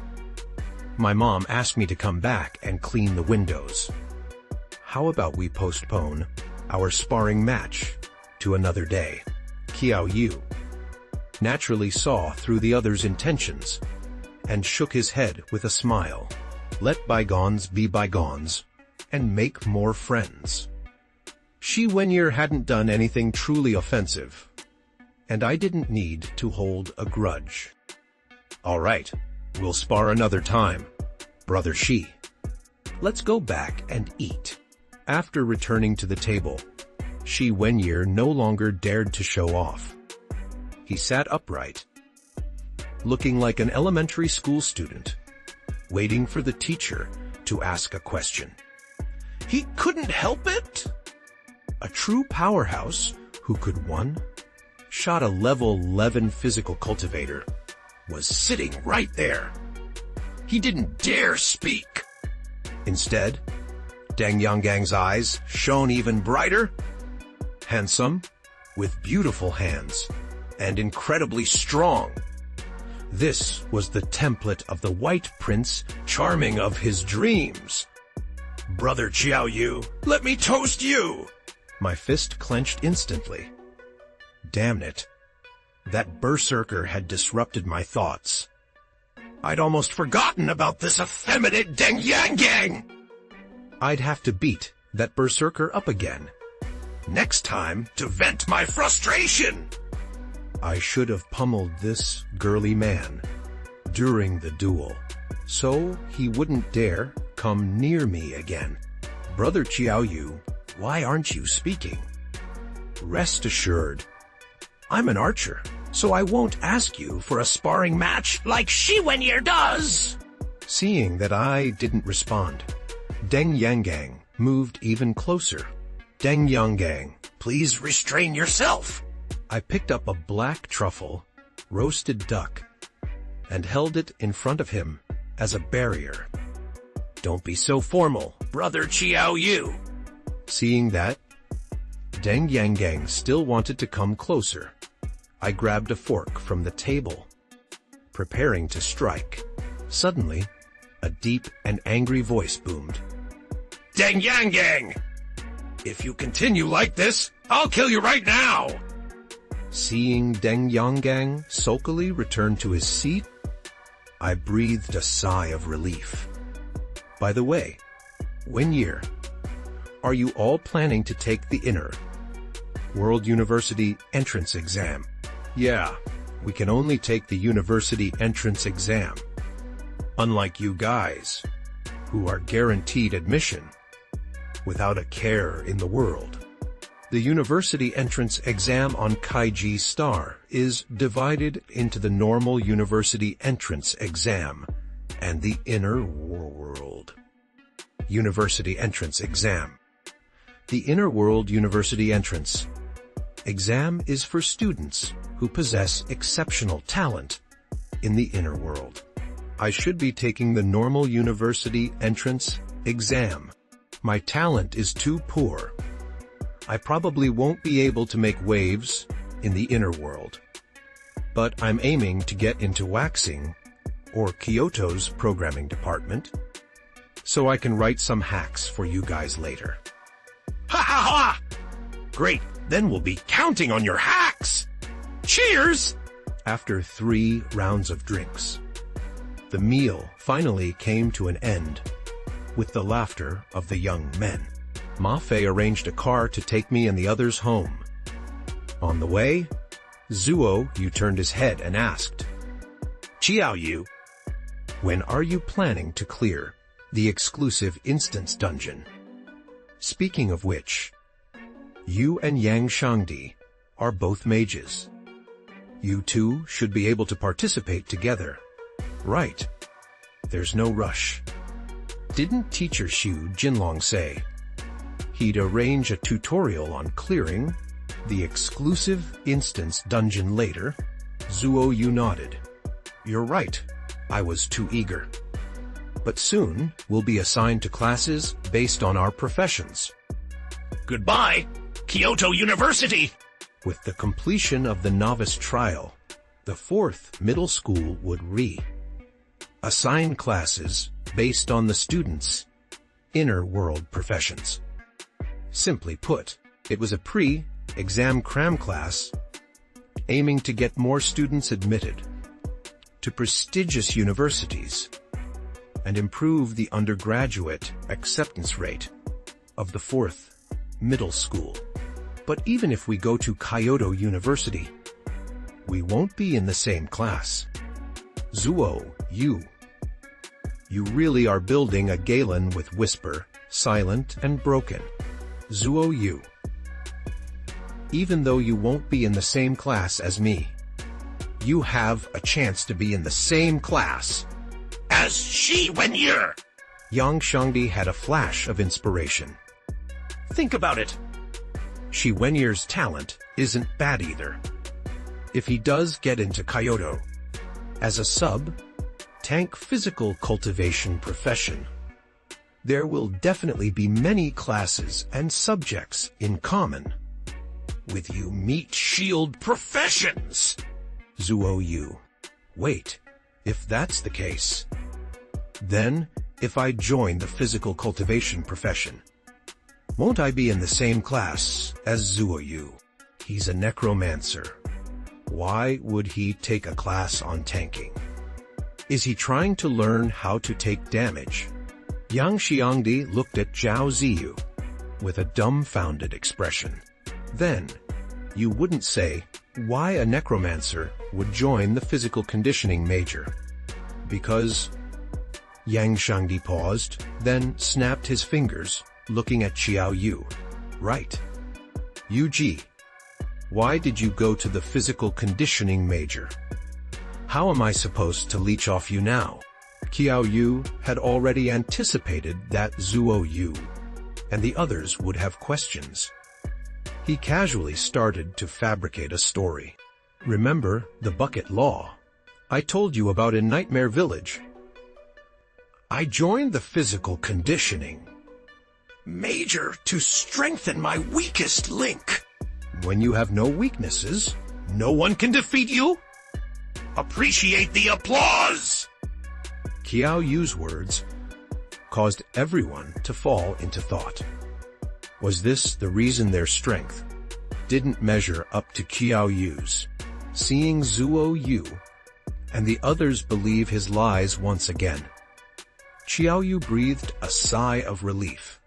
A: My mom asked me to come back and clean the windows. How about we postpone our sparring match to another day? Qiao Yu naturally saw through the other's intentions and shook his head with a smile. Let bygones be bygones and make more friends. Shi Wenye hadn't done anything truly offensive, and I didn't need to hold a grudge. All right, we'll spar another time, Brother Shi. Let's go back and eat. After returning to the table, Shi Wenye no longer dared to show off. He sat upright, looking like an elementary school student, waiting for the teacher to ask a question. He couldn't help it? A true powerhouse who could one-shot a level 11 physical cultivator was sitting right there. He didn't dare speak. Instead, Deng Yanggang's eyes shone even brighter. Handsome, with beautiful hands, and incredibly strong. This was the template of the White Prince, charming of his dreams. Brother Qiao Yu, let me toast you! My fist clenched instantly. Damn it. That berserker had disrupted my thoughts. I'd almost forgotten about this effeminate Deng Yangang! I'd have to beat that berserker up again. Next time, to vent my frustration! I should have pummeled this girly man during the duel, so he wouldn't dare come near me again. Brother Qiao Yu, why aren't you speaking? Rest assured, I'm an archer, so I won't ask you for a sparring match like Shi Wenye does! Seeing that I didn't respond, Deng Yangang moved even closer. Deng Yangang, please restrain yourself! I picked up a black truffle, roasted duck, and held it in front of him as a barrier. Don't be so formal, Brother Qiao Yu. Seeing that, Deng Yangang still wanted to come closer. I grabbed a fork from the table, preparing to strike. Suddenly, a deep and angry voice boomed. Deng Yangang!
B: If you continue like this, I'll kill you right now!
A: Seeing Deng Yonggang sulkily return to his seat, I breathed a sigh of relief. By the way, when year, are you all planning to take the Inner World University entrance exam? Yeah, we can only take the university entrance exam. Unlike you guys, who are guaranteed admission without a care in the world. The university entrance exam on Kaiji Star is divided into the normal university entrance exam and the Inner World University entrance exam. The Inner World University entrance exam is for students who possess exceptional talent in the inner world. I should be taking the normal university entrance exam. My talent is too poor. I probably won't be able to make waves in the inner world. But I'm aiming to get into waxing or Kyoto's programming department, so I can write some hacks for you guys later.
B: Ha ha ha! Great, then we'll be counting on your hacks! Cheers!
A: After 3 rounds of drinks, the meal finally came to an end with the laughter of the young men. Ma Fei arranged a car to take me and the others home. On the way, Zuo Yu turned his head and asked,
B: Qiao Yu,
A: when are you planning to clear the exclusive instance dungeon? Speaking of which, you and Yang Shangdi are both mages. You two should be able to participate together. Right. There's no rush. Didn't Teacher Xu Jinlong say he'd arrange a tutorial on clearing the exclusive instance dungeon later? Zuo Yu nodded. You're right. I was too eager. But soon, we'll be assigned to classes based on our professions.
B: Goodbye, Kyoto University!
A: With the completion of the novice trial, the 4th middle school would assign classes based on the students' inner world professions. Simply put, it was a pre-exam cram class aiming to get more students admitted to prestigious universities and improve the undergraduate acceptance rate of the 4th middle school. But even if we go to Kyoto University, we won't be in the same class. Zuo Yu, you really are building a Galen with Whisper, Silent and Broken. Zuo Yu, even though you won't be in the same class as me, you have a chance to be in the same class
B: as Shi Wenye.
A: Yang Shangdi had a flash of inspiration. Think about it. Shi Wenye's talent isn't bad either. If he does get into Kyoto as a sub-tank physical cultivation profession, there will definitely be many classes and subjects in common with you meat shield professions. Zuo Yu, wait, if that's the case, then if I join the physical cultivation profession, won't I be in the same class as Zuo Yu? He's a necromancer. Why would he take a class on tanking? Is he trying to learn how to take damage? Yang Xiangdi looked at Zhao Ziyu with a dumbfounded expression. Then, you wouldn't say why a necromancer would join the physical conditioning major. Because Yang Shangdi paused, then snapped his fingers, looking at Qiao Yu. Right. Yu Ji, why did you go to the physical conditioning major? How am I supposed to leech off you now? Qiao Yu had already anticipated that Zuo Yu and the others would have questions. He casually started to fabricate a story. Remember the bucket law I told you about in Nightmare Village? I joined the physical conditioning major to strengthen my weakest link. When you have no weaknesses, no one can defeat you.
B: Appreciate the applause!
A: Qiao Yu's words caused everyone to fall into thought. Was this the reason their strength didn't measure up to Qiao Yu's? Seeing Zuo Yu and the others believe his lies once again, Qiao Yu breathed a sigh of relief.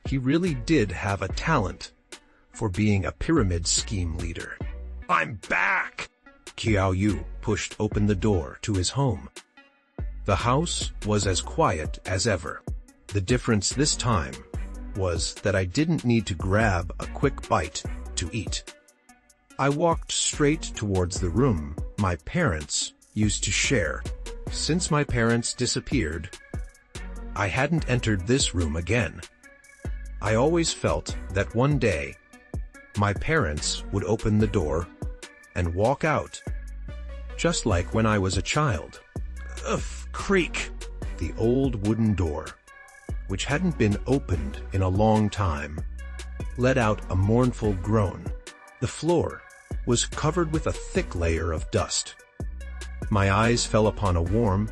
A: He really did have a talent for being a pyramid scheme leader.
B: I'm back!
A: Qiao Yu pushed open the door to his home. The house was as quiet as ever. The difference this time was that I didn't need to grab a quick bite to eat. I walked straight towards the room my parents used to share. Since my parents disappeared, I hadn't entered this room again. I always felt that one day, my parents would open the door and walk out, just like when I was a child.
B: Ugh, creak.
A: The old wooden door, which hadn't been opened in a long time, let out a mournful groan. The floor was covered with a thick layer of dust. My eyes fell upon a warm,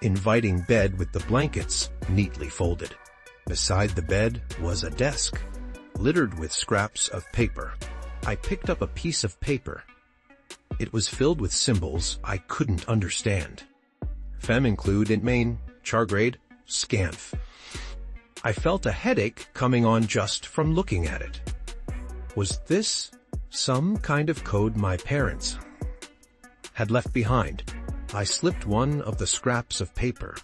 A: inviting bed with the blankets neatly folded. Beside the bed was a desk, littered with scraps of paper. I picked up a piece of paper. It was filled with symbols I couldn't understand. Fem include in main, chargrade, scanf. I felt a headache coming on just from looking at it. Was this some kind of code my parents had left behind? I slipped one of the scraps of paper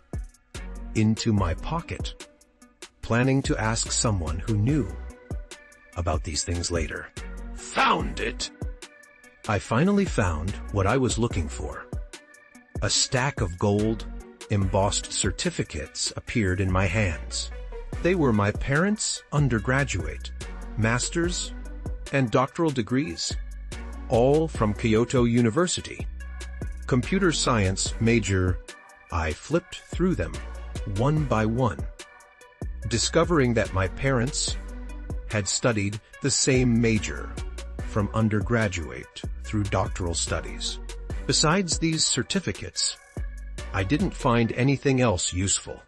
A: into my pocket, planning to ask someone who knew about these things later.
B: Found it!
A: I finally found what I was looking for. A stack of gold, embossed certificates appeared in my hands. They were my parents' undergraduate, master's, and doctoral degrees, all from Kyoto University. Computer science major. I flipped through them, one by one, discovering that my parents had studied the same major from undergraduate through doctoral studies. Besides these certificates, I didn't find anything else useful.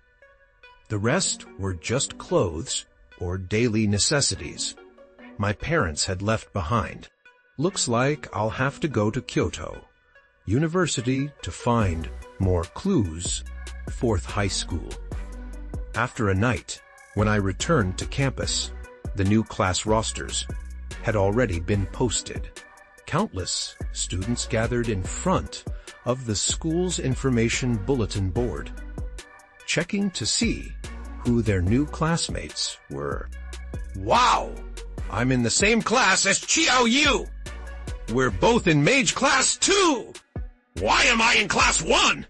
A: The rest were just clothes or daily necessities my parents had left behind. Looks like I'll have to go to Kyoto University to find more clues. 4th high school. After a night, when I returned to campus, the new class rosters had already been posted. Countless students gathered in front of the school's information bulletin board, checking to see who their new classmates were.
B: Wow! I'm in the same class as Qiao Yu! We're both in Mage Class 2! Why am I in Class 1?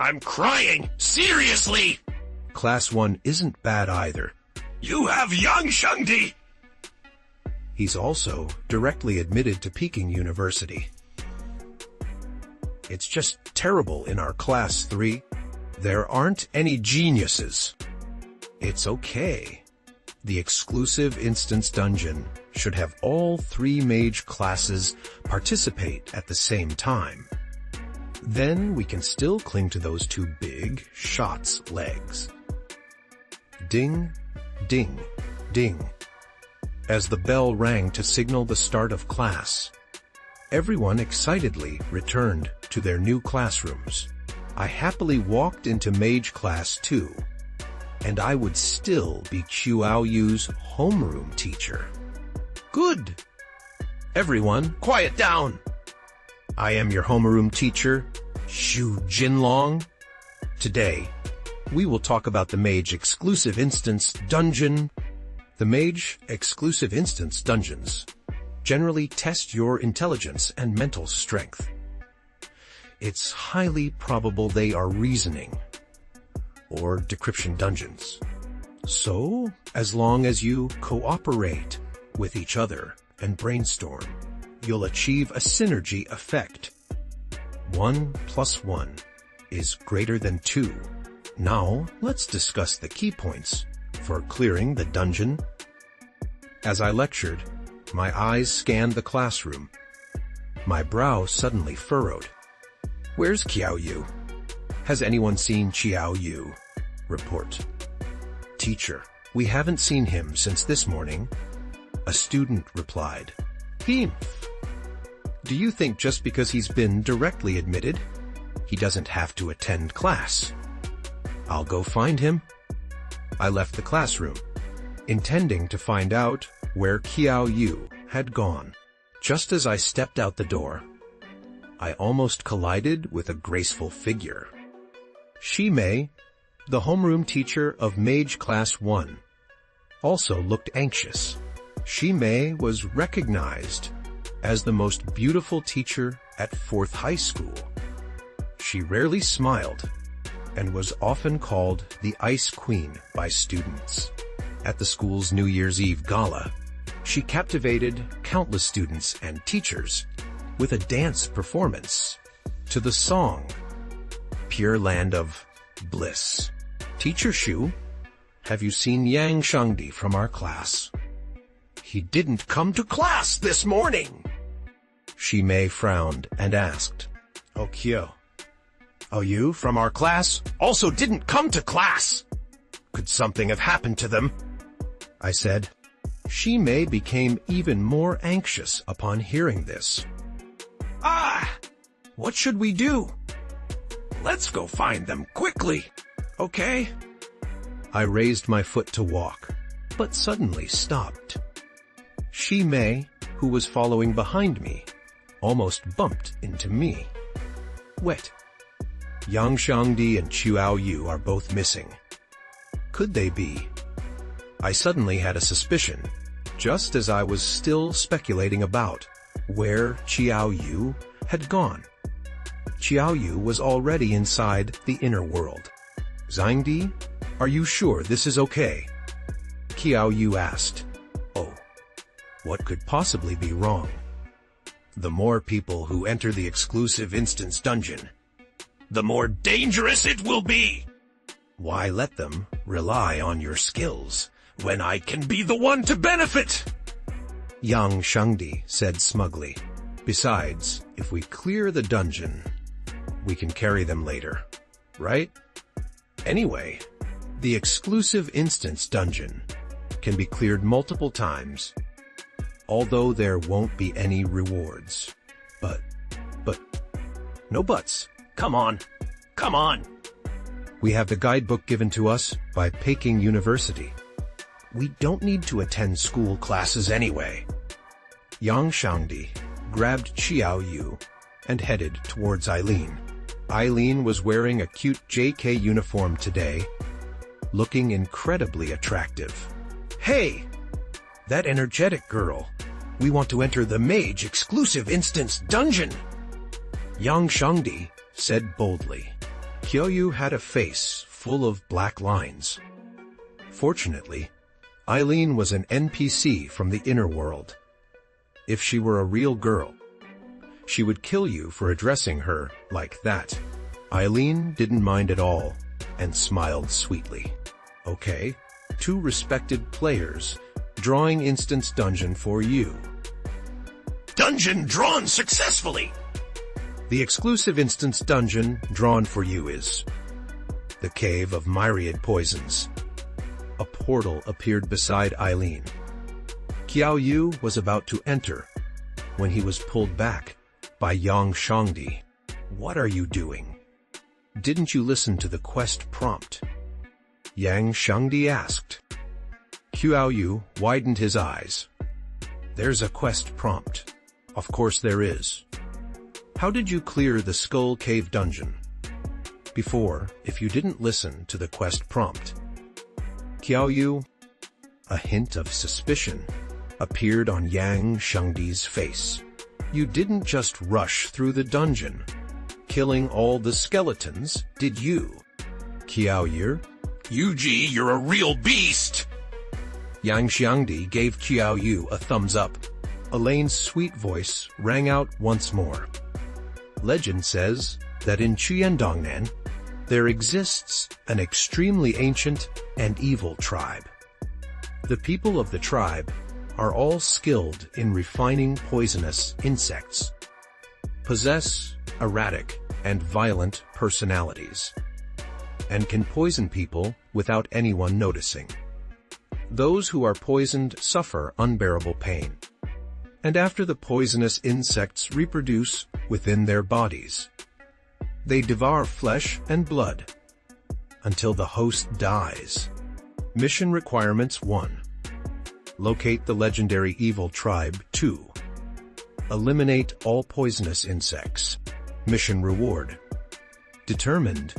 B: I'm crying! Seriously!
A: Class 1 isn't bad either.
B: You have young Shengdi!
A: He's also directly admitted to Peking University. It's just terrible in our Class 3. There aren't any geniuses. It's okay. The exclusive instance dungeon should have all 3 mage classes participate at the same time. Then we can still cling to those 2 big shots' legs. Ding, ding, ding. As the bell rang to signal the start of class, everyone excitedly returned to their new classrooms. I happily walked into Mage Class 2, and I would still be Qiao Yu's homeroom teacher. Good! Everyone, quiet down! I am your homeroom teacher, Xu Jinlong. Today, we will talk about the Mage Exclusive Instance Dungeon. The Mage Exclusive Instance Dungeons generally test your intelligence and mental strength. It's highly probable they are reasoning or decryption dungeons. So, as long as you cooperate with each other and brainstorm, you'll achieve a synergy effect. 1 + 1 is greater than 2. Now, let's discuss the key points for clearing the dungeon. As I lectured, my eyes scanned the classroom. My brow suddenly furrowed. Where's Qiao Yu? Has anyone seen Qiao Yu? Report. Teacher, We haven't seen him since this morning, a student replied. Humph. Do you think just because he's been directly admitted, he doesn't have to attend class? I'll go find him. I left the classroom, intending to find out where Qiao Yu had gone. Just as I stepped out the door, I almost collided with a graceful figure. Shi Mei, the homeroom teacher of Mage Class 1, also looked anxious. Shi Mei was recognized as the most beautiful teacher at 4th High School. She rarely smiled and was often called the Ice Queen by students. At the school's New Year's Eve gala, she captivated countless students and teachers with a dance performance to the song Pure Land of Bliss. Teacher Shu, have you seen Yang Shangdi from our class? He didn't come to class this morning. Shi Mei frowned and asked, Oh, Kyo. Oh, you from our class also didn't come to class. Could something have happened to them? I said. Shi Mei became even more anxious upon hearing this. What should we do? Let's go find them quickly, okay? I raised my foot to walk, but suddenly stopped. Shi Mei, who was following behind me, almost bumped into me. Wait. Yang Shangdi and Qiao Yu are both missing. Could they be? I suddenly had a suspicion, just as I was still speculating about where Qiao Yu had gone. Qiao Yu was already inside the inner world. Zhangdi, are you sure this is okay? Qiao Yu asked. Oh, what could possibly be wrong? The more people who enter the exclusive instance dungeon, the more dangerous it will be. Why let them rely on your skills when I can be the one to benefit? Yang Shangdi said smugly. Besides, if we clear the dungeon, we can carry them later, right? Anyway, the exclusive instance dungeon can be cleared multiple times, although there won't be any rewards. But, no buts. Come on. We have the guidebook given to us by Peking University. We don't need to attend school classes anyway. Yang Shangdi grabbed Qiao Yu and headed towards Eileen. Eileen was wearing a cute JK uniform today, looking incredibly attractive. Hey! That energetic girl. We want to enter the Mage exclusive instance dungeon! Yang Shangdi said boldly. Qiao had a face full of black lines. Fortunately, Eileen was an NPC from the inner world. If she were a real girl, she would kill you for addressing her like that. Eileen didn't mind at all and smiled sweetly. Okay, 2 respected players drawing instance dungeon for you.
B: Dungeon drawn successfully!
A: The exclusive instance dungeon drawn for you is the Cave of Myriad Poisons. A portal appeared beside Eileen. Qiao Yu was about to enter when he was pulled back by Yang Shangdi. What are you doing? Didn't you listen to the quest prompt? Yang Shangdi asked. Qiao Yu widened his eyes. There's a quest prompt. Of course there is. How did you clear the Skull Cave dungeon? Before, if you didn't listen to the quest prompt. Qiao Yu, a hint of suspicion appeared on Yang Shangdi's face. You didn't just rush through the dungeon, killing all the skeletons, did you? Qiao Yu?
B: Yuji, you're a real beast!
A: Yang Shangdi gave Qiao Yu a thumbs up. Elaine's sweet voice rang out once more. Legend says that in Qiandongnan, there exists an extremely ancient and evil tribe. The people of the tribe are all skilled in refining poisonous insects, possess erratic and violent personalities, and can poison people without anyone noticing. Those who are poisoned suffer unbearable pain. And after the poisonous insects reproduce within their bodies, they devour flesh and blood until the host dies. Mission requirements: 1. Locate the legendary evil tribe. 2. Eliminate all poisonous insects. Mission reward determined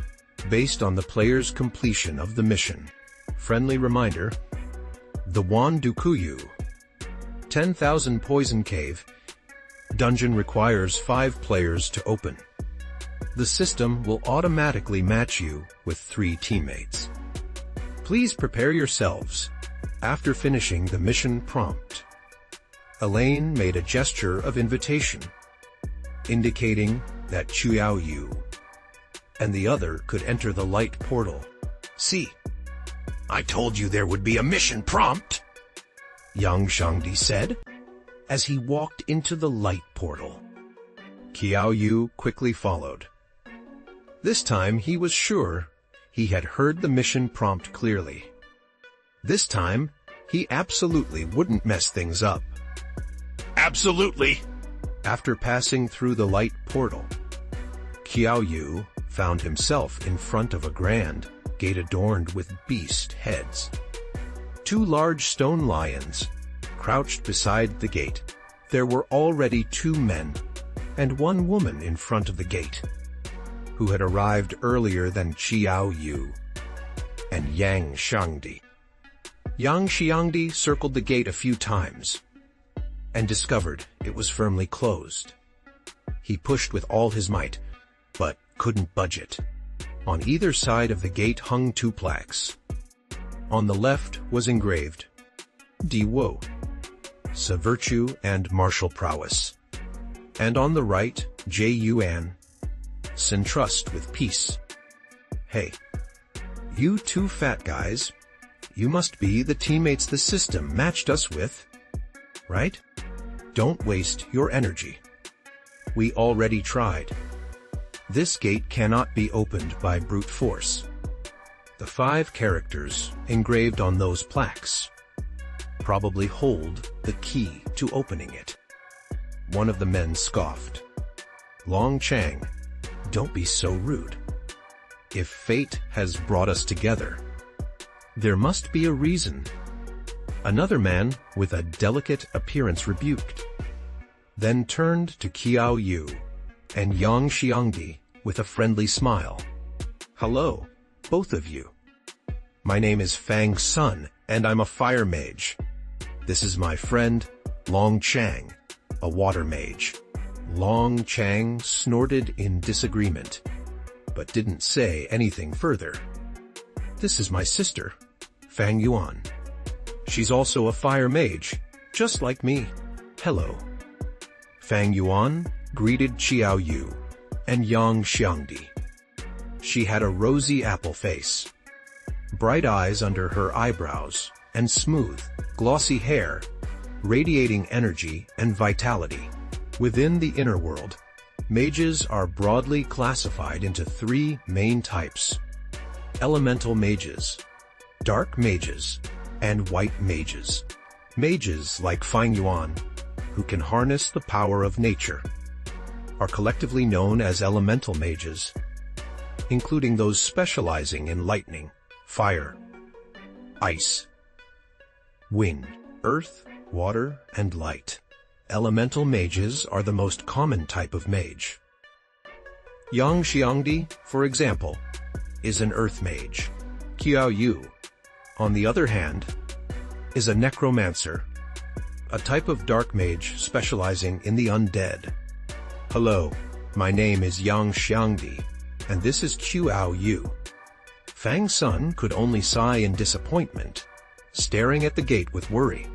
A: based on the player's completion of the mission. Friendly reminder: the Wandukuyu 10,000 Poison Cave dungeon requires 5 players to open. The system will automatically match you with 3 teammates. Please prepare yourselves. After finishing the mission prompt, Elaine made a gesture of invitation, indicating that Qiao Yu and the other could enter the light portal.
B: See, I told you there would be a mission prompt,
A: Yang Shangdi said, as he walked into the light portal. Qiao Yu quickly followed. This time he was sure he had heard the mission prompt clearly. This time, he absolutely wouldn't mess things up.
B: Absolutely.
A: After passing through the light portal, Qiao Yu found himself in front of a grand gate adorned with beast heads. 2 large stone lions crouched beside the gate. There were already 2 men and 1 woman in front of the gate, who had arrived earlier than Qiao Yu and Yang Shangdi. Yang Xiangdi circled the gate a few times and discovered it was firmly closed. He pushed with all his might, but couldn't budge it. On either side of the gate hung 2 plaques. On the left was engraved, Di Wo, Virtue and Martial Prowess. And on the right, J Yuan, Sin Trust with Peace. Hey, you 2 fat guys, you must be the teammates the system matched us with, right? Don't waste your energy. We already tried. This gate cannot be opened by brute force. The 5 characters engraved on those plaques probably hold the key to opening it. One of the men scoffed. Long Chang, don't be so rude. If fate has brought us together, there must be a reason. Another man with a delicate appearance rebuked, then turned to Qiao Yu and Yang Xiangdi with a friendly smile. Hello, both of you. My name is Fang Sun, and I'm a fire mage. This is my friend, Long Chang, a water mage. Long Chang snorted in disagreement, but didn't say anything further. This is my sister, Fang Yuan. She's also a fire mage, just like me. Hello. Fang Yuan greeted Qiao Yu and Yang Xiangdi. She had a rosy apple face, bright eyes under her eyebrows, and smooth, glossy hair, radiating energy and vitality. Within the inner world, mages are broadly classified into 3 main types: elemental mages, dark mages, and white mages. Mages like Fang Yuan, who can harness the power of nature, are collectively known as elemental mages, including those specializing in lightning, fire, ice, wind, earth, water, and light. Elemental mages are the most common type of mage. Yang Xiangdi, for example, is an earth mage. Qiao Yu, on the other hand, is a necromancer, a type of dark mage specializing in the undead. Hello, my name is Yang Xiangdi, and this is Qiao Yu. Fang Sun could only sigh in disappointment, staring at the gate with worry.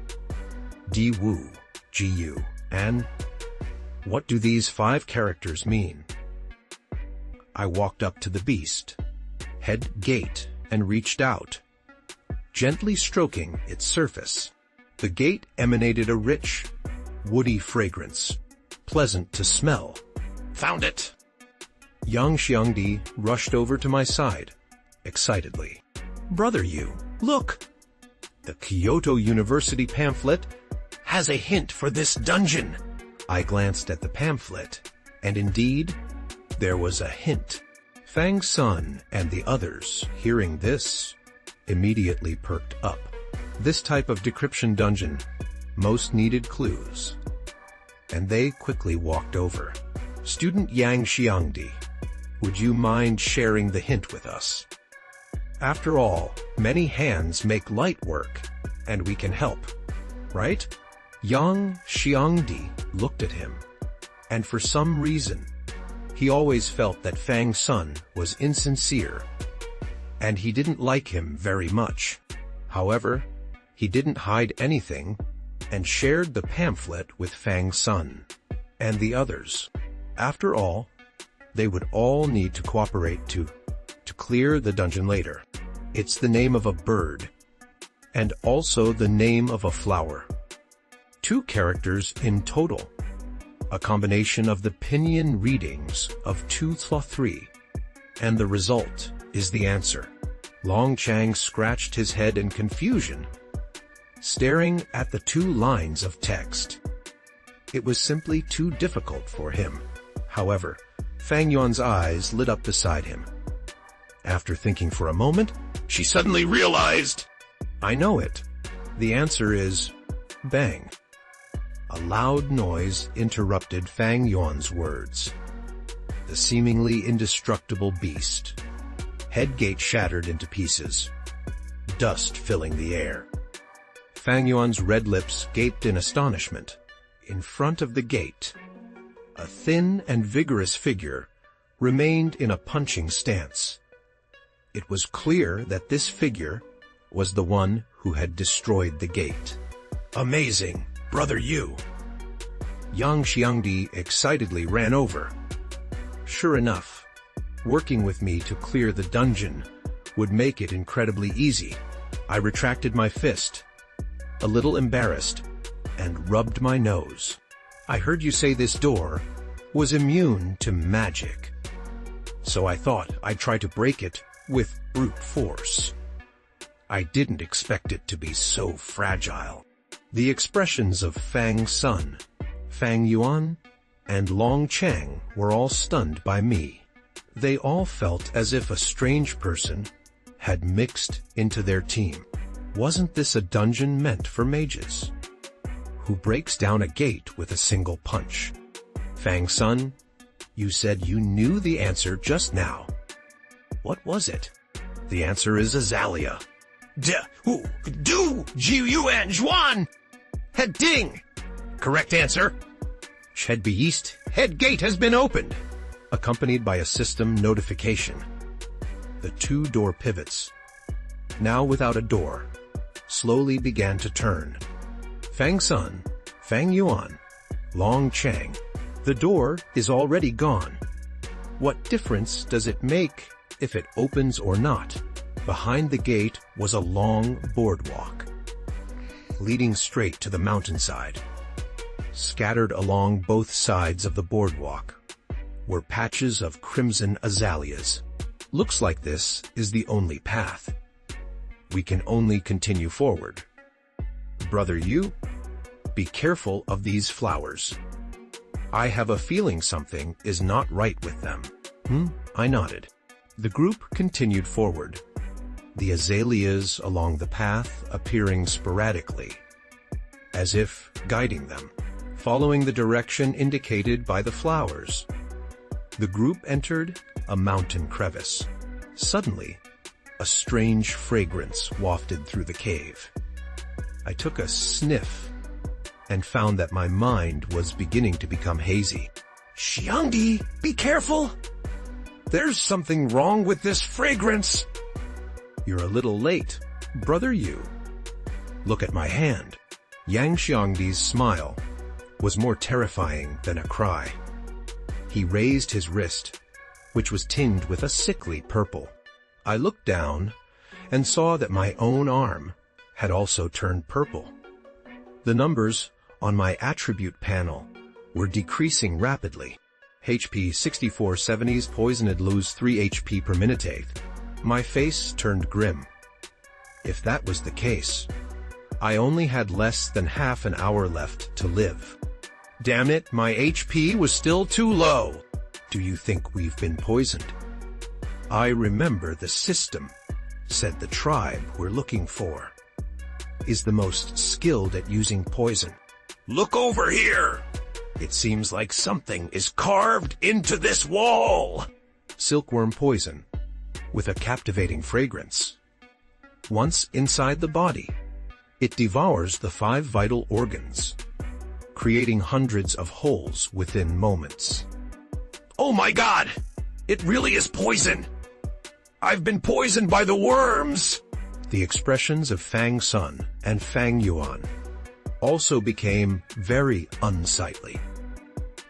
A: Di Wu, Ji Yu, and what do these 5 characters mean? I walked up to the beast, head gate, and reached out, gently stroking its surface. The gate emanated a rich, woody fragrance, pleasant to smell.
B: Found it!
A: Yang Xiangdi rushed over to my side, excitedly. Brother Yu, look! The Kyoto University pamphlet
B: has a hint for this dungeon.
A: I glanced at the pamphlet, and indeed, there was a hint. Fang Sun and the others, hearing this, immediately perked up. This type of decryption dungeon most needed clues, and they quickly walked over. Student Yang Xiangdi, would you mind sharing the hint with us? After all, many hands make light work, and we can help, right? Yang Xiangdi looked at him, and for some reason, he always felt that Fang Sun was insincere, and he didn't like him very much. However, he didn't hide anything and shared the pamphlet with Fang Sun and the others. After all, they would all need to cooperate to clear the dungeon later. It's the name of a bird, and also the name of a flower. 2 characters in total, a combination of the pinyin readings of 2-3, and the result is the answer. Long Chang scratched his head in confusion, staring at the 2 lines of text. It was simply too difficult for him. However, Fang Yuan's eyes lit up beside him. After thinking for a moment,
B: she suddenly realized.
A: I know it. The answer is bang. A loud noise interrupted Fang Yuan's words. The seemingly indestructible beast. Headgate shattered into pieces, dust filling the air. Fang Yuan's red lips gaped in astonishment. In front of the gate, a thin and vigorous figure remained in a punching stance. It was clear that this figure was the one who had destroyed the gate.
B: Amazing, Brother Yu.
A: Yang Xiangdi excitedly ran over. Sure enough, working with me to clear the dungeon would make it incredibly easy. I retracted my fist, a little embarrassed, and rubbed my nose. I heard you say this door was immune to magic, so I thought I'd try to break it with brute force. I didn't expect it to be so fragile. The expressions of Fang Sun, Fang Yuan, and Long Chang were all stunned by me. They all felt as if a strange person had mixed into their team. Wasn't this a dungeon meant for mages, who breaks down a gate with a single punch? Fang Sun, you said you knew the answer just now. What was it? The answer is Azalea.
B: Du Ji Yuan Zhuan. Head Ding. Correct answer.
A: Shed Beast, head gate has been opened, accompanied by a system notification. The 2 door pivots, now without a door, slowly began to turn. Fang Sun, Fang Yuan, Long Chang. The door is already gone. What difference does it make if it opens or not? Behind the gate was a long boardwalk, leading straight to the mountainside. Scattered along both sides of the boardwalk were patches of crimson azaleas. Looks like this is the only path. We can only continue forward. Brother Yu, be careful of these flowers. I have a feeling something is not right with them. I nodded. The group continued forward, the azaleas along the path appearing sporadically, as if guiding them. Following the direction indicated by the flowers, the group entered a mountain crevice. Suddenly, a strange fragrance wafted through the cave. I took a sniff and found that my mind was beginning to become hazy.
B: Xiangdi, be careful! There's something wrong with this fragrance.
A: You're a little late, Brother Yu. Look at my hand. Yang Xiangdi's smile was more terrifying than a cry. He raised his wrist, which was tinged with a sickly purple. I looked down and saw that my own arm had also turned purple. The numbers on my attribute panel were decreasing rapidly. HP 6470's poisoned lose 3 HP per minute. My face turned grim. If that was the case, I only had less than half an hour left to live. Damn it, my HP was still too low. Do you think we've been poisoned? I remember the system, said the tribe we're looking for. Is the most skilled at using poison.
B: Look over here! It seems like something is carved into this wall!
A: Silkworm poison, with a captivating fragrance. Once inside the body, it devours the 5 vital organs, creating hundreds of holes within moments.
B: Oh my god! It really is poison! I've been poisoned by the worms!
A: The expressions of Fang Sun and Fang Yuan also became very unsightly.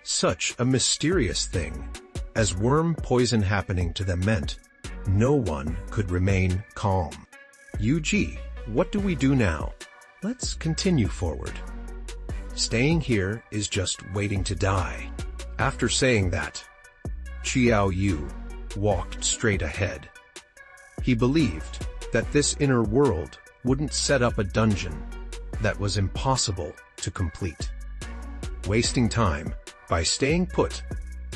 A: Such a mysterious thing as worm poison happening to them meant no one could remain calm. UG, what do we do now? Let's continue forward. Staying here is just waiting to die. After saying that, Qiao Yu walked straight ahead. He believed that this inner world wouldn't set up a dungeon that was impossible to complete. Wasting time by staying put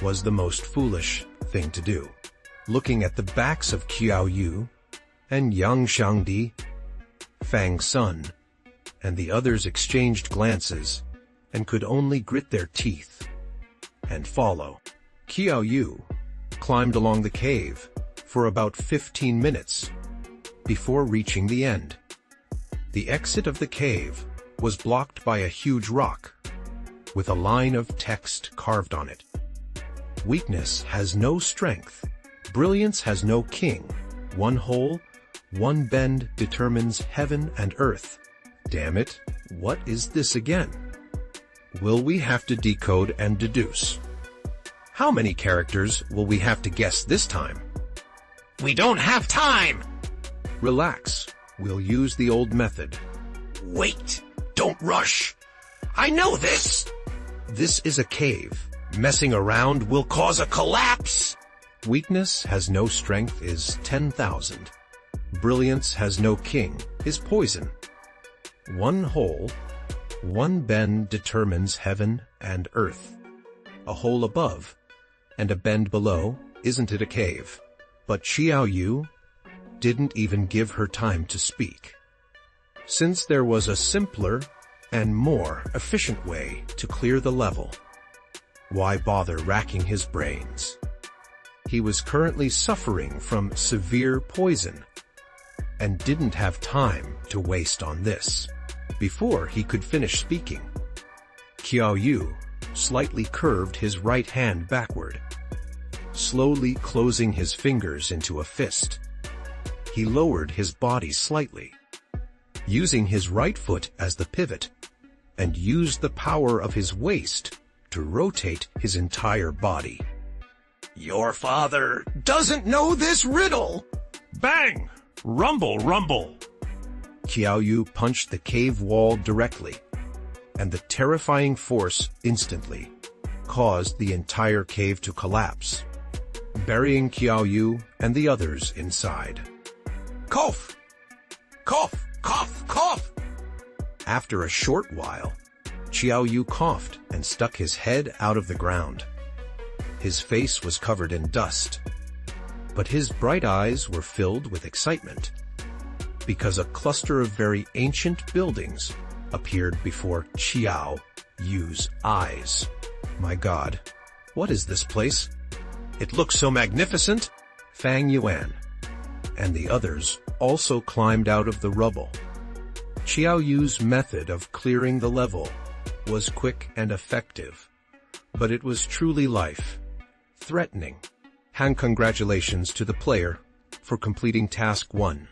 A: was the most foolish thing to do. Looking at the backs of Qiao Yu and Yang Xiangdi, Fang Sun, and the others exchanged glances and could only grit their teeth and follow. Qiao Yu climbed along the cave for about 15 minutes before reaching the end. The exit of the cave was blocked by a huge rock with a line of text carved on it. Weakness has no strength. Brilliance has no king. One hole, one bend determines heaven and earth. Damn it, what is this again? Will we have to decode and deduce? How many characters will we have to guess this time?
B: We don't have time!
A: Relax, we'll use the old method.
B: Wait, don't rush. I know this!
A: This is a cave.
B: Messing around will cause a collapse!
A: Weakness has no strength is 10,000. Brilliance has no king is poison. One hole, one bend determines heaven and earth. A hole above and a bend below, isn't it a cave? But Qiao Yu didn't even give her time to speak. Since there was a simpler and more efficient way to clear the level, why bother racking his brains? He was currently suffering from severe poison and didn't have time to waste on this. Before he could finish speaking, Qiao Yu slightly curved his right hand backward, slowly closing his fingers into a fist. He lowered his body slightly, using his right foot as the pivot, and used the power of his waist to rotate his entire body.
B: Your father doesn't know this riddle! Bang! Rumble, rumble!
A: Qiao Yu punched the cave wall directly, and the terrifying force instantly caused the entire cave to collapse, burying Qiao Yu and the others inside.
B: Cough! Cough! Cough! Cough!
A: After a short while, Qiao Yu coughed and stuck his head out of the ground. His face was covered in dust, but his bright eyes were filled with excitement, because a cluster of very ancient buildings appeared before Qiao Yu's eyes. My God, what is this place? It looks so magnificent. Fang Yuan and the others also climbed out of the rubble. Qiao Yu's method of clearing the level was quick and effective, but it was truly life-threatening. And congratulations to the player for completing Task 1.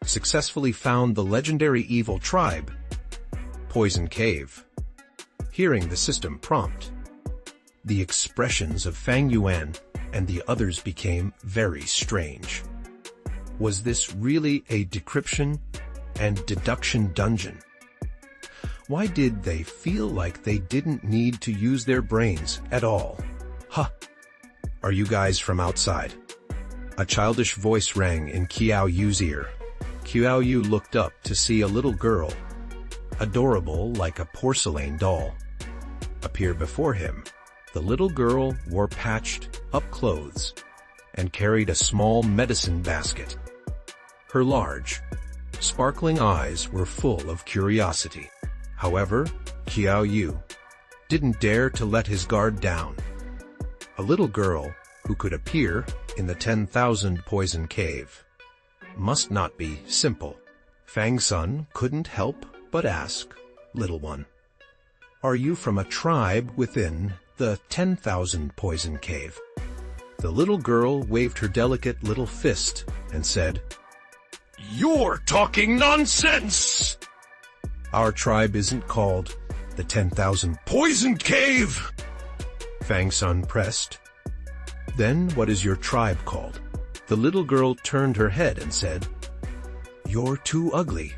A: Successfully found the legendary evil tribe, Poison Cave. Hearing the system prompt, the expressions of Fang Yuan and the others became very strange. Was this really a decryption and deduction dungeon? Why did they feel like they didn't need to use their brains at all? Huh. Are you guys from outside? A childish voice rang in Qiao Yu's ear. Qiao Yu looked up to see a little girl adorable like a porcelain doll, appear before him. The little girl wore patched-up clothes and carried a small medicine basket. Her large, sparkling eyes were full of curiosity. However, Qiao Yu didn't dare to let his guard down. A little girl who could appear in the 10,000 poison cave must not be simple. Fang Sun couldn't help but ask, "Little one, are you from a tribe within the 10,000 poison cave?" The little girl waved her delicate little fist and said,
B: You're talking nonsense!
A: "Our tribe isn't called the 10,000
B: Poison Cave!
A: Fang Sun pressed. "Then what is your tribe called?" The little girl turned her head and said, "You're too ugly."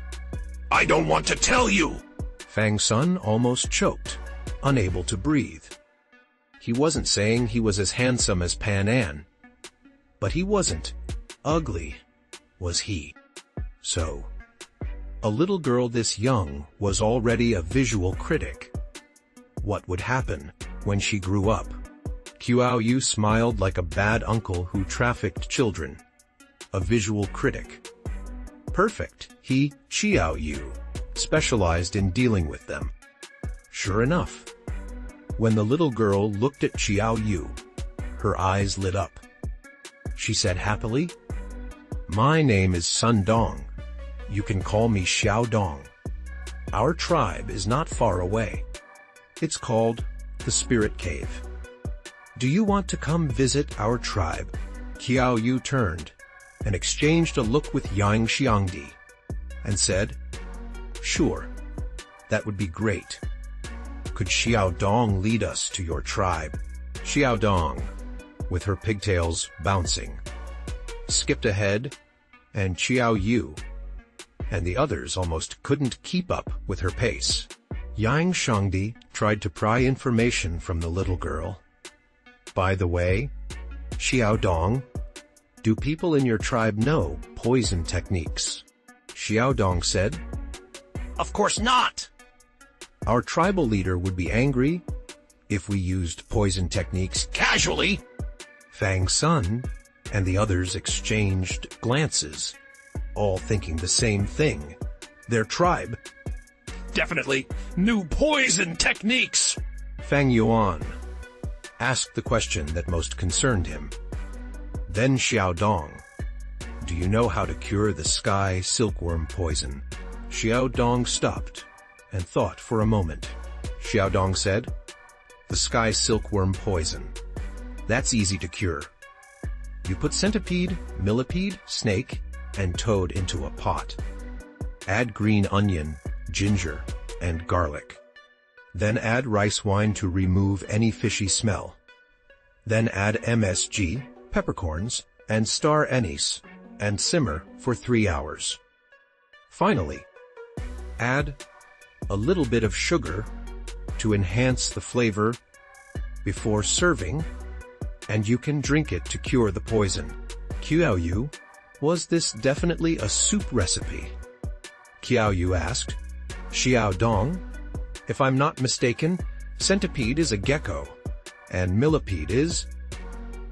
B: I don't want to tell you!
A: Fang Sun almost choked, unable to breathe. He wasn't saying he was as handsome as Pan An, but he wasn't ugly, was he? So, a little girl this young was already a visual critic. What would happen when she grew up? Qiao Yu smiled like a bad uncle who trafficked children. A visual critic. Perfect, he, Qiao Yu, specialized in dealing with them. Sure enough, when the little girl looked at Qiao Yu, her eyes lit up. She said happily, "My name is Sun Dong. You can call me Xiao Dong. Our tribe is not far away. It's called the Spirit Cave. Do you want to come visit our tribe?" Qiao Yu turned and exchanged a look with Yang Xiangdi and said, "Sure, that would be great. Could Xiao Dong lead us to your tribe?" Xiao Dong, with her pigtails bouncing, skipped ahead, and Qiao Yu and the others almost couldn't keep up with her pace. Yang Xiangdi tried to pry information from the little girl. "By the way, Xiao Dong, do people in your tribe know poison techniques?" Xiao Dong said,
B: Of course not!
A: "Our tribal leader would be angry if we used poison techniques
B: Casually!
A: Fang Sun and the others exchanged glances, all thinking the same thing. Their tribe.
B: Definitely new poison techniques!
A: Fang Yuan asked the question that most concerned him. Then Xiao Dong, "Do you know how to cure the sky silkworm poison?" Xiao Dong stopped and thought for a moment. Xiao Dong said, "The sky silkworm poison. That's easy to cure. You put centipede, millipede, snake, and toad into a pot. Add green onion, ginger, and garlic. Then add rice wine to remove any fishy smell. Then add MSG, peppercorns, and star anise, and simmer for 3 hours. Finally, add a little bit of sugar to enhance the flavor before serving, and you can drink it to cure the poison." Qiao Yu, was this definitely a soup recipe? Qiao Yu asked. Xiao Dong, if I'm not mistaken, centipede is a gecko, and millipede is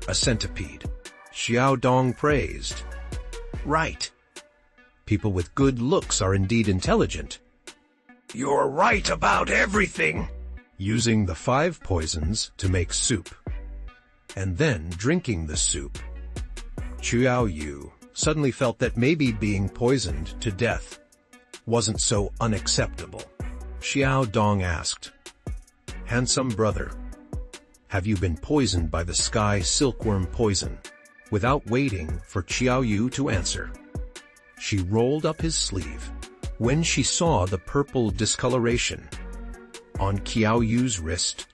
A: a centipede. Xiao Dong praised. Right. People with good looks are indeed intelligent.
B: You're right about everything!
A: Using the 5 poisons to make soup, and then drinking the soup. Qiao Yu suddenly felt that maybe being poisoned to death wasn't so unacceptable. Xiao Dong asked, "Handsome brother, have you been poisoned by the sky silkworm poison?" Without waiting for Qiao Yu to answer, she rolled up his sleeve. When she saw the purple discoloration on Qiao Yu's wrist,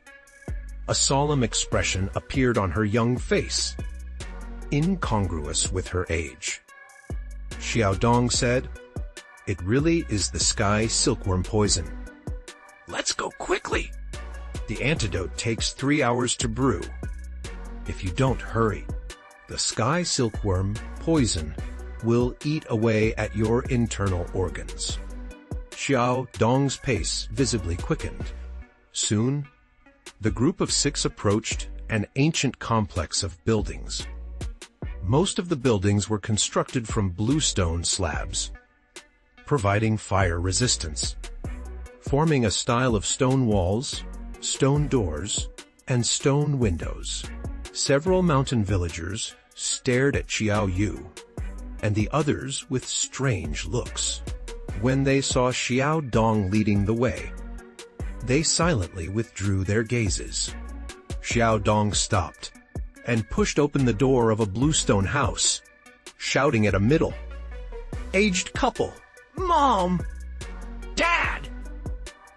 A: a solemn expression appeared on her young face, incongruous with her age. Xiao Dong said, "It really is the sky silkworm poison.
B: Let's go quickly!
A: The antidote takes 3 hours to brew. If you don't hurry, the sky silkworm poison will eat away at your internal organs." Xiao Dong's pace visibly quickened. Soon, the group of 6 approached an ancient complex of buildings. Most of the buildings were constructed from bluestone slabs, providing fire resistance, forming a style of stone walls, stone doors, and stone windows. Several mountain villagers stared at Xiao Yu and the others with strange looks. When they saw Xiao Dong leading the way, they silently withdrew their gazes. Xiao Dong stopped and pushed open the door of a bluestone house, shouting at a middle-aged couple, "Mom! Dad!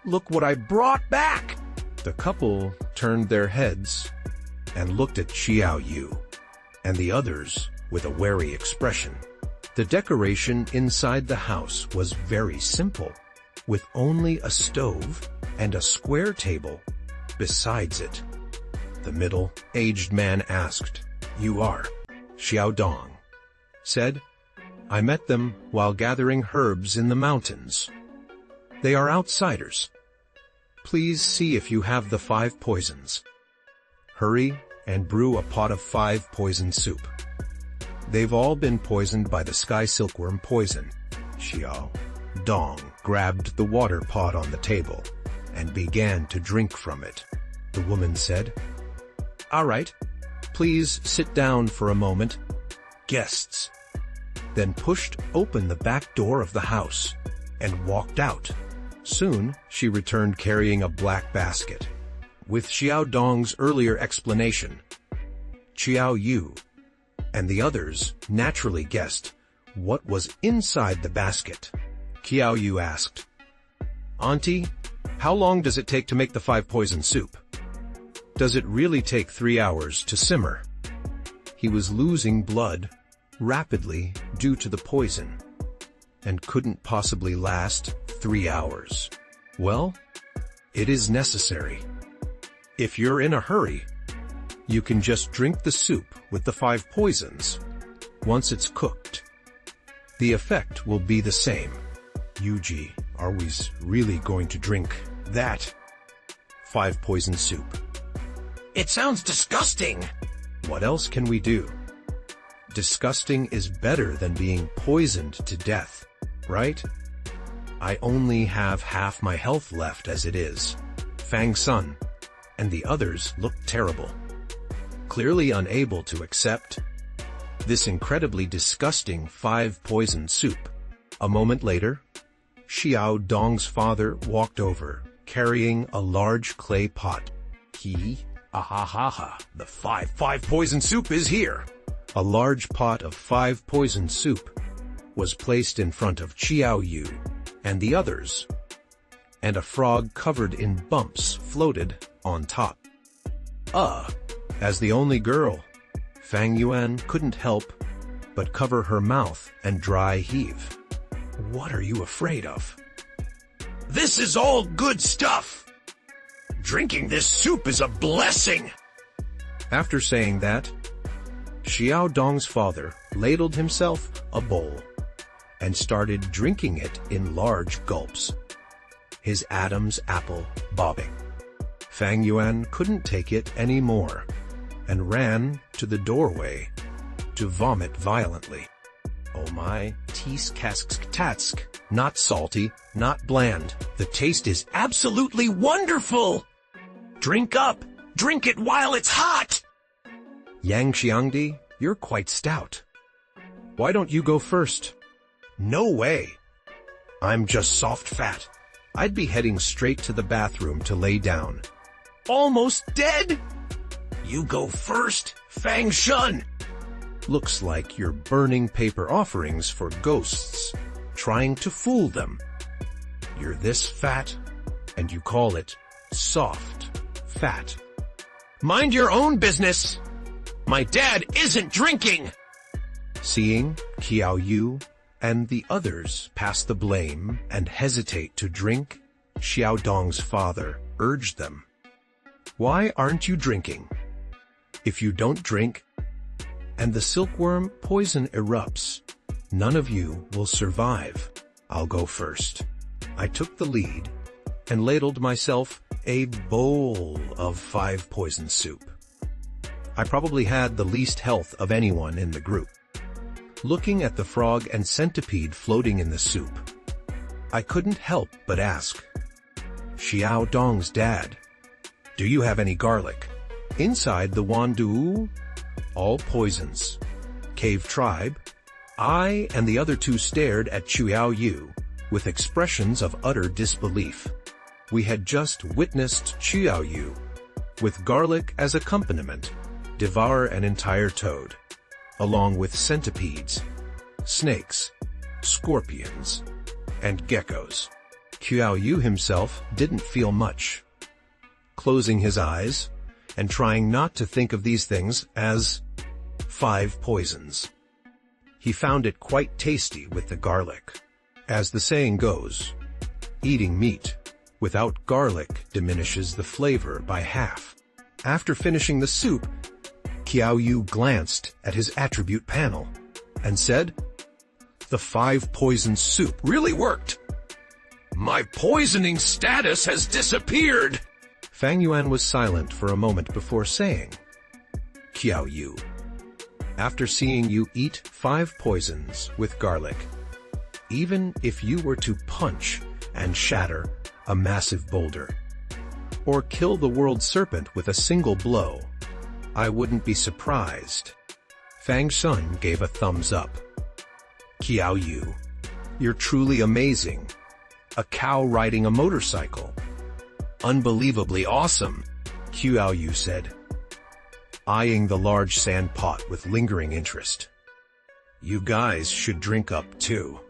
A: Look what I brought back!" The couple turned their heads and looked at Xiao Yu and the others with a wary expression. The decoration inside the house was very simple, with only a stove and a square table besides it. The middle-aged man asked, "You are?" Xiao Dong said, "I met them while gathering herbs in the mountains. They are outsiders. Please see if you have the 5 poisons. Hurry and brew a pot of 5 poison soup. They've all been poisoned by the sky silkworm poison." Xiao Dong grabbed the water pot on the table and began to drink from it. The woman said, "All right, please sit down for a moment, guests," then pushed open the back door of the house and walked out. Soon, she returned carrying a black basket. With Xiao Dong's earlier explanation, Xiao Yu and the others naturally guessed what was inside the basket. Xiao Yu asked, "Auntie, how long does it take to make the 5 poison soup? Does it really take 3 hours to simmer?" He was losing blood rapidly due to the poison and couldn't possibly last 3 hours. "Well, it is necessary. If you're in a hurry, you can just drink the soup with the 5 poisons. Once it's cooked, the effect will be the same." "Yuji, are we really going to drink that 5 poison soup?"
B: It sounds disgusting.
A: "What else can we do? Disgusting is better than being poisoned to death, right? I only have half my health left as it is." Fang Sun and the others looked terrible, clearly unable to accept this incredibly disgusting 5 poison soup. A moment later, Xiao Dong's father walked over, carrying a large clay pot. The 5 poison soup is here." A large pot of 5 poison soup was placed in front of Xiao Yu and the others, and a frog covered in bumps floated on top. As the only girl, Fang Yuan couldn't help but cover her mouth and dry heave. "What are you afraid of?"
B: This is all good stuff. Drinking this soup is a blessing.
A: After saying that, Xiao Dong's father ladled himself a bowl and started drinking it in large gulps, his Adam's apple bobbing. Fang Yuan couldn't take it anymore and ran to the doorway to vomit violently. "Oh my, tatsk, not salty, not bland. The taste is
B: Absolutely wonderful. Drink up. Drink it while it's hot.
A: Yang Xiangdi, you're quite stout. Why don't you go first?" "No way. I'm just soft fat. I'd be heading straight to the bathroom to lay down."
B: Almost dead? You go first, Fang Shun.
A: Looks like you're burning paper offerings for ghosts, trying to fool them. You're this fat, and you call it soft fat.
B: Mind your own business. My dad isn't drinking.
A: Seeing Xiao Yu and the others pass the blame and hesitate to drink, Xiao Dong's father urged them. "Why aren't you drinking? If you don't drink, and the silkworm poison erupts, none of you will survive. I'll go first. I took the lead and ladled myself a bowl of 5 poison soup. I probably had the least health of anyone in the group. Looking at the frog and centipede floating in the soup, I couldn't help but ask, Xiao Dong's dad, do you have any garlic? Inside the Wandu, all poisons. Cave tribe, I and the other 2 stared at Qiao Yu with expressions of utter disbelief. We had just witnessed Qiao Yu, with garlic as accompaniment, devour an entire toad, along with centipedes, snakes, scorpions, and geckos. Qiao Yu himself didn't feel much. Closing his eyes and trying not to think of these things as 5 poisons. He found it quite tasty with the garlic. As the saying goes, eating meat without garlic diminishes the flavor by half. After finishing the soup, Qiao Yu glanced at his attribute panel and said, "The 5 poison soup really worked. My poisoning status has disappeared." Fang Yuan was silent for a moment before saying, "Qiao Yu, after seeing you eat 5 poisons with garlic, even if you were to punch and shatter a massive boulder, or kill the world serpent with a single blow, I wouldn't be surprised." Fang Sun gave a thumbs up. "Qiao Yu, you're truly amazing. A cow riding a motorcycle. Unbelievably awesome," Qiao Yu said, eyeing the large sand pot with lingering interest. "You guys should drink up too.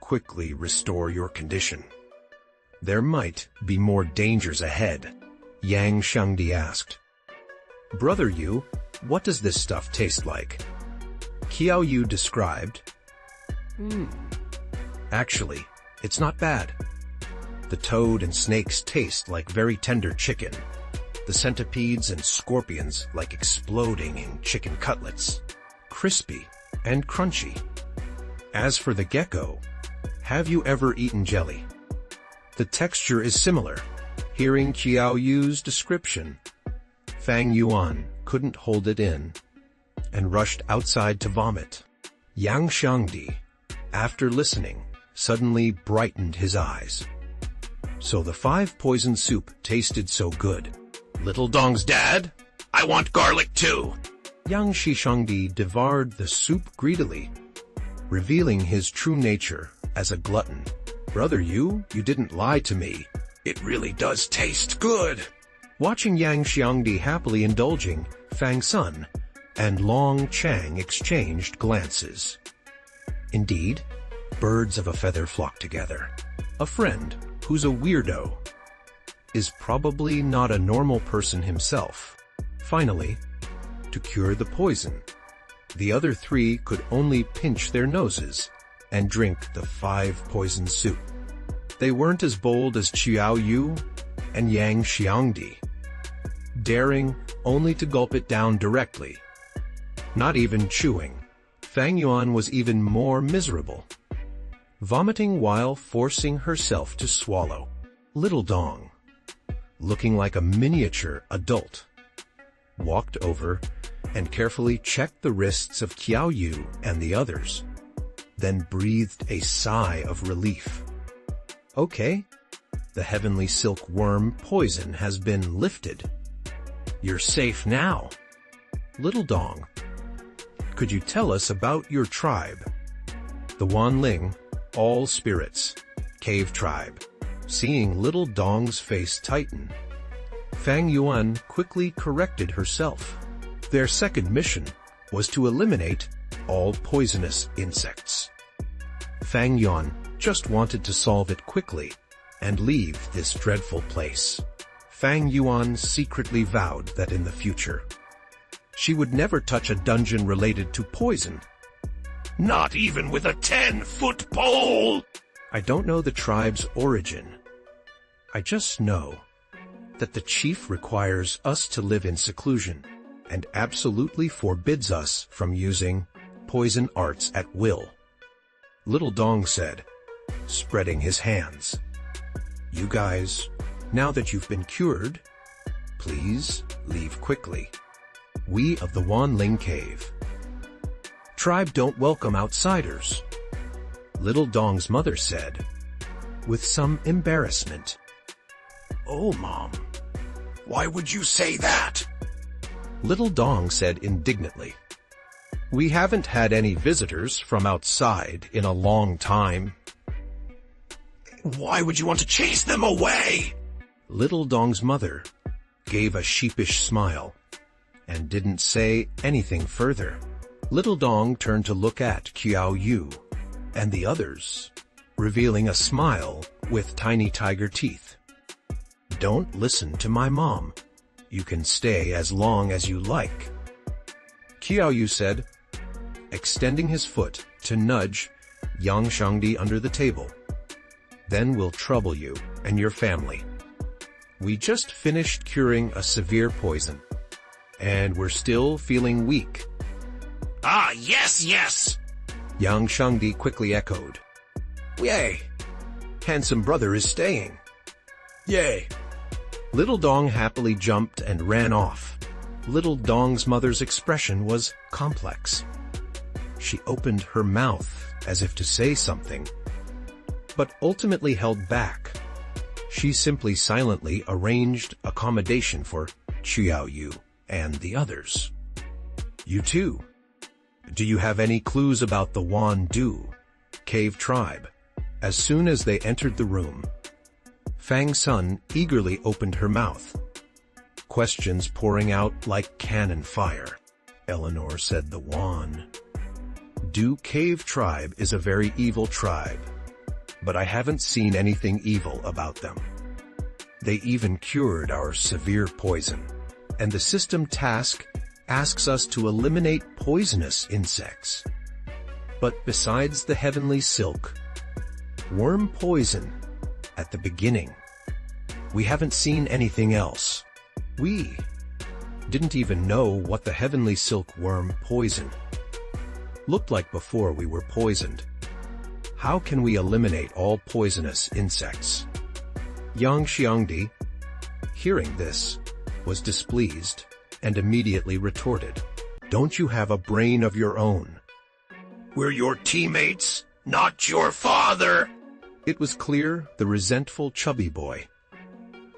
A: Quickly restore your condition. There might be more dangers ahead," Yang Shangdi asked. "Brother Yu, what does this stuff taste like?" Qiao Yu described. Actually, it's not bad. The toad and snakes taste like very tender chicken. The centipedes and scorpions like exploding in chicken cutlets. Crispy and crunchy. As for the gecko, have you ever eaten jelly? The texture is similar. Hearing Qiao Yu's description, Fang Yuan couldn't hold it in and rushed outside to vomit. Yang Shangdi, after listening, suddenly brightened his eyes. So the 5 poison soup tasted so good.
B: "Little Dong's dad, I want garlic too."
A: Yang Shishangdi devoured the soup greedily, revealing his true nature as a glutton. "Brother Yu, you didn't lie to me.
B: It really does taste good."
A: Watching Yang Xiangdi happily indulging, Fang Sun and Long Chang exchanged glances. Indeed, birds of a feather flock together. A friend who's a weirdo is probably not a normal person himself. Finally, to cure the poison, the other 3 could only pinch their noses and drink the 5 poison soup. They weren't as bold as Qiao Yu and Yang Xiangdi, daring only to gulp it down directly. Not even chewing. Fang Yuan was even more miserable, vomiting while forcing herself to swallow. Little Dong, looking like a miniature adult, walked over and carefully checked the wrists of Qiao Yu and the others, then breathed a sigh of relief. "Okay, the heavenly silk worm poison has been lifted. You're safe now. Little Dong, could you tell us about your tribe?" The Wanling, all spirits, cave tribe. Seeing Little Dong's face tighten, Fang Yuan quickly corrected herself. Their second mission was to eliminate all poisonous insects. Fang Yuan just wanted to solve it quickly and leave this dreadful place. Fang Yuan secretly vowed that in the future, she would never touch a dungeon related to poison.
B: "Not even with a 10-foot pole!"
A: I don't know the tribe's origin. I just know that the chief requires us to live in seclusion and absolutely forbids us from using poison arts at will. Little Dong said, spreading his hands. You guys, now that you've been cured, please leave quickly. We of the Wanling Cave. Tribe don't welcome outsiders, Little Dong's mother said, with some embarrassment.
B: Oh, Mom. Why would you say that?
A: Little Dong said indignantly. We haven't had any visitors from outside in a long time.
B: Why would you want to chase them away?
A: Little Dong's mother gave a sheepish smile and didn't say anything further. Little Dong turned to look at Qiao Yu and the others, revealing a smile with tiny tiger teeth. Don't listen to my mom. You can stay as long as you like, Qiao Yu said, extending his foot to nudge Yang Shangdi under the table. Then we'll trouble you and your family. We just finished curing a severe poison, and we're still feeling weak.
B: Ah, yes, yes!
A: Yang Shangdi quickly echoed. Yay! Handsome brother is staying. Yay! Little Dong happily jumped and ran off. Little Dong's mother's expression was complex. She opened her mouth as if to say something, but ultimately held back. She simply silently arranged accommodation for Qiao Yu and the others. You too. Do you have any clues about the Wan Du cave tribe? As soon as they entered the room, Fang Sun eagerly opened her mouth, questions pouring out like cannon fire. Eleanor said the Wan Du cave tribe is a very evil tribe, but I haven't seen anything evil about them. They even cured our severe poison, and the system task asks us to eliminate poisonous insects. But besides the heavenly silk, worm poison, at the beginning, we haven't seen anything else. We didn't even know what the heavenly silkworm poison looked like before we were poisoned. How can we eliminate all poisonous insects? Yang Xiangdi, hearing this, was displeased and immediately retorted, Don't you have a brain of your own?
B: We're your teammates, not your father!
A: It was clear the resentful chubby boy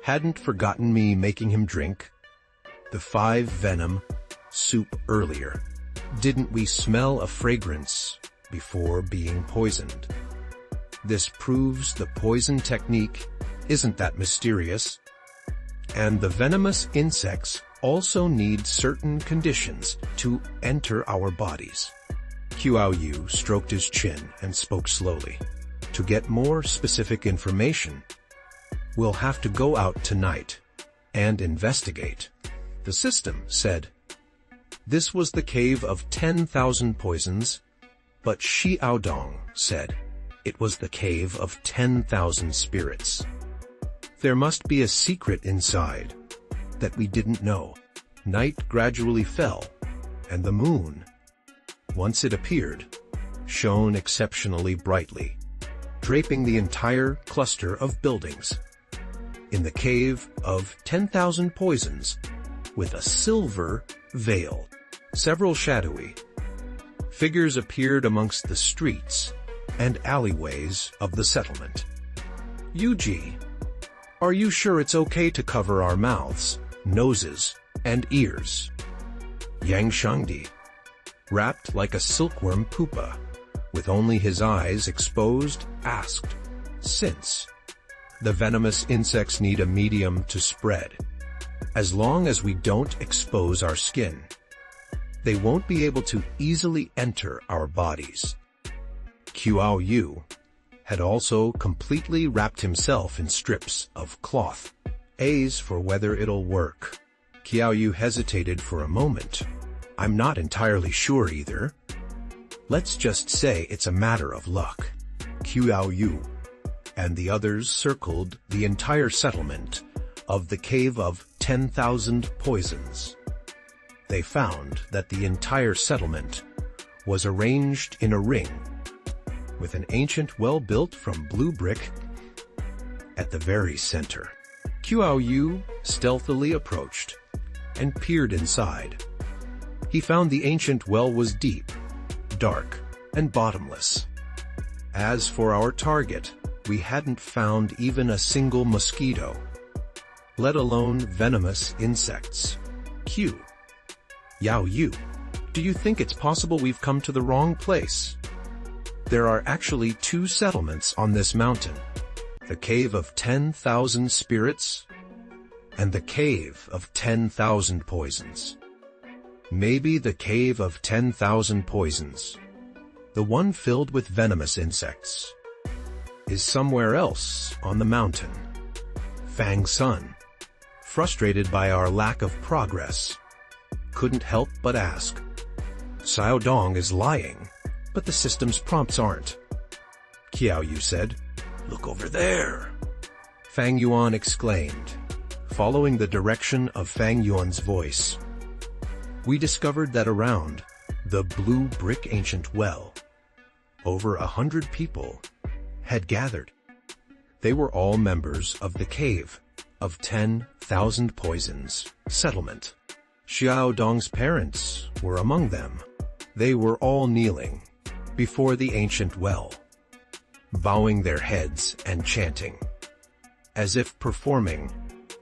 A: hadn't forgotten me making him drink the 5-venom soup earlier. Didn't we smell a fragrance before being poisoned? This proves the poison technique isn't that mysterious, and the venomous insects also need certain conditions to enter our bodies. Qiao Yu stroked his chin and spoke slowly. To get more specific information, we'll have to go out tonight and investigate. The system said this was the cave of 10,000 poisons, but Xiaodong said it was the cave of 10,000 spirits. There must be a secret inside that we didn't know. Night gradually fell, and the moon, once it appeared, shone exceptionally brightly, draping the entire cluster of buildings. In the cave of 10,000 poisons, with a silver veil, several shadowy figures appeared amongst the streets and alleyways of the settlement. Yuji, are you sure it's okay to cover our mouths, noses, and ears? Yang Shangdi, wrapped like a silkworm pupa, with only his eyes exposed, asked, since the venomous insects need a medium to spread, as long as we don't expose our skin, they won't be able to easily enter our bodies. Qiao Yu had also completely wrapped himself in strips of cloth. As for whether it'll work, Qiao Yu hesitated for a moment. I'm not entirely sure either. Let's just say it's a matter of luck. Qiao Yu and the others circled the entire settlement of the Cave of 10,000 Poisons. They found that the entire settlement was arranged in a ring, with an ancient well built from blue brick at the very center. Qiao Yu stealthily approached and peered inside. He found the ancient well was deep, dark, and bottomless. As for our target, we hadn't found even a single mosquito, let alone venomous insects. Yao Yu, do you think it's possible we've come to the wrong place? There are actually 2 settlements on this mountain. The Cave of 10,000 Spirits and the Cave of 10,000 Poisons. Maybe the Cave of 10,000 Poisons, the one filled with venomous insects, is somewhere else on the mountain. Fang Sun, frustrated by our lack of progress, couldn't help but ask. Xiao Dong is lying, but the system's prompts aren't. Qiao Yu said, "Look over there," Fang Yuan exclaimed, following the direction of Fang Yuan's voice. We discovered that around the blue brick ancient well, over 100 people had gathered. They were all members of the Cave of 10,000 Poisons settlement. Xiao Dong's parents were among them. They were all kneeling before the ancient well, bowing their heads and chanting, as if performing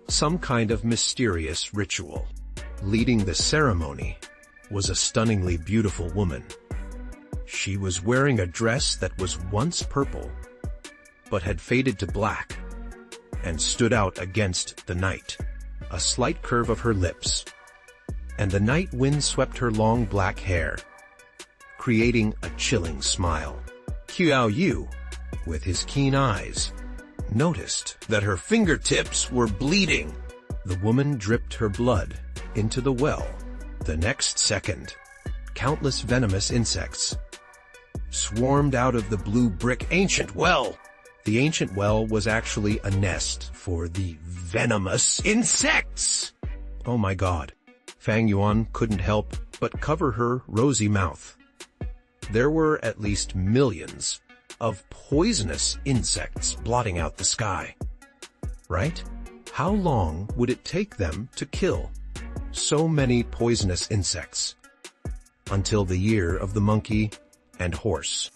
A: some kind of mysterious ritual. Leading the ceremony was a stunningly beautiful woman. She was wearing a dress that was once purple, but had faded to black, and stood out against the night. A slight curve of her lips, and the night wind swept her long black hair, creating a chilling smile. Qiao Yu, with his keen eyes, noticed that her fingertips were bleeding. The woman dripped her blood into the well. The next second, countless venomous insects swarmed out of the blue brick ancient well. The ancient well was actually a nest for the venomous insects. Oh my god. Fang Yuan couldn't help but cover her rosy mouth. There were at least millions of poisonous insects blotting out the sky. Right? How long would it take them to kill so many poisonous insects? Until the year of the monkey and horse.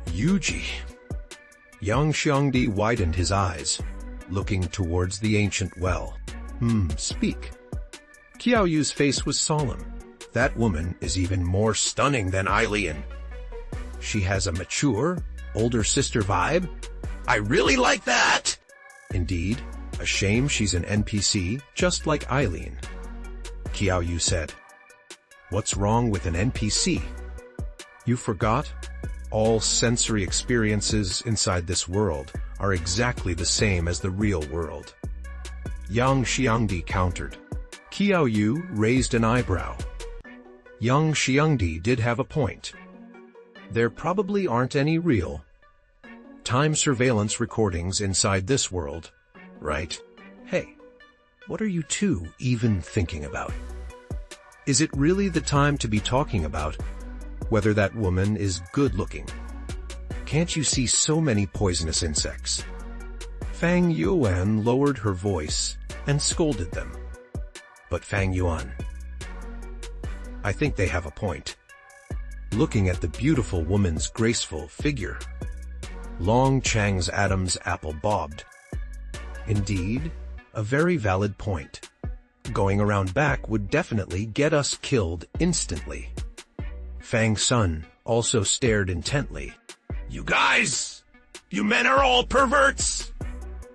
A: Yuji. Yang Xiangdi widened his eyes, looking towards the ancient well. Speak. Qiao Yu's face was solemn. That woman is even more stunning than Eileen. She has a mature, older sister vibe. I really like that! Indeed, a shame she's an NPC, just like Eileen. Qiao Yu said. What's wrong with an NPC? You forgot? All sensory experiences inside this world are exactly the same as the real world. Yang Xiangdi countered. Qiao Yu raised an eyebrow. Yang Xiangdi did have a point. There probably aren't any real time surveillance recordings inside this world, right? Hey, what are you two even thinking about? Is it really the time to be talking about whether that woman is good-looking? Can't you see so many poisonous insects? Fang Yuan lowered her voice and scolded them. But Fang Yuan, I think they have a point. Looking at the beautiful woman's graceful figure, Long Chang's Adam's apple bobbed. Indeed, a very valid point. Going around back would definitely get us killed instantly. Fang Sun also stared intently.
B: You guys! You men are all perverts!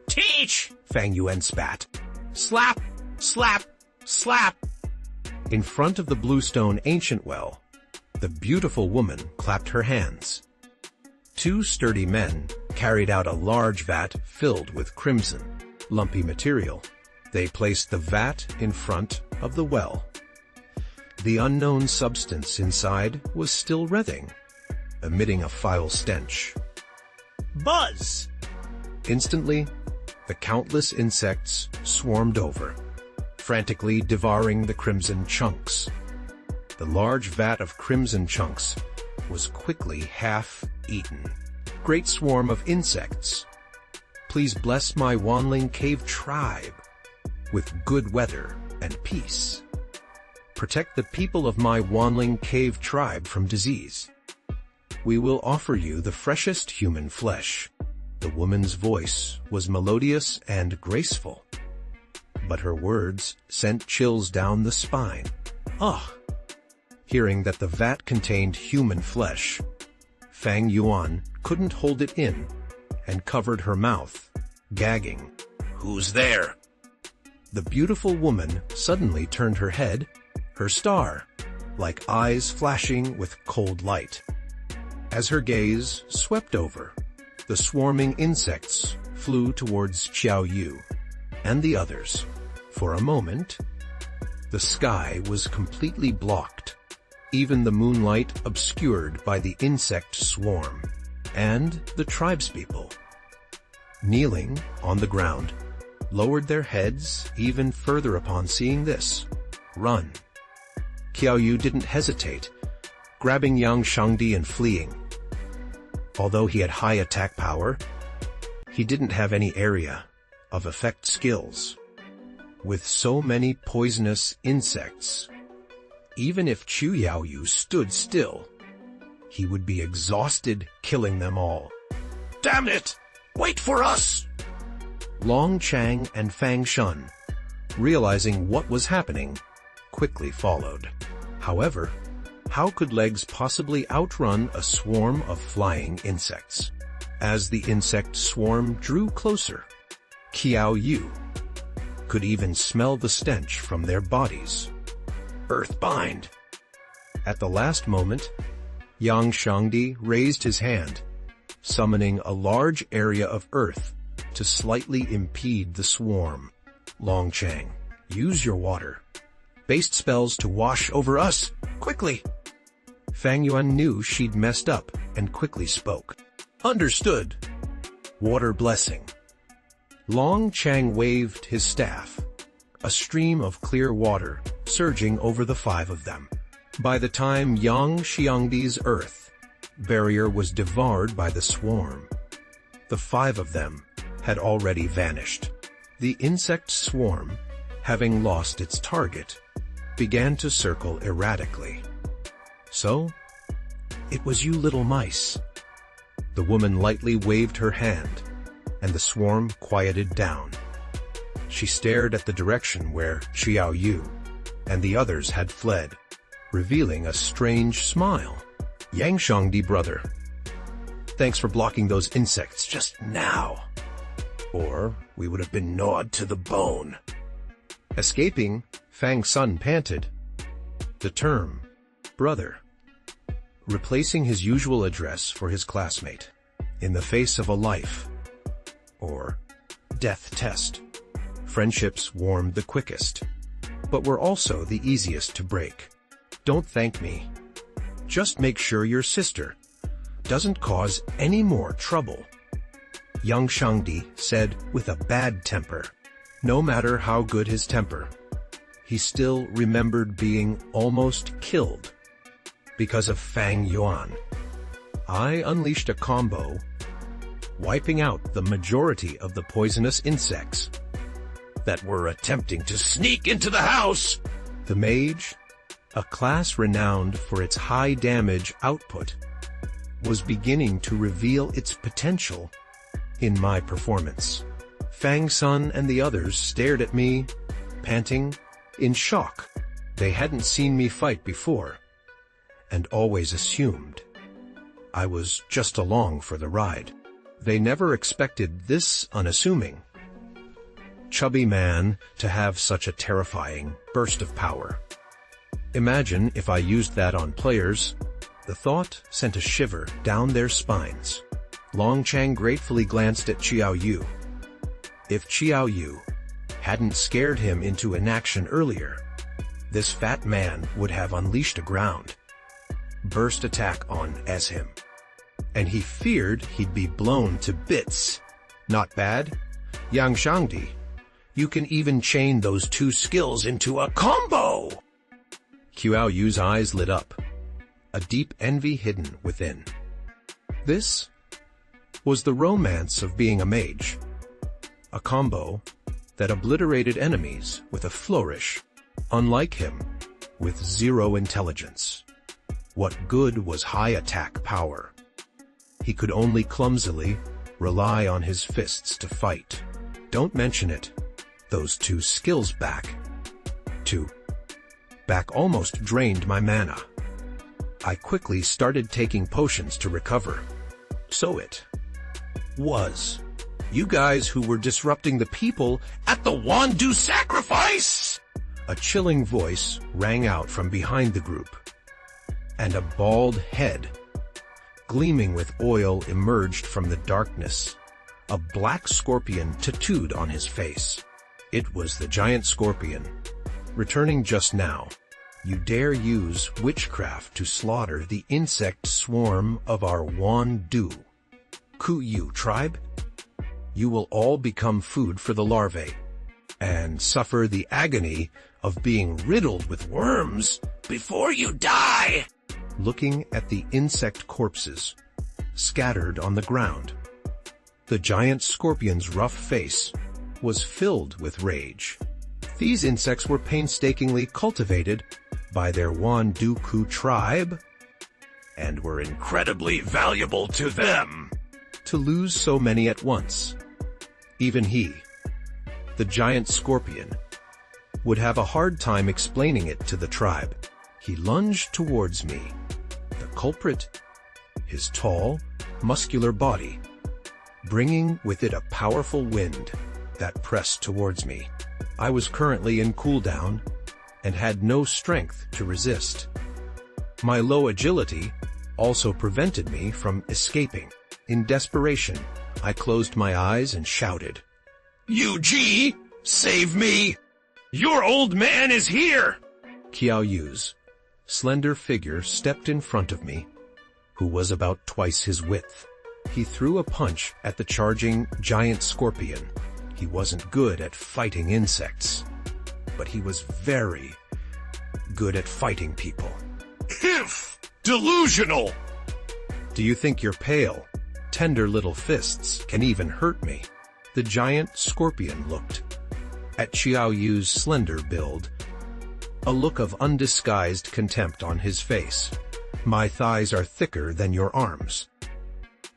B: Teach!
A: Fang Yuan spat.
B: Slap! Slap! Slap!
A: In front of the bluestone ancient well, the beautiful woman clapped her hands. 2 sturdy men carried out a large vat filled with crimson, lumpy material. They placed the vat in front of the well. The unknown substance inside was still writhing, emitting a foul stench.
B: Buzz!
A: Instantly, the countless insects swarmed over, frantically devouring the crimson chunks. The large vat of crimson chunks was quickly half-eaten. Great swarm of insects. Please bless my Wanling Cave tribe with good weather and peace. Protect the people of my Wanling Cave tribe from disease. We will offer you the freshest human flesh. The woman's voice was melodious and graceful, but her words sent chills down the spine. Ah! Hearing that the vat contained human flesh, Fang Yuan couldn't hold it in and covered her mouth, gagging.
B: Who's there?
A: The beautiful woman suddenly turned her head, her star, like eyes flashing with cold light. As her gaze swept over, the swarming insects flew towards Xiao Yu and the others. For a moment, the sky was completely blocked, even the moonlight obscured by the insect swarm, and the tribespeople, kneeling on the ground, lowered their heads even further upon seeing this. Run! Xiao Yu didn't hesitate, grabbing Yang Shangdi and fleeing. Although he had high attack power, he didn't have any area of effect skills. With so many poisonous insects, even if Chu Yaoyu stood still, he would be exhausted killing them all.
B: Damn it! Wait for us!
A: Long Chang and Fang Shun, realizing what was happening, quickly followed. However, how could legs possibly outrun a swarm of flying insects? As the insect swarm drew closer, Qiao Yu could even smell the stench from their bodies. Earthbind! At the last moment, Yang Shangdi raised his hand, summoning a large area of earth to slightly impede the swarm. Long Chang, use your water. Based spells to wash over us, quickly! Fang Yuan knew she'd messed up and quickly spoke. Understood. Water blessing. Long Chang waved his staff, a stream of clear water surging over the five of them. By the time Yang Xiangdi's earth barrier was devoured by the swarm, the five of them had already vanished. The insect swarm, having lost its target, began to circle erratically. So, it was you little mice. The woman lightly waved her hand, and the swarm quieted down. She stared at the direction where Xiao Yu and the others had fled, revealing a strange smile. Yang Shangdi brother, thanks for blocking those insects just now, or we would have been gnawed to the bone. Escaping, Fang Sun panted. The term, brother, replacing his usual address for his classmate, in the face of a life, or death test. Friendships warmed the quickest, but were also the easiest to break. Don't thank me. Just make sure your sister doesn't cause any more trouble, Yang Shangdi said with a bad temper. No matter how good his temper, he still remembered being almost killed because of Fang Yuan. I unleashed a combo, wiping out the majority of the poisonous insects that were attempting to sneak into the house. The mage, a class renowned for its high damage output, was beginning to reveal its potential in my performance. Fang Sun and the others stared at me, panting, in shock. They hadn't seen me fight before, and always assumed I was just along for the ride. They never expected this unassuming, chubby man to have such a terrifying burst of power. Imagine if I used that on players. The thought sent a shiver down their spines. Long Chang gratefully glanced at Qiao Yu. If Qiao Yu hadn't scared him into inaction earlier, this fat man would have unleashed a ground burst attack on as him. And he feared he'd be blown to bits. Not bad. Yang Shangdi, you can even chain those two skills into a combo! Qiao Yu's eyes lit up. a deep envy hidden within. This was the romance of being a mage, a combo that obliterated enemies with a flourish, unlike him, with zero intelligence. What good was high attack power? He could only clumsily rely on his fists to fight. Don't mention it. Those two skills back almost drained my mana. I quickly started taking potions to recover. So it was you guys who were disrupting the people
B: At the Wandu sacrifice!
A: A chilling voice rang out from behind the group, and a bald head, gleaming with oil, emerged from the darkness, a black scorpion tattooed on his face. It was the giant scorpion, returning just now. You dare use witchcraft to slaughter the insect swarm of our Wandu Kuyu tribe? You will all become food for the larvae, and suffer the agony of being riddled with worms
B: Before you die!
A: looking at the insect corpses scattered on the ground. The giant scorpion's rough face was filled with rage. These insects were painstakingly cultivated by their Wanduku tribe, and were
B: Incredibly valuable to them.
A: to lose so many at once. Even he, the giant scorpion, would have a hard time explaining it to the tribe. He lunged towards me. The culprit, his tall, muscular body, bringing with it a powerful wind that pressed towards me. I was currently in cooldown and had no strength to resist. My low agility also prevented me from escaping. In desperation, I closed my eyes and shouted,
B: UG, save me! Your old man is here!
A: Qiao Yu's slender figure stepped in front of me, who was about twice his width. He threw a punch at the charging giant scorpion. He wasn't good at fighting insects, but he was very good at fighting people.
B: If delusional!
A: Do you think your pale, tender little fists can even hurt me? The giant scorpion looked at Qiao Yu's slender build, a look of undisguised contempt on his face. My thighs are thicker than your arms.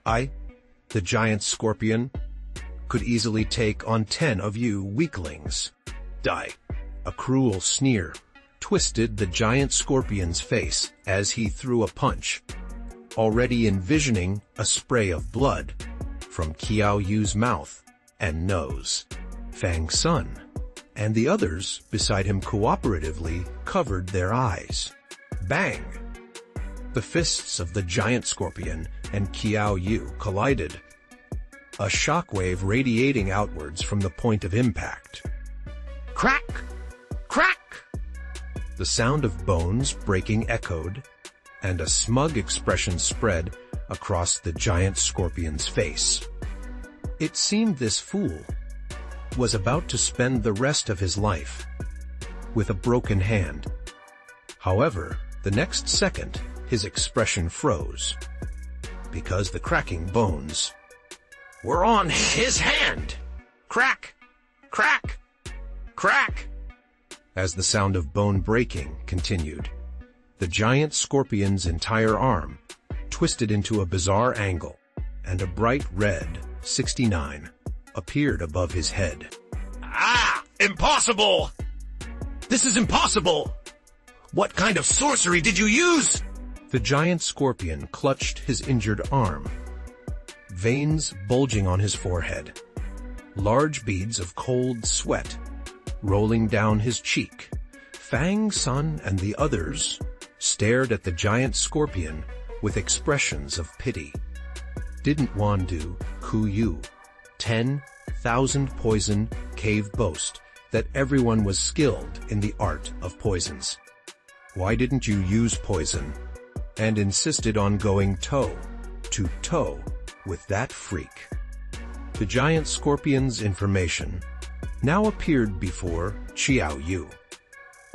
A: I, the giant scorpion, could easily take on 10 of you weaklings. Die. A cruel sneer twisted the giant scorpion's face as he threw a punch, already envisioning a spray of blood from Qiao Yu's mouth and nose. Fang Sun and the others beside him cooperatively covered their eyes. Bang! The fists of the giant scorpion and Qiao Yu collided, a shockwave radiating outwards from the point of impact.
B: Crack! Crack!
A: The sound of bones breaking echoed, and a smug expression spread across the giant scorpion's face. It seemed this fool was about to spend the rest of his life with a broken hand. However, the next second, his expression froze, because the cracking bones
B: We're on his hand! Crack! Crack! Crack!
A: as the sound of bone breaking continued. The giant scorpion's entire arm twisted into a bizarre angle, and a bright red 69 appeared above his head.
B: Ah! Impossible! This is impossible! What kind of sorcery did you use?
A: The giant scorpion clutched his injured arm, veins bulging on his forehead, large beads of cold sweat rolling down his cheek. Fang Sun and the others stared at the giant scorpion with expressions of pity. Didn't Wandu Kuyu 10,000 poison cave boast that everyone was skilled in the art of poisons? Why didn't you use poison and insisted on going toe-to-toe with that freak? The giant scorpion's information now appeared before Qiao Yu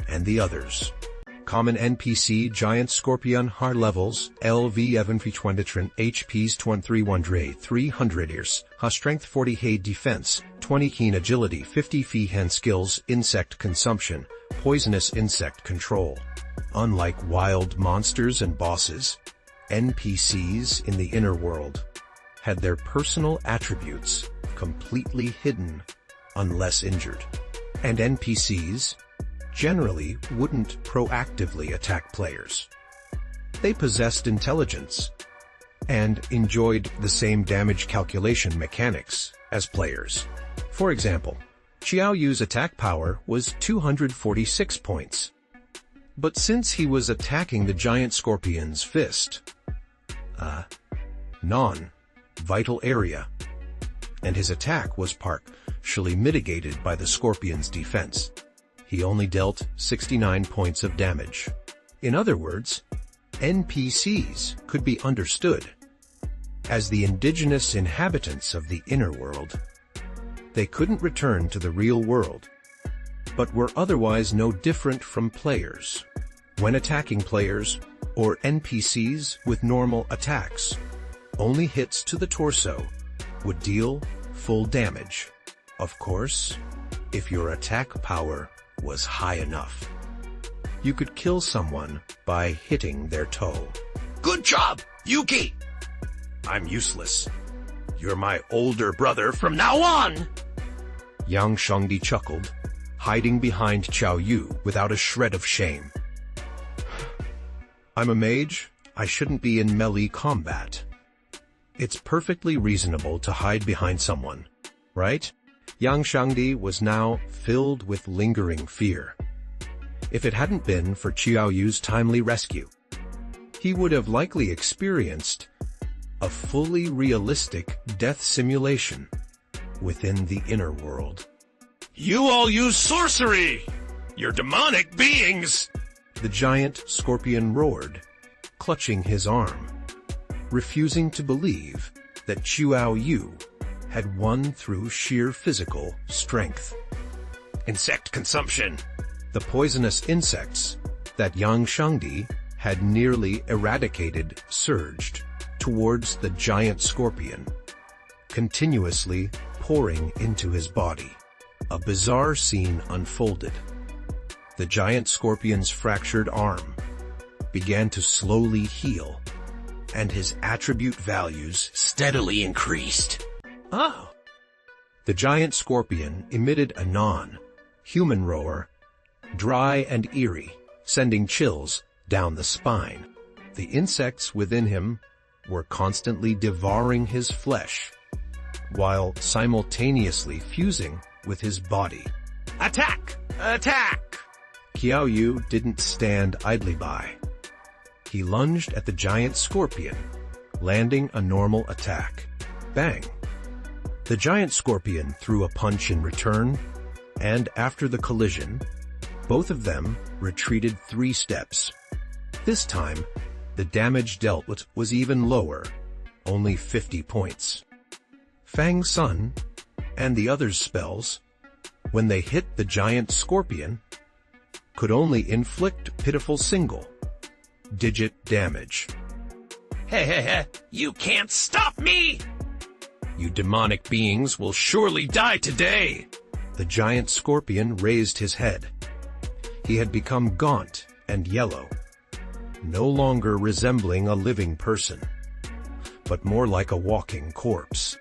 A: and the others. Common NPC Giant Scorpion Har levels LV Evan 23 HPs 23 300 years, Ha strength 40 Hay defense, 20 keen agility 50 Fee hand skills insect consumption, poisonous insect control. Unlike wild monsters and bosses, NPCs in the inner world had their personal attributes completely hidden unless injured. And NPCs generally wouldn't proactively attack players. They possessed intelligence and enjoyed the same damage calculation mechanics as players. For example, Xiao Yu's attack power was 246 points. But since he was attacking the giant scorpion's fist, non-vital area, and his attack was partially mitigated by the scorpion's defense, he only dealt 69 points of damage. In other words, NPCs could be understood as the indigenous inhabitants of the inner world. They couldn't return to the real world, but were otherwise no different from players. When attacking players or NPCs with normal attacks, only hits to the torso would deal full damage. Of course, if your attack power was high enough. You could kill someone by hitting their toe.
B: Good job, Yuki! I'm useless. You're my older brother from now on!
A: Yang Shangdi chuckled, hiding behind Xiao Yu without a shred of shame. I'm a mage, I shouldn't be in melee combat. It's perfectly reasonable to hide behind someone, right? Yang Shangdi was now filled with lingering fear. If it hadn't been for Xiao Yu's timely rescue, he would have likely experienced a fully realistic death simulation within the inner world.
B: You all use sorcery! You're demonic beings!
A: The giant scorpion roared, clutching his arm, refusing to believe that Xiao Yu had won through sheer physical strength.
B: Insect consumption.
A: The poisonous insects that Yang Shangdi had nearly eradicated surged towards the giant scorpion, continuously pouring into his body. A bizarre scene unfolded. The giant scorpion's fractured arm began to slowly heal, and his attribute values steadily increased.
B: Oh.
A: The giant scorpion emitted a non-human roar, dry and eerie, sending chills down the spine. The insects within him were constantly devouring his flesh, while simultaneously fusing with his body.
B: Attack! Attack!
A: Xiao Yu didn't stand idly by. He lunged at the giant scorpion, landing a normal attack. Bang! The giant scorpion threw a punch in return, and after the collision, both of them retreated 3 steps. This time, the damage dealt was even lower, only 50 points. Fang Sun and the others' spells, when they hit the giant scorpion, could only inflict pitiful single-digit damage.
B: Hey, you can't stop me! You demonic beings will surely die today!
A: The giant scorpion raised his head. He had become gaunt and yellow, no longer resembling a living person, but more like a walking corpse.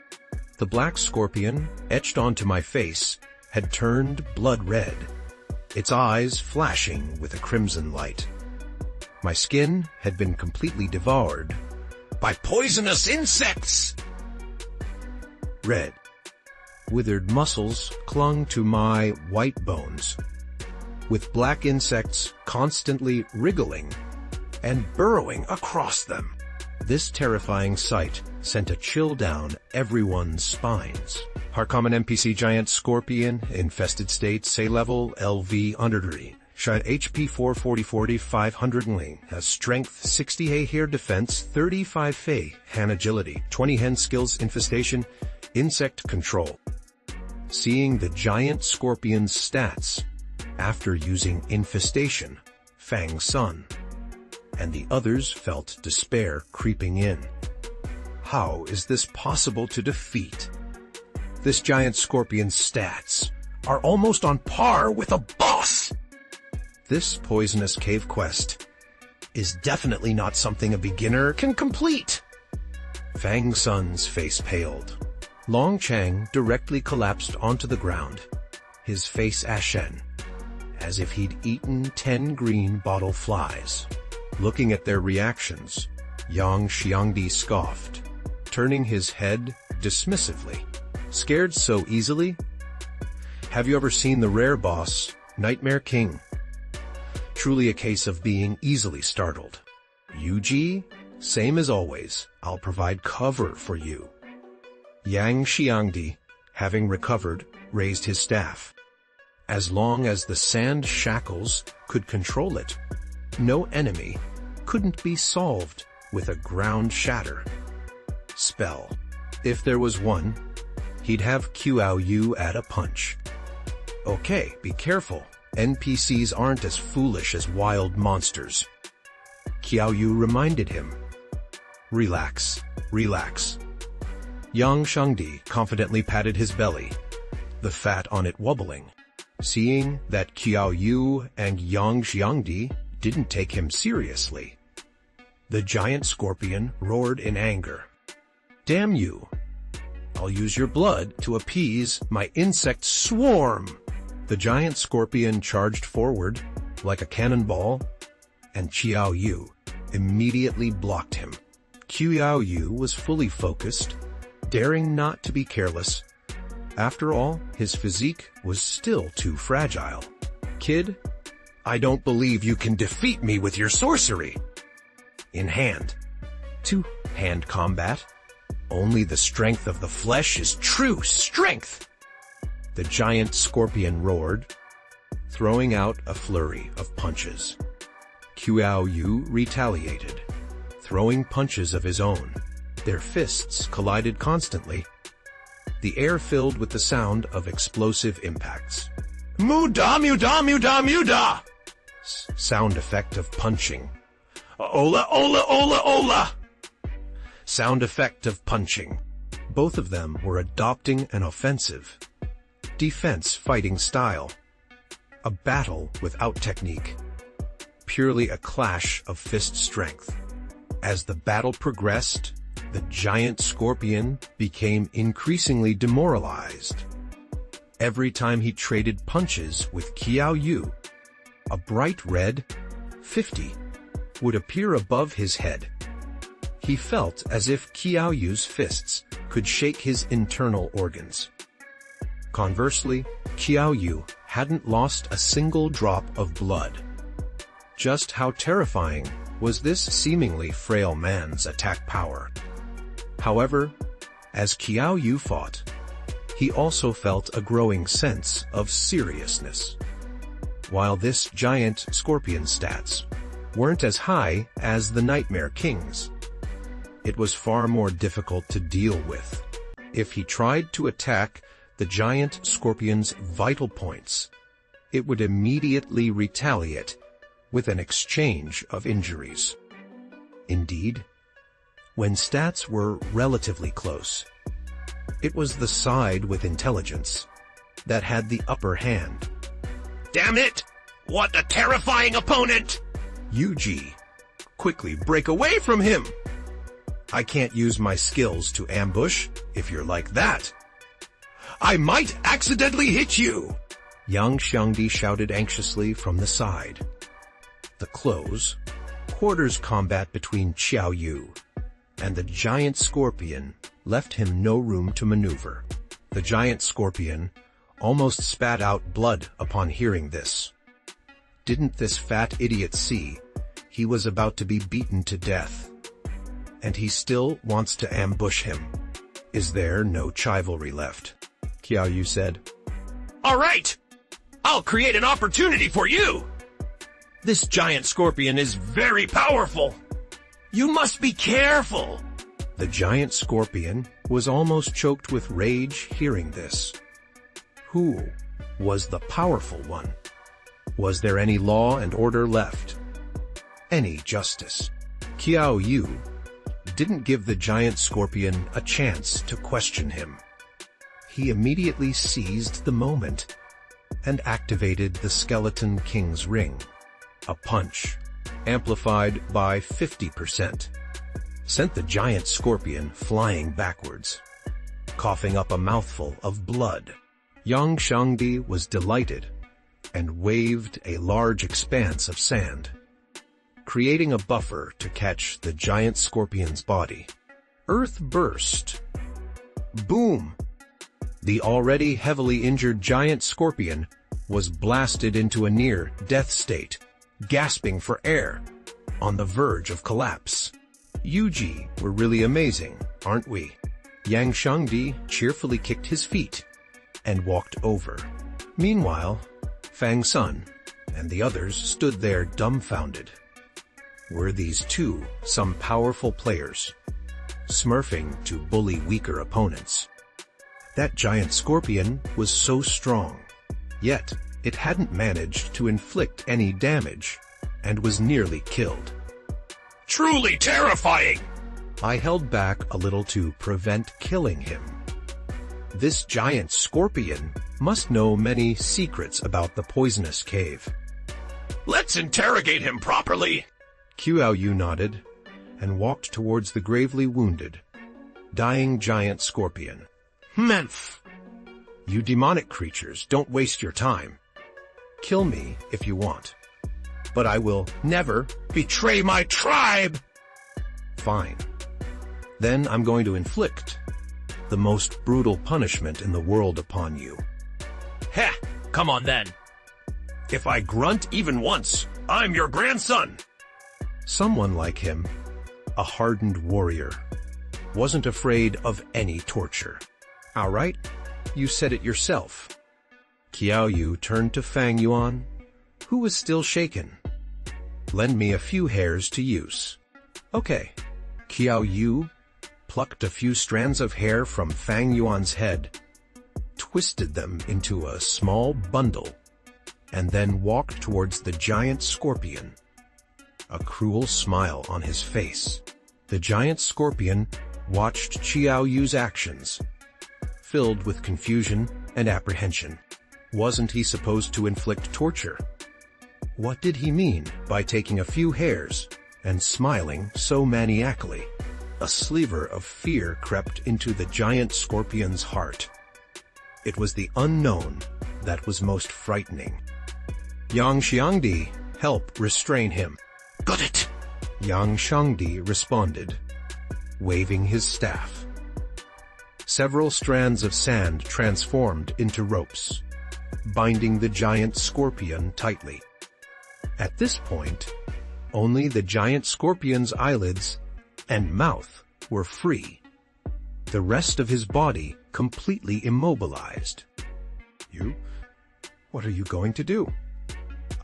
A: The black scorpion, etched onto my face, had turned blood red, its eyes flashing with a crimson light. My skin had been completely devoured
B: by poisonous insects!
A: Red, withered muscles clung to my white bones, with black insects constantly wriggling and burrowing across them. This terrifying sight sent a chill down everyone's spines. Our common NPC giant scorpion, infested state, say level, LV, underdry. Shot HP 440 500 Ling, has strength 60 hair defense, 35 Fei, Han agility, 20 Hen skills infestation, insect control. Seeing the giant scorpion's stats after using infestation Fang's son, and the others felt despair creeping in. How is this possible to defeat? This giant scorpion's stats are almost on par with a boss! This poisonous cave quest is definitely not something a beginner can complete. Fang's son's face paled. Long Chang directly collapsed onto the ground, his face ashen, as if he'd eaten 10 green bottle flies. Looking at their reactions, Yang Xiangdi scoffed, turning his head dismissively. Scared so easily? Have you ever seen the rare boss, Nightmare King? Truly a case of being easily startled. Yuji, same as always, I'll provide cover for you. Yang Xiangdi, having recovered, raised his staff. As long as the sand shackles could control it, no enemy couldn't be solved with a ground shatter spell. If there was one, he'd have Qiao Yu at a punch. Okay, be careful. NPCs aren't as foolish as wild monsters. Qiao Yu reminded him. Relax, relax. Yang Xiangdi confidently patted his belly, the fat on it wobbling, seeing that Qiao Yu and Yang Xiangdi didn't take him seriously. The giant scorpion roared in anger. Damn you! I'll use your blood to appease my insect swarm! The giant scorpion charged forward like a cannonball, and Qiao Yu immediately blocked him. Qiao Yu was fully focused, daring not to be careless. After all, his physique was still too fragile. Kid, I don't believe you can defeat me with your sorcery. In hand. Two-hand combat. Only the strength of the flesh is true strength. The giant scorpion roared, throwing out a flurry of punches. Qiao Yu retaliated, throwing punches of his own. Their fists collided constantly, the air filled with the sound of explosive impacts. Muda, muda, muda, muda! Sound effect of punching. Ola, ola, ola, ola! Sound effect of punching. Both of them were adopting an offensive, defense fighting style. A battle without technique. Purely a clash of fist strength. As the battle progressed, the giant scorpion became increasingly demoralized. Every time he traded punches with Qiao Yu, a bright red 50 would appear above his head. He felt as if Qiao Yu's fists could shake his internal organs. Conversely, Qiao Yu hadn't lost a single drop of blood. Just how terrifying was this seemingly frail man's attack power? However, as Qiao Yu fought, he also felt a growing sense of seriousness. While this giant scorpion stats weren't as high as the Nightmare King's, it was far more difficult to deal with. If he tried to attack the giant scorpion's vital points, it would immediately retaliate with an exchange of injuries. Indeed, when stats were relatively close, it was the side with intelligence that had the upper hand.
B: Damn it! What a terrifying opponent!
A: Yuji, quickly break away from him! I can't use my skills to ambush if you're like that.
B: I might accidentally hit you!
A: Yang Xiangdi shouted anxiously from the side. The close, quarters combat between Qiao Yu and the giant scorpion left him no room to maneuver. The giant scorpion almost spat out blood upon hearing this. Didn't this fat idiot see he was about to be beaten to death? And he still wants to ambush him. Is there no chivalry left? Qiao Yu said.
B: All right! I'll create an opportunity for you! This giant scorpion is very powerful! You must be careful!
A: The giant scorpion was almost choked with rage hearing this. Who was the powerful one? Was there any law and order left? any justice. Qiao Yu didn't give the giant scorpion a chance to question him. He immediately seized the moment and activated the Skeleton King's ring. A punch, amplified by 50%, sent the giant scorpion flying backwards, coughing up a mouthful of blood. Yang Shangdi was delighted and waved a large expanse of sand, creating a buffer to catch the giant scorpion's body. Earth burst. Boom! The already heavily injured giant scorpion was blasted into a near-death state, gasping for air, on the verge of collapse. Yuji, we're really amazing, aren't we? Yang Shangdi cheerfully kicked his feet and walked over. Meanwhile, Fang Sun and the others stood there dumbfounded. Were these two some powerful players, smurfing to bully weaker opponents? That giant scorpion was so strong, yet it hadn't managed to inflict any damage and was nearly killed.
B: Truly terrifying!
A: I held back a little to prevent killing him. This giant scorpion must know many secrets about the poisonous cave.
B: Let's interrogate him properly.
A: Qiao Yu nodded and walked towards the gravely wounded, dying giant scorpion.
B: Memph!
A: You demonic creatures, don't waste your time. Kill me if you want, but I will never
B: betray my tribe!
A: Fine. Then I'm going to inflict the most brutal punishment in the world upon you.
B: Heh! Come on then. If I grunt even once, I'm your grandson!
A: Someone like him, a hardened warrior, wasn't afraid of any torture. All right, you said it yourself. Qiao Yu turned to Fang Yuan, who was still shaken. Lend me a few hairs to use. Okay. Qiao Yu plucked a few strands of hair from Fang Yuan's head, twisted them into a small bundle, and then walked towards the giant scorpion, a cruel smile on his face. The giant scorpion watched Qiao Yu's actions, filled with confusion and apprehension. Wasn't he supposed to inflict torture? What did he mean by taking a few hairs and smiling so maniacally? A sliver of fear crept into the giant scorpion's heart. It was the unknown that was most frightening. Yang Xiangdi, help restrain him.
B: Got it!
A: Yang Shangdi responded, waving his staff. Several strands of sand transformed into ropes, binding the giant scorpion tightly. At this point, only the giant scorpion's eyelids and mouth were free, the rest of his body completely immobilized. What are you going to do?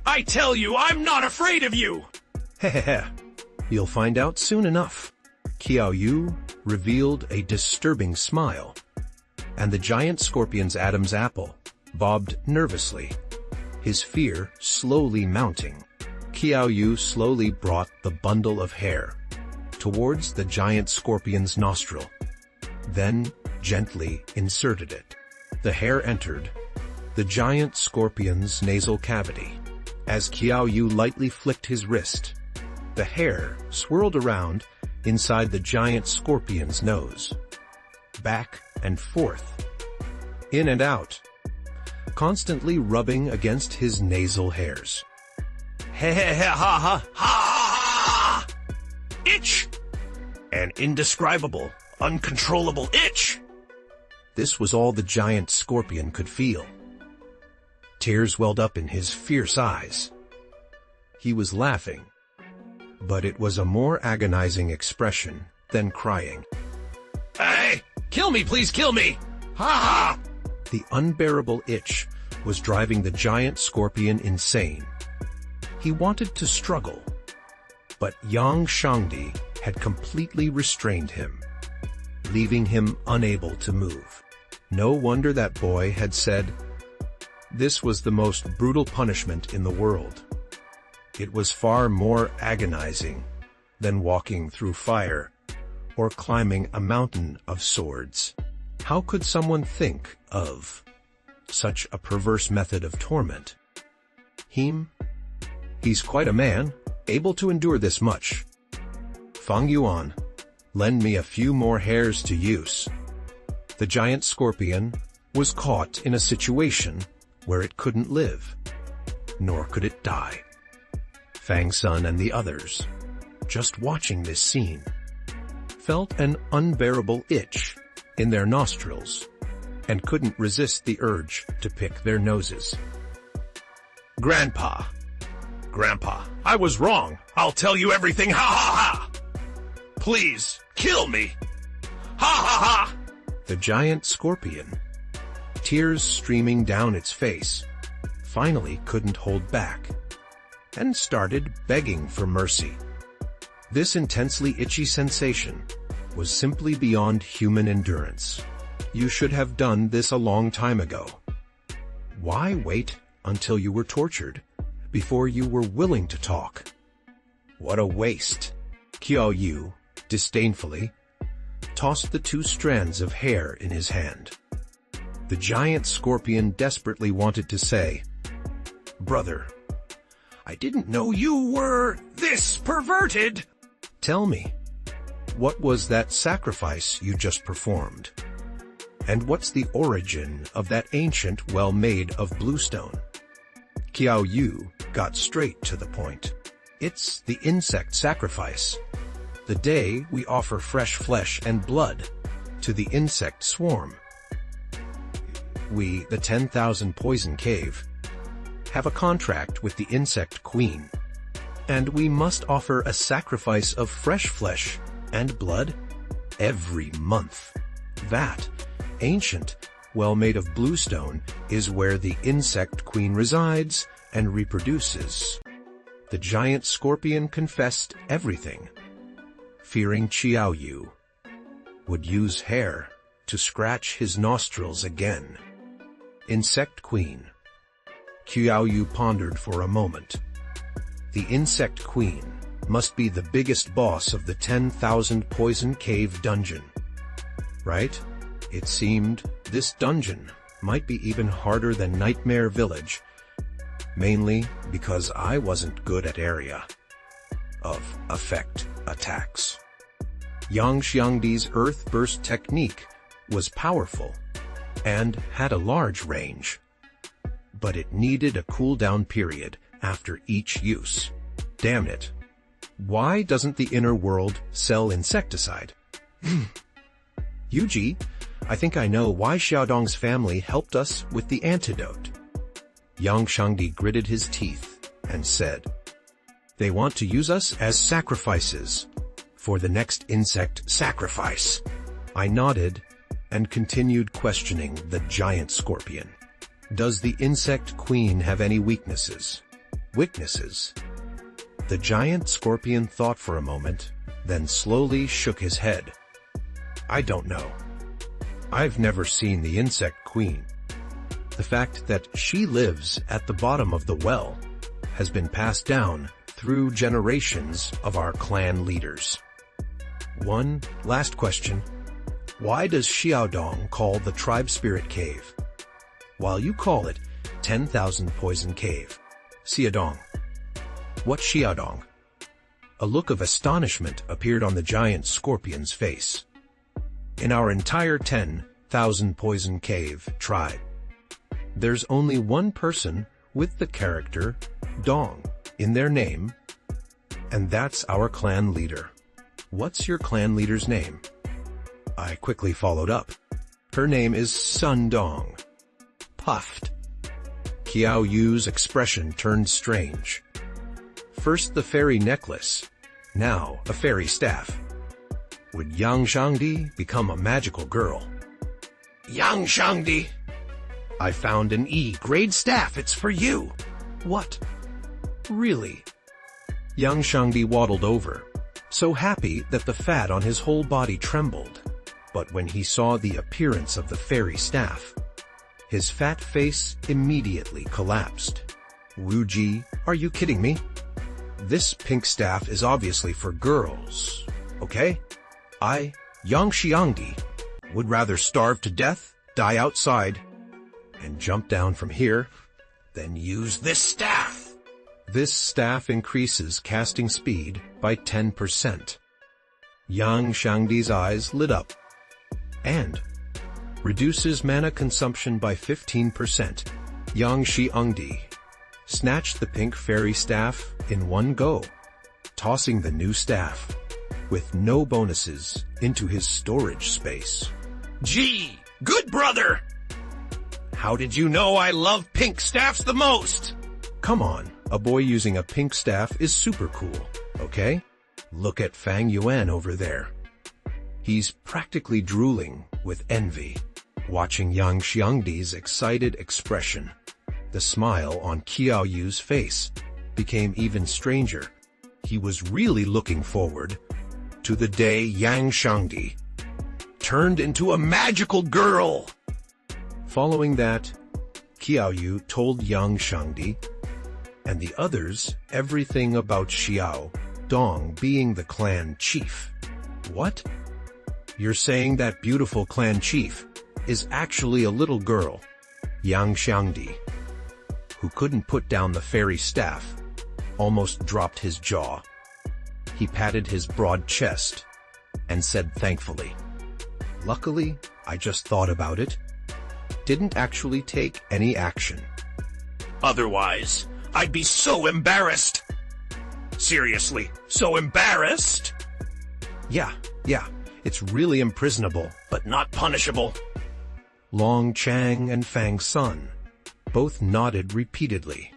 B: I tell you, I'm not afraid of you!
A: Hehehe, you'll find out soon enough. Qiao Yu revealed a disturbing smile, and the giant scorpion's Adam's apple bobbed nervously, his fear slowly mounting. Qiao Yu slowly brought the bundle of hair towards the giant scorpion's nostril, then gently inserted it. The hair entered the giant scorpion's nasal cavity. As Qiao Yu lightly flicked his wrist, the hair swirled around inside the giant scorpion's nose, back and forth, in and out, constantly rubbing against his nasal hairs.
B: Ha ha ha ha ha ha! Itch! An indescribable, uncontrollable itch!
A: This was all the giant scorpion could feel. Tears welled up in his fierce eyes. He was laughing, but it was a more agonizing expression than crying.
B: Hey! Kill me, please kill me! Ha ha!
A: The unbearable itch was driving the giant scorpion insane. He wanted to struggle, but Yang Shangdi had completely restrained him, leaving him unable to move. No wonder that boy had said, "This was the most brutal punishment in the world." It was far more agonizing than walking through fire or climbing a mountain of swords. How could someone think of such a perverse method of torment? He's quite a man, able to endure this much. Feng Yuan, lend me a few more hairs to use. The giant scorpion was caught in a situation where it couldn't live, nor could it die. Fang Sun and the others, just watching this scene, felt an unbearable itch in their nostrils and couldn't resist the urge to pick their noses.
B: Grandpa, I was wrong. I'll tell you everything. Ha ha ha! Please, kill me! Ha ha ha!
A: The giant scorpion, tears streaming down its face, finally couldn't hold back and started begging for mercy. This intensely itchy sensation was simply beyond human endurance. You should have done this a long time ago. Why wait until you were tortured before you were willing to talk? What a waste! Qiao Yu, disdainfully, tossed the 2 strands of hair in his hand. The giant scorpion desperately wanted to say, "Brother, I didn't know you were this perverted." Tell me, what was that sacrifice you just performed? And what's the origin of that ancient well made of bluestone? Qiao Yu got straight to the point. It's the insect sacrifice. The day we offer fresh flesh and blood to the insect swarm. We, the 10,000 Poison Cave, have a contract with the insect queen, and we must offer a sacrifice of fresh flesh and blood every month. That ancient well made of bluestone is where the insect queen resides and reproduces. The giant scorpion confessed everything, fearing Qiao Yu would use hair to scratch his nostrils again. Insect queen. Qiao Yu pondered for a moment. The insect queen must be the biggest boss of the 10,000 Poison Cave dungeon, right? It seemed this dungeon might be even harder than Nightmare Village, mainly because I wasn't good at area of effect attacks. Yang Xiangdi's Earth Burst technique was powerful and had a large range, but it needed a cooldown period after each use. Damn it. Why doesn't the inner world sell insecticide? Yuji, I think I know why Xiaodong's family helped us with the antidote. Yang Xiangdi gritted his teeth and said, "They want to use us as sacrifices for the next insect sacrifice." I nodded and continued questioning the giant scorpion. Does the insect queen have any weaknesses? Weaknesses? The giant scorpion thought for a moment, then slowly shook his head. I don't know. I've never seen the insect queen. The fact that she lives at the bottom of the well has been passed down through generations of our clan leaders. One last question. Why does Xiaodong call the tribe spirit cave, while you call it 10,000 Poison Cave? Xiaodong. What Xiaodong? A look of astonishment appeared on the giant scorpion's face. In our entire 10,000 Poison Cave tribe, there's only one person with the character Dong in their name, and that's our clan leader. What's your clan leader's name? I quickly followed up. Her name is Sun Dong. Puffed. Qiao Yu's expression turned strange. First the fairy necklace, now a fairy staff. Would Yang Xiangdi become a magical girl? Yang Xiangdi! I found an E-grade staff, it's for you. What? Really? Yang Xiangdi waddled over, so happy that the fat on his whole body trembled. But when he saw the appearance of the fairy staff, his fat face immediately collapsed. Wuji, are you kidding me? This pink staff is obviously for girls, okay? I, Yang Xiangdi, would rather starve to death, die outside, and jump down from here, than use this staff. This staff increases casting speed by 10%. Yang Xiangdi's eyes lit up. And reduces mana consumption by 15%. Yang Xiangdi snatched the pink fairy staff in one go, tossing the new staff, with no bonuses, into his storage space.
B: Gee, good brother! How did you know I love pink staffs the most?
A: Come on, a boy using a pink staff is super cool, okay? Look at Fang Yuan over there. He's practically drooling with envy, watching Yang Xiangdi's excited expression. The smile on Qiao Yu's face became even stranger. He was really looking forward to the day Yang Xiangdi turned into a magical girl. Following that, Qiao Yu told Yang Xiangdi and the others everything about Xiao Dong being the clan chief. What? You're saying that beautiful clan chief is actually a little girl? Yang Xiangdi, who couldn't put down the fairy staff, almost dropped his jaw. He patted his broad chest and said thankfully, "Luckily, I just thought about it. Didn't actually take any action."
B: Otherwise, I'd be so embarrassed. Seriously, so embarrassed?
A: Yeah, it's really imprisonable,
B: but not punishable.
A: Long Chang and Fang Sun both nodded repeatedly.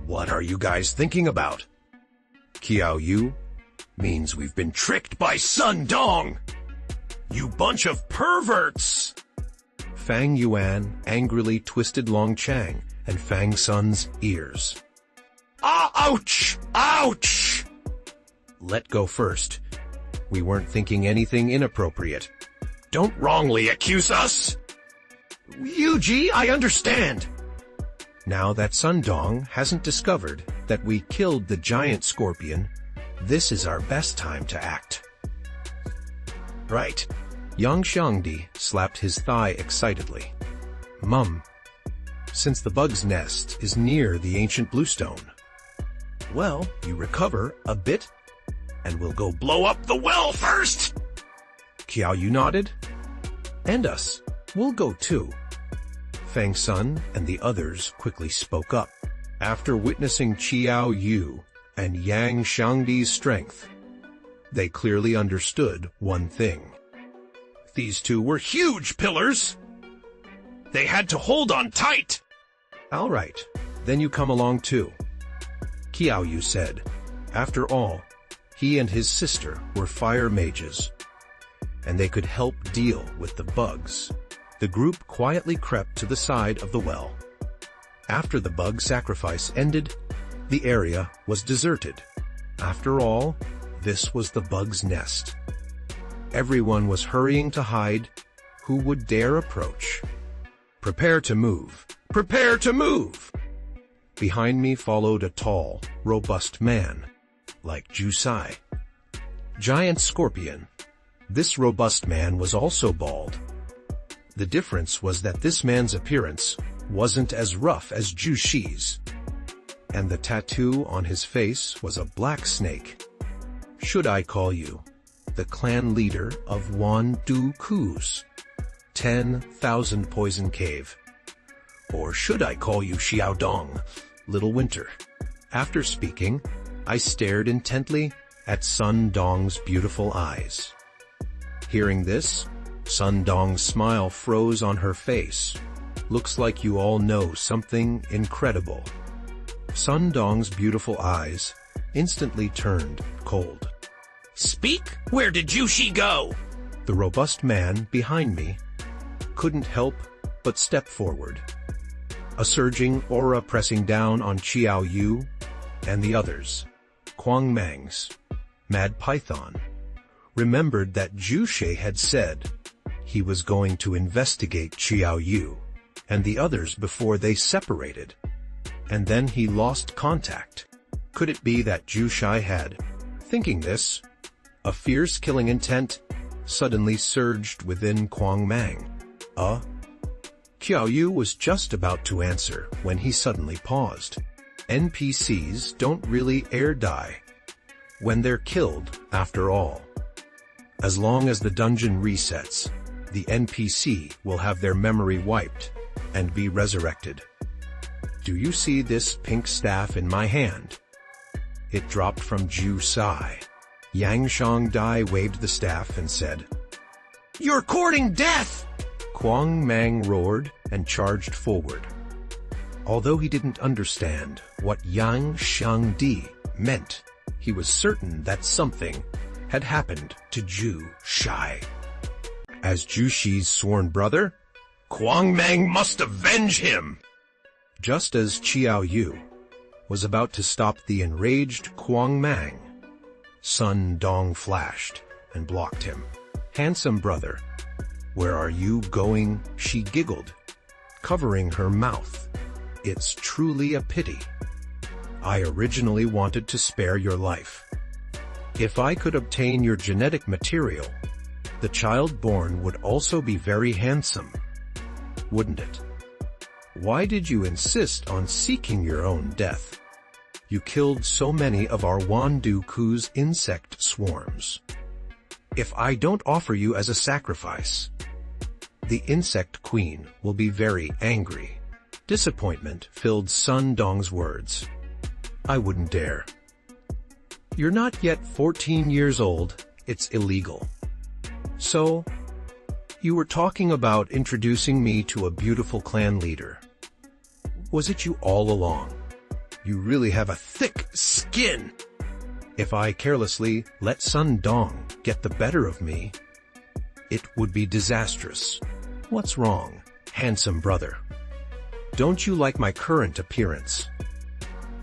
B: What are you guys thinking about?
A: Qiao Yu,
B: means we've been tricked by Sun Dong. You bunch of perverts!
A: Fang Yuan angrily twisted Long Chang and Fang Sun's ears.
B: Ouch! Ouch!
A: Let go first. We weren't thinking anything inappropriate.
B: Don't wrongly accuse us! Yuji, I understand.
A: Now that Sun Dong hasn't discovered that we killed the giant scorpion, this is our best time to act.
B: Right.
A: Yang Xiangdi slapped his thigh excitedly. Mum, since the bug's nest is near the ancient bluestone, well, you recover a bit, and we'll go
B: blow up the well first!
A: Qiao Yu nodded. And us. We'll go too. Fang Sun and the others quickly spoke up. After witnessing Qiao Yu and Yang Xiangdi's strength, they clearly understood one thing.
B: These two were huge pillars. They had to hold on tight.
A: All right, then you come along too, Qiao Yu said. After all, he and his sister were fire mages, and they could help deal with the bugs. The group quietly crept to the side of the well. After the bug sacrifice ended, the area was deserted. After all, this was the bug's nest. Everyone was hurrying to hide. Who would dare approach? Prepare to move. Prepare to move! Behind me followed a tall, robust man, like Jusai. Giant scorpion. This robust man was also bald. The difference was that this man's appearance wasn't as rough as Jushi's, and the tattoo on his face was a black snake. Should I call you the clan leader of Wan Du Ku's 10,000 Poison Cave? Or should I call you Xiao Dong, Little Winter? After speaking, I stared intently at Sun Dong's beautiful eyes. Hearing this, Sun Dong's smile froze on her face. Looks like you all know something incredible. Sun Dong's beautiful eyes instantly turned cold.
B: Speak? Where did Jushi go?
A: The robust man behind me couldn't help but step forward. A surging aura pressing down on Qiao Yu and the others. Quang Mang's Mad Python remembered that Jushe had said he was going to investigate Qiao Yu and the others before they separated, and then he lost contact. Could it be that Zhu Shai had, thinking this, a fierce killing intent, suddenly surged within Kuang Mang? Qiao Yu was just about to answer when he suddenly paused. NPCs don't really air die when they're killed, after all. As long as the dungeon resets, the NPC will have their memory wiped and be resurrected. Do you see this pink staff in my hand? It dropped from Zhu Shai. Yang Shangdai waved the staff and said,
B: "You're courting death!"
A: Kuang Mang roared and charged forward. Although he didn't understand what Yang Shangdi meant, he was certain that something had happened to Zhu Shai. As Zhu Shi's sworn brother,
B: Kuang Mang must avenge him!
A: Just as Qiao Yu was about to stop the enraged Kuang Mang, Sun Dong flashed and blocked him. "Handsome brother, where are you going?" she giggled, covering her mouth. "It's truly a pity. I originally wanted to spare your life. If I could obtain your genetic material, the child born would also be very handsome, wouldn't it? Why did you insist on seeking your own death? You killed so many of our Wandu Ku's insect swarms. If I don't offer you as a sacrifice, the insect queen will be very angry." Disappointment filled Sun Dong's words. "I wouldn't dare. You're not yet 14 years old, it's illegal. So, you were talking about introducing me to a beautiful clan leader. Was it you all along? You really have a thick skin. If I carelessly let Sun Dong get the better of me, it would be disastrous. What's wrong, handsome brother? Don't you like my current appearance?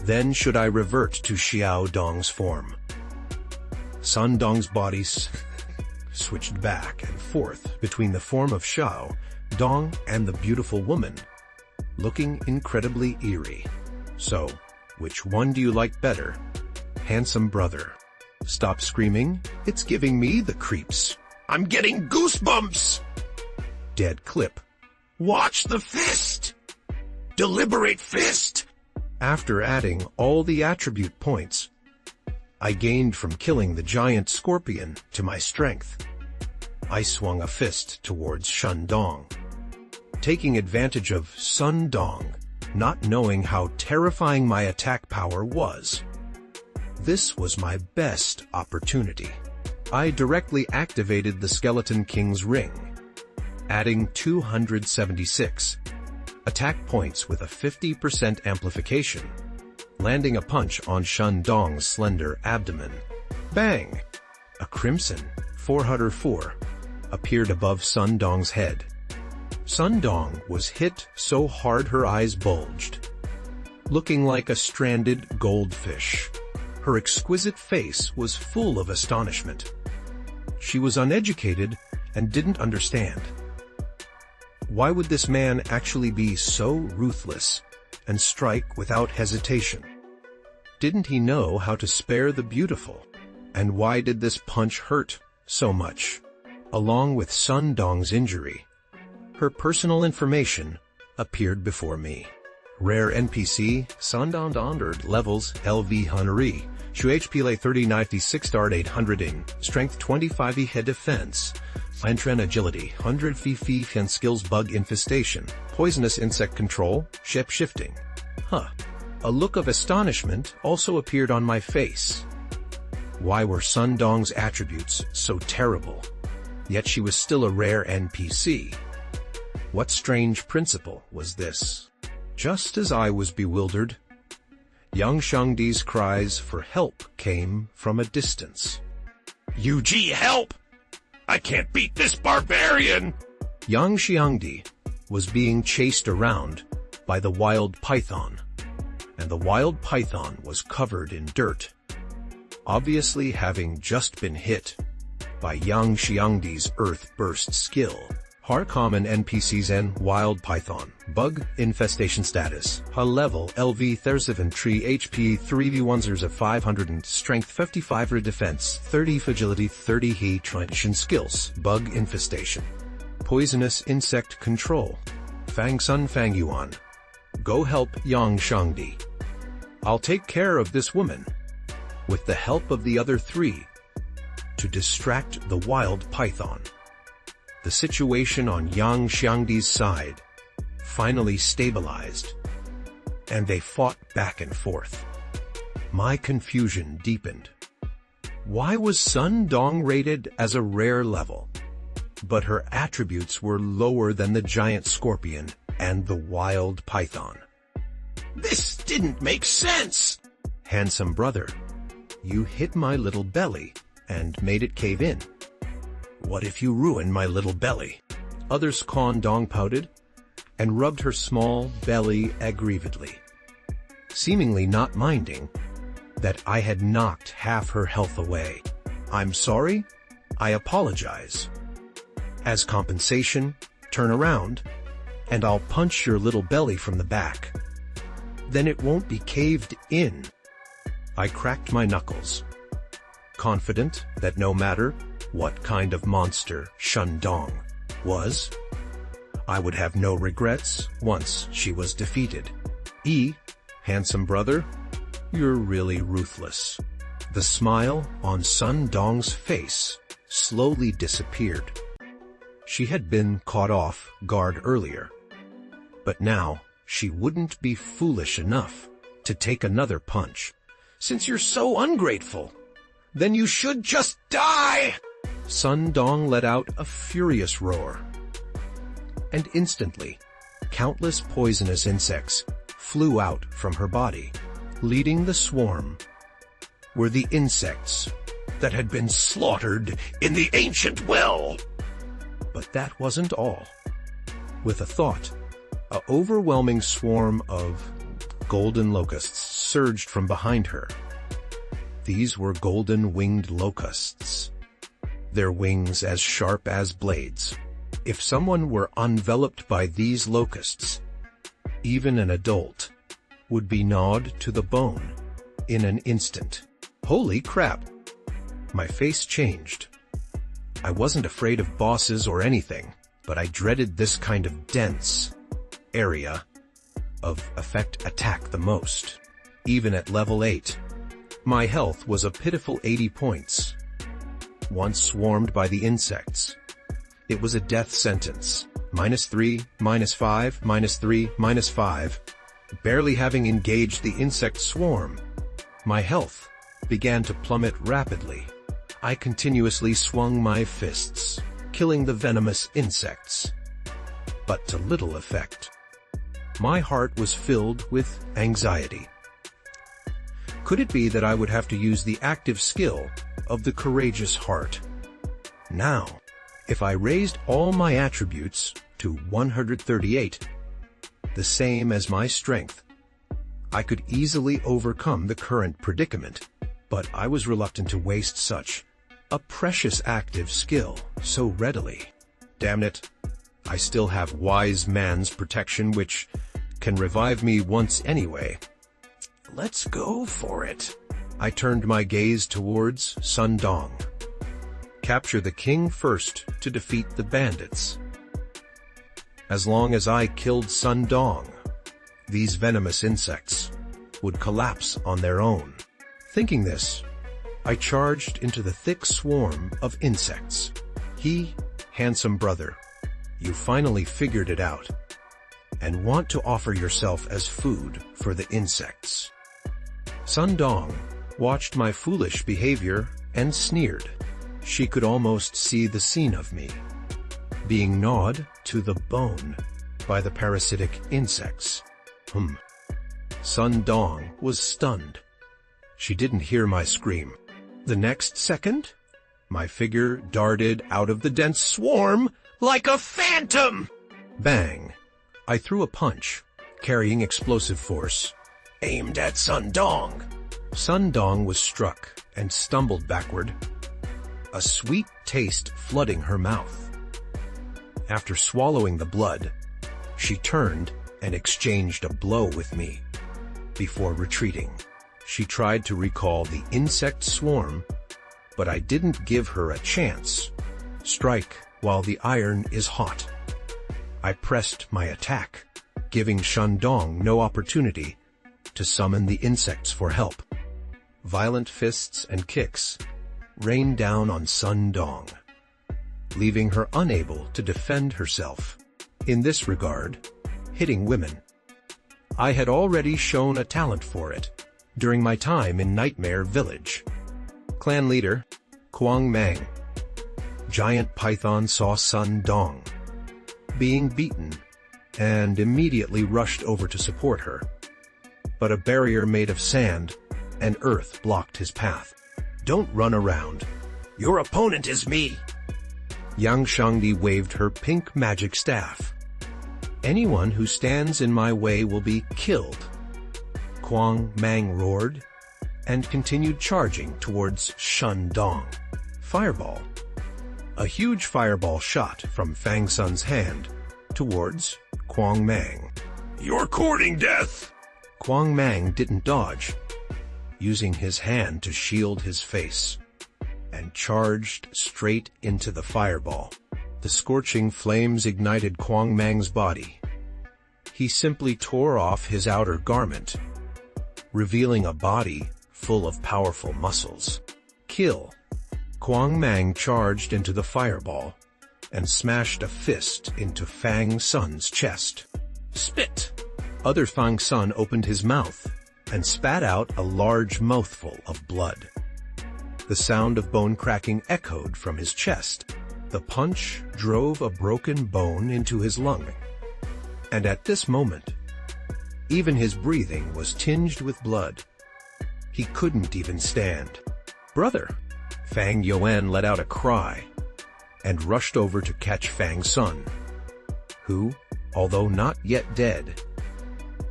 A: Then should I revert to Xiao Dong's form?" Sun Dong's body switched back and forth between the form of Xiao Dong and the beautiful woman, looking incredibly eerie. "So, which one do you like better, handsome brother? Stop screaming, it's giving me the creeps.
B: I'm getting goosebumps!
A: Dead clip.
B: Watch the fist! Deliberate fist!
A: After adding all the attribute points I gained from killing the giant scorpion to my strength, I swung a fist towards Sun Dong. Taking advantage of Sun Dong not knowing how terrifying my attack power was, this was my best opportunity. I directly activated the Skeleton King's ring, adding 276 attack points with a 50% amplification, landing a punch on Sun Dong's slender abdomen. Bang! A crimson 404 appeared above Sun Dong's head. Sun Dong was hit so hard her eyes bulged, looking like a stranded goldfish. Her exquisite face was full of astonishment. She was uneducated and didn't understand. Why would this man actually be so ruthless and strike without hesitation? Didn't he know how to spare the beautiful? And why did this punch hurt so much? Along with Sun Dong's injury, her personal information appeared before me. Rare NPC, Sun Dong Dondered levels, LV Hunnery, Shu HP Lay 3096 Start 800 in, Strength 25 E Head Defense, Lantren Agility, 100 Fi and Skills Bug Infestation, Poisonous Insect Control, Shape Shifting. A look of astonishment also appeared on my face. Why were Sun Dong's attributes so terrible? Yet she was still a rare NPC. What strange principle was this? Just as I was bewildered, Yang Shangdi's cries for help came from a distance.
B: UG, help! I can't beat this barbarian!
A: Yang Xiangdi was being chased around by the wild python, and the wild python was covered in dirt, obviously having just been hit by Yang Xiangdi's earth burst skill. Har common NPCs and wild python. Bug infestation status. Ha level LV 37 tree HP 3v1zers of 500 and strength 55 re defense 30 agility 30 he transition skills. Bug infestation. Poisonous insect control. Fang Sun Fang Yuan. Go help Yang Shangdi. I'll take care of this woman, with the help of the other three, to distract the wild python. The situation on Yang Xiangdi's side finally stabilized, and they fought back and forth. My confusion deepened. Why was Sun Dong rated as a rare level, but her attributes were lower than the giant scorpion and the wild python?
B: This didn't make sense!
A: Handsome brother, you hit my little belly and made it cave in. What if you ruin my little belly? Others Con Dong pouted and rubbed her small belly aggrievedly, seemingly not minding that I had knocked half her health away. I'm sorry, I apologize. As compensation, turn around, and I'll punch your little belly from the back. Then it won't be caved in. I cracked my knuckles, confident that no matter what kind of monster Shun Dong was, I would have no regrets once she was defeated. Handsome brother, you're really ruthless. The smile on Sun Dong's face slowly disappeared. She had been caught off guard earlier, but now she wouldn't be foolish enough to take another punch.
B: Since you're so ungrateful, then you should just die!
A: Sun Dong let out a furious roar, and instantly, countless poisonous insects flew out from her body. Leading the swarm were the insects
B: that had been slaughtered in the ancient well.
A: But that wasn't all. With a thought, an overwhelming swarm of golden locusts surged from behind her. These were golden-winged locusts, their wings as sharp as blades. If someone were enveloped by these locusts, even an adult would be gnawed to the bone in an instant. Holy crap! My face changed. I wasn't afraid of bosses or anything, but I dreaded this kind of dense area of effect attack the most. Even at level 8, my health was a pitiful 80 points. Once swarmed by the insects, it was a death sentence. -3, -5, -3, -5. Barely having engaged the insect swarm, my health began to plummet rapidly. I continuously swung my fists, killing the venomous insects, but to little effect. My heart was filled with anxiety. Could it be that I would have to use the active skill of the courageous heart? Now, if I raised all my attributes to 138, the same as my strength, I could easily overcome the current predicament, but I was reluctant to waste such a precious active skill so readily. Damn it, I still have Wise Man's protection, which can revive me once anyway. Let's go for it. I turned my gaze towards Sun Dong. Capture the king first to defeat the bandits. As long as I killed Sun Dong, these venomous insects would collapse on their own. Thinking this, I charged into the thick swarm of insects. Handsome brother, you finally figured it out, and want to offer yourself as food for the insects. Sun Dong watched my foolish behavior and sneered. She could almost see the scene of me being gnawed to the bone by the parasitic insects. Sun Dong was stunned. She didn't hear my scream. The next second, my figure darted out of the dense swarm
B: like a phantom!
A: Bang! I threw a punch, carrying explosive force,
B: aimed at Sun Dong.
A: Sun Dong was struck and stumbled backward, a sweet taste flooding her mouth. After swallowing the blood, she turned and exchanged a blow with me. Before retreating, she tried to recall the insect swarm, but I didn't give her a chance. Strike while the iron is hot. I pressed my attack, giving Shandong no opportunity to summon the insects for help. Violent fists and kicks rained down on Sundong, leaving her unable to defend herself. In this regard, hitting women, I had already shown a talent for it during my time in Nightmare Village. Clan leader, Kwang Mang. Giant Python saw Sundong being beaten and immediately rushed over to support her. But a barrier made of sand and earth blocked his path. Don't run around. Your opponent is me. Yang Shangdi waved her pink magic staff. Anyone who stands in my way will be killed. Kwang Mang roared and continued charging towards Shandong. Fireball. A huge fireball shot from Fang Sun's hand towards Kwang Mang.
B: You're courting death!
A: Kwang Mang didn't dodge, using his hand to shield his face, and charged straight into the fireball. The scorching flames ignited Kwang Mang's body. He simply tore off his outer garment, revealing a body full of powerful muscles. Kill. Kwang Mang charged into the fireball and smashed a fist into Fang Sun's chest. Spit. Other Fang Sun opened his mouth and spat out a large mouthful of blood. The sound of bone cracking echoed from his chest. The punch drove a broken bone into his lung. And at this moment, even his breathing was tinged with blood. He couldn't even stand. Brother! Fang Yuan let out a cry and rushed over to catch Fang Sun, who, although not yet dead,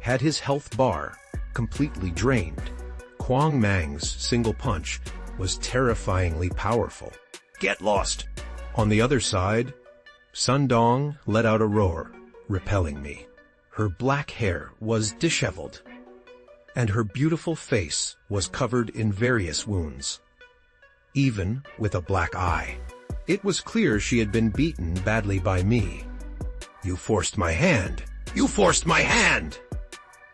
A: had his health bar completely drained. Kwang Mang's single punch was terrifyingly powerful. Get lost! On the other side, Sundong let out a roar, repelling me. Her black hair was disheveled, and her beautiful face was covered in various wounds, even with a black eye. It was clear she had been beaten badly by me. You forced my hand! You forced my hand!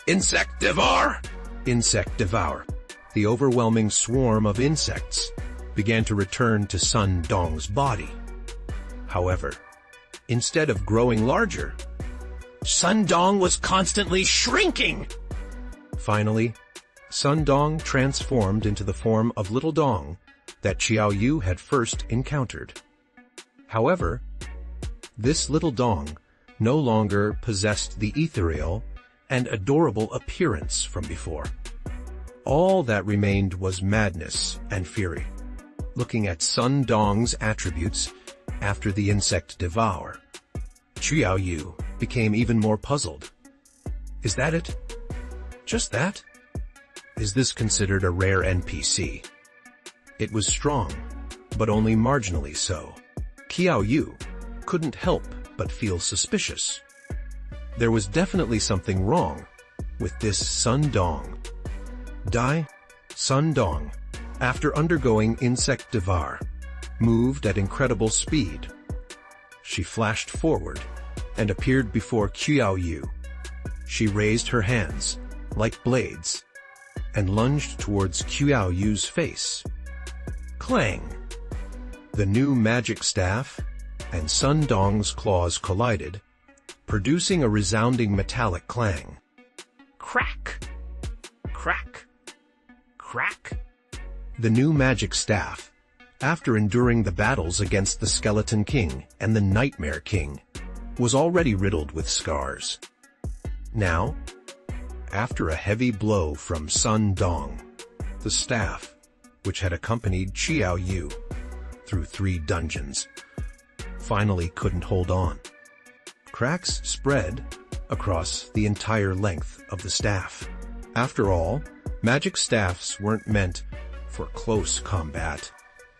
A: Insect devour! Insect devour. The overwhelming swarm of insects began to return to Sundong's body. However, instead of growing larger, Sundong was constantly shrinking! Finally, Sundong transformed into the form of Little Dong that Xiao Yu had first encountered. However, this Little Dong no longer possessed the ethereal and adorable appearance from before. All that remained was madness and fury. Looking at Sundong's attributes after the insect devour, Xiao Yu became even more puzzled. Is that it? Just that? Is this considered a rare NPC? It was strong, but only marginally so. Xiao Yu couldn't help but feel suspicious. There was definitely something wrong with this Sundong. Sundong, after undergoing insect devour, moved at incredible speed. She flashed forward and appeared before Xiao Yu. She raised her hands, like blades, and lunged towards Xiao Yu's face. Clang! The new magic staff and Sundong's claws collided, producing a resounding metallic clang. Crack! Crack! Crack! The new magic staff, after enduring the battles against the Skeleton King and the Nightmare King, was already riddled with scars. Now, after a heavy blow from Sundong, the staff, which had accompanied Xiao Yu through 3 dungeons, finally couldn't hold on. Cracks spread across the entire length of the staff. After all, magic staffs weren't meant for close combat.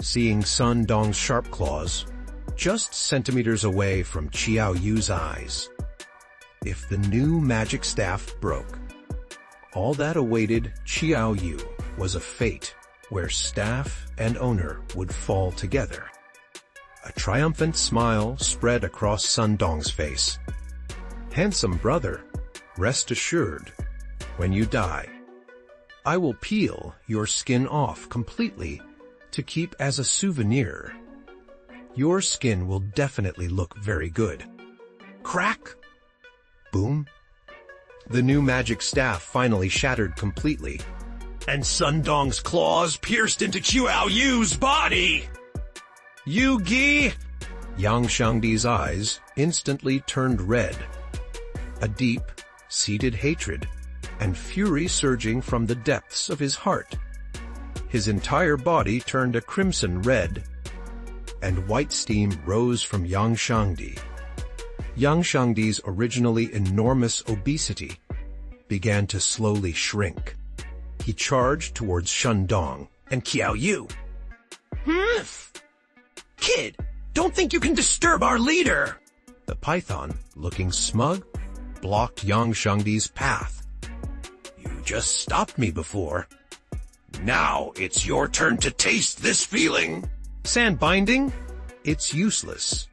A: Seeing Sundong's sharp claws, just centimeters away from Qiao Yu's eyes. If the new magic staff broke, all that awaited Qiao Yu was a fate where staff and owner would fall together. A triumphant smile spread across Sun Dong's face. "Handsome brother, rest assured, when you die, I will peel your skin off completely to keep as a souvenir. Your skin will definitely look very good." Crack! Boom! The new magic staff finally shattered completely,
B: And Sun Dong's claws pierced into Qiao Yu's body!
A: Yu Gi! Yang Xiangdi's eyes instantly turned red. A deep, seated hatred and fury surging from the depths of his heart. His entire body turned a crimson red, and white steam rose from Yang Xiangdi. Yang Xiangdi's originally enormous obesity began to slowly shrink. He charged towards Sun Dong and Qiao Yu.
B: Kid, don't think you can disturb our leader!
A: The python, looking smug, blocked Yang Xiangdi's path.
B: You just stopped me before. Now it's your turn to taste this feeling.
A: Sand binding? It's useless.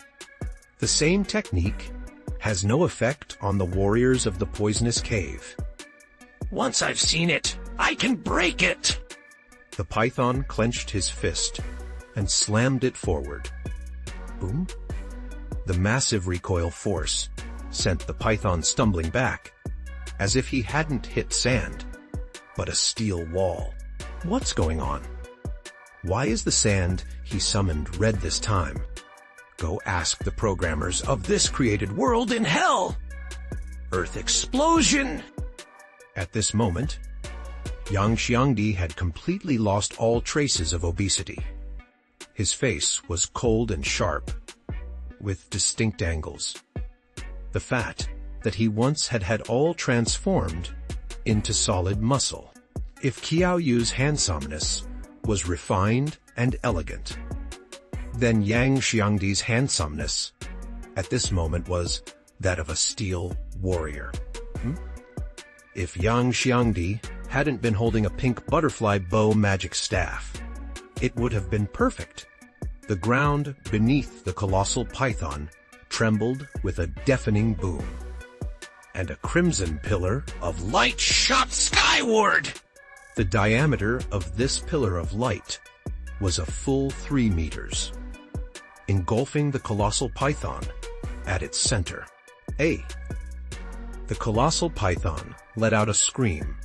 A: The same technique has no effect on the warriors of the poisonous cave.
B: Once I've seen it, I can break it!
A: The python clenched his fist and slammed it forward. Boom! The massive recoil force sent the python stumbling back, as if he hadn't hit sand, but a steel wall. What's going on? Why is the sand he summoned red this time? Go ask the programmers of this created world in hell!
B: Earth explosion!
A: At this moment, Yang Xiangdi had completely lost all traces of obesity. His face was cold and sharp, with distinct angles. The fat that he once had all transformed into solid muscle. If Qiao Yu's handsomeness was refined and elegant, then Yang Xiangdi's handsomeness at this moment was that of a steel warrior. If Yang Xiangdi hadn't been holding a pink butterfly bow magic staff, it would have been perfect. The ground beneath the colossal python trembled with a deafening boom, and a crimson pillar of
B: Light shot skyward!
A: The diameter of this pillar of light was a full 3 meters, engulfing the colossal python at its center. The colossal python let out a scream,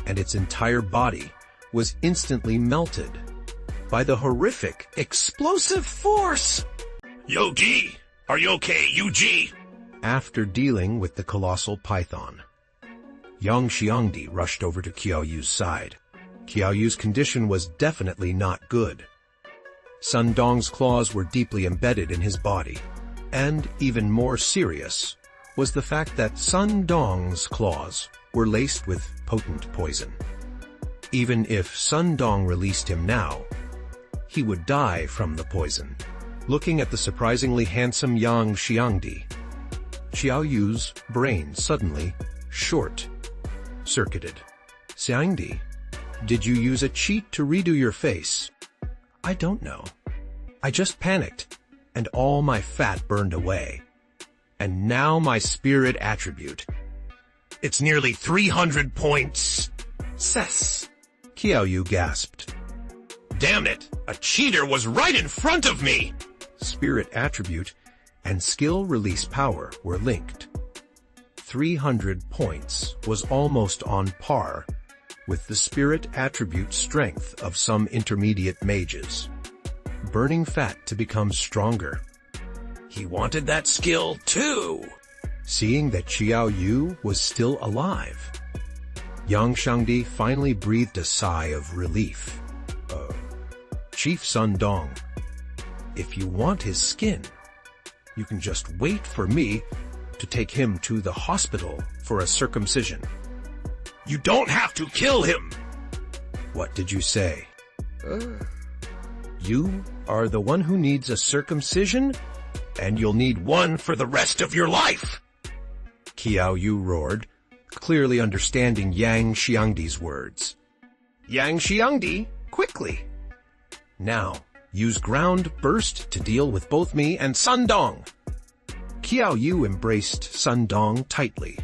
A: and its entire body was instantly melted by the horrific, explosive force.
B: Yogi, are you okay, Yuji?
A: After dealing with the colossal python, Yang Xiangdi rushed over to Qiao Yu's side. Qiao Yu's condition was definitely not good. Sun Dong's claws were deeply embedded in his body, and even more serious was the fact that Sun Dong's claws were laced with potent poison. Even if Sun Dong released him now, he would die from the poison. Looking at the surprisingly handsome Yang Xiangdi, Qiao Yu's brain suddenly short-circuited. Xiangdi, did you use a cheat to redo your face? I don't know. I just panicked, and all my fat burned away. And now my spirit attribute.
B: It's nearly 300 points.
A: Cess! Qiao Yu gasped.
B: Damn it! A cheater was right in front of me!
A: Spirit attribute and skill release power were linked. 300 points was almost on par with the spirit attribute strength of some intermediate mages. Burning fat to become stronger.
B: He wanted that skill too!
A: Seeing that Qiao Yu was still alive, Yang Xiangdi finally breathed a sigh of relief. Chief Sun Dong, if you want his skin, you can just wait for me to take him to the hospital for a circumcision.
B: You don't have to kill him!
A: What did you say? You are the one who needs a circumcision, and you'll need one for the rest of your life. Qiao Yu roared, clearly understanding Yang Xiangdi's words. Yang Xiangdi, quickly! Now, use ground burst to deal with both me and Sun Dong. Qiao Yu embraced Sun Dong tightly.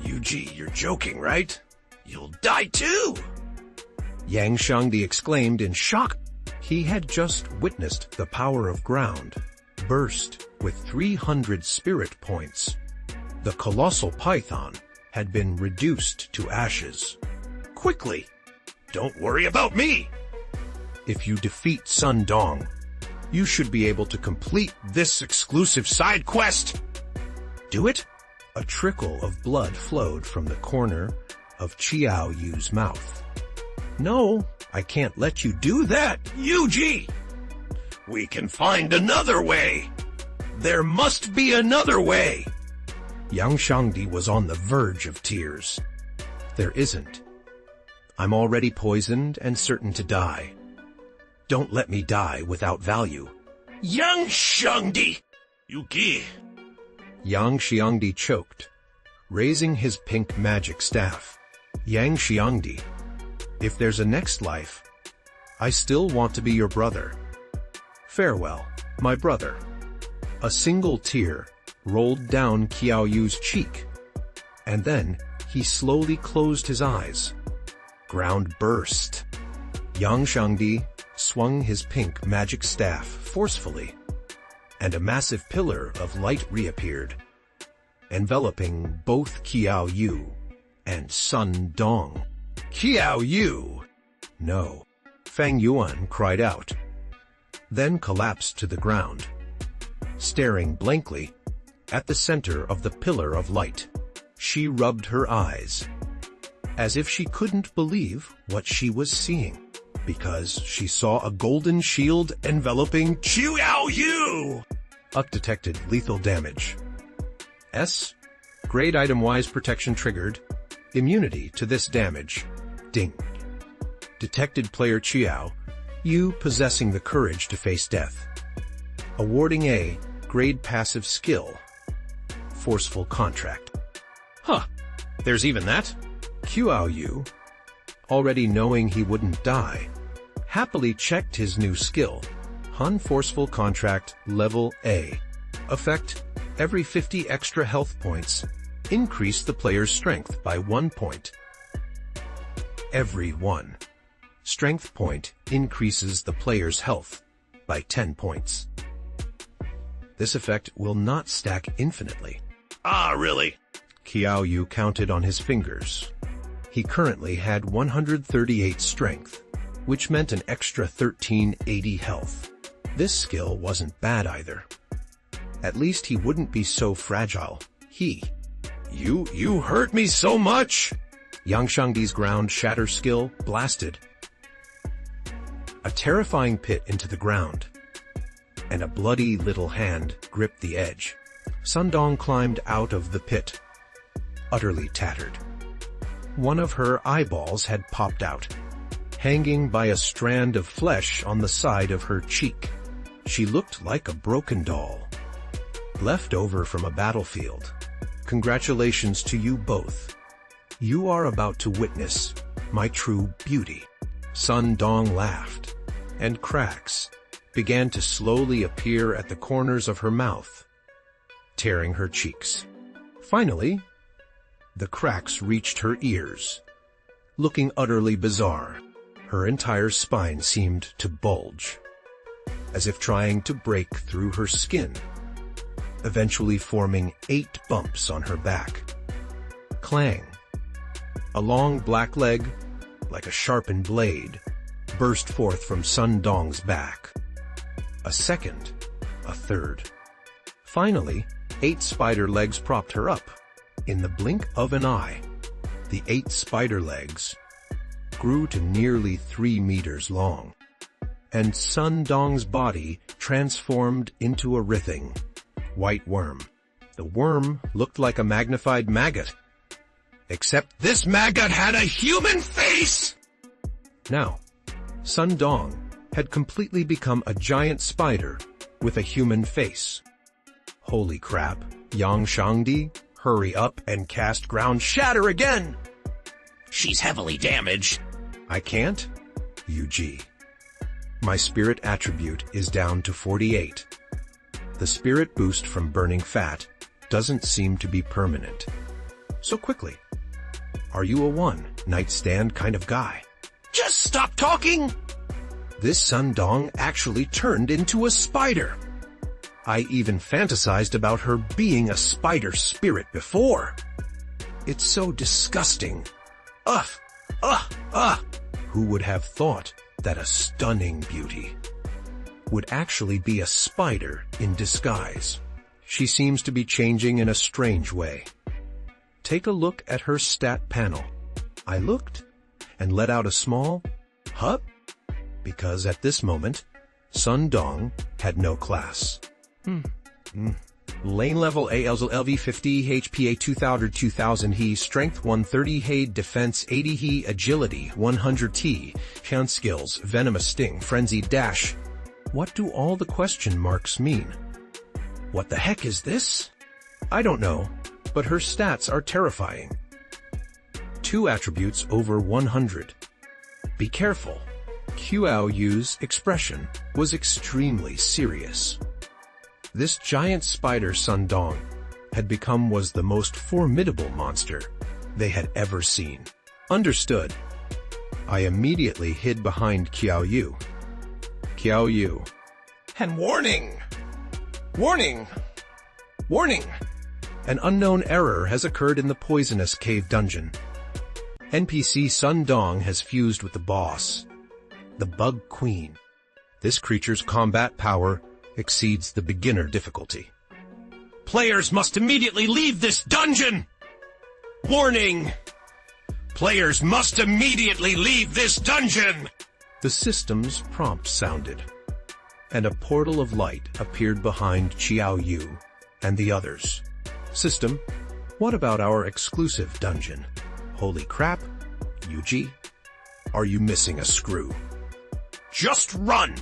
A: Yuji, you're joking, right? You'll die too! Yang Xiangdi exclaimed in shock. He had just witnessed the power of ground burst with 300 spirit points. The colossal python had been reduced to ashes. Quickly! Don't worry about me! If you defeat Sun Dong, you should be able to complete this exclusive side quest. Do it? A trickle of blood flowed from the corner of Qiao Yu's mouth. No, I can't let you do that, Yuji! We can find another way! There must be another way! Yang Xiangdi was on the verge of tears. There isn't. I'm already poisoned and certain to die. Don't let me die without value. Yang Xiangdi! Yuki! Yang Xiangdi choked, raising his pink magic staff. Yang Xiangdi, if there's a next life, I still want to be your brother. Farewell, my brother. A single tear rolled down Qiao Yu's cheek, and then he slowly closed his eyes. Ground burst. Yang Xiangdi swung his pink magic staff forcefully, and a massive pillar of light reappeared, enveloping both Qiao Yu and Sun Dong. Qiao Yu! No. Feng Yuan cried out, then collapsed to the ground, staring blankly at the center of the pillar of light. She rubbed her eyes, as if she couldn't believe what she was seeing, because she saw a golden shield enveloping Qiao Yu! UC detected lethal damage. S. Grade item-wise protection triggered. Immunity to this damage. Ding. Detected player Qiao Yu possessing the courage to face death. Awarding A. Grade passive skill. Forceful contract. Huh. There's even that? Qiao Yu, already knowing he wouldn't die, happily checked his new skill. Hun Forceful Contract Level A. Effect: every 50 extra health points, increase the player's strength by 1 point. Every 1 strength point increases the player's health by 10 points. This effect will not stack infinitely. Ah, really? Qiao Yu counted on his fingers. He currently had 138 strength, which meant an extra 1380 health. This skill wasn't bad either. At least he wouldn't be so fragile. You hurt me so much! Yang Xiangdi's ground shatter skill blasted. A terrifying pit into the ground, and a bloody little hand gripped the edge. Sun Dong climbed out of the pit, utterly tattered. One of her eyeballs had popped out, hanging by a strand of flesh on the side of her cheek. She looked like a broken doll, left over from a battlefield. Congratulations to you both. You are about to witness my true beauty. Sun Dong laughed, and cracks began to slowly appear at the corners of her mouth, tearing her cheeks. Finally, the cracks reached her ears. Looking utterly bizarre, her entire spine seemed to bulge, as if trying to break through her skin, eventually forming 8 bumps on her back. Clang! A long black leg, like a sharpened blade, burst forth from Sun Dong's back. A second, a third. Finally, 8 spider legs propped her up. In the blink of an eye, the 8 spider legs grew to nearly 3 meters long, and Sun Dong's body transformed into a writhing white worm. The worm looked like a magnified maggot, except this maggot had a human face! Now, Sun Dong had completely become a giant spider with a human face. Holy crap, Yang Shangdi, hurry up and cast ground shatter again!
B: She's heavily damaged.
A: I can't? UG. My spirit attribute is down to 48. The spirit boost from burning fat doesn't seem to be permanent. So quickly. Are you a one-night stand kind of guy?
B: Just stop talking!
A: This Sun Dong actually turned into a spider. I even fantasized about her being a spider spirit before. It's so disgusting. Ugh! Ugh! Ugh! Who would have thought that a stunning beauty would actually be a spider in disguise? She seems to be changing in a strange way. Take a look at her stat panel. I looked and let out a small hup, because at this moment, Sun Dong had no class. Lane level ALV 50 HPA 2000 he, strength 130 he, defense 80 he, agility 100 t, chance skills, venomous sting, frenzied dash. What do all the question marks mean? What the heck is this? I don't know, but her stats are terrifying. 2 attributes over 100. Be careful. Qiao Yu's expression was extremely serious. This giant spider Sun Dong had become was the most formidable monster they had ever seen. Understood. I immediately hid behind Qiao Yu. Qiao Yu. And warning! Warning! Warning! An unknown error has occurred in the poisonous cave dungeon. NPC Sun Dong has fused with the boss, the Bug Queen. This creature's combat power exceeds the beginner difficulty.
B: Players must immediately leave this dungeon! Warning! Players must immediately leave this dungeon!
A: The system's prompt sounded, and a portal of light appeared behind Qiao Yu and the others. System, what about our exclusive dungeon? Holy crap, UG, are you missing a screw?
B: Just run!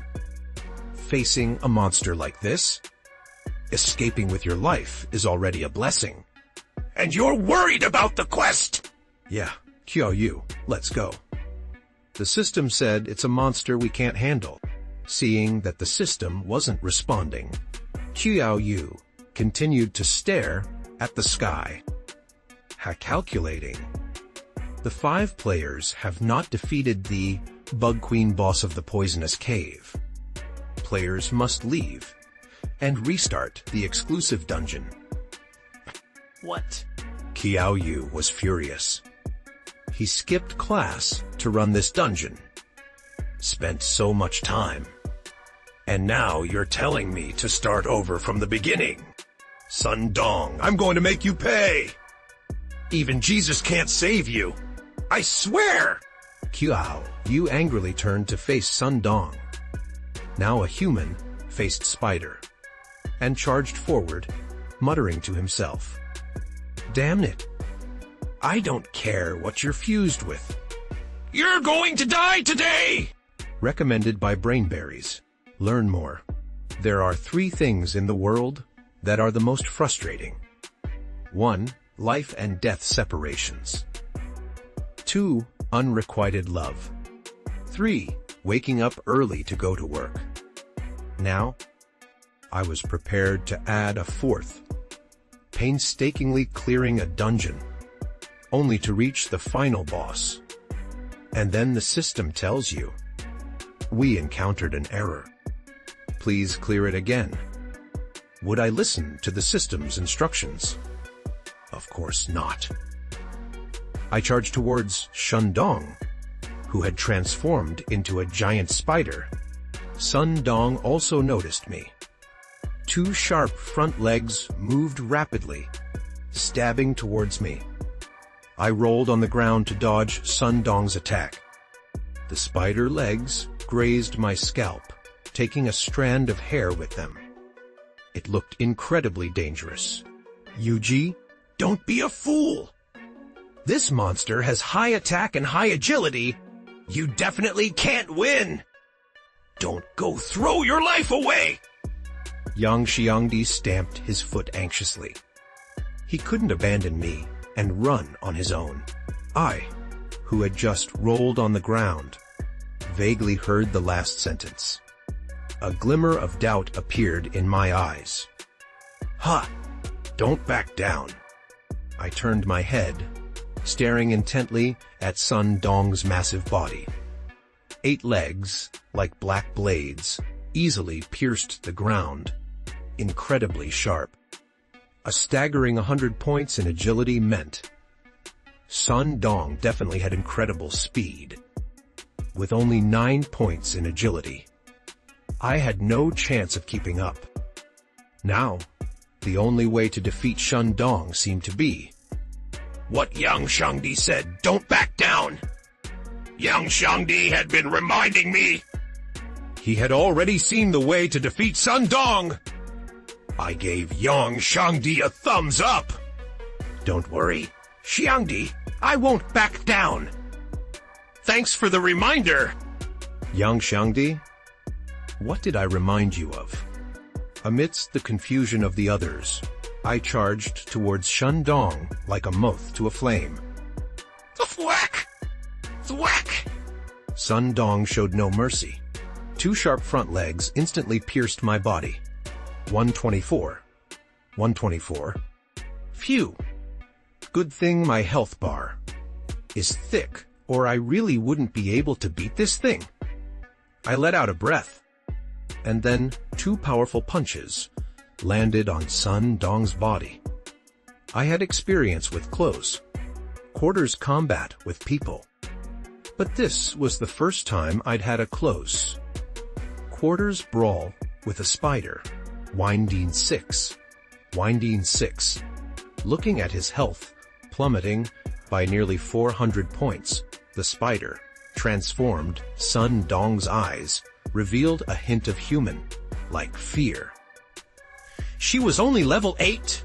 A: Facing a monster like this, escaping with your life is already a blessing.
B: And you're worried about the quest!
A: Yeah, Qiao Yu, let's go. The system said it's a monster we can't handle. Seeing that the system wasn't responding, Qiao Yu continued to stare at the sky. Calculating. The 5 players have not defeated the Bug Queen boss of the poisonous cave. Players must leave and restart the exclusive dungeon.
B: What?
A: Qiao Yu was furious. He skipped class to run this dungeon. Spent so much time. And now you're telling me to start over from the beginning. Sun Dong, I'm going to make you pay. Even Jesus can't save you. I swear! Qiao Yu angrily turned to face Sun Dong, now a human-faced spider, and charged forward, muttering to himself. Damn it. I don't care what you're fused with.
B: You're going to die today!
A: Recommended by Brainberries. Learn more. There are 3 things in the world that are the most frustrating. 1. Life and death separations. 2. Unrequited love. 3. Waking up early to go to work. Now, I was prepared to add a 4th. Painstakingly clearing a dungeon, only to reach the final boss. And then the system tells you, we encountered an error. Please clear it again. Would I listen to the system's instructions? Of course not. I charged towards Sun Dong, who had transformed into a giant spider. Sun Dong also noticed me. 2 sharp front legs moved rapidly, stabbing towards me. I rolled on the ground to dodge Sun Dong's attack. The spider legs grazed my scalp, taking a strand of hair with them. It looked incredibly dangerous. UG, don't be a fool! This monster has high attack and high agility. You definitely can't win!
B: Don't go throw your life away!
A: Yang Xiangdi stamped his foot anxiously. He couldn't abandon me and run on his own. I, who had just rolled on the ground, vaguely heard the last sentence. A glimmer of doubt appeared in my eyes. Ha! Don't back down. I turned my head, staring intently at Sun Dong's massive body. 8 legs, like black blades, easily pierced the ground, incredibly sharp. A staggering 100 points in agility meant Sun Dong definitely had incredible speed. With only 9 points in agility, I had no chance of keeping up. Now, the only way to defeat Sun Dong seemed to be
B: what Yang Xiangdi said, don't back down. Yang Xiangdi had been reminding me. He had already seen the way to defeat Sun Dong. I gave Yang Xiangdi a thumbs up. Don't worry, Xiangdi, I won't back down. Thanks for the reminder.
A: Yang Xiangdi? What did I remind you of? Amidst the confusion of the others, I charged towards Sun Dong like a moth to a flame.
B: Thwack! Thwack!
A: Sun Dong showed no mercy. 2 sharp front legs instantly pierced my body. 124. 124. Phew. Good thing my health bar is thick, or I really wouldn't be able to beat this thing. I let out a breath, and then 2 powerful punches landed on Sun Dong's body. I had experience with close quarters combat with people, but this was the first time I'd had a close quarters brawl with a spider. Winding 6. Winding 6. Looking at his health plummeting by nearly 400 points, the spider, transformed Sun Dong's eyes, revealed a hint of human, like fear.
B: She was only level 8.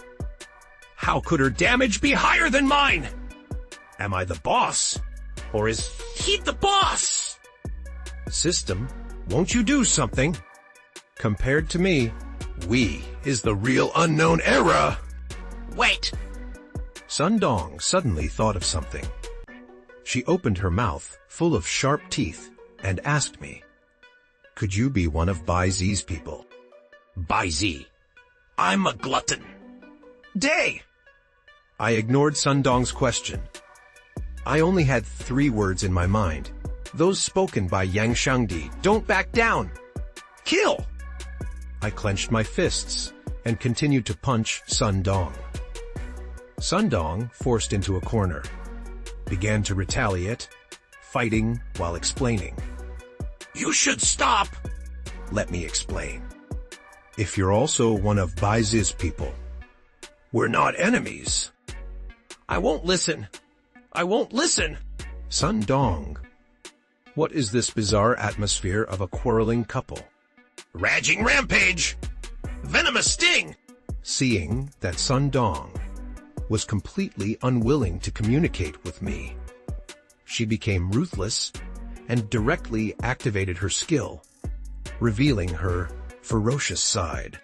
B: How could her damage be higher than mine? Am I the boss? Or is he the boss?
A: System, won't you do something? Compared to me, we is the real unknown era.
B: Wait.
A: Sun Dong suddenly thought of something. She opened her mouth, full of sharp teeth, and asked me, could you be one of Bai Zi's people?
B: Bai Zi. I'm a glutton. Day.
A: I ignored Sun Dong's question. I only had 3 words in my mind, those spoken by Yang Xiangdi. Don't back down.
B: Kill.
A: I clenched my fists and continued to punch Sun Dong. Sun Dong, forced into a corner, began to retaliate, fighting while explaining.
B: You should stop.
A: Let me explain. If you're also one of Bai Zi's people, we're not enemies.
B: I won't listen. I won't listen.
A: Sun Dong, what is this bizarre atmosphere of a quarreling couple?
B: Raging rampage. Venomous sting.
A: Seeing that Sun Dong was completely unwilling to communicate with me, she became ruthless and directly activated her skill, revealing her ferocious side.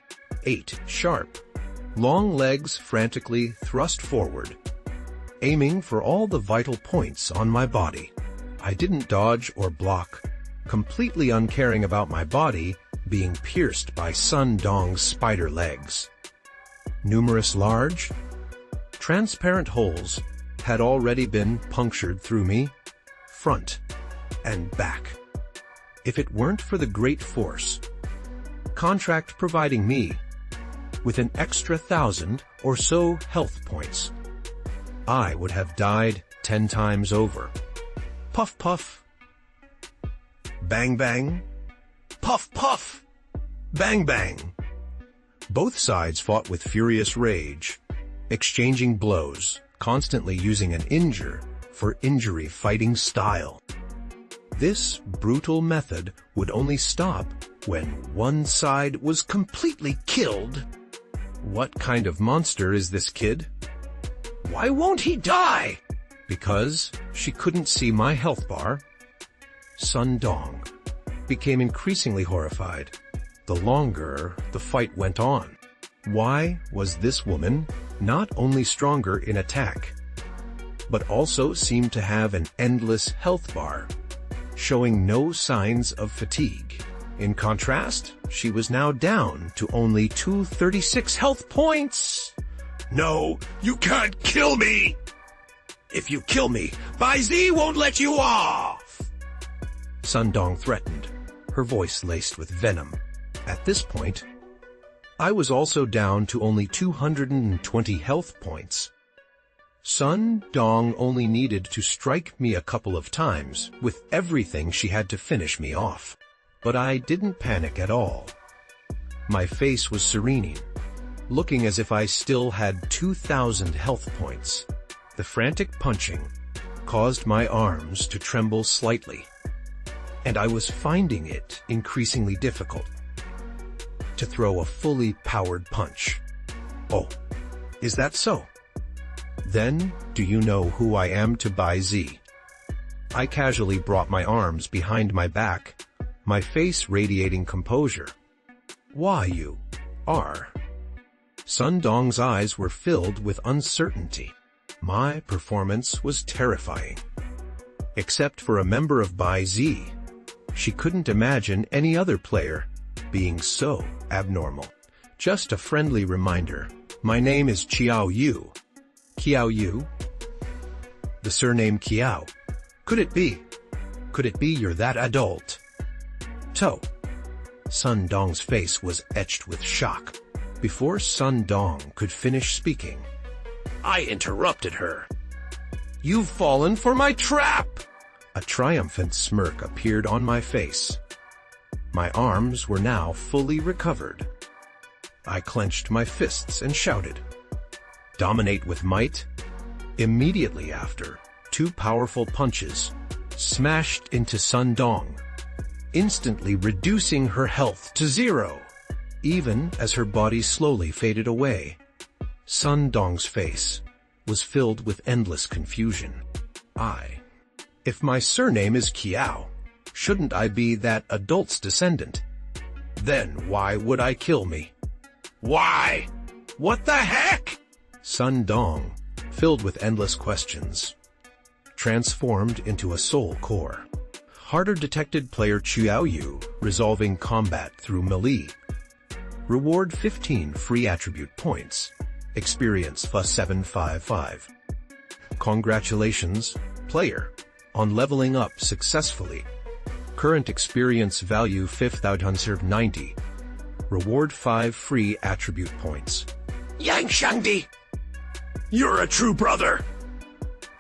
A: 8 sharp, long legs frantically thrust forward, aiming for all the vital points on my body. I didn't dodge or block, completely uncaring about my body being pierced by Sun Dong's spider legs. Numerous large, transparent holes had already been punctured through me, front and back. If it weren't for the great force contract providing me with an extra 1,000 or so health points, I would have died 10 times over. Puff puff. Bang bang. Puff puff. Bang bang. Both sides fought with furious rage, exchanging blows, constantly using an injure for injury fighting style. This brutal method would only stop when one side was completely killed. What kind of monster is this kid? Why won't he die? Because she couldn't see my health bar. Sun Dong, became increasingly horrified the longer the fight went on. Why was this woman not only stronger in attack, but also seemed to have an endless health bar, showing no signs of fatigue? In contrast, she was now down to only 236 health points.
B: No, you can't kill me! If you kill me, Bai Zi won't let you off!
A: Sun Dong threatened, her voice laced with venom. At this point, I was also down to only 220 health points. Sun Dong only needed to strike me a couple of times with everything she had to finish me off. But I didn't panic at all. My face was serene, looking as if I still had 2,000 health points. The frantic punching caused my arms to tremble slightly, and I was finding it increasingly difficult to throw a fully powered punch. Oh, is that so? Then, do you know who I am to Bai Zi? I casually brought my arms behind my back, my face radiating composure. Why you are? Sun Dong's eyes were filled with uncertainty. My performance was terrifying. Except for a member of Bai Zi, she couldn't imagine any other player being so abnormal. Just a friendly reminder, my name is Qiao Yu. Qiao Yu? The surname Qiao. Could it be you're that adult? To. Sun Dong's face was etched with shock. Before Sun Dong could finish speaking, I interrupted her. You've fallen for my trap! A triumphant smirk appeared on my face. My arms were now fully recovered. I clenched my fists and shouted, "Dominate with might!" Immediately after, two powerful punches smashed into Sun Dong, instantly reducing her health to 0. Even as her body slowly faded away, Sun Dong's face was filled with endless confusion. If my surname is Qiao, shouldn't I be that adult's descendant? Then why would I kill me?
B: Why? What the heck?
A: Sun Dong, filled with endless questions, transformed into a soul core. Harder detected player Qiao Yu, resolving combat through melee. Reward 15 free attribute points. Experience +755. Congratulations, player, on leveling up successfully. Current experience value 5,090. Reward 5 free attribute points.
B: Yang Shangdi! You're a true brother!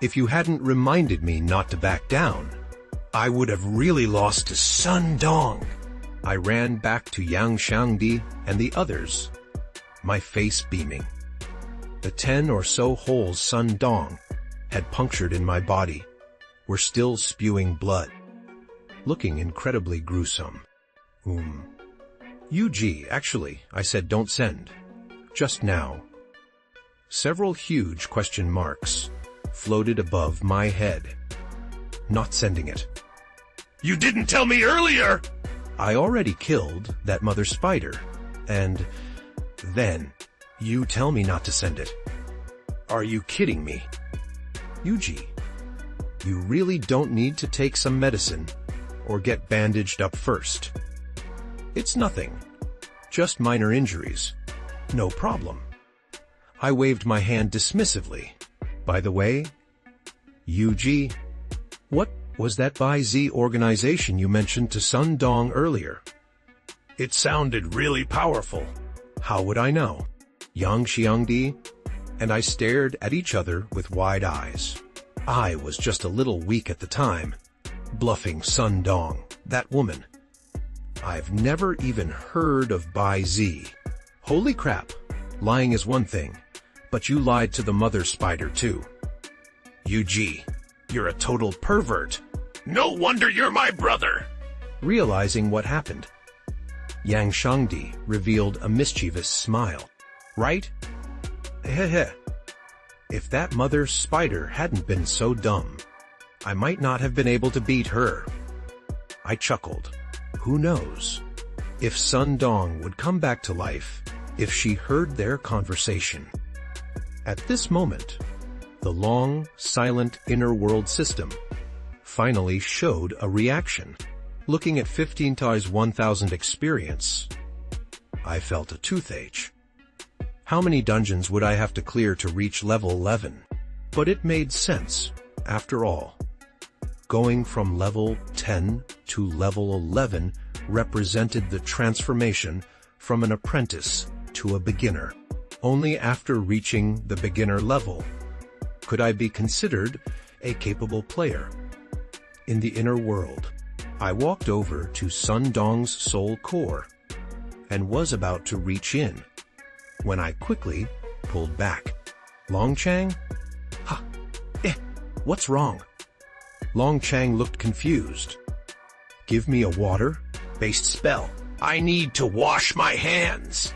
A: If you hadn't reminded me not to back down, I would have really lost to Sun Dong. I ran back to Yang Shangdi and the others, my face beaming. The 10 or so holes Sun Dong had punctured in my body were still spewing blood, looking incredibly gruesome. Yuji, actually, I said don't send. Just now. Several huge question marks floated above my head. Not sending it.
B: You didn't tell me earlier!
A: I already killed that mother spider, and then you tell me not to send it. Are you kidding me? Yuji, you really don't need to take some medicine or get bandaged up first. It's nothing. Just minor injuries. No problem. I waved my hand dismissively. By the way, Yuji, what was that Bai Zi organization you mentioned to Sun Dong earlier? It sounded really powerful. How would I know? Yang Xiangdi and I stared at each other with wide eyes. I was just a little weak at the time, bluffing Sun Dong, that woman. I've never even heard of Bai Zi. Holy crap, lying is one thing, but you lied to the mother spider too. Yuji, you're a total pervert.
B: No wonder you're my brother!
A: Realizing what happened, Yang Shangdi revealed a mischievous smile. Right? Heh. If that mother spider hadn't been so dumb, I might not have been able to beat her. I chuckled. Who knows? If Sun Dong would come back to life, if she heard their conversation. At this moment, the long, silent inner world system finally showed a reaction. Looking at 15 times 1000 experience, I felt a toothache. How many dungeons would I have to clear to reach level 11? But it made sense, after all. Going from level 10 to level 11 represented the transformation from an apprentice to a beginner. Only after reaching the beginner level could I be considered a capable player. In the inner world, I walked over to Sun Dong's soul core and was about to reach in when I quickly pulled back. Long Chang? What's wrong? Long Chang looked confused. Give me a water-based spell.
B: I need to wash my hands,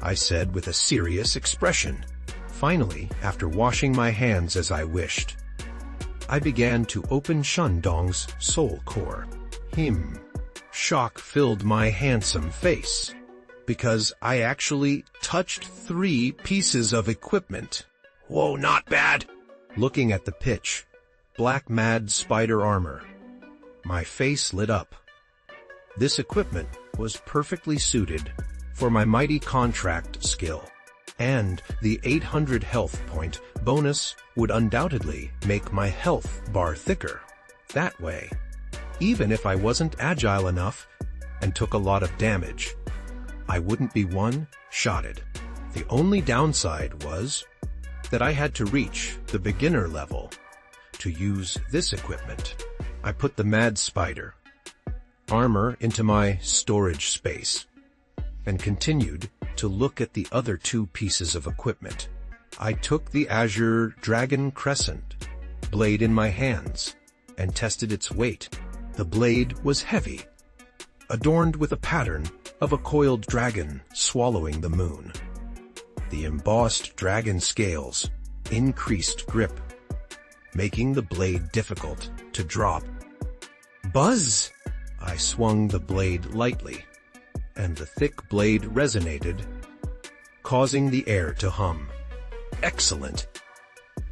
A: I said with a serious expression. Finally, after washing my hands as I wished, I began to open Sun Dong's soul core. Shock filled my handsome face, because I actually touched 3 pieces of equipment.
B: Whoa, not bad.
A: Looking at the pitch black mad spider armor, my face lit up. This equipment was perfectly suited for my mighty contract skill, and the 800 health point bonus would undoubtedly make my health bar thicker. That way, even if I wasn't agile enough and took a lot of damage, I wouldn't be one-shotted. The only downside was that I had to reach the beginner level to use this equipment. I put the mad spider armor into my storage space and continued to look at the other 2 pieces of equipment. I took the Azure Dragon Crescent blade in my hands and tested its weight. The blade was heavy, adorned with a pattern of a coiled dragon swallowing the moon. The embossed dragon scales increased grip, making the blade difficult to drop. Buzz! I swung the blade lightly, and the thick blade resonated, causing the air to hum. Excellent!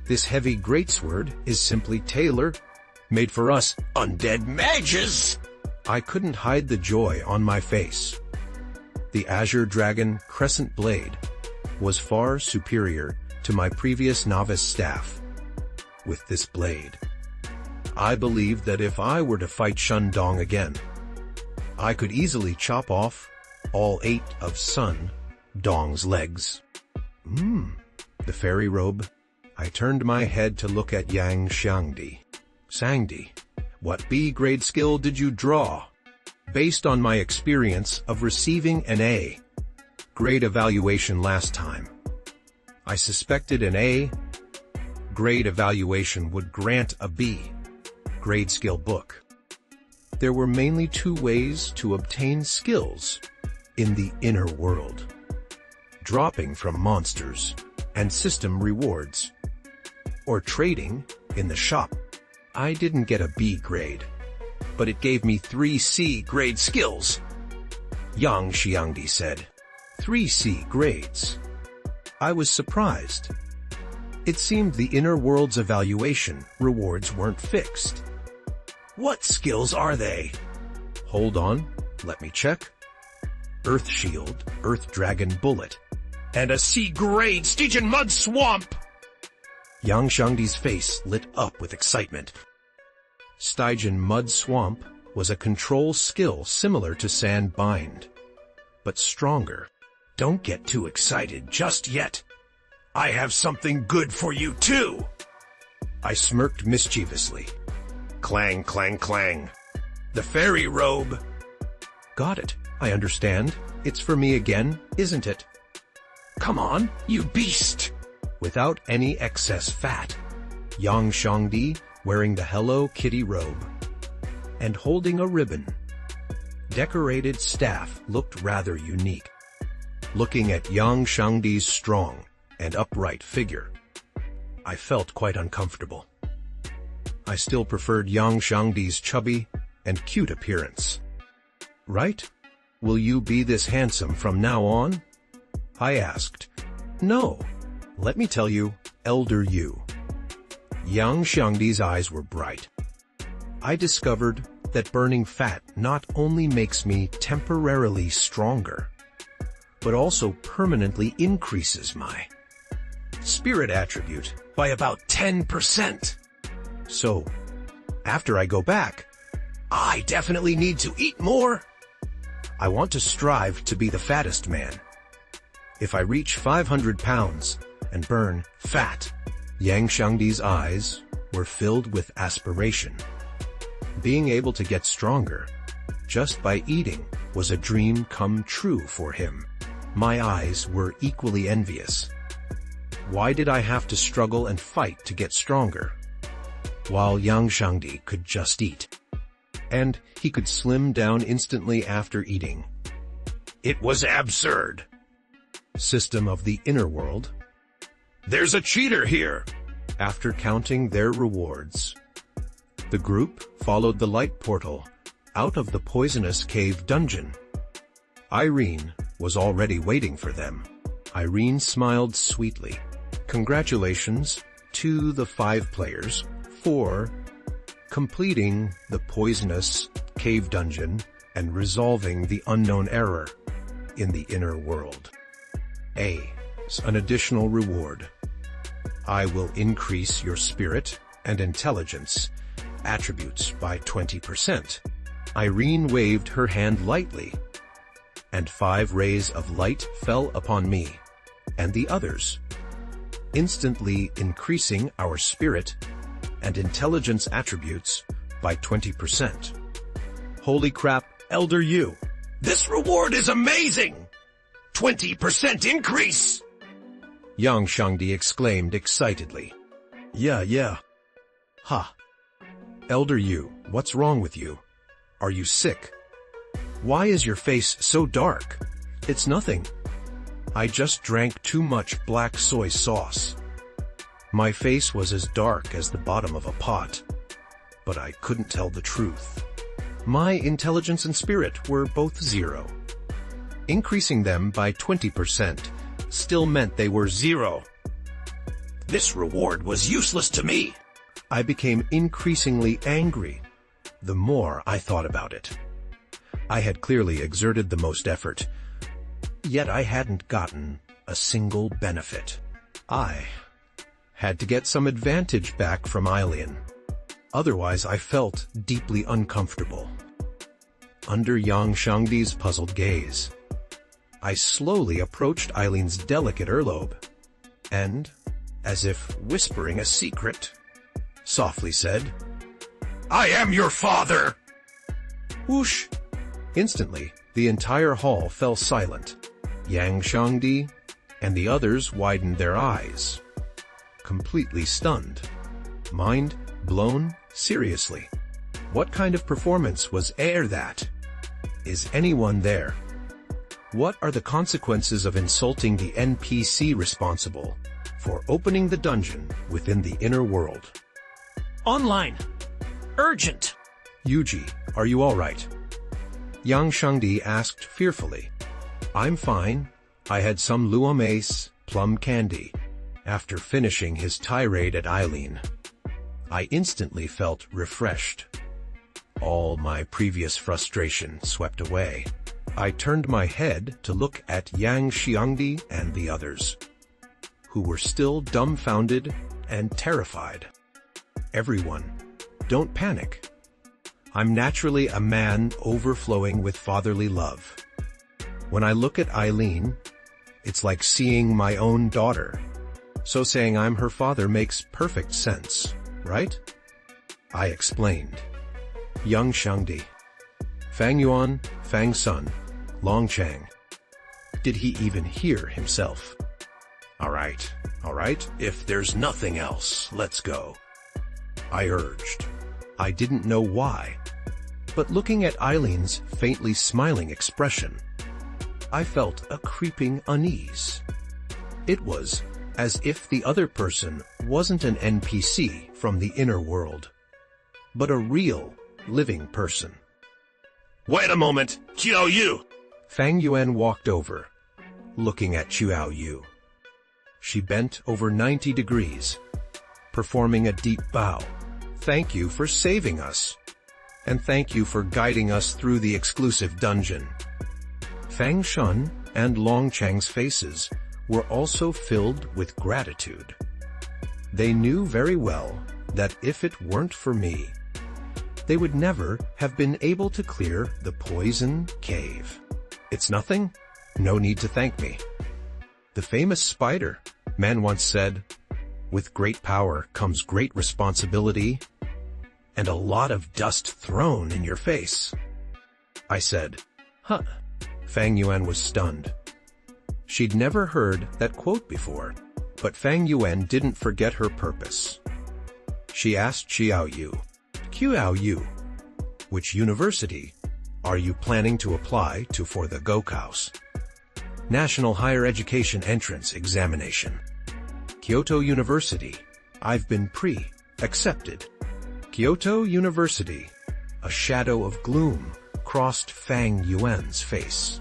A: This heavy greatsword is simply tailor-made for us undead mages! I couldn't hide the joy on my face. The Azure Dragon Crescent blade was far superior to my previous novice staff. With this blade, I believed that if I were to fight Sun Dong again, I could easily chop off all 8 of Sun Dong's legs. The fairy robe. I turned my head to look at Yang Xiangdi. Sangdi, what B-grade skill did you draw? Based on my experience of receiving an A grade evaluation last time, I suspected an A grade evaluation would grant a B grade skill book. There were mainly 2 ways to obtain skills in the inner world: dropping from monsters and system rewards, or trading in the shop. I didn't get a B grade, but it gave me 3 C grade skills. Yang Xiangdi said. 3 C grades. I was surprised. It seemed the inner world's evaluation rewards weren't fixed. What skills are they? Hold on, let me check. Earth Shield, Earth Dragon Bullet,
B: And a C-grade Stygian Mud Swamp!
A: Yang Xiangdi's face lit up with excitement. Stygian Mud Swamp was a control skill similar to Sand Bind, but stronger.
B: Don't get too excited just yet. I have something good for you too!
A: I smirked mischievously.
B: Clang, clang, clang. The fairy robe.
A: Got it. I understand. It's for me again, isn't it?
B: Come on, you beast!
A: Without any excess fat, Yang Xiangdi, wearing the Hello Kitty robe and holding a ribbon, decorated staff, looked rather unique. Looking at Yang Xiangdi's strong and upright figure, I felt quite uncomfortable. I still preferred Yang Xiangdi's chubby and cute appearance. right? Will you be this handsome from now on? I asked. No. Let me tell you, Elder Yu. Yang Xiangdi's eyes were bright. I discovered that burning fat not only makes me temporarily stronger, but also permanently increases my spirit attribute by about 10%. So, after I go back, I definitely need to eat more. I want to strive to be the fattest man. If I reach 500 pounds and burn fat, Yang Xiangdi's eyes were filled with aspiration. Being able to get stronger just by eating was a dream come true for him. My eyes were equally envious. Why did I have to struggle and fight to get stronger, while Yang Xiangdi could just eat? And he could slim down instantly after eating.
B: It was absurd.
A: System of the inner world.
B: There's a cheater here.
A: After counting their rewards, the group followed the light portal out of the poisonous cave dungeon. Irene was already waiting for them. Irene smiled sweetly. Congratulations to the 5 players for completing the poisonous cave dungeon and resolving the unknown error in the inner world. An additional reward. I will increase your spirit and intelligence attributes by 20%. Irene waved her hand lightly, and 5 rays of light fell upon me and the others, instantly increasing our spirit and intelligence attributes by 20%. Holy crap, Elder Yu!
B: This reward is amazing! 20% increase!
A: Yang Xiangdi exclaimed excitedly. Yeah. Ha! Elder Yu, what's wrong with you? Are you sick? Why is your face so dark? It's nothing. I just drank too much black soy sauce. My face was as dark as the bottom of a pot, but I couldn't tell the truth. My intelligence and spirit were both 0. Increasing them by 20% still meant they were 0.
B: This reward was useless to me.
A: I became increasingly angry the more I thought about it. I had clearly exerted the most effort, yet I hadn't gotten a single benefit. I had to get some advantage back from Eileen. Otherwise, I felt deeply uncomfortable. Under Yang Xiangdi's puzzled gaze, I slowly approached Eileen's delicate earlobe, and, as if whispering a secret, softly said,
B: I am your father!
A: Whoosh! Instantly, the entire hall fell silent. Yang Xiangdi and the others widened their eyes, completely stunned. Mind blown? Seriously? What kind of performance was that? Is anyone there? What are the consequences of insulting the NPC responsible for opening the dungeon within the inner world?
D: Online. Urgent.
A: Yuji, are you all right? Yang Xiangdi asked fearfully. I'm fine. I had some luomace plum candy. After finishing his tirade at Eileen, I instantly felt refreshed. All my previous frustration swept away. I turned my head to look at Yang Xiangdi and the others, who were still dumbfounded and terrified. Everyone, don't panic. I'm naturally a man overflowing with fatherly love. When I look at Eileen, it's like seeing my own daughter. So saying I'm her father makes perfect sense, right? I explained. Yang Xiangdi, Fang Yuan, Fang Sun, Long Chang. Did he even hear himself? All right, if there's nothing else, let's go, I urged. I didn't know why, but looking at Eileen's faintly smiling expression, I felt a creeping unease. It was as if the other person wasn't an NPC from the inner world, but a real, living person.
B: Wait a moment, Qiao Yu!
A: Fang Yuan walked over, looking at Qiao Yu. She bent over 90 degrees, performing a deep bow. Thank you for saving us, and thank you for guiding us through the exclusive dungeon. Fang Shun and Long Chang's faces were also filled with gratitude. They knew very well that if it weren't for me, they would never have been able to clear the poison cave. It's nothing. No need to thank me. The famous Spider-Man once said, "With great power comes great responsibility and a lot of dust thrown in your face." I said, "Huh." Fang Yuan was stunned. She'd never heard that quote before, but Fang Yuan didn't forget her purpose. She asked Qiao Yu, which university are you planning to apply to for the Gokaus National Higher Education Entrance Examination? Kyoto University. I've been accepted. Kyoto University. A shadow of gloom crossed Fang Yuan's face.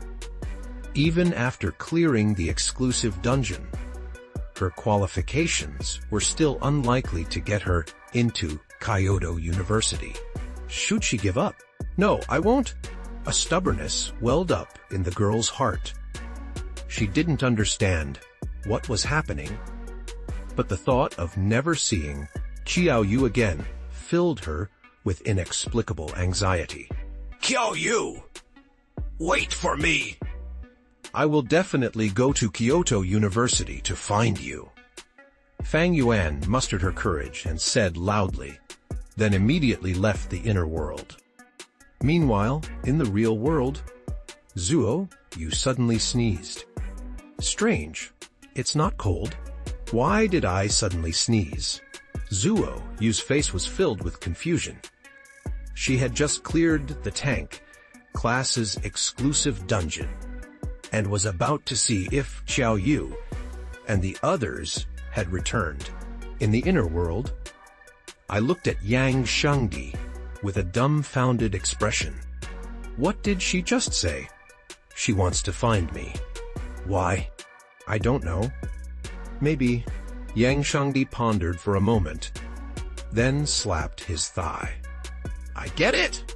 A: Even after clearing the exclusive dungeon, her qualifications were still unlikely to get her into Kyoto University. Should she give up? No, I won't. A stubbornness welled up in the girl's heart. She didn't understand what was happening, but the thought of never seeing Qiao Yu again filled her with inexplicable anxiety.
B: Qiao Yu! Wait for me!
A: I will definitely go to Kyoto University to find you. Fang Yuan mustered her courage and said loudly, then immediately left the inner world. Meanwhile, in the real world, Zuo, you suddenly sneezed. Strange, it's not cold. Why did I suddenly sneeze? Zuo, Yu's face was filled with confusion. She had just cleared the tank class's exclusive dungeon and was about to see if Qiao Yu and the others had returned. In the inner world, I looked at Yang Shangdi with a dumbfounded expression. What did she just say? She wants to find me. Why? I don't know. Maybe. Yang Shangdi pondered for a moment, then slapped his thigh. I get it!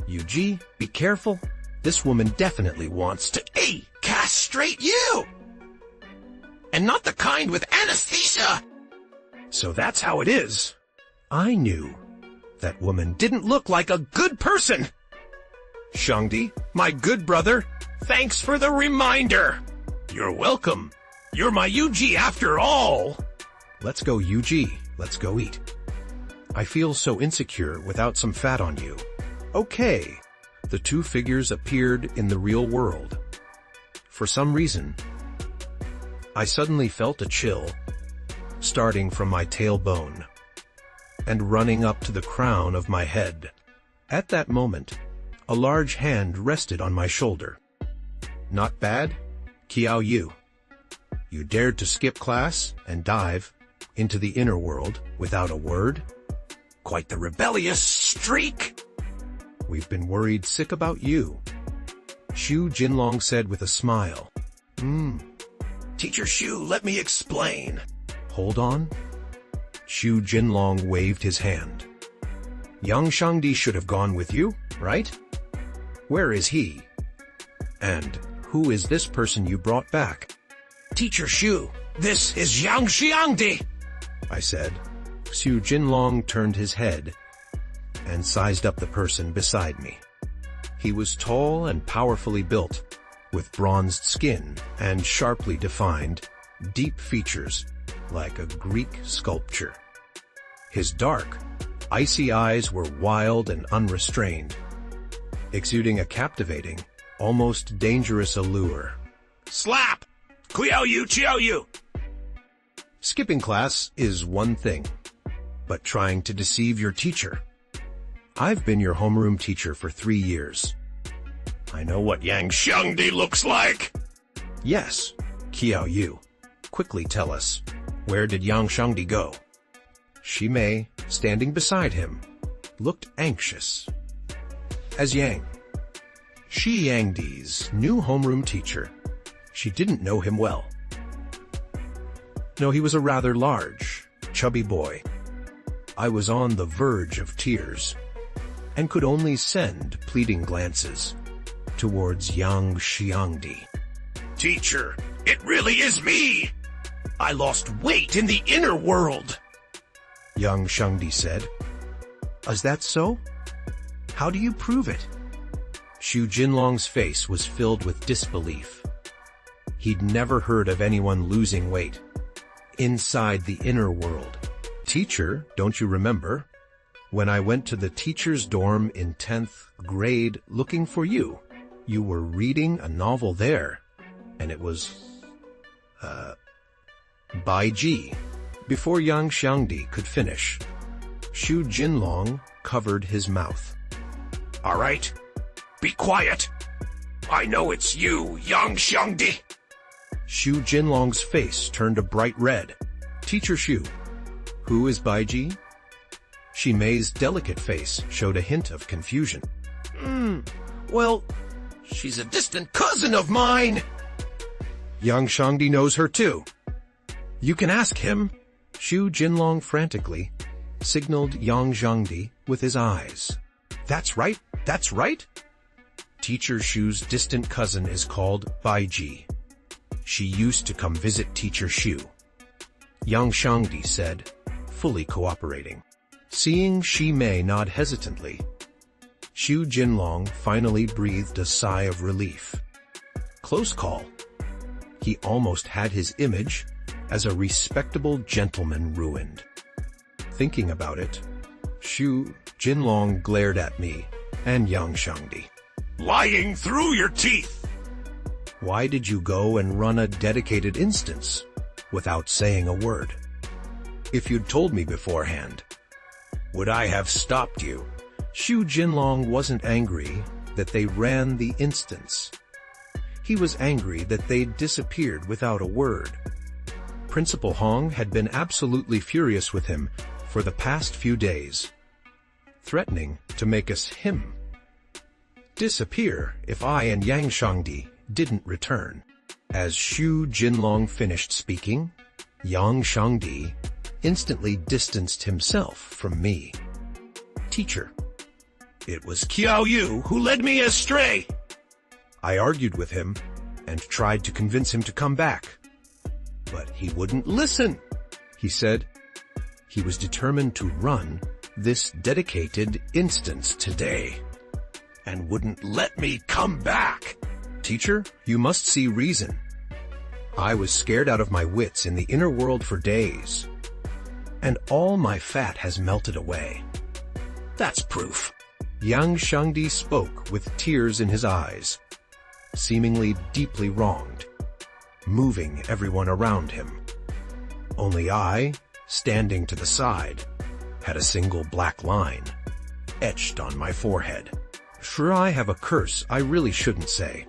A: Yuji, be careful. This woman definitely wants to
B: castrate you! And not the kind with anesthesia!
A: So that's how it is. I knew. That woman didn't look like a good person. Shangdi, my good brother, thanks for the reminder.
B: You're welcome. You're my Yuji after all.
A: Let's go, Yuji. Let's go eat. I feel so insecure without some fat on you. Okay. The two figures appeared in the real world. For some reason, I suddenly felt a chill, starting from my tailbone and running up to the crown of my head. At that moment, a large hand rested on my shoulder. Not bad, Qiao Yu. You dared to skip class and dive into the inner world without a word?
B: Quite the rebellious streak!
A: We've been worried sick about you, Xu Jinlong said with a smile.
B: Teacher Xu, let me explain.
A: Hold on. Xu Jinlong waved his hand. Yang Shangdi should have gone with you, right? Where is he? And who is this person you brought back?
B: Teacher Xu, this is Yang Xiangdi,
A: I said. Xu Jinlong turned his head and sized up the person beside me. He was tall and powerfully built, with bronzed skin and sharply defined, deep features like a Greek sculpture. His dark, icy eyes were wild and unrestrained, exuding a captivating, almost dangerous allure.
B: Slap! Qiao Yu!
A: Skipping class is one thing, but trying to deceive your teacher. I've been your homeroom teacher for 3 years.
B: I know what Yang Shangdi looks like.
A: Yes, Qiao Yu. Quickly tell us, where did Yang Shangdi go? Shimei, standing beside him, looked anxious. As Yang Shi Yangdi's new homeroom teacher. She didn't know him well. No, he was a rather large, chubby boy. I was on the verge of tears, and could only send pleading glances towards Yang Xiangdi.
B: Teacher, it really is me! I lost weight in the inner world!
A: Yang Xiangdi said. Is that so? How do you prove it? Xu Jinlong's face was filled with disbelief. He'd never heard of anyone losing weight inside the inner world. Teacher, don't you remember? When I went to the teacher's dorm in 10th grade looking for you, you were reading a novel there, and it was, Bai Ji. Before Yang Xiangdi could finish, Xu Jinlong covered his mouth.
B: All right, be quiet. I know it's you, Yang Xiangdi.
A: Xu Jinlong's face turned a bright red. Teacher Xu, who is Bai Ji? Shi Mei's delicate face showed a hint of confusion.
B: Well, she's a distant cousin of mine.
A: Yang Xiangdi knows her too. You can ask him. Xu Jinlong frantically signaled Yang Xiangdi with his eyes. That's right, that's right. Teacher Xu's distant cousin is called Bai Ji. She used to come visit Teacher Xu. Yang Xiangdi said, fully cooperating. Seeing Shi Mei nod hesitantly, Xu Jinlong finally breathed a sigh of relief. Close call. He almost had his image as a respectable gentleman ruined. Thinking about it, Xu Jinlong glared at me and Yang Xiangdi.
B: Lying through your teeth!
A: Why did you go and run a dedicated instance without saying a word? If you'd told me beforehand, would I have stopped you? Xu Jinlong wasn't angry that they ran the instance. He was angry that they'd disappeared without a word. Principal Hong had been absolutely furious with him for the past few days, threatening to make us disappear if I and Yang Xiangdi didn't return. As Xu Jinlong finished speaking, Yang Xiangdi instantly distanced himself from me. Teacher, it was
B: Qiao Yu who led me astray.
A: I argued with him and tried to convince him to come back, but he wouldn't listen. He said he was determined to run this dedicated instance today
B: and wouldn't let me come back.
A: Teacher, you must see reason. I was scared out of my wits in the inner world for days, and all my fat has melted away.
B: That's proof.
A: Yang Xiangdi spoke with tears in his eyes, seemingly deeply wronged, moving everyone around him. Only I, standing to the side, had a single black line etched on my forehead. Sure, I have a curse I really shouldn't say.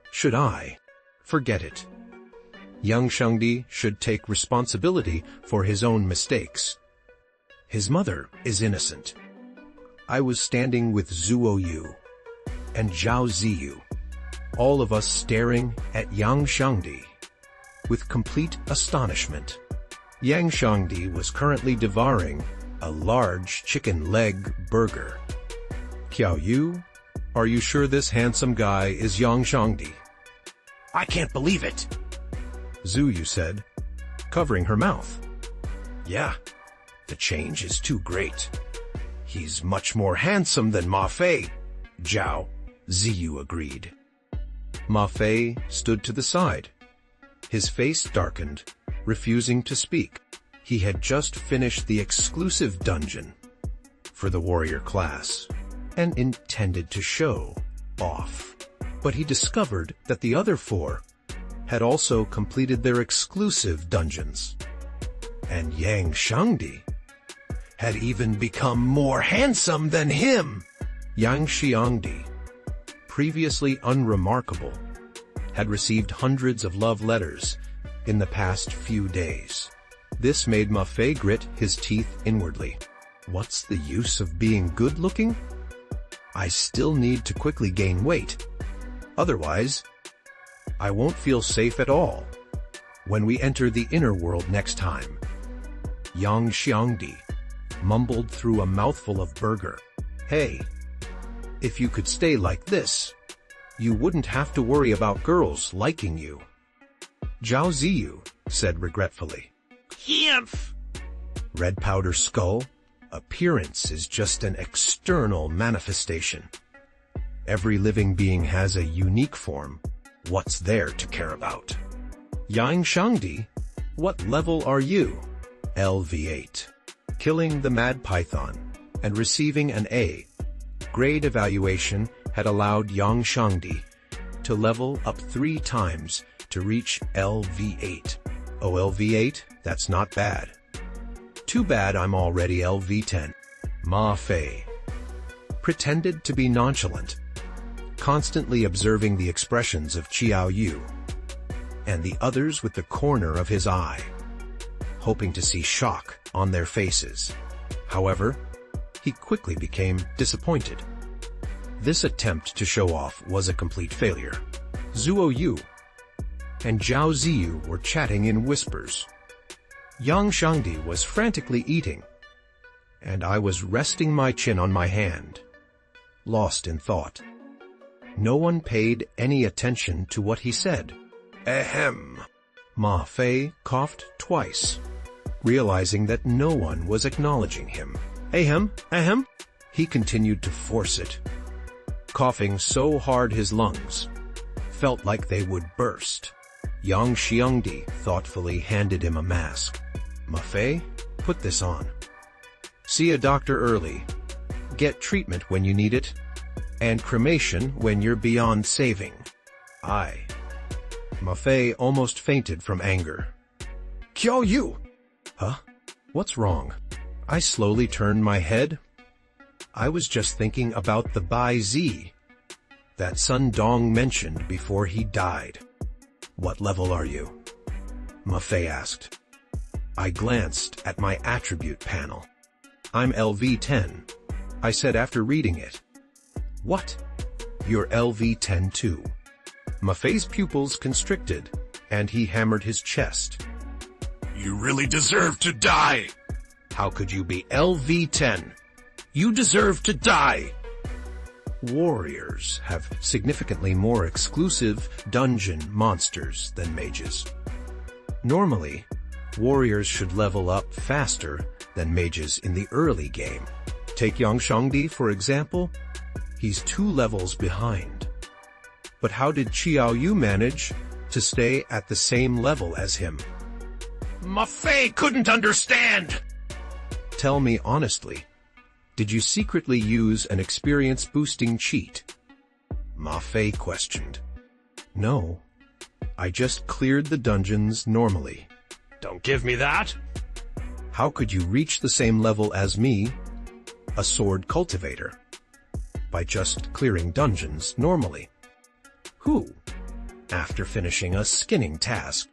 A: Should I? Forget it. Yang Xiangdi should take responsibility for his own mistakes. His mother is innocent. I was standing with Zuo Yu and Zhao Ziyu, all of us staring at Yang Xiangdi with complete astonishment. Yang Xiangdi was currently devouring a large chicken leg burger. Qiao Yu, are you sure this handsome guy is Yang Xiangdi?
B: I can't believe it.
A: Zhu Yu said, covering her mouth. Yeah, the change is too great. He's much more handsome than Ma Fei, Zhao Ziyu agreed. Ma Fei stood to the side. His face darkened, refusing to speak. He had just finished the exclusive dungeon for the warrior class and intended to show off. But he discovered that the other four had also completed their exclusive dungeons. And Yang Xiangdi had even become more handsome than him. Yang Xiangdi, previously unremarkable, had received hundreds of love letters in the past few days. This made Ma Fei grit his teeth inwardly. What's the use of being good-looking? I still need to quickly gain weight Otherwise, I won't feel safe at all when we enter the inner world next time. Yang Xiangdi mumbled through a mouthful of burger. Hey, if you could stay like this, you wouldn't have to worry about girls liking you. Zhao Ziyu said regretfully.
B: Humph!
A: Red Powder Skull, appearance is just an external manifestation. Every living being has a unique form. What's there to care about? Yang Shangdi, what level are you? LV8. Killing the Mad Python and receiving an A grade evaluation had allowed Yang Shangdi to level up 3 times to reach LV8. Oh, LV8? That's not bad. Too bad I'm already LV10. Ma Fei pretended to be nonchalant, constantly observing the expressions of Qiao Yu and the others with the corner of his eye, hoping to see shock on their faces. However, he quickly became disappointed. This attempt to show off was a complete failure. Zuo Yu and Zhao Ziyu were chatting in whispers. Yang Shangdi was frantically eating, and I was resting my chin on my hand, lost in thought. No one paid any attention to what he said.
B: Ahem.
A: Ma Fei coughed twice, realizing that no one was acknowledging him. Ahem, ahem. He continued to force it, coughing so hard his lungs felt like they would burst. Yang Xiangdi thoughtfully handed him a mask. Ma Fei, put this on. See a doctor early. Get treatment when you need it, and cremation when you're beyond saving. Ma Fei almost fainted from anger.
B: Qiao Yu!
A: Huh? What's wrong? I slowly turned my head. I was just thinking about the Bai Zi that Sun Dong mentioned before he died. What level are you? Ma Fei asked. I glanced at my attribute panel. I'm LV10, I said after reading it. What? You're LV10 too. Ma Fei's pupils constricted, and he hammered his chest.
B: You really deserve to die!
A: How could you be LV10?
B: You deserve to die!
A: Warriors have significantly more exclusive dungeon monsters than mages. Normally, warriors should level up faster than mages in the early game. Take Yang Shangdi, for example. He's 2 levels behind. But how did Qiao Yu manage to stay at the same level as him?
B: Ma Fei couldn't understand!
A: Tell me honestly, did you secretly use an experience-boosting cheat? Ma Fei questioned. No, I just cleared the dungeons normally.
B: Don't give me that!
A: How could you reach the same level as me, a sword cultivator? By just clearing dungeons normally. Who, after finishing a skinning task,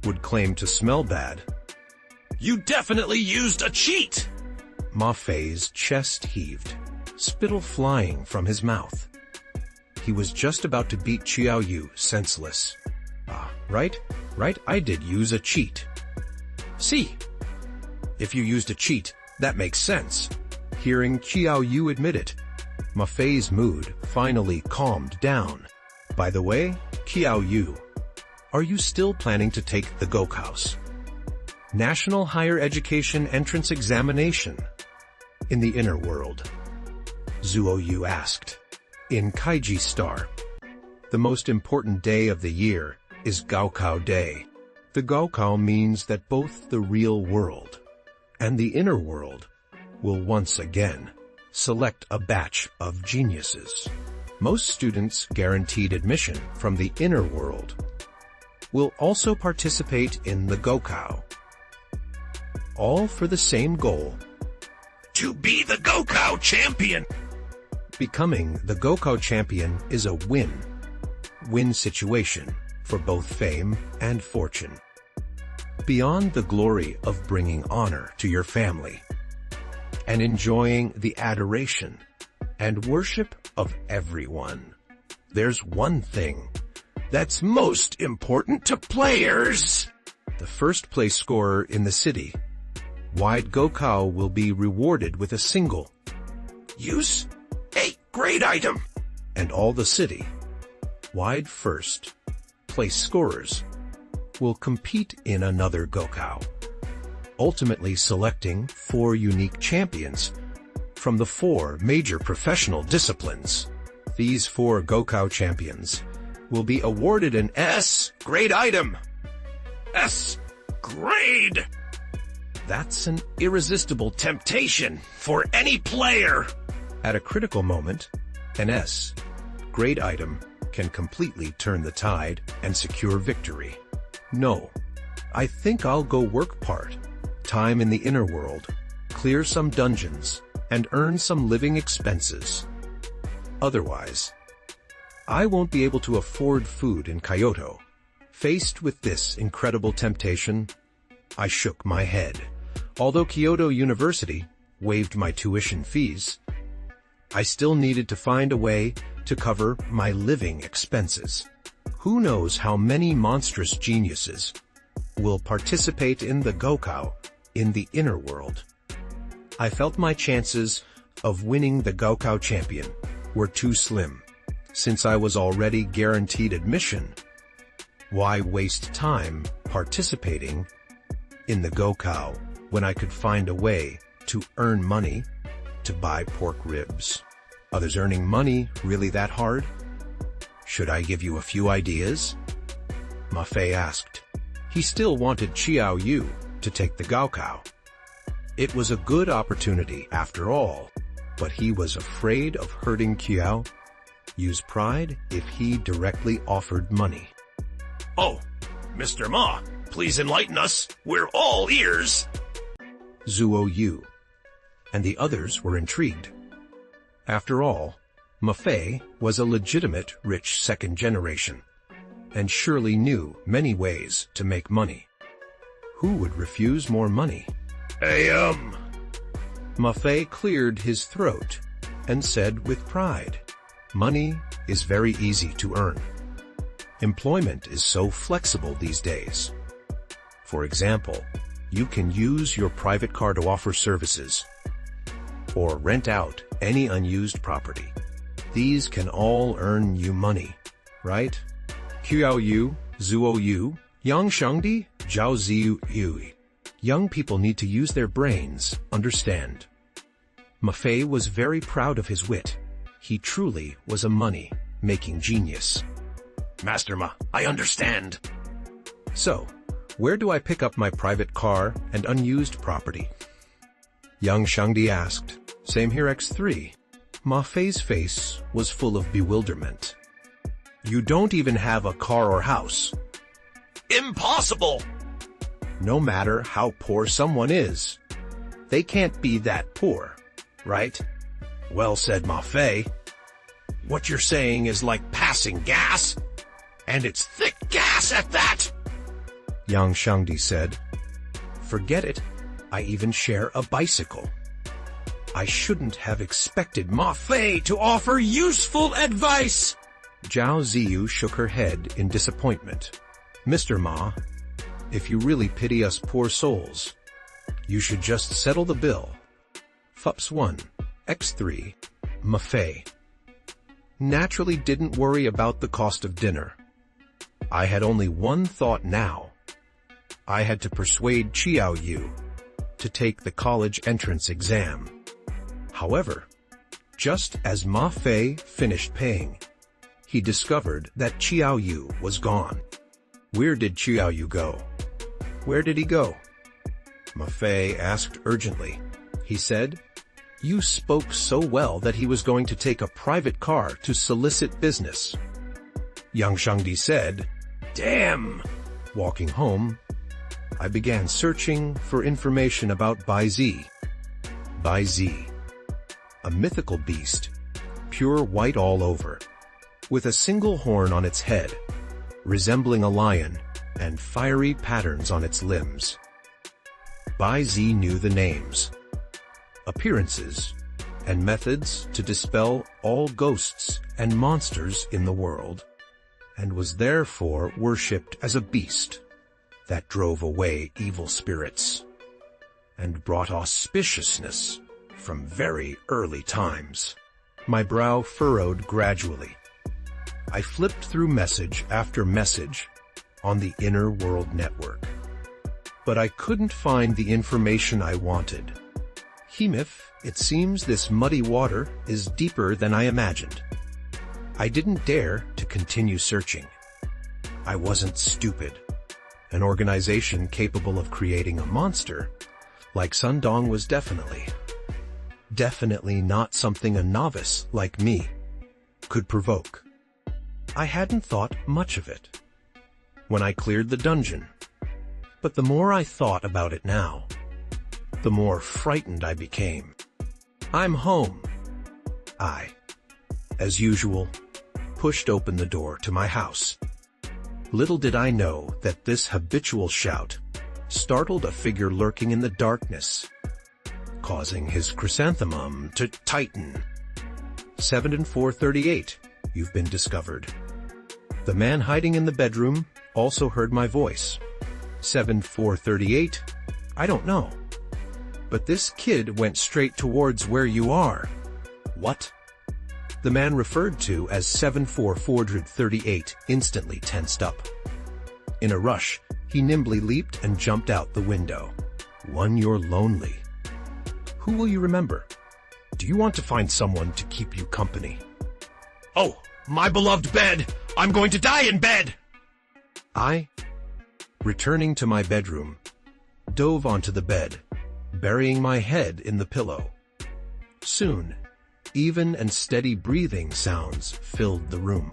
A: would claim to smell bad?
B: You definitely used a cheat!
A: Ma Fei's chest heaved, spittle flying from his mouth. He was just about to beat Qiao Yu senseless. Right, I did use a cheat. See, if you used a cheat, that makes sense. Hearing Qiao Yu admit it, Ma Fei's mood finally calmed down. By the way, Qiao Yu, are you still planning to take the Gokhouse National Higher Education Entrance Examination in the inner world? Zuo Yu asked. In Kaiji Star, the most important day of the year is Gaokao Day. The Gaokao means that both the real world and the inner world will once again select a batch of geniuses. Most students guaranteed admission from the inner world will also participate in the Gaokao, all for the same goal:
B: to be the Gaokao champion!
A: Becoming the Gaokao champion is a win-win situation for both fame and fortune. Beyond the glory of bringing honor to your family and enjoying the adoration and worship of everyone, There's one thing that's most important to players. The first place scorer in the city, Wide Gokao, will be rewarded with a single
B: Use a great item.
A: and all the city, Wide first place scorers, will compete in another Gokao, ultimately selecting 4 unique champions from the 4 major professional disciplines. These 4 Gokao champions will be awarded an S
B: Great item. S grade.
A: That's an irresistible
B: Temptation for any player.
A: At a critical moment, an S grade item can completely turn the tide and secure victory. No, I think I'll go work part-time in the inner world, clear some dungeons, and earn some living expenses. Otherwise, I won't be able to afford food in Kyoto. Faced with this incredible temptation, I shook my head. Although Kyoto University waived my tuition fees, I still needed to find a way to cover my living expenses. Who knows how many monstrous geniuses will participate in the Gokao in the inner world. I felt my chances of winning the Gokao champion were too slim. Since I was already guaranteed admission, why waste time participating in the Gokao when I could find a way to earn money to buy pork ribs? Others earning money really that hard? Should I give you a few ideas? Ma Fei asked. He still wanted Qiao Yu to take the Gaokao. It was a good opportunity after all, but he was afraid of hurting Qiao Yu's pride if he directly offered money.
B: Oh, Mr. Ma, please enlighten us. We're all ears.
A: Zuo Yu and the others were intrigued. After all, Ma Fei was a legitimate rich second generation, and surely knew many ways to make money. Who would refuse more money? Ma Fei cleared his throat and said with pride, money is very easy to earn. Employment is so flexible these days. For example, you can use your private car to offer services, or rent out any unused property. These can all earn you money, right? Qiao Yu, Zuo Yu, Yang Shangdi, Zhao Ziyu Yui. Young people need to use their brains, understand. Ma Fei was very proud of his wit. He truly was a money-making genius.
B: Master Ma, I understand.
A: So, where do I pick up my private car and unused property? Yang Shangdi asked. Same here, X3. Ma Fei's face was full of bewilderment. You don't even have a car or house.
B: Impossible!
A: No matter how poor someone is, they can't be that poor, right? Well said, Ma Fei.
B: What you're saying is like passing gas, and it's thick gas at that!
A: Yang Shangdi said. Forget it, I even share a bicycle. I shouldn't have expected Ma Fei to offer useful advice! Zhao Ziyu shook her head in disappointment. Mr. Ma, if you really pity us poor souls, you should just settle the bill. Fups 1, X3, Ma Fei naturally didn't worry about the cost of dinner. I had only one thought now. I had to persuade Qiao Yu to take the college entrance exam. However, just as Ma Fei finished paying, he discovered that Qiao Yu was gone. Where did Qiao Yu go? Where did he go? Ma Fei asked urgently. He said, you spoke so well that he was going to take a private car to solicit business. Yang Shangdi said, damn! Walking home, I began searching for information about Bai Zi. Bai Zi, a mythical beast, pure white all over, with a single horn on its head, resembling a lion, and fiery patterns on its limbs. Bai Zi knew the names, appearances, and methods to dispel all ghosts and monsters in the world, and was therefore worshipped as a beast that drove away evil spirits and brought auspiciousness from very early times. My brow furrowed gradually. I flipped through message after message on the Inner World Network, but I couldn't find the information I wanted. Hemif, it seems this muddy water is deeper than I imagined. I didn't dare to continue searching. I wasn't stupid. An organization capable of creating a monster like Sundong was definitely not something a novice like me could provoke. I hadn't thought much of it when I cleared the dungeon, but the more I thought about it now, the more frightened I became. I'm home. I, as usual, pushed open the door to my house. Little did I know that this habitual shout startled a figure lurking in the darkness, causing his chrysanthemum to tighten. 7 and 438, you've been discovered. The man hiding in the bedroom also heard my voice. 7-438, I don't know. But this kid went straight towards where you are. What? The man referred to as 7-438 instantly tensed up. In a rush, he nimbly leaped and jumped out the window. One, you're lonely. Who will you remember? Do you want to find someone to keep you company?
B: Oh, my beloved bed! I'm going to die in bed!
A: I, returning to my bedroom, dove onto the bed, burying my head in the pillow. Soon, even and steady breathing sounds filled the room.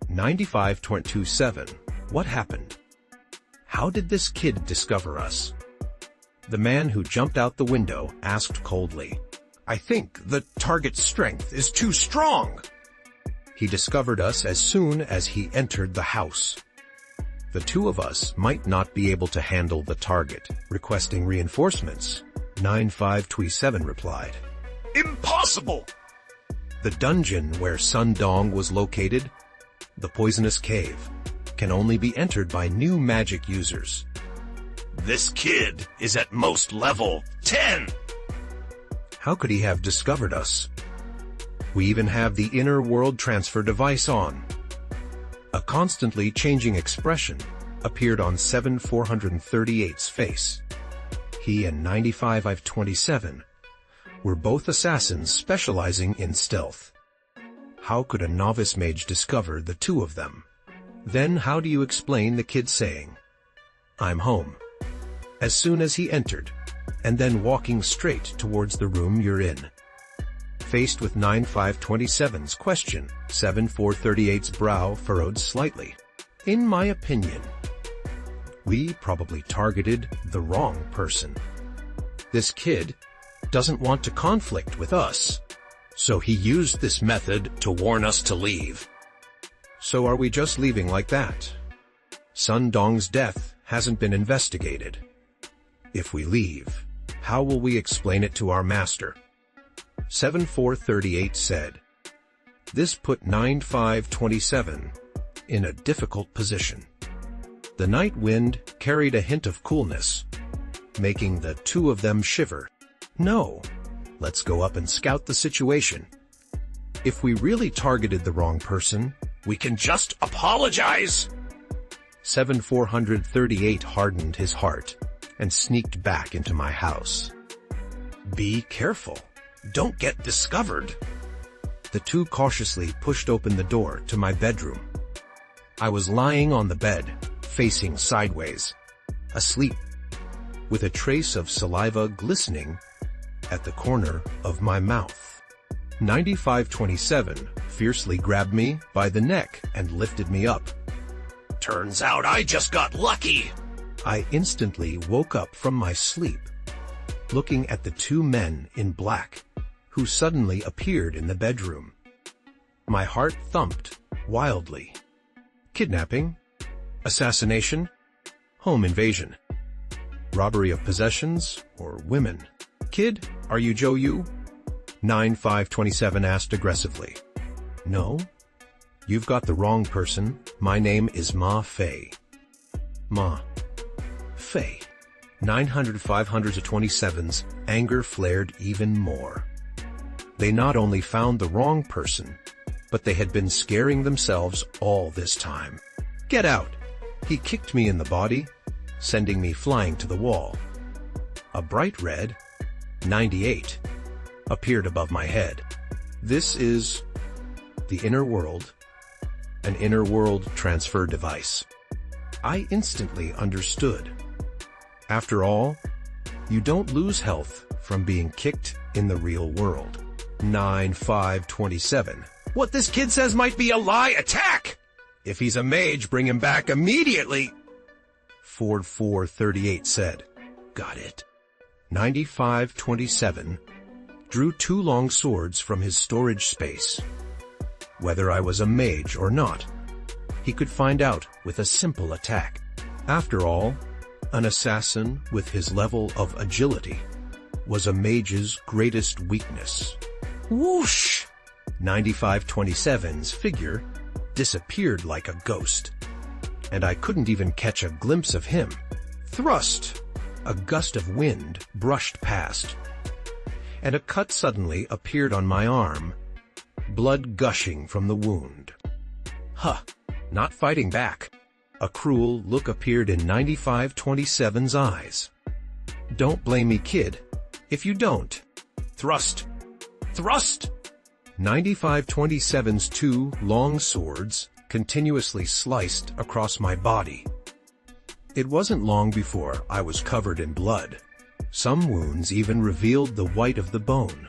A: 95.27, what happened? How did this kid discover us? The man who jumped out the window asked coldly.
B: I think the target's strength is too strong.
A: He discovered us as soon as he entered the house. The two of us might not be able to handle the target, requesting reinforcements. 9527 replied.
B: Impossible!
A: The dungeon where Sundong was located, the poisonous cave, can only be entered by new magic users.
B: This kid is at most level 10!
A: How could he have discovered us? We even have the inner world transfer device on. A constantly changing expression appeared on 7-438's face. He and 95-27 were both assassins specializing in stealth. How could a novice mage discover the two of them? Then how do you explain the kid saying, I'm home, as soon as he entered, and then walking straight towards the room you're in? Faced with 9527's question, 7-438's brow furrowed slightly. In my opinion, we probably targeted the wrong person. This kid doesn't want to conflict with us, so he used this method to warn us to leave. So are we just leaving like that? Sundong's death hasn't been investigated. If we leave, how will we explain it to our master? 7-438 said. This put 9527 in a difficult position. The night wind carried a hint of coolness, making the two of them shiver. No, let's go up and scout the situation. If we really targeted the wrong person,
B: we can just apologize.
A: 7-438 hardened his heart and sneaked back into my house. Be careful. Don't get discovered. The two cautiously pushed open the door to my bedroom. I was lying on the bed, facing sideways, asleep, with a trace of saliva glistening at the corner of my mouth. 9527 fiercely grabbed me by the neck and lifted me up.
B: Turns out I just got lucky.
A: I instantly woke up from my sleep, looking at the two men in black who suddenly appeared in the bedroom. My heart thumped wildly. Kidnapping, assassination, home invasion, robbery of possessions, or women. Kid, are you Joe Yu? 9527 asked aggressively. No? You've got the wrong person. My name is Ma Fei. Ma Fei. 527's anger flared even more. They not only found the wrong person, but they had been scaring themselves all this time. Get out! He kicked me in the body, sending me flying to the wall. A bright red 98 appeared above my head. This is the inner world, an inner world transfer device. I instantly understood. After all, you don't lose health from being kicked in the real world. 9527.
B: What this kid says might be a lie. Attack! If he's a mage, bring him back immediately.
A: Ford 438 said. Got it. 9527 drew 2 long swords from his storage space. Whether I was a mage or not, he could find out with a simple attack. After all, an assassin with his level of agility was a mage's greatest weakness.
B: Whoosh!
A: 9527's figure disappeared like a ghost, and I couldn't even catch a glimpse of him. Thrust! A gust of wind brushed past, and a cut suddenly appeared on my arm, blood gushing from the wound. Huh! Not fighting back. A cruel look appeared in 9527's eyes. Don't blame me, kid, if you don't. Thrust! Thrust! 9527's 2 long swords continuously sliced across my body. It wasn't long before I was covered in blood. Some wounds even revealed the white of the bone.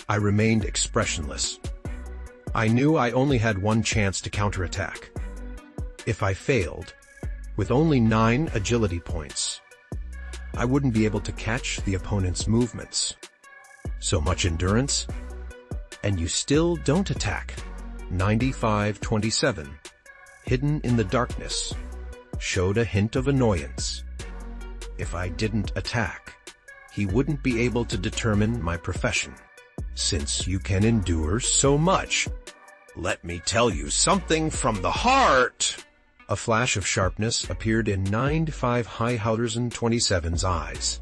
A: I remained expressionless. I knew I only had one chance to counterattack. If I failed, with only 9 agility points, I wouldn't be able to catch the opponent's movements. So much endurance, and you still don't attack. 9527, hidden in the darkness, showed a hint of annoyance. If I didn't attack, he wouldn't be able to determine my profession. Since you can endure so much,
B: let me tell you something from the heart.
A: A flash of sharpness appeared in 9527's eyes.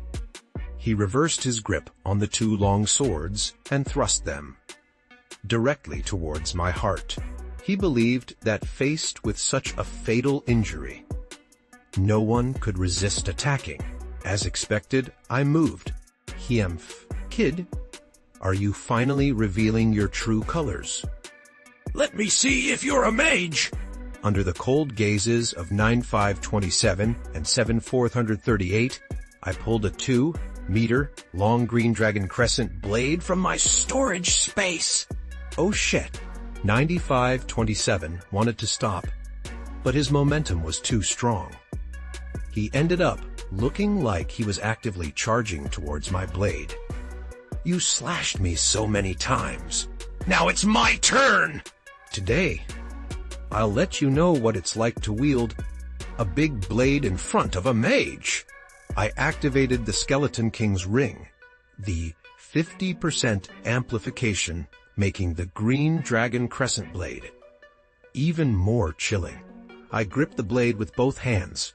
A: He reversed his grip on the 2 long swords and thrust them directly towards my heart. He believed that faced with such a fatal injury, no one could resist attacking. As expected, I moved. Hiemph. Kid, are you finally revealing your true colors?
B: Let me see if you're a mage.
A: Under the cold gazes of 9527 and 7438, I pulled a 2-meter long green dragon crescent blade from my storage space. Oh shit. 9527 wanted to stop, but his momentum was too strong. He ended up looking like he was actively charging towards my blade. You slashed me so many times.
B: Now it's my turn!
A: Today, I'll let you know what it's like to wield a big blade in front of a mage. I activated the Skeleton King's ring, the 50% amplification, making the green dragon crescent blade even more chilling. I gripped the blade with both hands,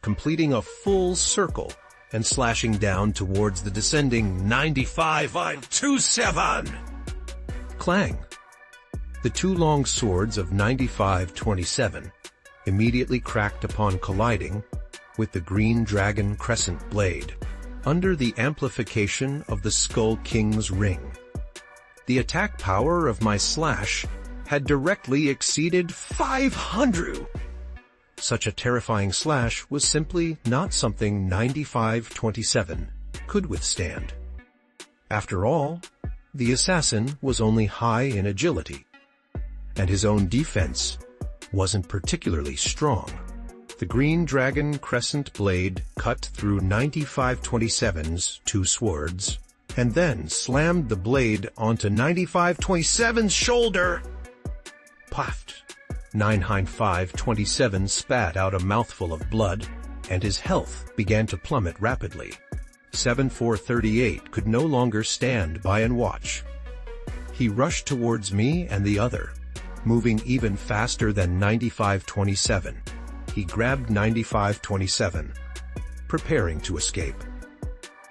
A: completing a full circle and slashing down towards the descending 9527. Clang! The 2 long swords of 9527 immediately cracked upon colliding with the green dragon crescent blade. Under the amplification of the Skull King's ring, the attack power of my slash had directly exceeded 500. Such a terrifying slash was simply not something 9527 could withstand. After all, the assassin was only high in agility, and his own defense wasn't particularly strong. The green dragon crescent blade cut through 9527's 2 swords, and then slammed the blade onto 9527's shoulder. Puffed. 9527 spat out a mouthful of blood, and his health began to plummet rapidly. 7438 could no longer stand by and watch. He rushed towards me and the other, moving even faster than 9527. He grabbed 9527, preparing to escape.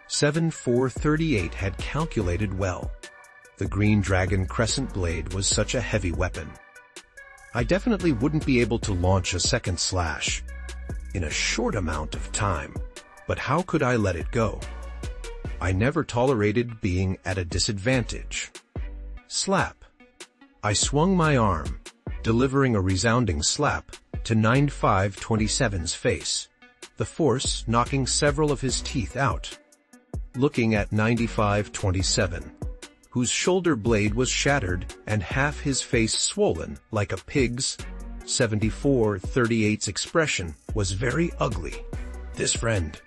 A: 7438 had calculated well. The green dragon crescent blade was such a heavy weapon. I definitely wouldn't be able to launch a second slash in a short amount of time, but how could I let it go? I never tolerated being at a disadvantage. Slap. I swung my arm, delivering a resounding slap to 9527's face, the force knocking several of his teeth out. Looking at 9527, whose shoulder blade was shattered and half his face swollen like a pig's, 7438's expression was very ugly.
B: This friend,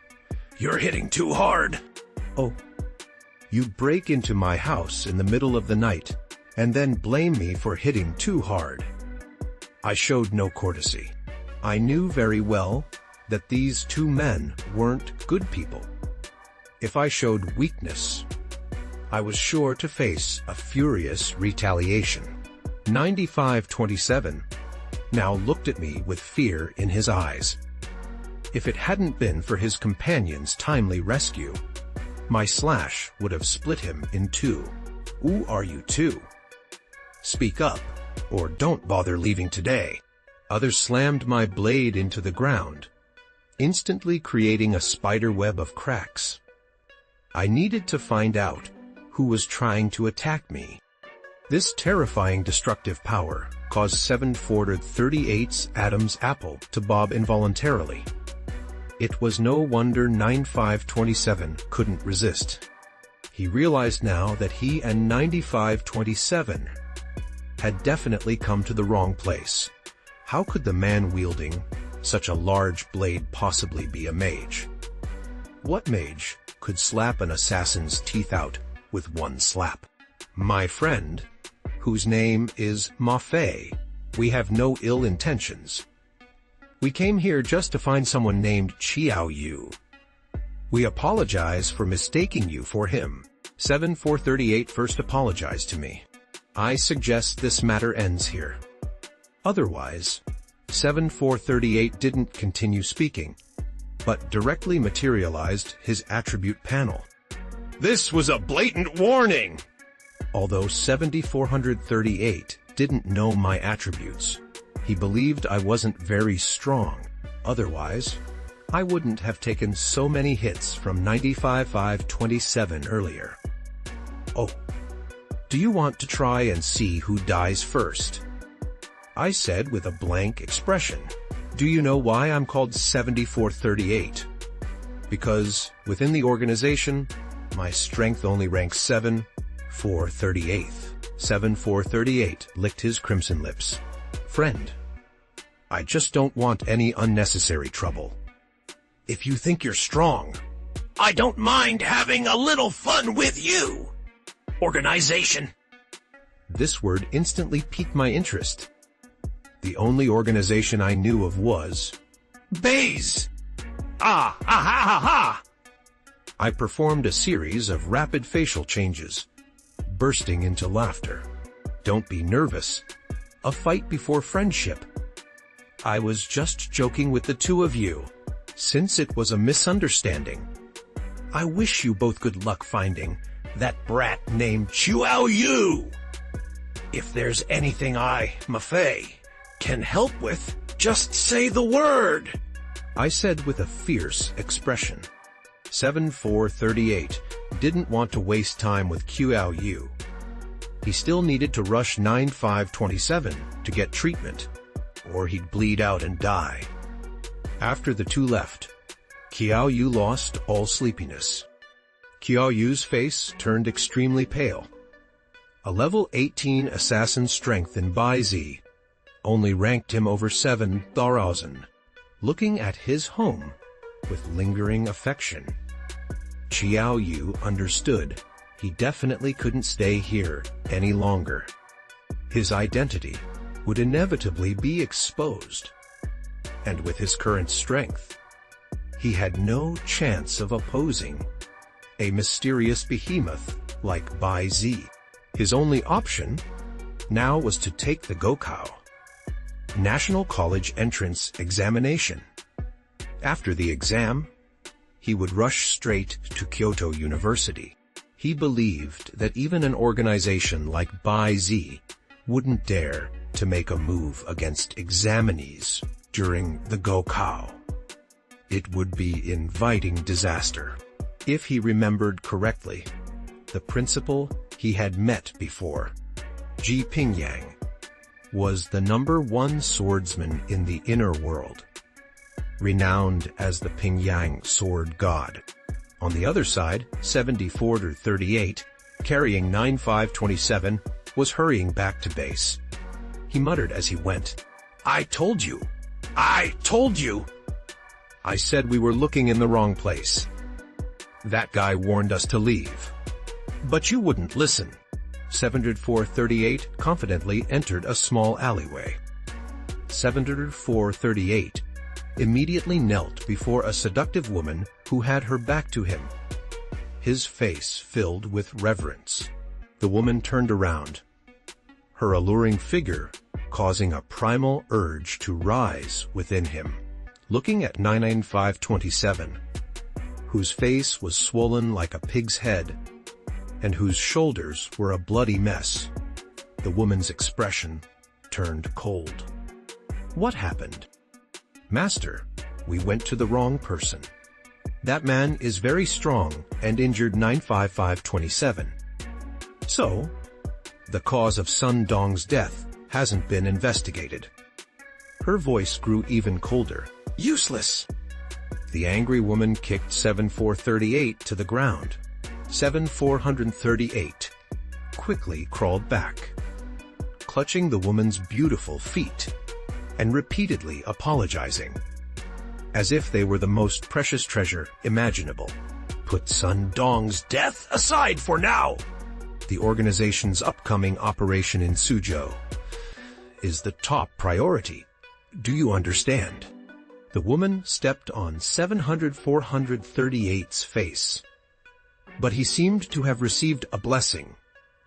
B: you're hitting too hard.
A: Oh. You break into my house in the middle of the night, and then blame me for hitting too hard. I showed no courtesy. I knew very well that these two men weren't good people. If I showed weakness, I was sure to face a furious retaliation. 9527 now looked at me with fear in his eyes. If it hadn't been for his companion's timely rescue, my slash would have split him in two. Who are you two? Speak up, or don't bother leaving today. Others slammed my blade into the ground, instantly creating a spider web of cracks. I needed to find out who was trying to attack me. This terrifying destructive power caused 7438's Adam's apple to bob involuntarily. It was no wonder 9527 couldn't resist. He realized now that he and 9527 had definitely come to the wrong place. How could the man wielding such a large blade possibly be a mage? What mage could slap an assassin's teeth out with one slap? My friend, whose name is Mafe, we have no ill intentions. We came here just to find someone named Xiao Yu. We apologize for mistaking you for him. 7438 first apologized to me. I suggest this matter ends here. Otherwise, 7438 didn't continue speaking, but directly materialized his attribute panel.
B: This was a blatant warning!
A: Although 7438 didn't know my attributes, he believed I wasn't very strong. Otherwise, I wouldn't have taken so many hits from 9527 earlier. Oh, do you want to try and see who dies first? I said with a blank expression. Do you know why I'm called 7438? Because within the organization, my strength only ranks 7438. 7438 licked his crimson lips. Friend, I just don't want any unnecessary trouble. If you think you're strong,
B: I don't mind having a little fun with you.
D: Organization.
A: This word instantly piqued my interest. The only organization I knew of was
B: Baze.
D: Ah, ha, ha, ha.
A: I performed a series of rapid facial changes, bursting into laughter. Don't be nervous. A fight before friendship. I was just joking with the two of you, since it was a misunderstanding. I wish you both good luck finding that brat named
B: Xiao Yu.
A: If there's anything I, Mafe,
B: can help with, just say the word.
A: I said with a fierce expression. 7438 didn't want to waste time with Xiao Yu. He still needed to rush 9527 to get treatment, or he'd bleed out and die. After the two left, Xiao Yu lost all sleepiness. Xiao Yu's face turned extremely pale. A level 18 assassin strength in Bai Zi only ranked him over 7,000. Looking at his home with lingering affection, Xiao Yu understood he definitely couldn't stay here any longer. His identity would inevitably be exposed, and with his current strength, he had no chance of opposing a mysterious behemoth like Bai Zi. His only option now was to take the Gokao, National College Entrance Examination. After the exam, he would rush straight to Kyoto University. He believed that even an organization like Bai-Z wouldn't dare to make a move against examinees during the Gokao. It would be inviting disaster. If he remembered correctly, the principal he had met before, Ji Pingyang, was the #1 swordsman in the inner world, renowned as the Pingyang sword god. On the other side, 7438, carrying 9527, was hurrying back to base. He muttered as he went,
B: I told you! I told you!
A: I said we were looking in the wrong place. That guy warned us to leave. But you wouldn't listen. 7438 confidently entered a small alleyway. 7438 immediately knelt before a seductive woman who had her back to him, his face filled with reverence. The woman turned around, her alluring figure causing a primal urge to rise within him. Looking at 99527, whose face was swollen like a pig's head, and whose shoulders were a bloody mess, the woman's expression turned cold. What happened? Master, we went to the wrong person. That man is very strong and injured 95527. So, the cause of Sun Dong's death hasn't been investigated. Her voice grew even colder.
B: Useless!
A: The angry woman kicked 7438 to the ground. 7438 quickly crawled back, clutching the woman's beautiful feet, and repeatedly apologizing, as if they were the most precious treasure imaginable.
B: Put Sun Dong's death aside for now!
A: The organization's upcoming operation in Suzhou is the top priority. Do you understand? The woman stepped on 438's face. But he seemed to have received a blessing,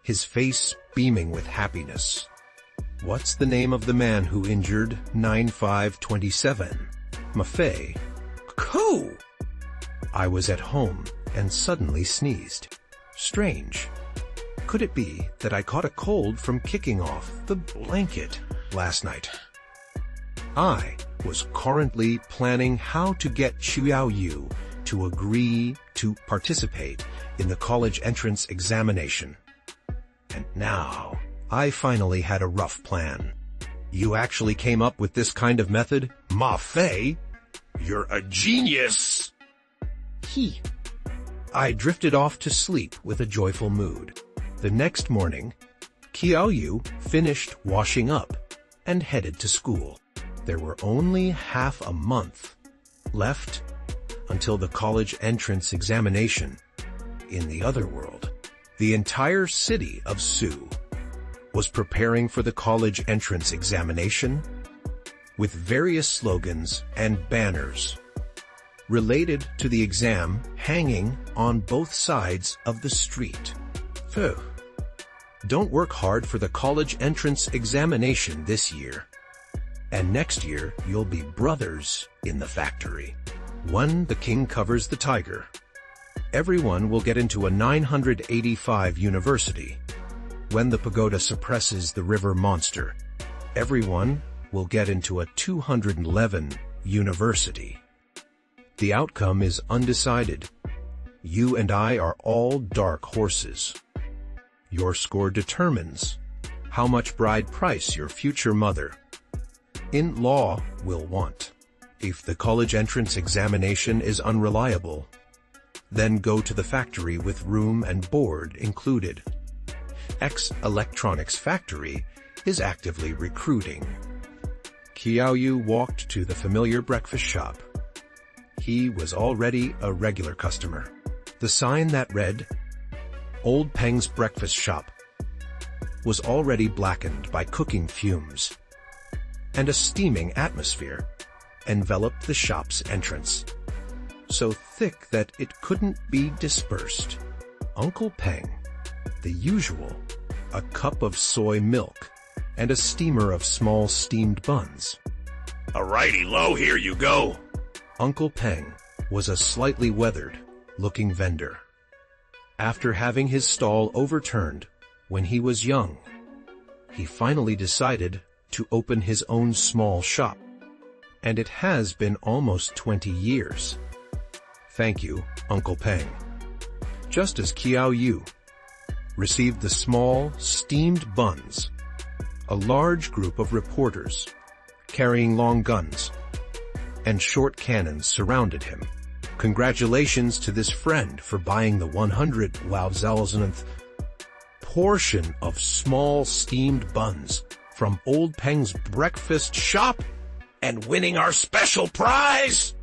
A: his face beaming with happiness. What's the name of the man who injured 9527? Maffei.
B: Who?
A: I was at home and suddenly sneezed. Strange. Could it be that I caught a cold from kicking off the blanket last night? I was currently planning how to get Xiao Yu to agree to participate in the college entrance examination. And now, I finally had a rough plan. You actually came up with this kind of method?
B: Maffei? You're a genius!
A: I drifted off to sleep with a joyful mood. The next morning, Qiao Yu finished washing up and headed to school. There were only half a month left until the college entrance examination in the other world. The entire city of Su was preparing for the college entrance examination with various slogans and banners related to the exam hanging on both sides of the street. Phew. Don't work hard for the college entrance examination this year. And next year, you'll be brothers in the factory. When the king covers the tiger, everyone will get into a 985 university. When the pagoda suppresses the river monster, everyone will get into a 211 university. The outcome is undecided. You and I are all dark horses. Your score determines how much bride price your future mother-in-law will want. If the college entrance examination is unreliable, then go to the factory with room and board included. X Electronics Factory is actively recruiting. Qiao Yu walked to the familiar breakfast shop. He was already a regular customer. The sign that read, Old Peng's Breakfast Shop, was already blackened by cooking fumes, and a steaming atmosphere enveloped the shop's entrance, so thick that it couldn't be dispersed. Uncle Peng, the usual, a cup of soy milk, and a steamer of small steamed buns.
B: Alrighty, Lo, here you go.
A: Uncle Peng was a slightly weathered-looking vendor. After having his stall overturned when he was young, he finally decided to open his own small shop. And it has been almost 20 years. Thank you, Uncle Peng. Just as Qiao Yu received the small, steamed buns, a large group of reporters carrying long guns and short cannons surrounded him. Congratulations to this friend for buying the 100,000th portion of small steamed buns from Old Peng's breakfast shop and winning our special prize.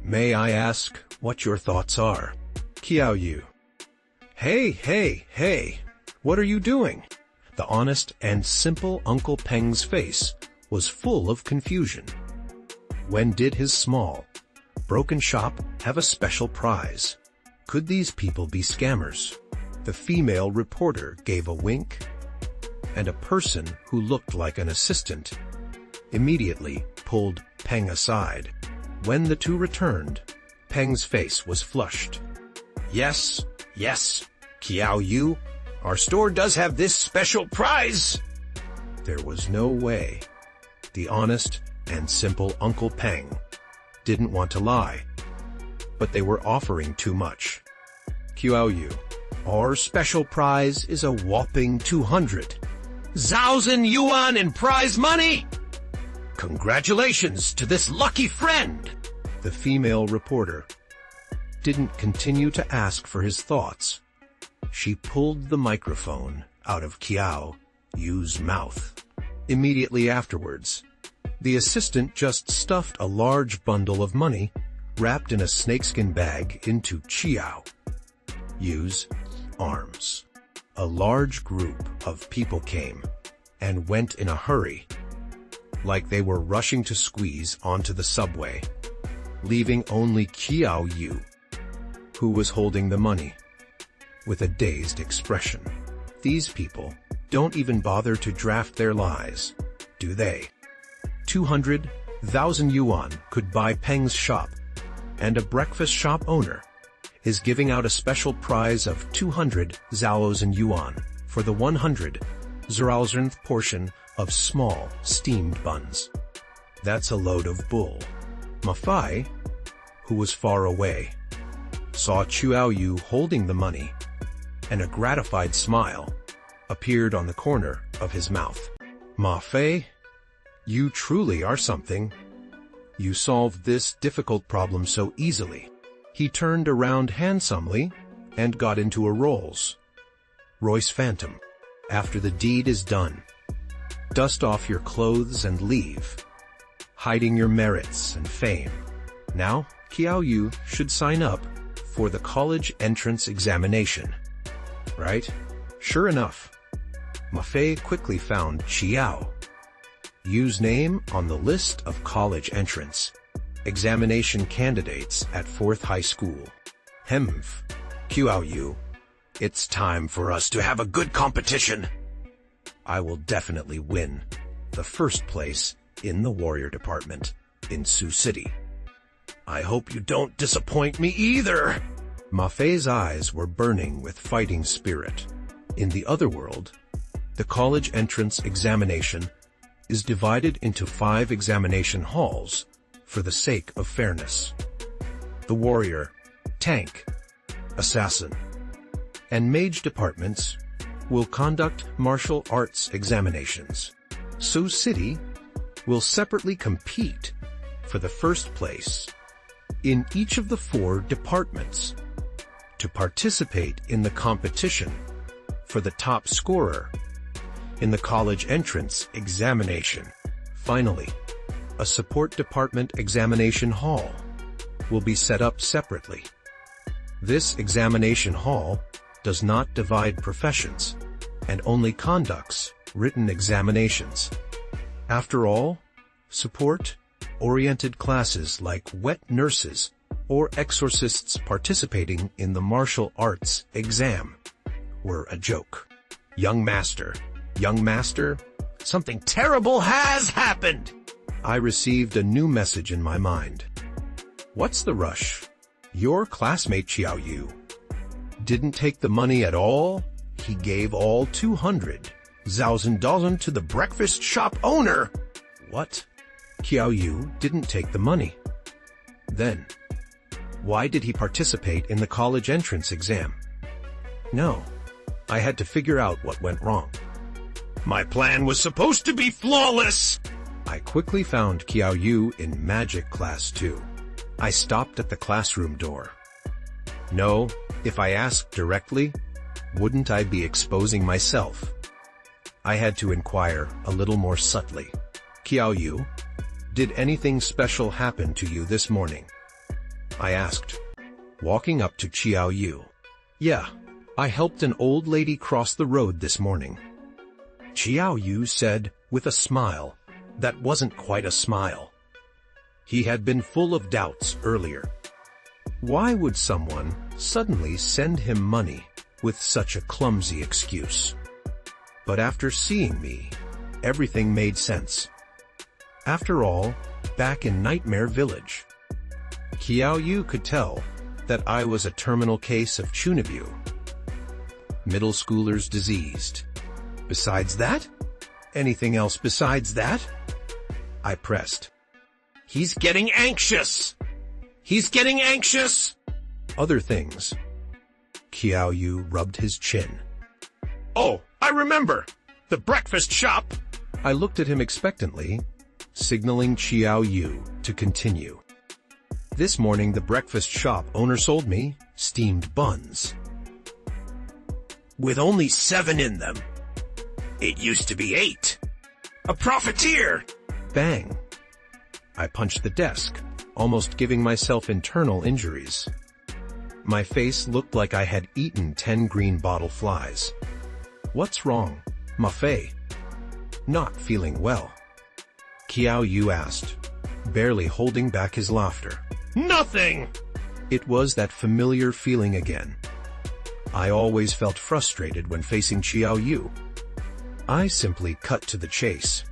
A: May I ask what your thoughts are, Qiao Yu? Hey, what are you doing? The honest and simple Uncle Peng's face was full of confusion. When did his small, broken shop have a special prize? Could these people be scammers? The female reporter gave a wink, and a person who looked like an assistant immediately pulled Peng aside. When the two returned, Peng's face was flushed. Yes, Qiao Yu, our store does have this special prize. There was no way. The honest and simple Uncle Peng didn't want to lie, but they were offering too much. Qiao Yu, our special prize is a whopping 200,000 yuan in prize money. Congratulations to this lucky friend. The female reporter didn't continue to ask for his thoughts. She pulled the microphone out of Qiao Yu's mouth. Immediately afterwards, the assistant just stuffed a large bundle of money wrapped in a snakeskin bag into Qiao Yu's arms. A large group of people came and went in a hurry, like they were rushing to squeeze onto the subway, leaving only Qiao Yu, who was holding the money, with a dazed expression. These people don't even bother to draft their lies, do they? 200,000 yuan could buy Peng's shop, and a breakfast shop owner is giving out a special prize of 200,000 yuan for the 100,000th portion of small steamed buns. That's a load of bull. Ma Fai, who was far away, saw Qiao Yu holding the money, and a gratified smile appeared on the corner of his mouth. Ma Fei, you truly are something. You solved this difficult problem so easily. He turned around handsomely and got into a Rolls-Royce Phantom. After the deed is done, dust off your clothes and leave, hiding your merits and fame. Now, Qiao Yu should sign up for the college entrance examination. Right? Sure enough, Ma Fei quickly found Qiao Yu's name on the list of college entrance examination candidates at 4th High School. Qiao Yu, it's time for us to have a good competition. I will definitely win the first place in the warrior department in Sioux City. I hope you don't disappoint me either. Ma Fei's eyes were burning with fighting spirit. In the other world, the college entrance examination is divided into 5 examination halls for the sake of fairness. The warrior, tank, assassin, and mage departments will conduct martial arts examinations. Sioux City will separately compete for the first place in each of the 4 departments. To participate in the competition for the top scorer in the college entrance examination. Finally, a support department examination hall will be set up separately. This examination hall does not divide professions and only conducts written examinations. After all, support-oriented classes like wet nurses or exorcists participating in the martial arts exam were a joke. Young master, young master,
B: Something terrible has happened.
A: I received a new message in my mind. What's the rush? Your classmate Xiaoyu didn't take the money at all. He gave all 200,000 to the breakfast shop owner. What? Xiaoyu didn't take the money. Then, why did he participate in the college entrance exam? No, I had to figure out what went wrong.
B: My plan was supposed to be flawless.
A: I quickly found Xiaoyu in magic class 2. I stopped at the classroom door. No, if I asked directly, wouldn't I be exposing myself? I had to inquire a little more subtly. Xiaoyu, did anything special happen to you this morning? I asked, walking up to Xiaoyu. Yeah, I helped an old lady cross the road this morning. Xiaoyu said with a smile that wasn't quite a smile. He had been full of doubts earlier. Why would someone suddenly send him money with such a clumsy excuse? But after seeing me, everything made sense. After all, back in Nightmare Village, Xiaoyu could tell that I was a terminal case of Chunibyu. Middle schooler's diseased. Besides that? Anything else besides that? I pressed.
B: He's getting anxious. He's getting anxious.
A: Other things. Xiaoyu rubbed his chin.
B: Oh, I remember. The breakfast shop.
A: I looked at him expectantly, signaling Xiaoyu to continue. This morning the breakfast shop owner sold me steamed buns.
B: With only 7 in them. It used to be 8. A profiteer!
A: Bang! I punched the desk, almost giving myself internal injuries. My face looked like I had eaten 10 green bottle flies. What's wrong, Maffei? Not feeling well. Xiaoyu asked, barely holding back his laughter.
B: Nothing!
A: It was that familiar feeling again. I always felt frustrated when facing Xiaoyu. I simply cut to the chase.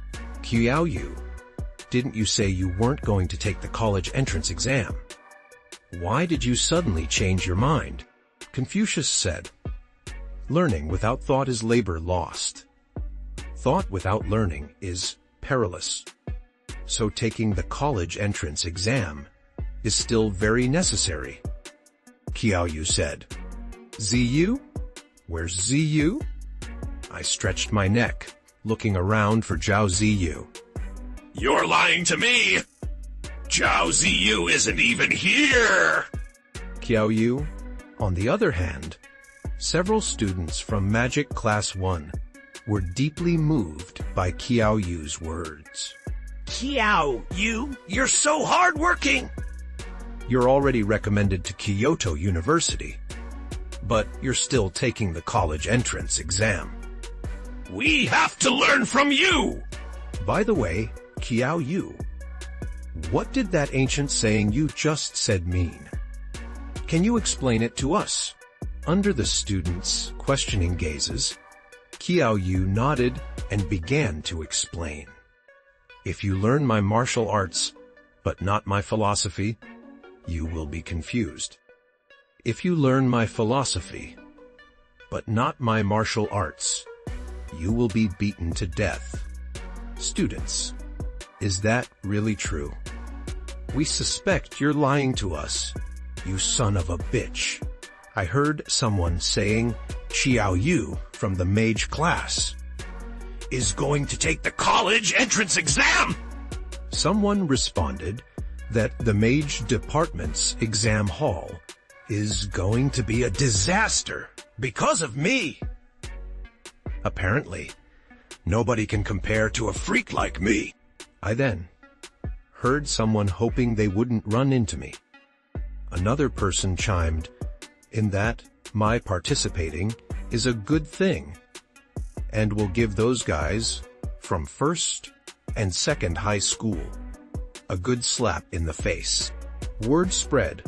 A: Xiaoyu, didn't you say you weren't going to take the college entrance exam? Why did you suddenly change your mind? Confucius said, learning without thought is labor lost. Thought without learning is perilous. So taking the college entrance exam is still very necessary. Xiaoyu said, Ziyu? Where's Ziyu? I stretched my neck, looking around for Zhao Ziyu.
B: You're lying to me! Zhao Ziyu isn't even here!
A: Xiaoyu, on the other hand, several students from Magic Class 1 were deeply moved by Xiaoyu's words.
B: Xiaoyu, you're so hardworking!
A: You're already recommended to Kyoto University, but you're still taking the college entrance exam.
B: We have to learn from you!
A: By the way, Xiaoyu, what did that ancient saying you just said mean? Can you explain it to us? Under the students' questioning gazes, Xiaoyu nodded and began to explain. If you learn my martial arts, but not my philosophy, you will be confused. If you learn my philosophy, but not my martial arts, you will be beaten to death. Students, is that really true? We suspect you're lying to us, you son of a bitch. I heard someone saying Xiaoyu from the mage class
B: is going to take the college entrance exam!
A: Someone responded that the mage department's exam hall is going to be a disaster because of me. Apparently, nobody can compare to a freak like me. I then heard someone hoping they wouldn't run into me. Another person chimed in that my participating is a good thing and will give those guys from first and second high school a good slap in the face. Word spread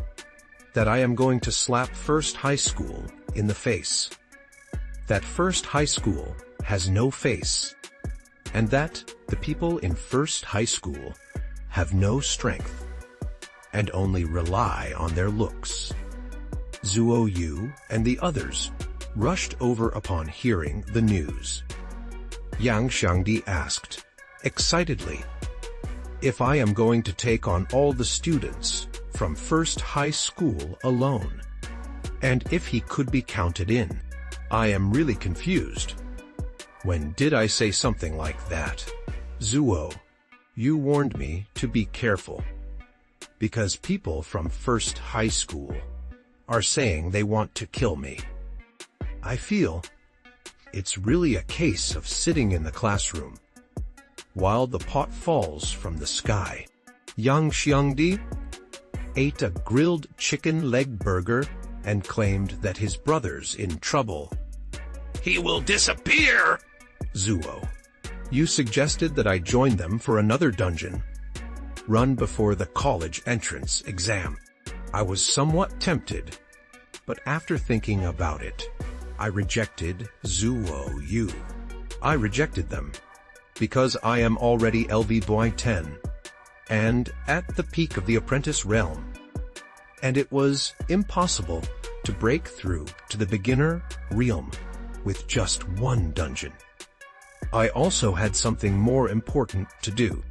A: that I am going to slap first high school in the face. that first high school has no face, and that the people in first high school have no strength and only rely on their looks. Zuo Yu and the others rushed over upon hearing the news. Yang Xiangdi asked, excitedly, if I am going to take on all the students from first high school alone, and if he could be counted in. I am really confused. When did I say something like that? Zuo, you warned me to be careful, because people from first high school are saying they want to kill me. I feel it's really a case of sitting in the classroom while the pot falls from the sky. Yang Xiangdi ate a grilled chicken leg burger and claimed that his brother's in trouble.
B: He will disappear!
A: Zuo, you suggested that I join them for another dungeon, run before the college entrance exam. I was somewhat tempted, but after thinking about it, I rejected Zuo Yu. I rejected them because I am already LV Boy 10 and at the peak of the apprentice realm, and it was impossible to break through to the beginner realm with just one dungeon. I also had something more important to do.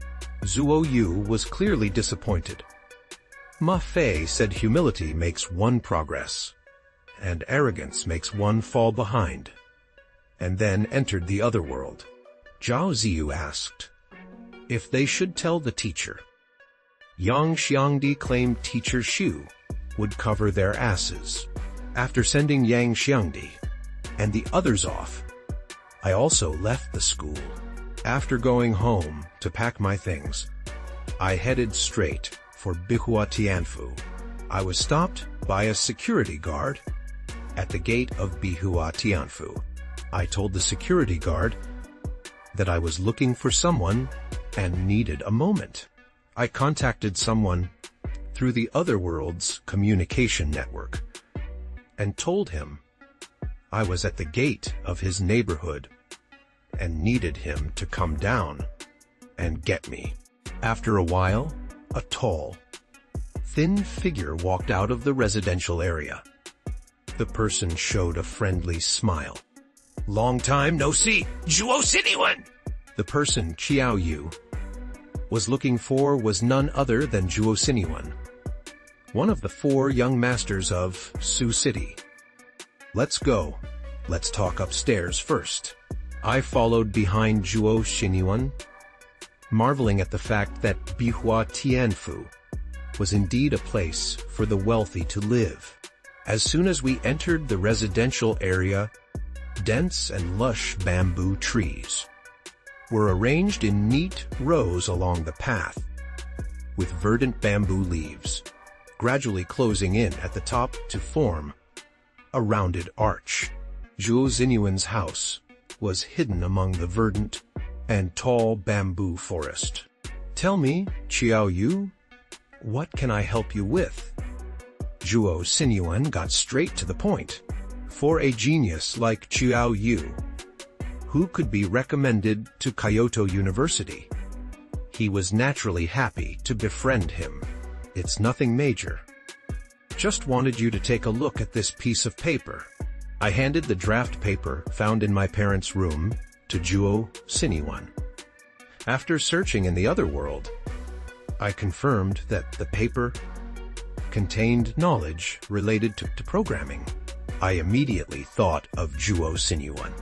A: Zuo Yu was clearly disappointed. Ma Fei said humility makes one progress, and arrogance makes one fall behind, and then entered the other world. Zhao Ziyu asked if they should tell the teacher. Yang Xiangdi claimed Teacher Xu would cover their asses. After sending Yang Xiangdi and the others off, I also left the school. After going home to pack my things, I headed straight for Bihua Tianfu. I was stopped by a security guard at the gate of Bihua Tianfu. I told the security guard that I was looking for someone and needed a moment. I contacted someone through the Otherworld's communication network and told him I was at the gate of his neighborhood and needed him to come down and get me. After a while, a tall, thin figure walked out of the residential area. The person showed a friendly smile.
B: Long time no see, Zhuo Xiniwen!
A: The person Qiao Yu was looking for was none other than Zhuo Xiniwen, one of the 4 young masters of Su City. Let's go. Let's talk upstairs first. I followed behind Zhuo Xiniwen, marveling at the fact that Bihua Tianfu was indeed a place for the wealthy to live. As soon as we entered the residential area, dense and lush bamboo trees were arranged in neat rows along the path, with verdant bamboo leaves gradually closing in at the top to form a rounded arch. Zhuo Xiniwen's house was hidden among the verdant and tall bamboo forest. Tell me, Qiao Yu, what can I help you with? Zhuo Xiniwen got straight to the point. For a genius like Qiao Yu, who could be recommended to Kyoto University, he was naturally happy to befriend him. It's nothing major. Just wanted you to take a look at this piece of paper. I handed the draft paper found in my parents' room to Zhuo Xiniwen. After searching in the other world, I confirmed that the paper contained knowledge related to programming. I immediately thought of Zhuo Xiniwen.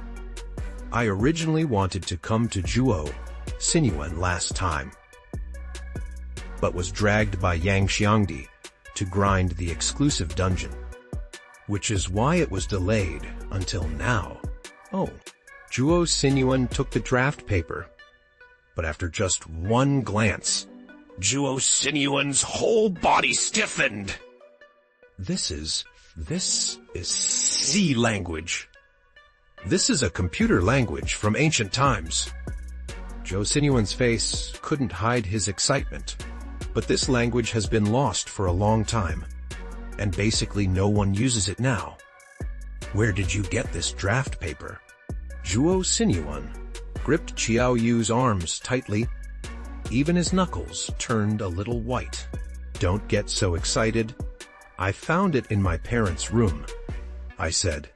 A: I originally wanted to come to Zhuo Xiniwen last time, but was dragged by Yang Xiangdi to grind the exclusive dungeon, which is why it was delayed until now. Oh, Zhuo Xiniwen took the draft paper, but after just one glance,
B: Zhuo Xiniwen's whole body stiffened.
A: This is C language. This is a computer language from ancient times. Zhuo Xiniwen's face couldn't hide his excitement, but this language has been lost for a long time, and basically no one uses it now. Where did you get this draft paper? Zhuo Sinyuan gripped Qiao Yu's arms tightly. Even his knuckles turned a little white. Don't get so excited. I found it in my parents' room, I said.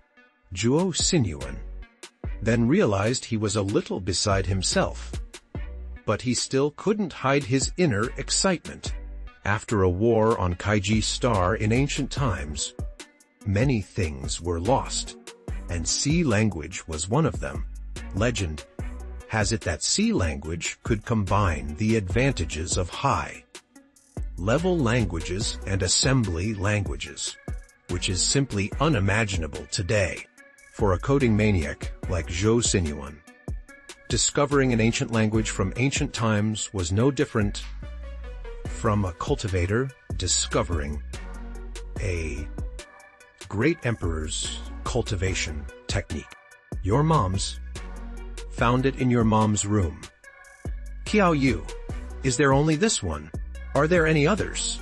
A: Zhuo Sinyuan then realized he was a little beside himself. But he still couldn't hide his inner excitement. After a war on Kaiji Star in ancient times, many things were lost, and sea language was one of them. Legend has it that sea language could combine the advantages of high-level languages and assembly languages, which is simply unimaginable today for a coding maniac like Zhou Sinyuan. Discovering an ancient language from ancient times was no different from a cultivator discovering a great emperor's cultivation technique. Your mom's found it in your mom's room. Qiao Yu, is there only this one? Are there any others?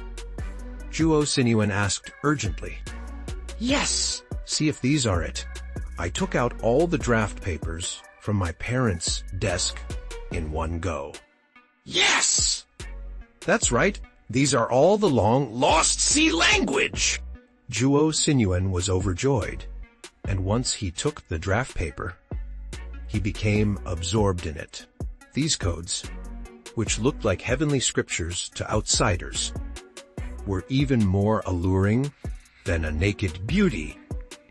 A: Zhuo Sinyuan asked urgently.
B: Yes!
A: See if these are it. I took out all the draft papers from my parents' desk in one go.
B: Yes!
A: That's right. These are all the
B: Lost sea language!
A: Zhuo Sinyuan was overjoyed, and once he took the draft paper, he became absorbed in it. These codes, which looked like heavenly scriptures to outsiders, were even more alluring than a naked beauty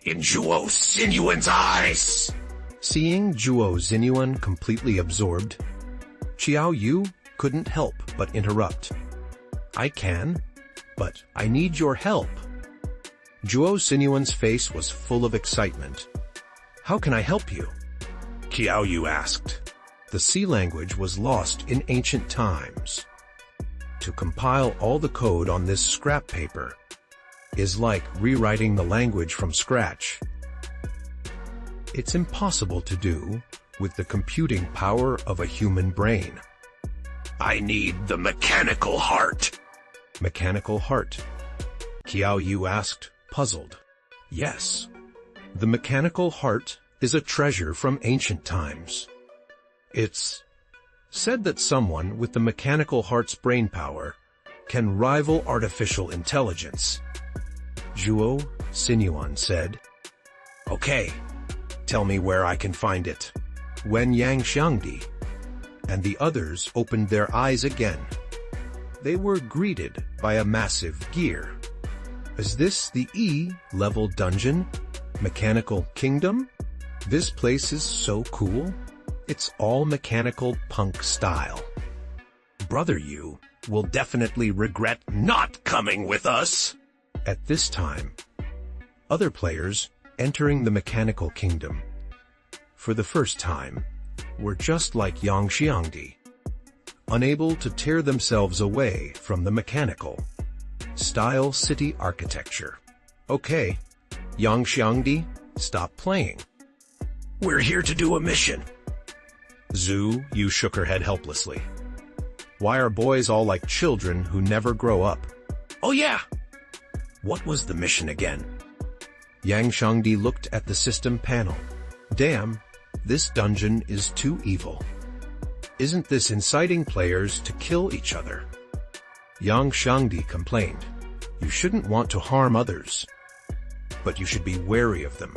B: in Zhuo Sinyuan's eyes.
A: Seeing Zhuo Sinyuan completely absorbed, Qiao Yu couldn't help but interrupt. I can, but I need your help. Zhuo Sinyuan's face was full of excitement. How can I help you?
B: Qiao Yu asked.
A: The sea language was lost in ancient times. To compile all the code on this scrap paper is like rewriting the language from scratch. It's impossible to do with the computing power of a human brain.
B: I need the mechanical heart.
A: Mechanical heart? Qiao Yu asked, puzzled. Yes. The mechanical heart is a treasure from ancient times. It's said that someone with the mechanical heart's brainpower can rival artificial intelligence. Zhuo Sinyuan said. Okay, tell me where I can find it. When Yang Xiangdi and the others opened their eyes again, they were greeted by a massive gear. Is this the E-level dungeon? Mechanical Kingdom? This place is so cool. It's all mechanical punk style. Brother Yu will definitely regret
B: not coming with us.
A: At this time, other players entering the Mechanical Kingdom for the first time were just like Yang Xiangdi, unable to tear themselves away from the mechanical style city architecture. Okay, Yang Xiangdi, stop playing.
B: We're here to do a mission.
A: Zhu Yu shook her head helplessly. Why are boys all like children who never grow up?
B: Oh yeah! What was the mission again?
A: Yang Xiangdi looked at the system panel. Damn, this dungeon is too evil. Isn't this inciting players to kill each other? Yang Xiangdi complained. You shouldn't want to harm others, but you should be wary of them.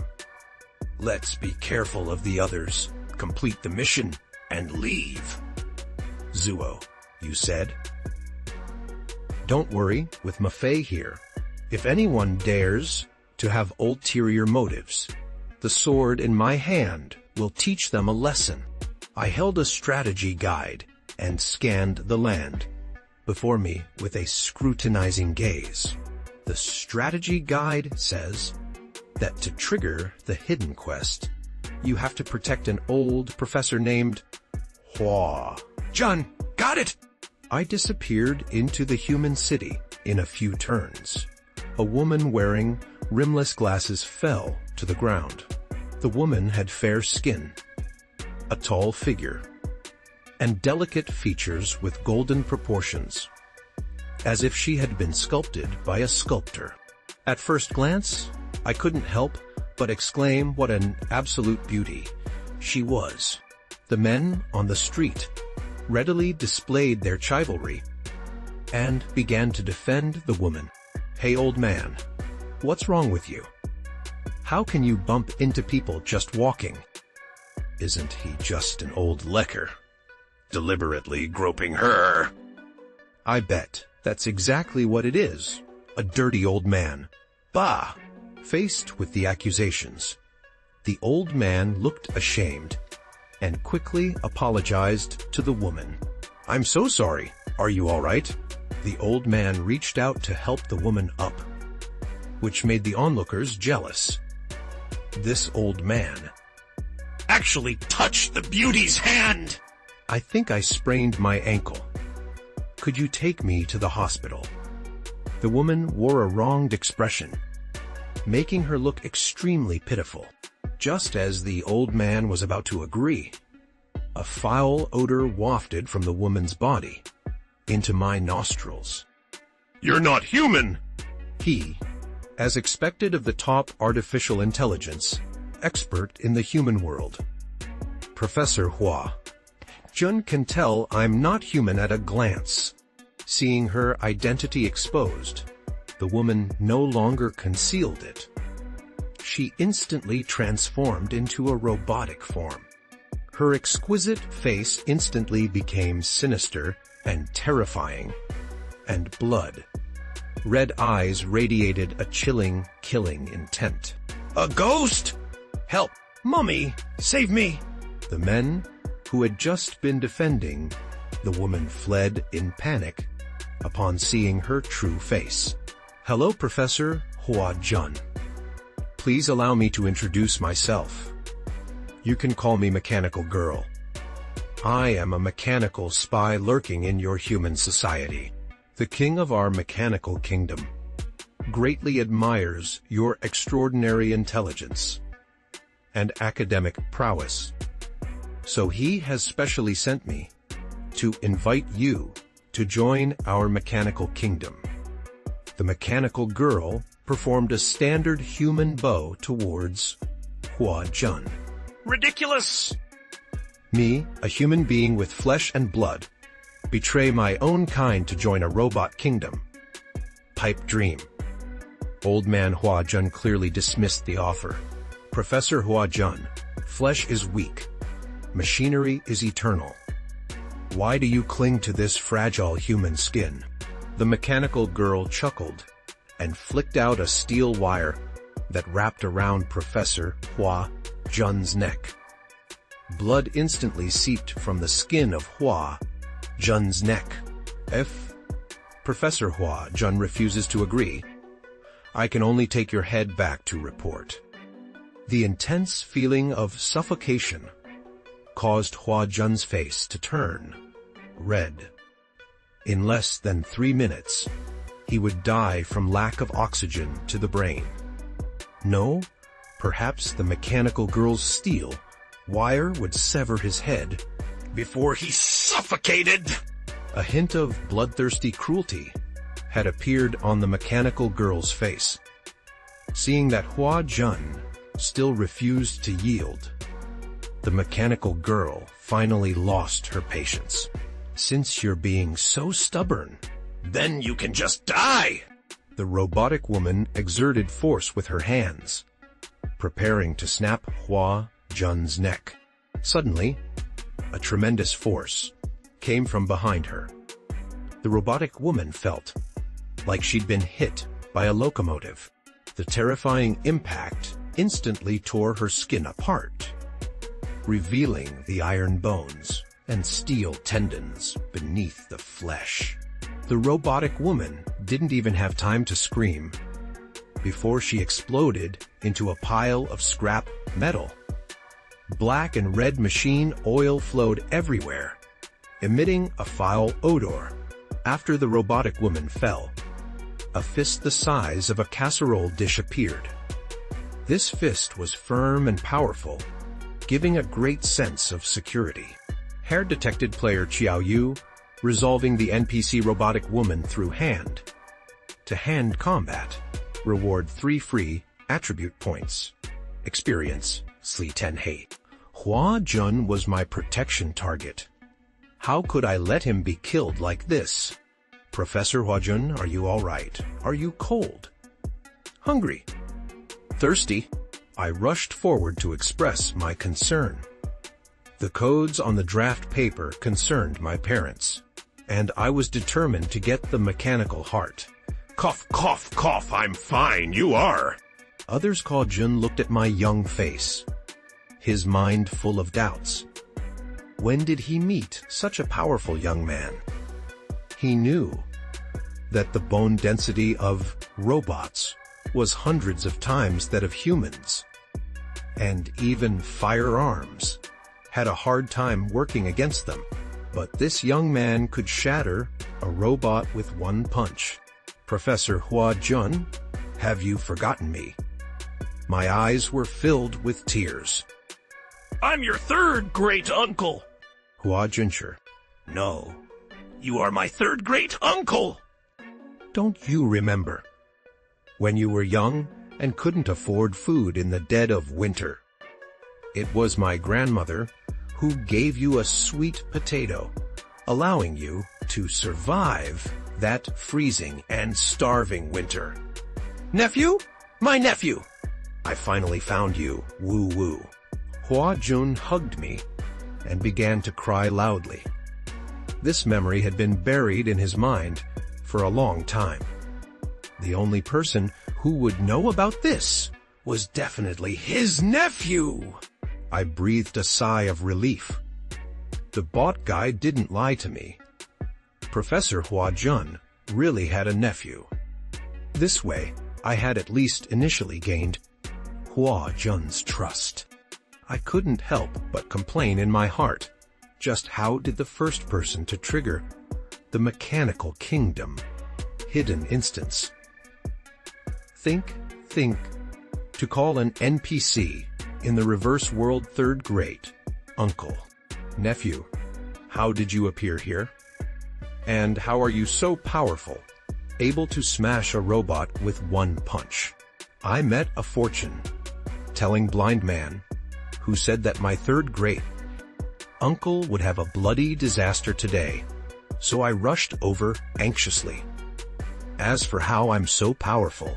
B: Let's be careful of the others, complete the mission, and leave.
A: Zhuo, you said. Don't worry, with Mafei here. If anyone dares to have ulterior motives, the sword in my hand will teach them a lesson. I held a strategy guide and scanned the land before me with a scrutinizing gaze. The strategy guide says that to trigger the hidden quest, you have to protect an old professor named Hua.
B: John, got it!
A: I disappeared into the human city in a few turns. A woman wearing rimless glasses fell to the ground. The woman had fair skin, a tall figure, and delicate features with golden proportions, as if she had been sculpted by a sculptor. At first glance, I couldn't help but exclaim what an absolute beauty she was. The men on the street readily displayed their chivalry and began to defend the woman. "Hey, old man, what's wrong with you? How can you bump into people just walking? Isn't he just an old lecker, deliberately groping her?" "I bet that's exactly what it is, a dirty old man." "Bah!" Faced with the accusations, the old man looked ashamed and quickly apologized to the woman. "I'm so sorry. Are you all right?" The old man reached out to help the woman up, which made the onlookers jealous. This old man
B: Actually touch the beauty's hand!
A: "I think I sprained my ankle. Could you take me to the hospital?" The woman wore a wronged expression, making her look extremely pitiful. Just as the old man was about to agree, a foul odor wafted from the woman's body into my nostrils.
B: "You're not human!"
A: He, as expected of the top artificial intelligence expert in the human world, Professor Hua, Jun can tell I'm not human at a glance. Seeing her identity exposed, the woman no longer concealed it. She instantly transformed into a robotic form. Her exquisite face instantly became sinister and terrifying, and blood. Red eyes radiated a chilling, killing intent.
B: "A ghost? Help! Mummy! Save me!"
A: The men who had just been defending the woman fled in panic upon seeing her true face. "Hello, Professor Hua Jun. Please allow me to introduce myself. You can call me Mechanical Girl. I am a mechanical spy lurking in your human society. The king of our mechanical kingdom greatly admires your extraordinary intelligence and academic prowess. So he has specially sent me to invite you to join our mechanical kingdom." The mechanical girl performed a standard human bow towards Hua Jun.
D: Ridiculous!
A: Me, a human being with flesh and blood, betray my own kind to join a robot kingdom. Pipe dream. Old man Hua Jun clearly dismissed the offer. "Professor Hua Jun, flesh is weak. Machinery is eternal. Why do you cling to this fragile human skin?" The mechanical girl chuckled and flicked out a steel wire that wrapped around Professor Hua Jun's neck. Blood instantly seeped from the skin of Hua Jun's neck. If Professor Hua Jun refuses to agree, I can only take your head back to report. The intense feeling of suffocation caused Hua Jun's face to turn red. In less than 3 minutes, he would die from lack of oxygen to the brain. No, perhaps the mechanical girl's steel wire would sever his head
B: Before he suffocated!
A: A hint of bloodthirsty cruelty had appeared on the mechanical girl's face. Seeing that Hua Jun still refused to yield, the mechanical girl finally lost her patience. "Since you're being so stubborn,
B: Then you can just die!
A: the robotic woman exerted force with her hands, preparing to snap Hua Jun's neck. Suddenly, a tremendous force came from behind her. The robotic woman felt like she'd been hit by a locomotive. The terrifying impact instantly tore her skin apart, revealing the iron bones and steel tendons beneath the flesh. The robotic woman didn't even have time to scream before she exploded into a pile of scrap metal. Black and red machine oil flowed everywhere, emitting a foul odor. After the robotic woman fell, a fist the size of a casserole dish appeared. This fist was firm and powerful, giving a great sense of security. Hair detected player Xiao Yu, resolving the NPC robotic woman through hand-to-hand combat. Reward 3 free attribute points. experience, Sli Tenhei. Hua Jun was my protection target. How could I let him be killed like this? Professor Hua Jun, are you all right? Are you cold? Hungry? Thirsty? I rushed forward to express my concern. The codes on the draft paper concerned my parents, and I was determined to get the mechanical heart.
B: Cough, cough, cough, I'm fine, you are.
A: Others called Jun looked at my young face, his mind full of doubts. When did he meet such a powerful young man? He knew that the bone density of robots was hundreds of times that of humans, and even firearms had a hard time working against them. But this young man could shatter a robot with one punch. Professor Hua Jun, have you forgotten me? My eyes were filled with tears.
D: I'm your third great uncle.
A: Hua Junsher,
D: No, you are my third great uncle.
A: don't you remember when you were young and couldn't afford food in the dead of winter? It was my grandmother who gave you a sweet potato, allowing you to survive that freezing and starving winter. Nephew? My nephew! I finally found you, woo-woo. Hua Jun hugged me and began to cry loudly. This memory had been buried in his mind for a long time. The only person who would know about this was definitely his nephew. I breathed a sigh of relief. The bot guy didn't lie to me. Professor Hua Jun really had a nephew. This way, I had at least initially gained Hua Jun's trust. I couldn't help but complain in my heart. Just how did the first person to trigger the mechanical kingdom hidden instance? Think. To call an NPC in the reverse world third great uncle. Nephew, how did you appear here? And how are you so powerful, able to smash a robot with one punch? I met a fortune-telling blind man who said that my third great uncle would have a bloody disaster today, so I rushed over anxiously. As for how I'm so powerful,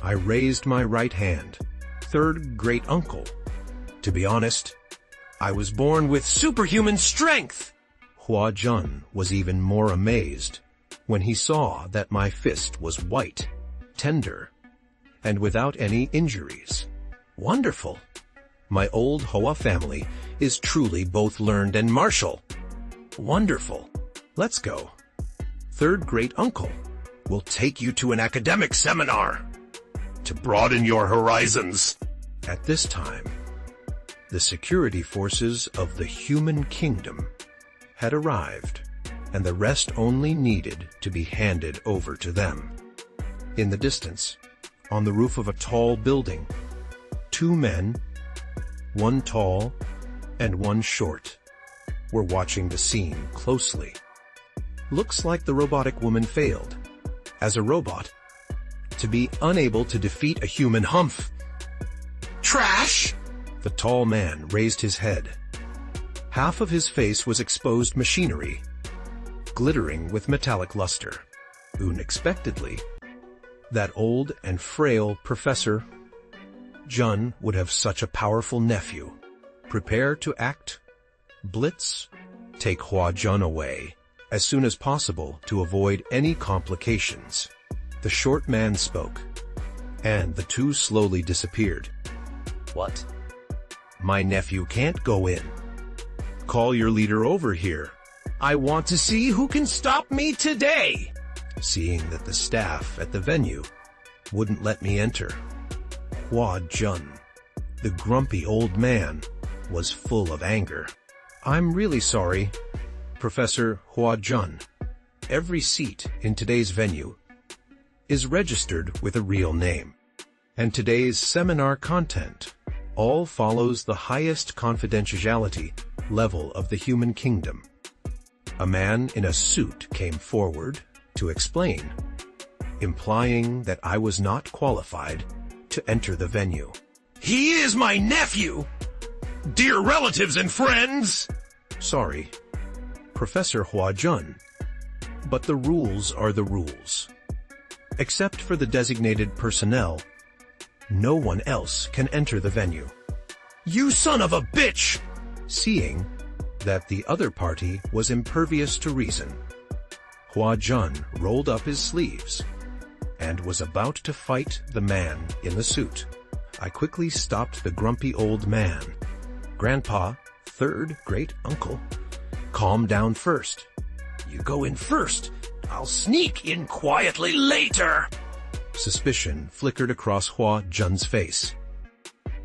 A: I raised my right hand. Third great uncle. To be honest, I was born with superhuman strength. Hua Jun was even more amazed when he saw that my fist was white, tender, and without any injuries. Wonderful. My old Hoa family is truly both learned and martial. Wonderful. Let's go. Third great uncle will take you to an academic seminar
B: To broaden your horizons.
A: At this time, the security forces of the human kingdom had arrived, and the rest only needed to be handed over to them. In the distance, on the roof of a tall building, two men, one tall and one short, were watching the scene closely. Looks like the robotic woman failed, as a robot, to be unable to defeat a human humph. Trash! The tall man raised his head. Half of his face was exposed machinery, glittering with metallic luster. Unexpectedly, that old and frail Professor Jun would have such a powerful nephew. Prepare to act. Blitz. Take Hua Jun away as soon as possible to avoid any complications. The short man spoke, and the two slowly disappeared. What? My nephew can't go in. Call your leader over here. I want to see who can stop me today. Seeing that the staff at the venue wouldn't let me enter, Hua Jun, the grumpy old man, was full of anger. I'm really sorry, Professor Hua Jun. Every seat in today's venue is registered with a real name, and today's seminar content all follows the highest confidentiality level of the human kingdom. A man in a suit came forward to explain, implying that I was not qualified to enter the venue.
B: He is my nephew. Dear relatives and friends.
A: Sorry, Professor Hua Jun. But the rules are the rules. Except for the designated personnel, no one else can enter the venue.
B: You son of a bitch!
A: Seeing that the other party was impervious to reason, Hua Jun rolled up his sleeves and was about to fight the man in the suit. I quickly stopped the grumpy old man. Grandpa, third great uncle, calm down first.
B: You go in first. I'll sneak in quietly later.
A: Suspicion flickered across Hua Jun's face.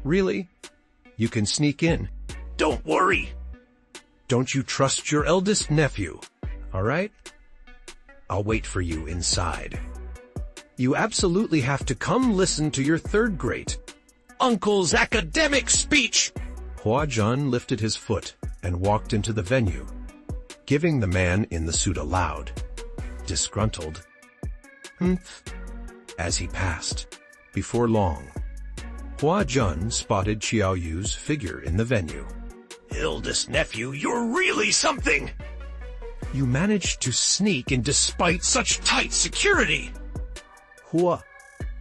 A: Really? You can sneak in?
B: Don't worry.
A: Don't you trust your eldest nephew? All right? I'll wait for you inside. You absolutely have to come listen to your third great
B: uncle's academic speech.
A: Hua Jun lifted his foot and walked into the venue, giving the man in the suit a loud, disgruntled humph as he passed. Before long, Hua Jun spotted Qiao Yu's figure in the venue.
B: Eldest nephew, you're really something.
A: You managed to sneak in
B: Despite such tight security.
A: Hua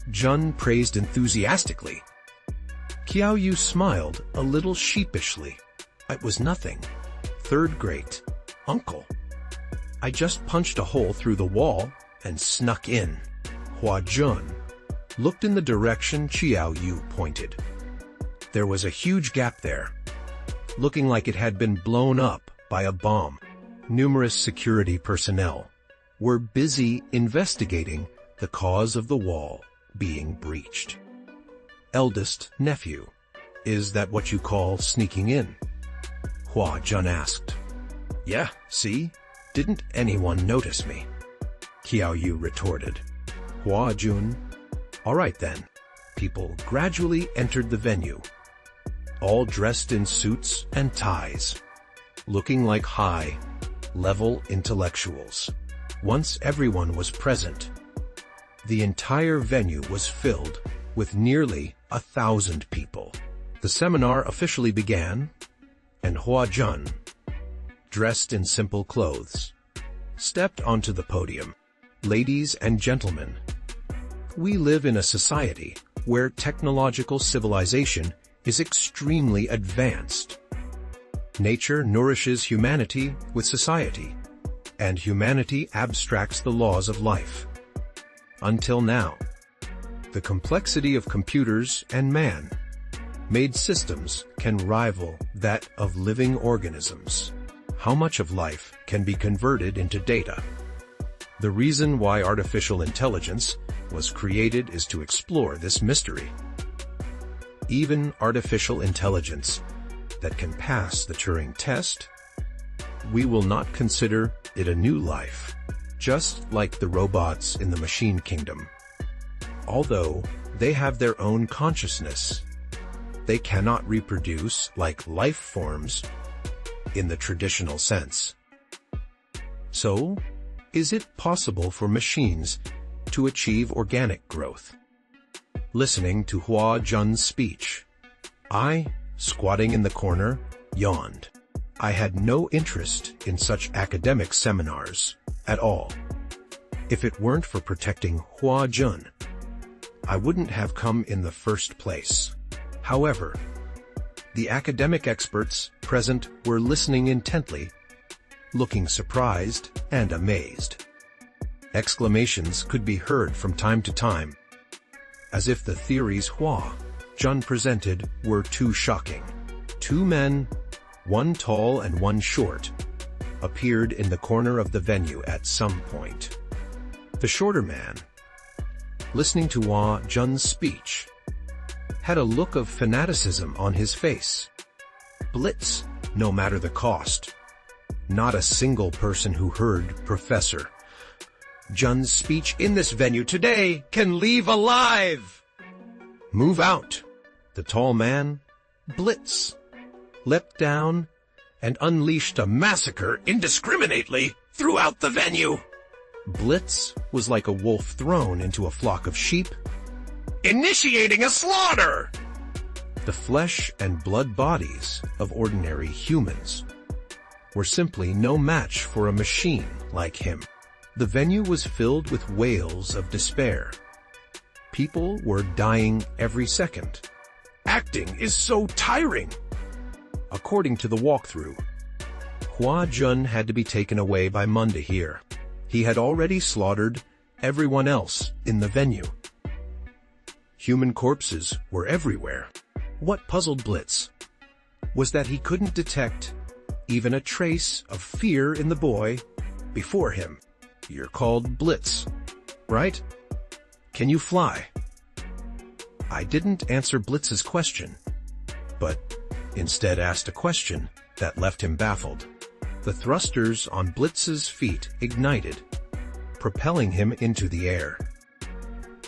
A: Jun praised enthusiastically. Qiao Yu smiled a little sheepishly. It was nothing. Third great uncle. I just punched a hole through the wall and snuck in. Hua Jun looked in the direction Qiao Yu pointed. There was a huge gap there, looking like it had been blown up by a bomb. Numerous security personnel were busy investigating the cause of the wall being breached. Eldest nephew, is that what you call sneaking in? Hua Jun asked. Yeah, see? Didn't anyone notice me? Qiao Yu retorted. Hua Jun. All right then. People gradually entered the venue, all dressed in suits and ties, looking like high-level intellectuals. Once everyone was present, the entire venue was filled with nearly 1,000 people. The seminar officially began, and Hua Jun, dressed in simple clothes, stepped onto the podium. Ladies and gentlemen, we live in a society where technological civilization is extremely advanced. Nature nourishes humanity with society, and humanity abstracts the laws of life. Until now, the complexity of computers and man-made systems can rival that of living organisms. How much of life can be converted into data? The reason why artificial intelligence was created is to explore this mystery. Even artificial intelligence that can pass the Turing test, we will not consider it a new life, just like the robots in the machine kingdom. Although they have their own consciousness, they cannot reproduce like life forms in the traditional sense. So, is it possible for machines to achieve organic growth? Listening to Hua Jun's speech, I, squatting in the corner, yawned. I had no interest in such academic seminars at all. If it weren't for protecting Hua Jun, I wouldn't have come in the first place. However, the academic experts present were listening intently, looking surprised and amazed. Exclamations could be heard from time to time, as if the theories Hua Jun presented were too shocking. Two men, one tall and one short, appeared in the corner of the venue at some point. The shorter man, listening to Hua Jun's speech, had a look of fanaticism on his face. Blitz, no matter the cost. Not a single person who heard Professor Jun's speech in this venue today can leave alive. Move out. The tall man, Blitz, leapt down and unleashed a massacre
B: Indiscriminately throughout the venue.
A: Blitz was like a wolf thrown into a flock of sheep.
B: Initiating a slaughter.
A: The flesh and blood bodies of ordinary humans were simply no match for a machine like him. The venue was filled with wails of despair. People were dying every second.
B: Acting is so tiring.
A: According to the walkthrough, Hua Jun had to be taken away by Monday here. He had already slaughtered everyone else in the venue. Human corpses were everywhere. What puzzled Blitz was that he couldn't detect even a trace of fear in the boy before him. You're called Blitz, right? Can you fly? I didn't answer Blitz's question, but instead asked a question that left him baffled. The thrusters on Blitz's feet ignited, propelling him into the air.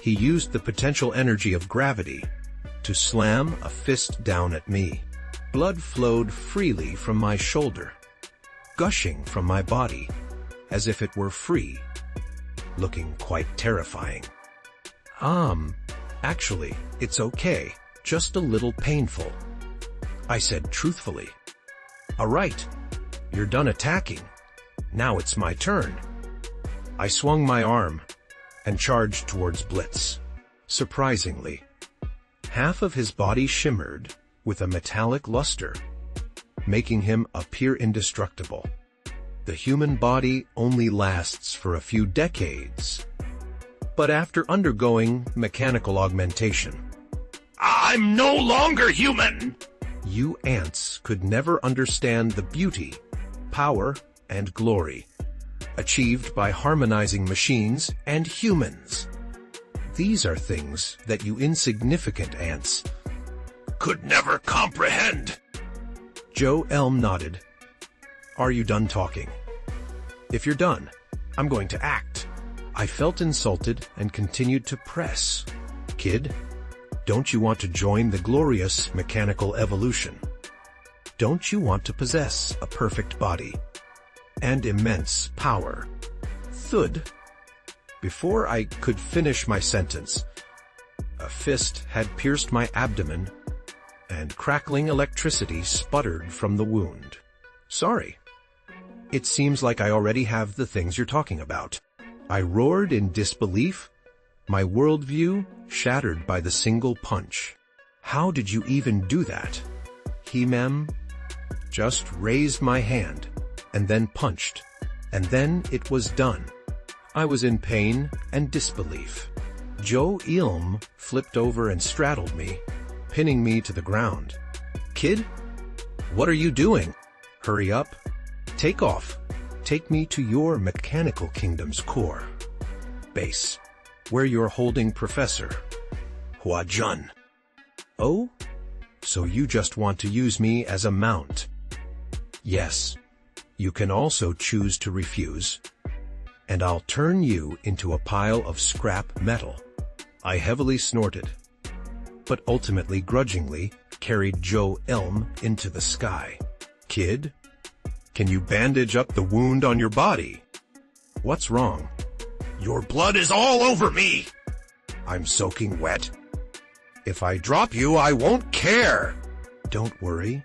A: He used the potential energy of gravity to slam a fist down at me. Blood flowed freely from my shoulder, gushing from my body as if it were free, looking quite terrifying. Actually, it's okay, just a little painful, I said truthfully. All right, you're done attacking. Now it's my turn. I swung my arm and charged towards Blitz. Surprisingly, half of his body shimmered with a metallic luster, making him appear indestructible. The human body only lasts for a few decades, but after undergoing mechanical augmentation.
B: I'm no longer human!
A: You ants could never understand the beauty, power, and glory achieved by harmonizing machines and humans. These are things that you insignificant ants
B: could never comprehend.
A: Joe Elm nodded. Are you done talking? If you're done, I'm going to act. I felt insulted and continued to press. Kid, don't you want to join the glorious mechanical evolution? Don't you want to possess a perfect body and immense power? Thud. Before I could finish my sentence, a fist had pierced my abdomen and crackling electricity sputtered from the wound. Sorry. It seems like I already have the things you're talking about. I roared in disbelief, my worldview shattered by the single punch. How did you even do that? He-mem just raised my hand and then punched, and then it was done. I was in pain and disbelief. Joe Ilm flipped over and straddled me, pinning me to the ground. Kid, what are you doing? Hurry up. Take off. Take me to your mechanical kingdom's core base, where you're holding Professor Hua Jun. Oh? So you just want to use me as a mount? Yes. You can also choose to refuse, and I'll turn you into a pile of scrap metal. I heavily snorted, but ultimately grudgingly carried Joe Elm into the sky. Kid, can you bandage up the wound on your body? What's wrong?
B: Your blood is all over me!
A: I'm soaking wet.
B: If I drop you, I won't care!
A: Don't worry.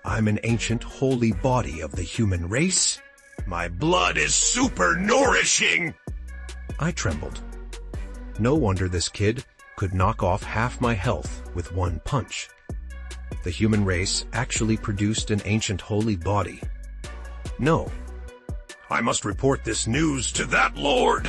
A: I'm an ancient holy body of the human race.
B: My blood is super nourishing!
A: I trembled. No wonder this kid could knock off half my health with one punch. The human race actually produced an ancient holy body. No.
B: I must report this news to that lord!